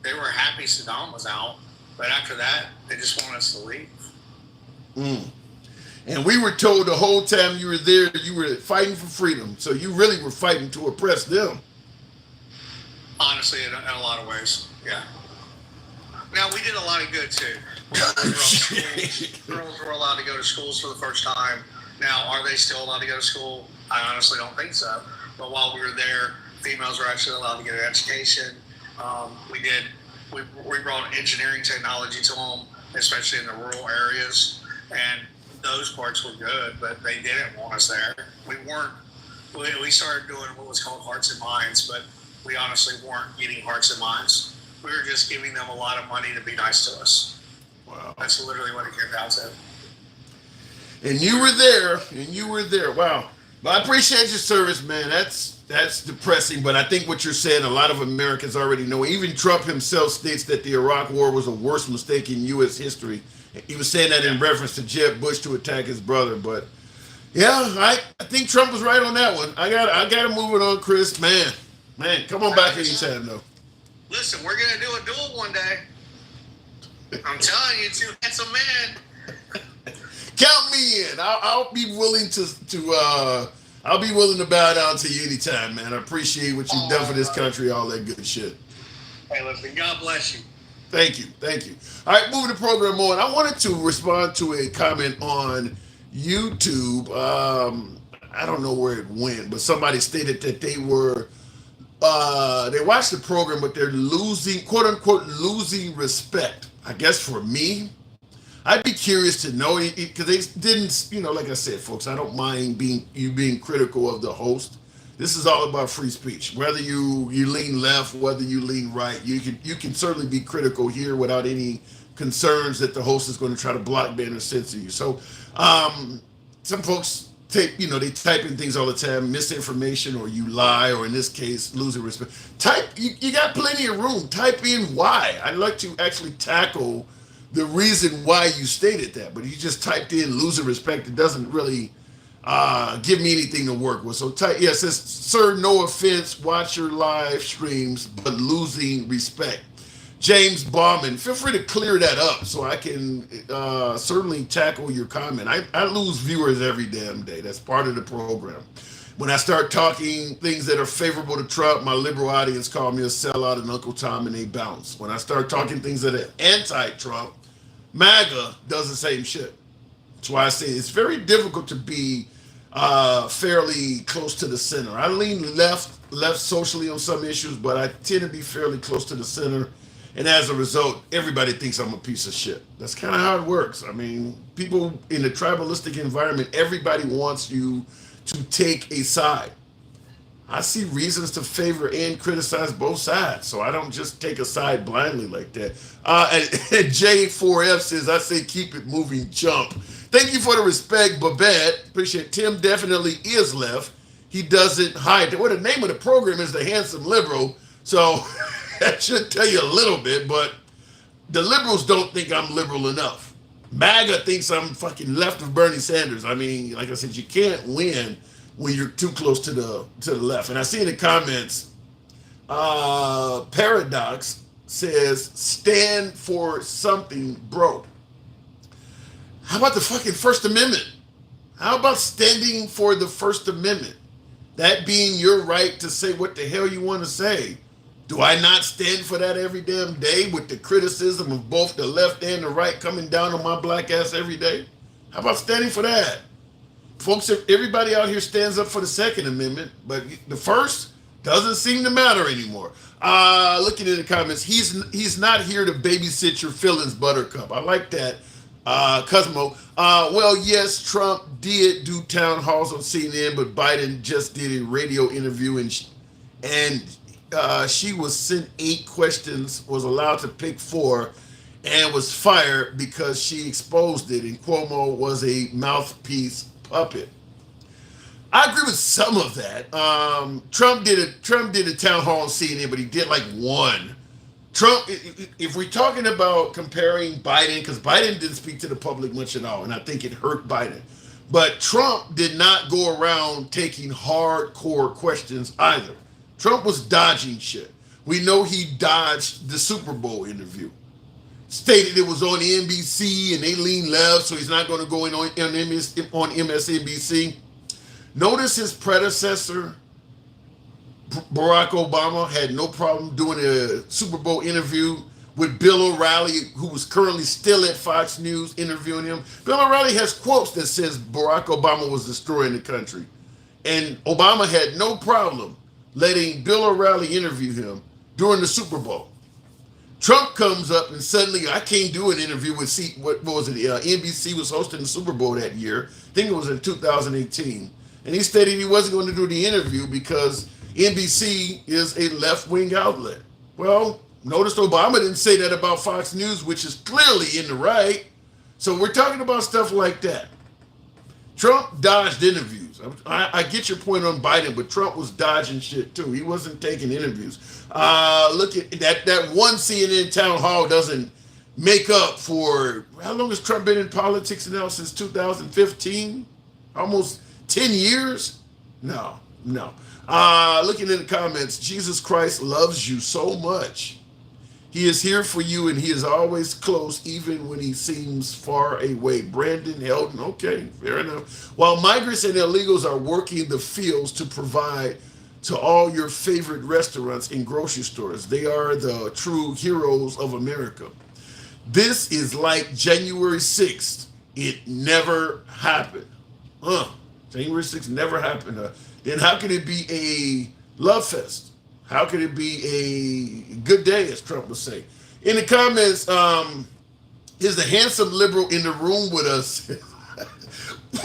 They were happy Saddam was out, but after that, they just wanted us to leave. And we were told the whole time you were there, you were fighting for freedom. So you really were fighting to oppress them. Honestly, in a lot of ways, yeah. Now, we did a lot of good, too. Girls were allowed to go to schools for the first time. Now, are they still allowed to go to school? I honestly don't think so. But while we were there, females were actually allowed to get an education. We brought engineering technology to them, especially in the rural areas. And those parts were good, but they didn't want us there. We started doing what was called Hearts and Minds, but we honestly weren't getting hearts and minds. We were just giving them a lot of money to be nice to us. Wow. That's literally what it came down to. And you were there. Wow. Well, I appreciate your service, man. That's depressing, but I think what you're saying, a lot of Americans already know. Even Trump himself states that the Iraq War was the worst mistake in U.S. history. He was saying that in reference to Jeb Bush to attack his brother, but yeah, I think Trump was right on that one. I got to move it on, Chris. Man, come on back anytime, though. Listen, we're gonna do a duel one day. I'm telling you, two handsome men. Count me in. I'll be willing to bow down to you anytime, man. I appreciate what you've done for this country, all that good shit. Hey, listen, God bless you. Thank you. All right, moving the program on. I wanted to respond to a comment on YouTube. I don't know where it went, but somebody stated that they watched the program, but they're losing, quote unquote, losing respect. I guess for me, I'd be curious to know, because they didn't, like I said, folks, I don't mind being critical of the host. This is all about free speech. Whether you lean left, whether you lean right, you can certainly be critical here without any concerns that the host is going to try to block, ban, or censor you. So some folks they type in things all the time, misinformation, or you lie, or in this case, losing respect. You got plenty of room. Type in why. I'd like to actually tackle the reason why you stated that, but you just typed in losing respect. It doesn't really give me anything to work with. So it says, sir, no offense, watch your live streams, but losing respect. James Bauman, feel free to clear that up so I can certainly tackle your comment. I lose viewers every damn day. That's part of the program. When I start talking things that are favorable to Trump, my liberal audience call me a sellout and Uncle Tom, and they bounce. When I start talking things that are anti-Trump, MAGA does the same shit. That's why I say it's very difficult to be fairly close to the center. I lean left socially on some issues, but I tend to be fairly close to the center. And as a result, everybody thinks I'm a piece of shit. That's kind of how it works. I mean, people in a tribalistic environment, everybody wants you to take a side. I see reasons to favor and criticize both sides, so I don't just take a side blindly like that. And J4F says, I say keep it moving, jump. Thank you for the respect, Babette. Appreciate it. Tim definitely is left. He doesn't hide. Well, the name of the program is The Handsome Liberal, so that should tell you a little bit, but the liberals don't think I'm liberal enough. MAGA thinks I'm fucking left of Bernie Sanders. I mean, like I said, you can't win when you're too close to the left. And I see in the comments, Paradox says, stand for something, bro. How about the fucking First Amendment? How about standing for the First Amendment? That being your right to say what the hell you want to say. Do I not stand for that every damn day with the criticism of both the left and the right coming down on my black ass every day? How about standing for that? Folks, everybody out here stands up for the Second Amendment, but the first doesn't seem to matter anymore. Looking at the comments, he's not here to babysit your feelings, Buttercup. I like that. Cosmo. Well, yes, Trump did do town halls on CNN, but Biden just did a radio interview, and she was sent 8 questions, was allowed to pick 4, and was fired because she exposed it, and Cuomo was a mouthpiece puppet. I agree with some of that. Trump did a town hall on CNN, but he did like 1. Trump, if we're talking about comparing Biden, because Biden didn't speak to the public much at all, and I think it hurt Biden. But Trump did not go around taking hardcore questions either. Trump was dodging shit. We know he dodged the Super Bowl interview. Stated it was on NBC and they leaned left, so he's not going to go on MSNBC. Notice his predecessor, Barack Obama, had no problem doing a Super Bowl interview with Bill O'Reilly, who was currently still at Fox News interviewing him. Bill O'Reilly has quotes that says Barack Obama was destroying the country. And Obama had no problem letting Bill O'Reilly interview him during the Super Bowl. Trump comes up and suddenly, I can't do an interview with what was it? NBC was hosting the Super Bowl that year. I think it was in 2018. And he stated he wasn't going to do the interview because NBC is a left-wing outlet. Well, notice Obama didn't say that about Fox News, which is clearly in the right. So we're talking about stuff like that. Trump dodged interviews. I get your point on Biden, but Trump was dodging shit too. He wasn't taking interviews. Look at that one CNN town hall doesn't make up for, how long has Trump been in politics now? Since 2015? Almost 10 years? No. Looking in the comments, Jesus Christ loves you so much. He is here for you and he is always close even when he seems far away. Brandon Helton, okay, fair enough. While migrants and illegals are working the fields to provide to all your favorite restaurants and grocery stores, they are the true heroes of America. This is like January 6th. It never happened. January 6th never happened. Then how could it be a love fest? How could it be a good day, as Trump would say? In the comments, is the handsome liberal in the room with us?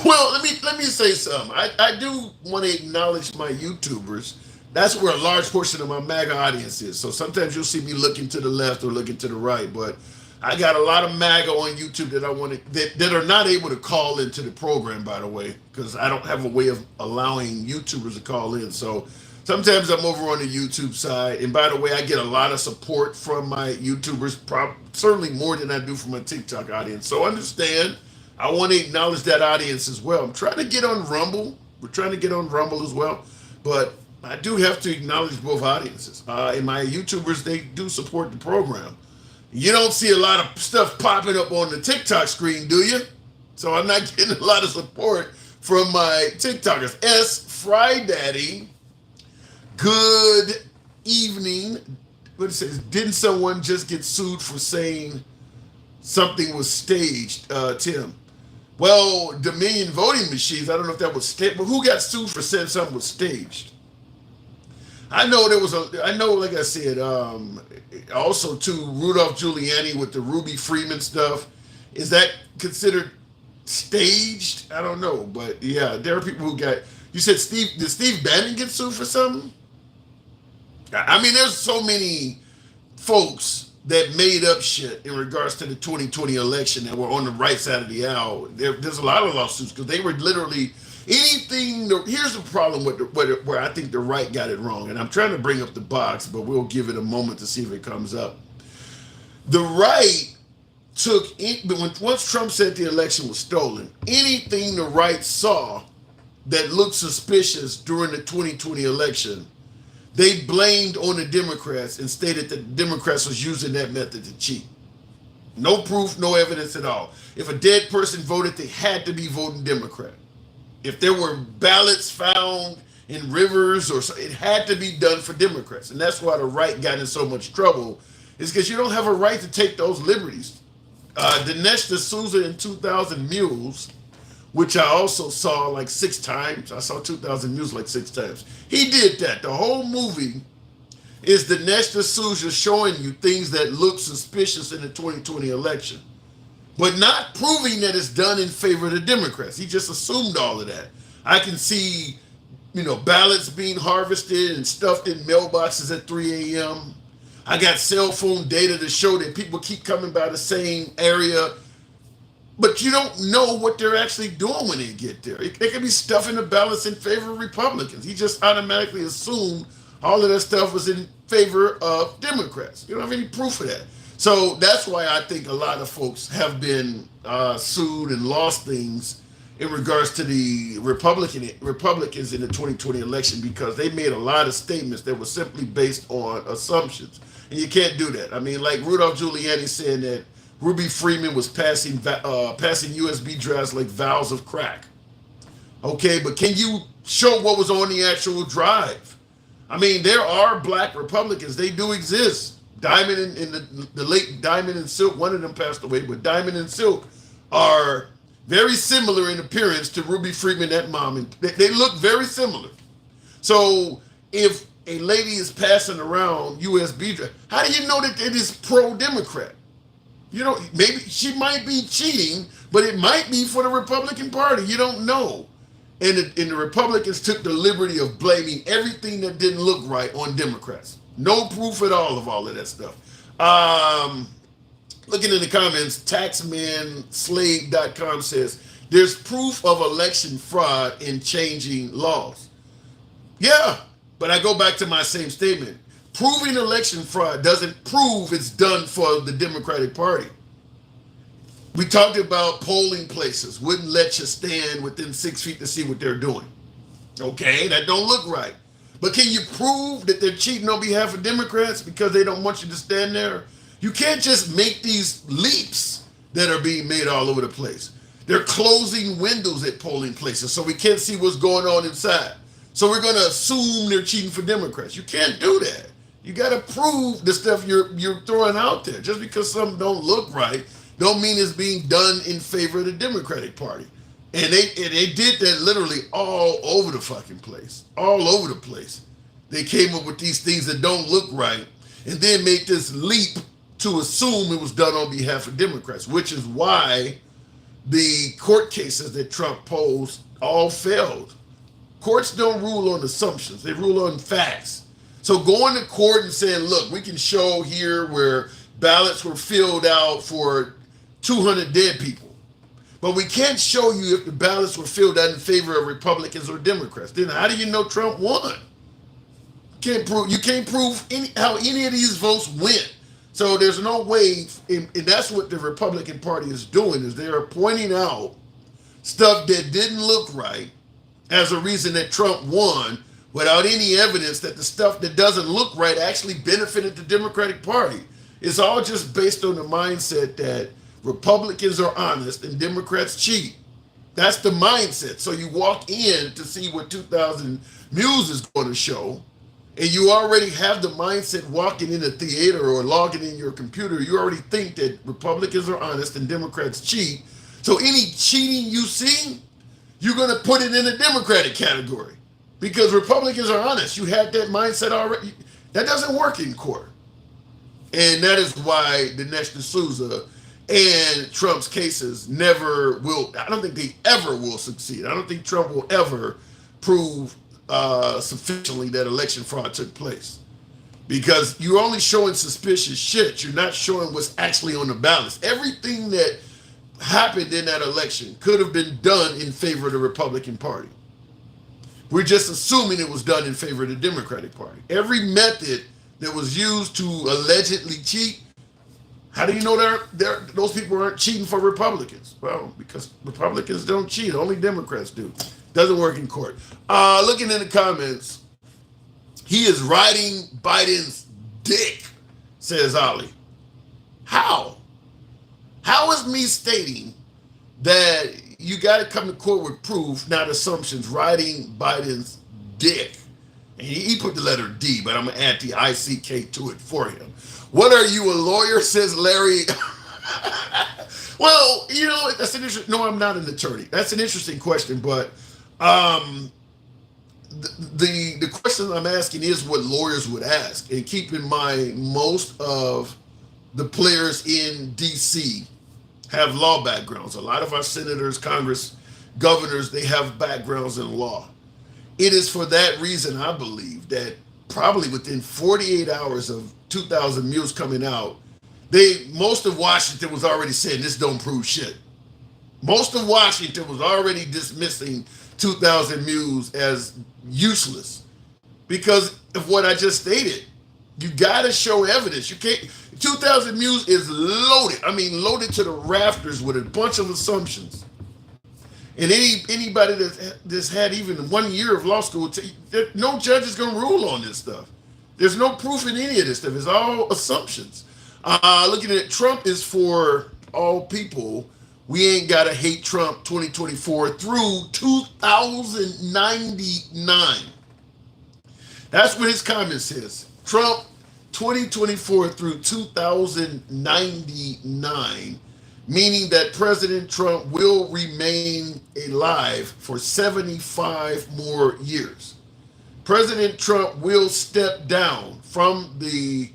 Well, let me say something. I do want to acknowledge my YouTubers. That's where a large portion of my MAGA audience is. So sometimes you'll see me looking to the left or looking to the right, but I got a lot of MAGA on YouTube that are not able to call into the program, by the way, because I don't have a way of allowing YouTubers to call in. So sometimes I'm over on the YouTube side. And by the way, I get a lot of support from my YouTubers, certainly more than I do from my TikTok audience. So understand, I want to acknowledge that audience as well. I'm trying to get on Rumble. We're trying to get on Rumble as well. But I do have to acknowledge both audiences. And my YouTubers, they do support the program. You don't see a lot of stuff popping up on the TikTok screen, do you? So I'm not getting a lot of support from my TikTokers. Fry Daddy, good evening. What it says, didn't someone just get sued for saying something was staged, Tim? Well, Dominion voting machines, I don't know if that was staged, but who got sued for saying something was staged? I know like I said, also too, Rudolph Giuliani with the Ruby Freeman stuff. Is that considered staged? I don't know, but yeah, there are people who got, you said did Steve Bannon get sued for something? I mean, there's so many folks that made up shit in regards to the 2020 election that were on the right side of the aisle. There's a lot of lawsuits because they were literally anything. Here's the problem with where I think the right got it wrong, and I'm trying to bring up the box, but we'll give it a moment to see if it comes up. The right took it, but once Trump said the election was stolen, anything the right saw that looked suspicious during the 2020 election, they blamed on the Democrats and stated that the Democrats was using that method to cheat. No proof, no evidence at all. If a dead person voted, they had to be voting Democrat. If there were ballots found in rivers or so, it had to be done for Democrats. And that's why the right got in so much trouble, is because you don't have a right to take those liberties. Dinesh D'Souza in 2000 Mules, which I also saw like 6 times. I saw 2000 Mules like 6 times. He did that. The whole movie is Dinesh D'Souza showing you things that look suspicious in the 2020 election, but not proving that it's done in favor of the Democrats. He just assumed all of that. I can see, ballots being harvested and stuffed in mailboxes at 3 a.m. I got cell phone data to show that people keep coming by the same area, but you don't know what they're actually doing when they get there. They could be stuffing the ballots in favor of Republicans. He just automatically assumed all of that stuff was in favor of Democrats. You don't have any proof of that. So that's why I think a lot of folks have been sued and lost things in regards to the Republicans in the 2020 election, because they made a lot of statements that were simply based on assumptions. And you can't do that. I mean, like Rudolph Giuliani saying that Ruby Freeman was passing USB drives like vials of crack. Okay, but can you show what was on the actual drive? I mean, there are black Republicans. They do exist. Diamond and the late Diamond and Silk, one of them passed away, but Diamond and Silk are very similar in appearance to Ruby Freeman, that mom. And they look very similar. So if a lady is passing around USB drive, how do you know that it is pro-Democrat? Maybe she might be cheating, but it might be for the Republican Party. You don't know. And the Republicans took the liberty of blaming everything that didn't look right on Democrats. No proof at all of that stuff. Looking in the comments, taxmanslave.com says, there's proof of election fraud in changing laws. Yeah, but I go back to my same statement. Proving election fraud doesn't prove it's done for the Democratic Party. We talked about polling places wouldn't let you stand within 6 feet to see what they're doing. Okay, that don't look right. But can you prove that they're cheating on behalf of Democrats because they don't want you to stand there? You can't just make these leaps that are being made all over the place. They're closing windows at polling places so we can't see what's going on inside. So we're going to assume they're cheating for Democrats. You can't do that. You got to prove the stuff you're throwing out there. Just because something don't look right don't mean it's being done in favor of the Democratic Party. And they did that literally all over the fucking place. All over the place. They came up with these things that don't look right and then made this leap to assume it was done on behalf of Democrats, which is why the court cases that Trump posed all failed. Courts don't rule on assumptions. They rule on facts. So going to court and saying, look, we can show here where ballots were filled out for 200 dead people, but we can't show you if the ballots were filled out in favor of Republicans or Democrats. Then how do you know Trump won? You can't prove how any of these votes went. So there's no way, and that's what the Republican Party is doing, is they're pointing out stuff that didn't look right as a reason that Trump won, without any evidence that the stuff that doesn't look right actually benefited the Democratic Party. It's all just based on the mindset that Republicans are honest and Democrats cheat. That's the mindset. So you walk in to see what 2000 Mules is going to show, and you already have the mindset walking in a theater or logging in your computer. You already think that Republicans are honest and Democrats cheat. So any cheating you see, you're going to put it in the Democratic category because Republicans are honest. You had that mindset already. That doesn't work in court. And that is why Dinesh D'Souza and Trump's cases never will, I don't think they ever will succeed. I don't think Trump will ever prove sufficiently that election fraud took place. Because you're only showing suspicious shit. You're not showing what's actually on the ballots. Everything that happened in that election could have been done in favor of the Republican Party. We're just assuming it was done in favor of the Democratic Party. Every method that was used to allegedly cheat, how do you know those people aren't cheating for Republicans? Well, because Republicans don't cheat. Only Democrats do. Doesn't work in court. Looking in the comments, he is riding Biden's dick, says Ali. How? How is me stating that you got to come to court with proof, not assumptions, riding Biden's dick. And he put the letter D, but I'm going to add the ICK to it for him. What are you, a lawyer, says Larry? Well, you know, that's an interesting, no, I'm not an attorney. That's an interesting question, but the question I'm asking is what lawyers would ask. And keep in mind, most of the players in D.C. have law backgrounds. A lot of our senators, Congress, governors, they have backgrounds in law. It is for that reason, I believe, that probably within 48 hours of 2,000 Mules coming out, most of Washington was already saying this don't prove shit. Most of Washington was already dismissing 2,000 Mules as useless because of what I just stated. You got to show evidence. You can't. 2,000 Mules is loaded. I mean, loaded to the rafters with a bunch of assumptions. And anybody that's had even 1 year of law school, no judge is going to rule on this stuff. There's no proof in any of this stuff. It's all assumptions. Looking at it, Trump is for all people. We ain't got to hate Trump 2024 through 2099. That's what his comment says. Trump 2024 through 2099, meaning that President Trump will remain alive for 75 more years. President Trump will step down from the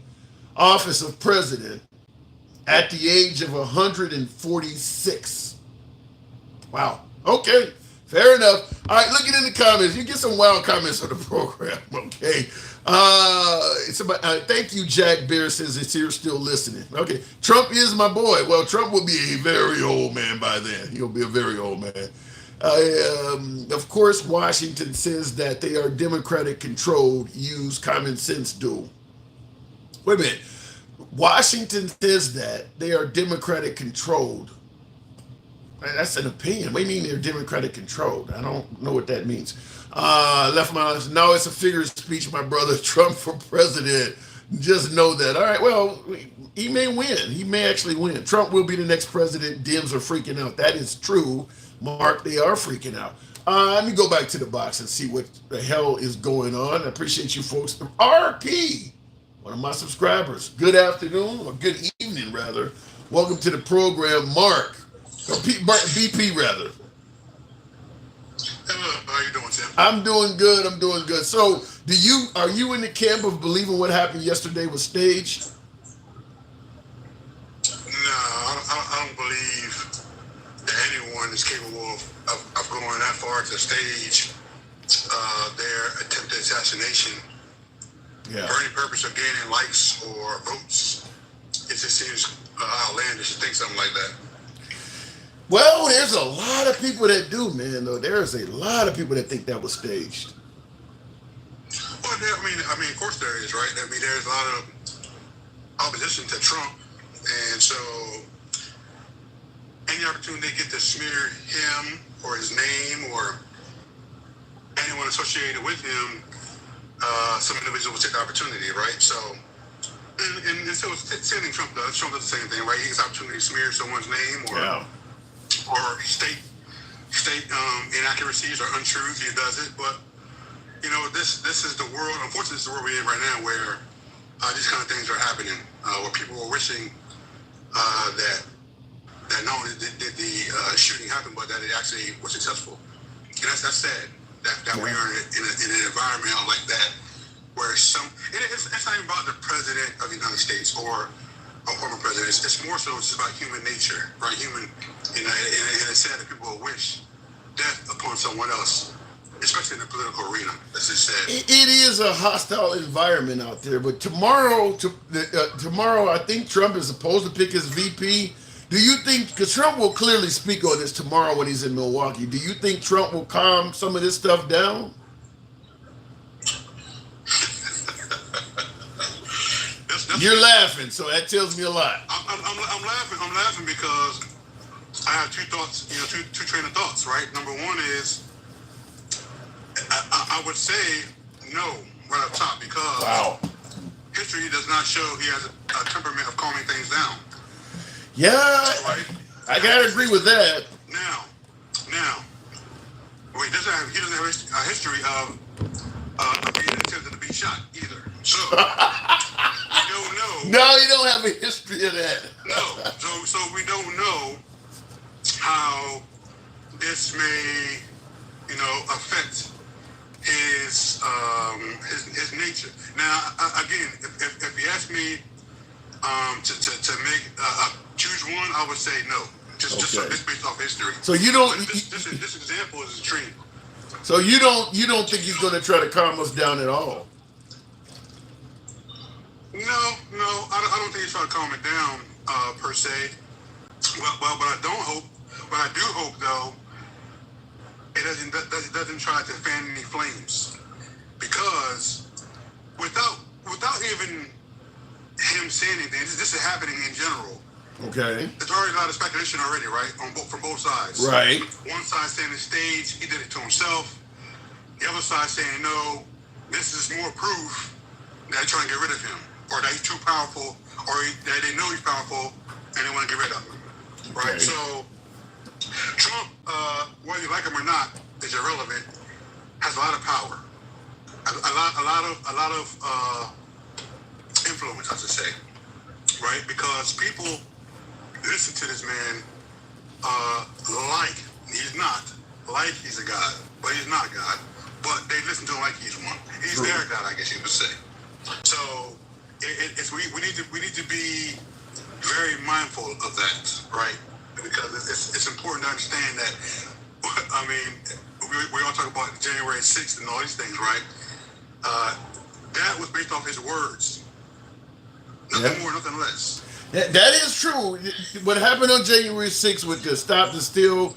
office of president at the age of 146. Wow. Okay. Fair enough. All right, looking in the comments. You get some wild comments on the program, okay? Thank you, Jack Bear says it's here still listening. Okay, Trump is my boy. Well, Trump will be a very old man by then. He'll be a very old man. Of course, Washington says that they are Democratic controlled. Use common sense, do. Wait a minute. Washington says that they are Democratic controlled. That's an opinion. What do you mean they're Democratic controlled? I don't know what that means. Left my no, it's a figure of speech, my brother. Trump for president. Just know that. All right, well, he may win. He may actually win. Trump will be the next president. Dems are freaking out. That is true, Mark. They are freaking out. Let me go back to the box and see what the hell is going on. I appreciate you folks. RP, one of my subscribers. Good afternoon, or good evening, rather. Welcome to the program, Mark. Or BP, rather. Hello, how you doing, Tim? I'm doing good. So, are you in the camp of believing what happened yesterday was staged? No, I don't believe that anyone is capable of going that far to stage their attempted assassination for any purpose of gaining likes or votes. It just seems outlandish to think something like that. Well, there's a lot of people that do, man. Though there's a lot of people that think that was staged. Well, I mean, of course there is, right? I mean, there's a lot of opposition to Trump, and so any opportunity they get to smear him or his name or anyone associated with him, some individuals will take the opportunity, right? So, and so same thing Trump does. Trump does the same thing, right? He gets the opportunity to smear someone's name or state inaccuracies or untruths. He does it, but you know, this is the world. Unfortunately, this is the world we're in right now, where these kind of things are happening, where people are wishing that not only did the shooting happen, but that it actually was successful. And that's sad that we are in an environment like that, where it's not even about the president of the United States or a former president. It's more so just about human nature, right? And it's sad that people wish death upon someone else, especially in the political arena. That's just sad. It is a hostile environment out there. But tomorrow, I think Trump is supposed to pick his VP. Do you think, because Trump will clearly speak on this tomorrow when he's in Milwaukee, do you think Trump will calm some of this stuff down? You're laughing, so that tells me a lot. I'm laughing because I have two thoughts, two train of thoughts, right? Number one is, I would say no right up top, because history does not show he has a temperament of calming things down. Yeah, right? I gotta agree with that. Now, he doesn't have a history of being attempted to be shot either. So we don't know. No, you don't have a history of that. No, so we don't know how this may, affect his nature. Now, again, if you ask me to make choose one, I would say no. Just based off history. So you don't. This example is extreme. So you don't think he's going to try to calm us down at all? No, I don't think he's trying to calm it down per se. Well, but I do hope though, it doesn't try to fan any flames, because without even him saying anything, this is happening in general. Okay. There's already a lot of speculation already, right? From both sides. Right. One side saying the stage, he did it to himself. The other side saying no, this is more proof that they're trying to get rid of him, or that he's too powerful, or that they know he's powerful and they want to get rid of him. Right. Okay. So Trump, whether you like him or not, is irrelevant. Has a lot of power, a lot of influence, I should say. Right, because people listen to this man like he's not, like he's a god, but he's not a god. But they listen to him like he's one. He's their god, I guess you would say. So we need to be very mindful of that, right? Because it's important to understand that. I mean, we all talk about January 6th and all these things, right? That was based off his words. Nothing more, nothing less. That is true. What happened on January 6th with the Stop the Steal,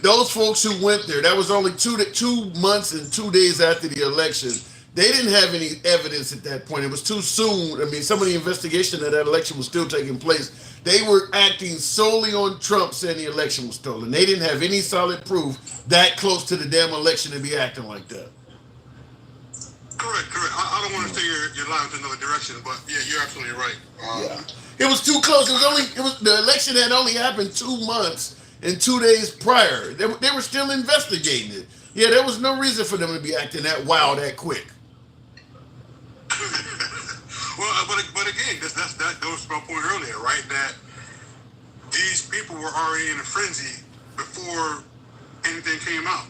those folks who went there, that was only 2 months and 2 days after the election. They didn't have any evidence at that point. It was too soon. I mean, some of the investigation of that election was still taking place. They were acting solely on Trump saying the election was stolen. They didn't have any solid proof that close to the damn election to be acting like that. Correct. I don't want to steer your line to another direction, but yeah, you're absolutely right. Yeah. It was too close. The election had only happened 2 months and 2 days prior. They were still investigating it. Yeah, there was no reason for them to be acting that wild, that quick. Well, but again, that goes to my point earlier, right? That these people were already in a frenzy before anything came out.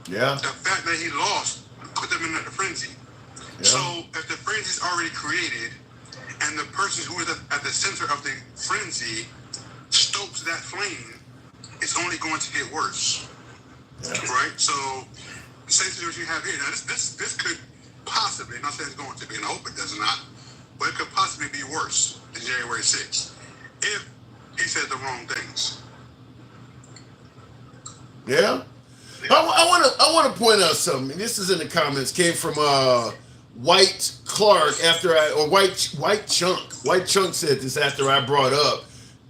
Yeah. The fact that he lost put them in a frenzy. Yeah. So if the frenzy is already created, and the person who is at the center of the frenzy stokes that flame, it's only going to get worse. Yeah. Right? So the same situation you have here. Now this could possibly, not saying it's going to be, and I hope it does not, but it could possibly be worse than January 6th if he said the wrong things. Yeah. I want to point out something. This is in the comments. Came from White Clark White Chunk. White Chunk said this after I brought up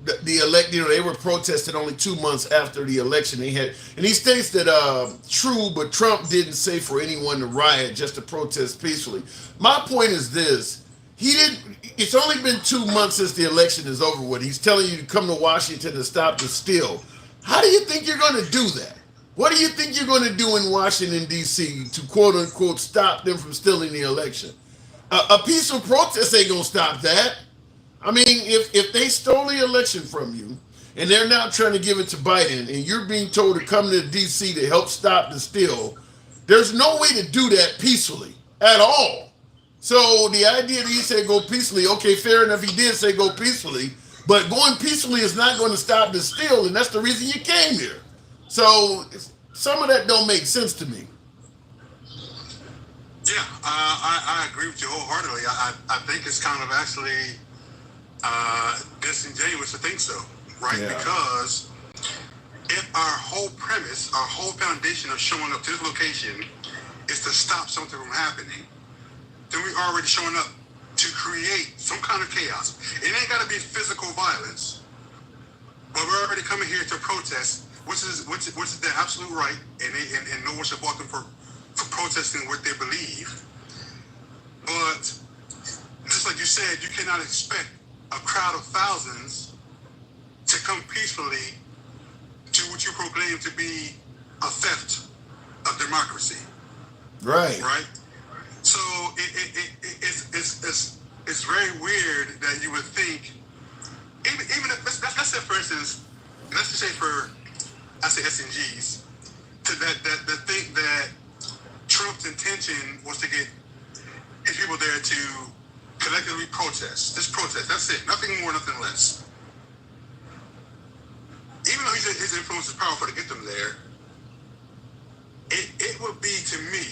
the elect. They were protesting only 2 months after the election. And he states that true, but Trump didn't say for anyone to riot, just to protest peacefully. My point is this: it's only been 2 months since the election is over with. He's telling you to come to Washington to stop the steal. How do you think you're going to do that? What do you think you're going to do in Washington, D.C. to quote-unquote stop them from stealing the election? A peaceful protest ain't going to stop that. I mean, if they stole the election from you and they're now trying to give it to Biden and you're being told to come to D.C. to help stop the steal, there's no way to do that peacefully at all. So the idea that he said go peacefully, okay, fair enough, he did say go peacefully, but going peacefully is not going to stop the steal, and that's the reason you came here. So some of that don't make sense to me. Yeah, I agree with you wholeheartedly. I think it's kind of actually disingenuous to think so, right? Yeah. Because if our whole premise, our whole foundation of showing up to this location is to stop something from happening, then we're already showing up to create some kind of chaos. It ain't got to be physical violence, but we're already coming here to protest, which is their absolute right, and no one should fault them for protesting what they believe. But just like you said, you cannot expect a crowd of thousands to come peacefully to what you proclaim to be a theft of democracy. Right. Right. So it's very weird that you would think, even if, let's say for instance, let's just say for, I say SNGs, that think that Trump's intention was to get his people there to collectively protest. Just protest. That's it. Nothing more, nothing less. Even though his influence is powerful to get them there, it would be, to me,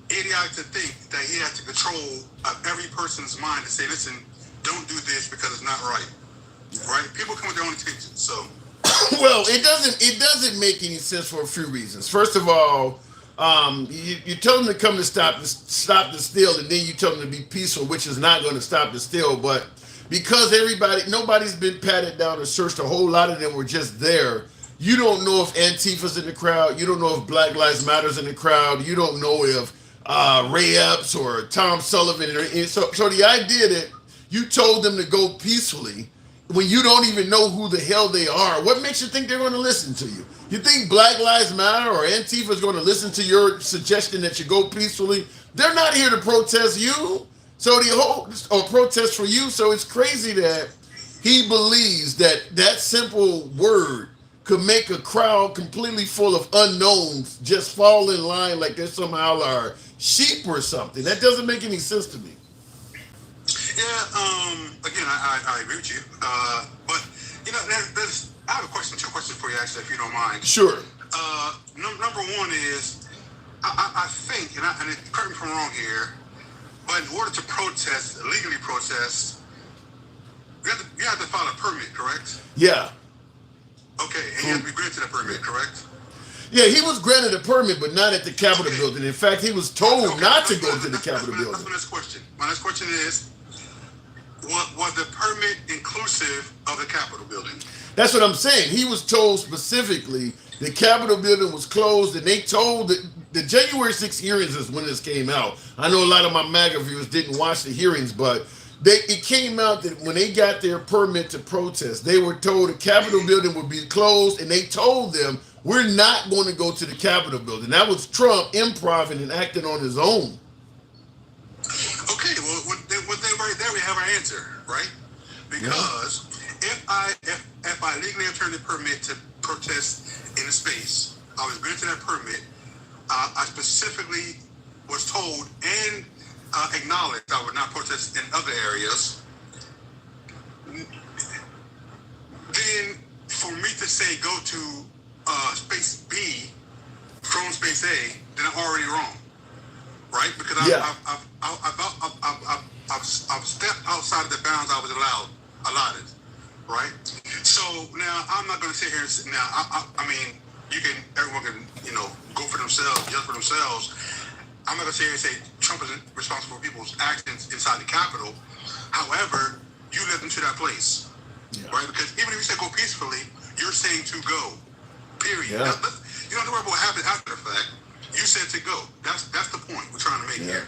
idiotic to think that he has to control every person's mind to say, listen, don't do this because it's not right. Right? People come with their own intentions. So, well, it doesn't make any sense for a few reasons. First of all, you tell them to come to stop the steal, and then you tell them to be peaceful, which is not going to stop the steal. But because nobody's been patted down or searched, a whole lot of them were just there. You don't know if Antifa's in the crowd. You don't know if Black Lives Matter's in the crowd. You don't know if Ray Epps or Tom Sullivan. So the idea that you told them to go peacefully when you don't even know who the hell they are, what makes you think they're going to listen to you? You think Black Lives Matter or Antifa is going to listen to your suggestion that you go peacefully? They're not here to protest you. So or protest for you. So it's crazy that he believes that simple word could make a crowd completely full of unknowns just fall in line like they somehow are sheep or something. That doesn't make any sense to me. yeah, again, I agree with you. But, you know, I have two questions for you, actually, if you don't mind. Sure. Number one is, I think, and correct me if I'm wrong here, but in order to protest, legally protest, you have to file a permit, correct? Yeah. Okay, and you have to be granted a permit, correct? Yeah, he was granted a permit, but not at the Capitol building. In fact, he was told not to go to the Capitol building. That's my next question. My next question is, was the permit inclusive of the Capitol building? That's what I'm saying. He was told specifically the Capitol building was closed, and they told that the January 6th hearings is when this came out. I know a lot of my MAGA viewers didn't watch the hearings, but it came out that when they got their permit to protest, they were told the Capitol building would be closed, and they told them, we're not going to go to the Capitol building. That was Trump improving and acting on his own. Okay, well, right there we have our answer, right? Because if I legally obtained a permit to protest in a space, I was granted that permit. I specifically was told and acknowledged I would not protest in other areas. Then, for me to say go to space B from space A, then I'm already wrong, right? Because I've stepped outside of the bounds I was allotted, right? So now I'm not going to sit here and I mean, everyone can, go for themselves, judge for themselves. I'm not going to sit here and say Trump isn't responsible for people's actions inside the Capitol. However, you led them to that place, right? Because even if you say go peacefully, you're saying to go, period. Yeah. You don't have to worry about what happened after the fact. You said to go. That's the point we're trying to make here.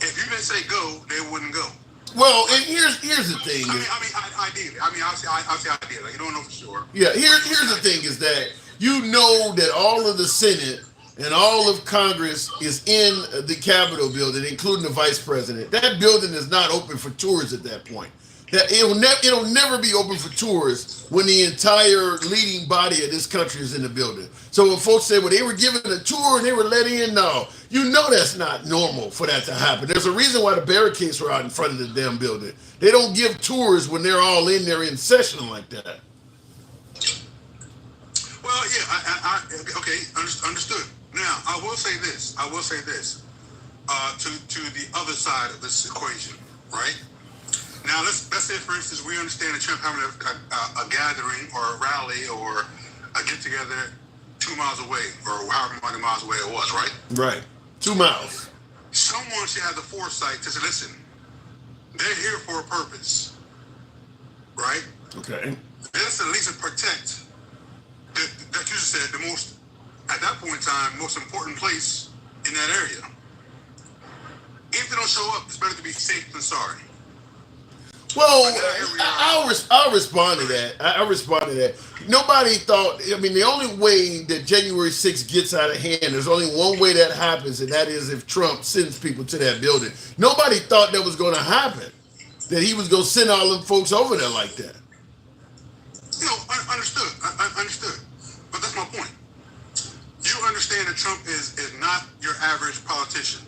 If you didn't say go, they wouldn't go. Well, and here's the thing. Ideally. I'll say ideally. You don't know for sure. Yeah, here's the thing is that you know that all of the Senate and all of Congress is in the Capitol building, including the vice president. That building is not open for tours at that point. That it'll never be open for tours when the entire leading body of this country is in the building. So when folks say, well, they were given a tour and they were let in, no, you know that's not normal for that to happen. There's a reason why the barricades are out in front of the damn building. They don't give tours when they're all in there in session like that. Well, yeah, okay, understood. Now, I will say this. To the other side of this equation, right? Now, let's say, for instance, we understand that Trump having a gathering or a rally or a get-together 2 miles away or however many miles away it was, right? Right. 2 miles. Someone should have the foresight to say, listen, they're here for a purpose, right? Okay. Let's at least protect, that you just said, the most, at that point in time, most important place in that area. If they don't show up, it's better to be safe than sorry. Well, I'll respond to that. I'll respond to that. Nobody thought. I mean, the only way that January 6th gets out of hand, there's only one way that happens, and that is if Trump sends people to that building. Nobody thought that was going to happen. That he was going to send all them folks over there like that. Understood. I understood. But that's my point. You understand that Trump is not your average politician.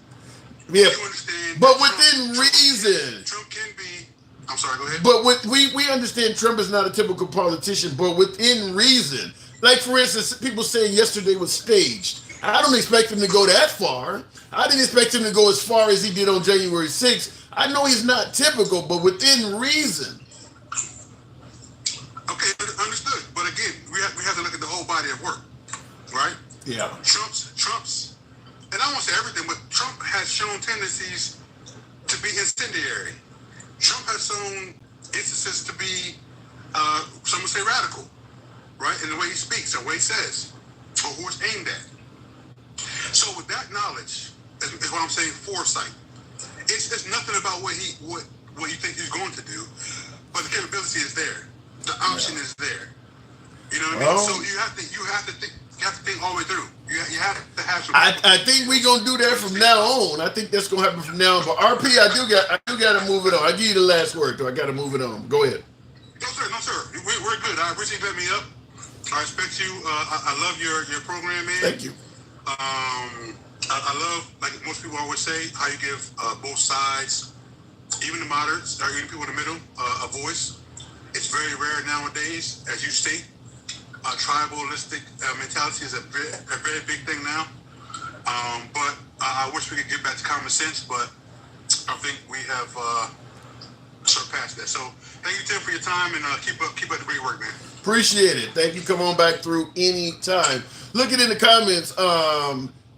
Yeah. You understand, but within reason. Trump can be. I'm sorry. Go ahead. But we understand Trump is not a typical politician, but within reason. Like for instance, people saying yesterday was staged. I don't expect him to go that far. I didn't expect him to go as far as he did on January 6th. I know he's not typical, but within reason. Okay, understood. But again, we have to look at the whole body of work, right? Yeah. Trump's, and I won't say everything, but Trump has shown tendencies to be incendiary. Trump has shown instances to be, some would say radical, right? In the way he speaks, the way he says, or who it's aimed at. So with that knowledge, is what I'm saying, foresight. It's nothing about what you think he's going to do, but the capability is there. The option is there. You know what I mean? So you have to think all the way through. You have to have some. I think we're gonna do that from now on. I think that's gonna happen from now on. But RP, I do got to move it on. I give you the last word, though. I got to move it on. Go ahead. No sir. We're good. I appreciate you letting me up. I respect you. I love your program, man. Thank you. I love, like most people always say, how you give both sides, even the moderates, or even people in the middle, a voice. It's very rare nowadays, as you state. Tribalistic mentality is a very big thing now. But I wish we could get back to common sense, but I think we have surpassed that. So thank you, Tim, for your time, and keep up the great work, man. Appreciate it. Thank you. Come on back through anytime. Look at in the comments.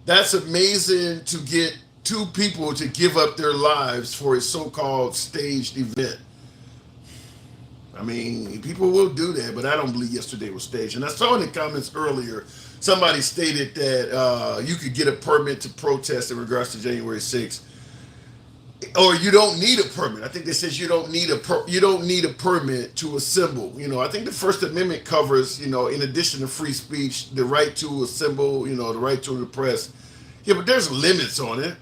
That's amazing to get two people to give up their lives for a so-called staged event. I mean, people will do that, but I don't believe yesterday was staged. And I saw in the comments earlier, somebody stated that you could get a permit to protest in regards to January 6th, or you don't need a permit. I think they says you don't need a permit to assemble. You know, I think the First Amendment covers, in addition to free speech, the right to assemble, the right to the press. Yeah, but there's limits on it.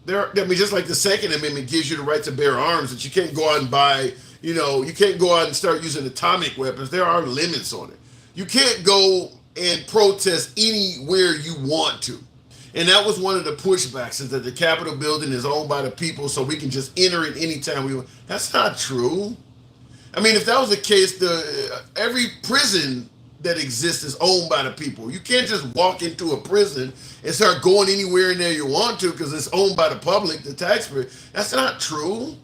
Just like the Second Amendment gives you the right to bear arms, that you can't go out and buy. You can't go out and start using atomic weapons. There are limits on it. You can't go and protest anywhere you want to. And that was one of the pushbacks, is that the Capitol building is owned by the people, so we can just enter it anytime we want. That's not true. I mean, if that was the case, every prison that exists is owned by the people. You can't just walk into a prison and start going anywhere in there you want to because it's owned by the public, the taxpayer. That's not true.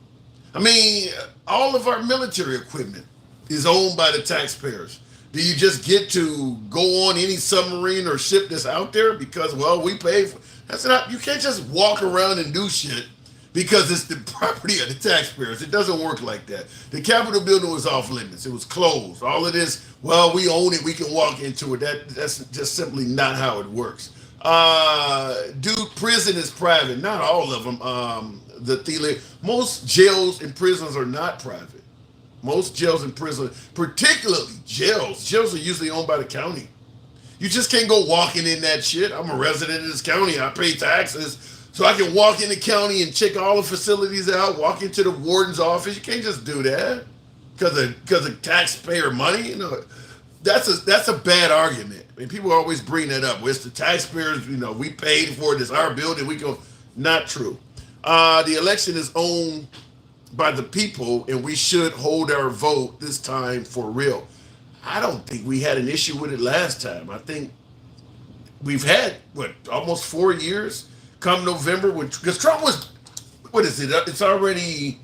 I mean, all of our military equipment is owned by the taxpayers. Do you just get to go on any submarine or ship that's out there because, well, we pay for it? That's not, you can't just walk around and do shit because it's the property of the taxpayers. It doesn't work like that. The Capitol building was off limits. It was closed. All of this, well, we own it, we can walk into it. That's just simply not how it works. Prison is private. Not all of them. Most jails and prisons are not private. Most jails and prisons, particularly jails are usually owned by the county. You just can't go walking in that shit. I'm a resident of this county. I pay taxes, so I can walk in the county and check all the facilities out, walk into the warden's office. You can't just do that because of taxpayer money. That's a bad argument. I mean, people always bring that up. Well, it's the taxpayers, we paid for it. It's our building. We go. Not true. The election is owned by the people, and we should hold our vote this time for real. I don't think we had an issue with it last time. I think we've had, almost 4 years come November, because Trump was, it's already,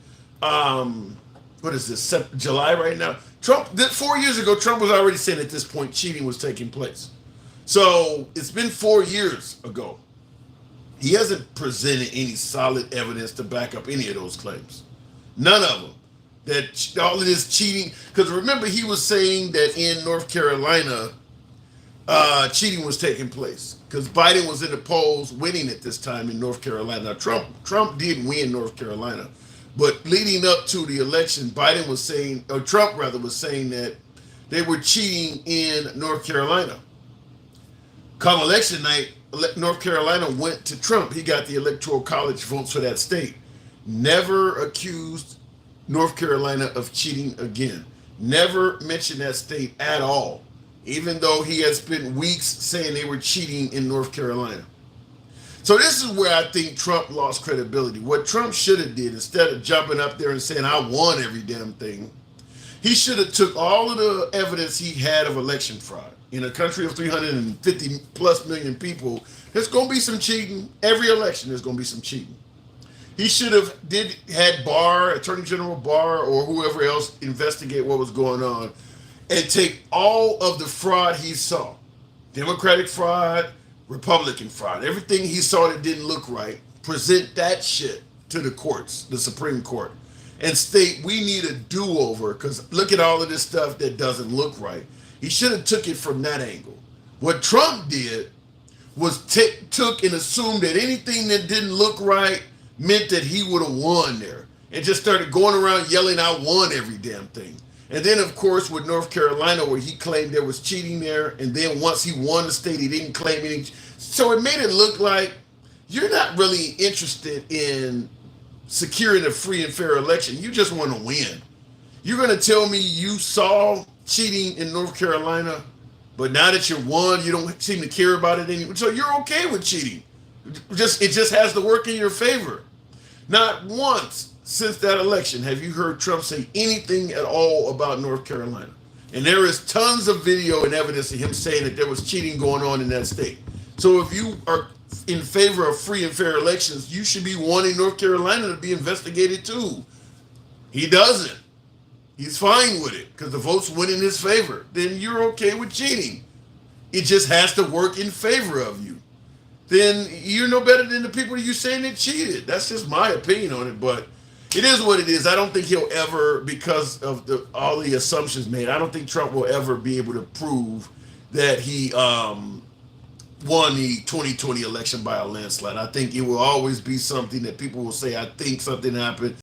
July right now? 4 years ago, Trump was already saying at this point cheating was taking place. So it's been 4 years ago. He hasn't presented any solid evidence to back up any of those claims. None of them. That all of this cheating, because remember he was saying that in North Carolina, cheating was taking place because Biden was in the polls winning at this time in North Carolina. Now, Trump did win North Carolina. But leading up to the election, Biden was saying, or Trump rather, was saying that they were cheating in North Carolina. Come election night, North Carolina went to Trump. He got the Electoral College votes for that state. Never accused North Carolina of cheating again. Never mentioned that state at all, even though he has spent weeks saying they were cheating in North Carolina. So this is where I think Trump lost credibility. What Trump should have did, instead of jumping up there and saying, I won every damn thing, he should have took all of the evidence he had of election fraud. In a country of 350 plus million people, there's going to be some cheating. Every election, there's going to be some cheating. He should have had Barr, Attorney General Barr, or whoever else investigate what was going on and take all of the fraud he saw, Democratic fraud, Republican fraud, everything he saw that didn't look right, present that shit to the courts, the Supreme Court, and state we need a do-over because look at all of this stuff that doesn't look right. He should have took it from that angle. What Trump did was took and assumed that anything that didn't look right meant that he would have won there and just started going around yelling, I won every damn thing. And then, of course, with North Carolina, where he claimed there was cheating there, and then once he won the state, he didn't claim any. So it made it look like you're not really interested in securing a free and fair election. You just want to win. You're going to tell me you saw cheating in North Carolina, but now that you won, you don't seem to care about it anymore. So you're okay with cheating. It just has to work in your favor. Not once since that election have you heard Trump say anything at all about North Carolina. And there is tons of video and evidence of him saying that there was cheating going on in that state. So if you are in favor of free and fair elections, you should be wanting North Carolina to be investigated too. He doesn't. He's fine with it because the votes went in his favor. Then you're okay with cheating. It just has to work in favor of you. Then you're no better than the people you saying that cheated. That's just my opinion on it, but it is what it is. I don't think he'll ever, because of all the assumptions made, I don't think Trump will ever be able to prove that he won the 2020 election by a landslide. I think it will always be something that people will say, I think something happened.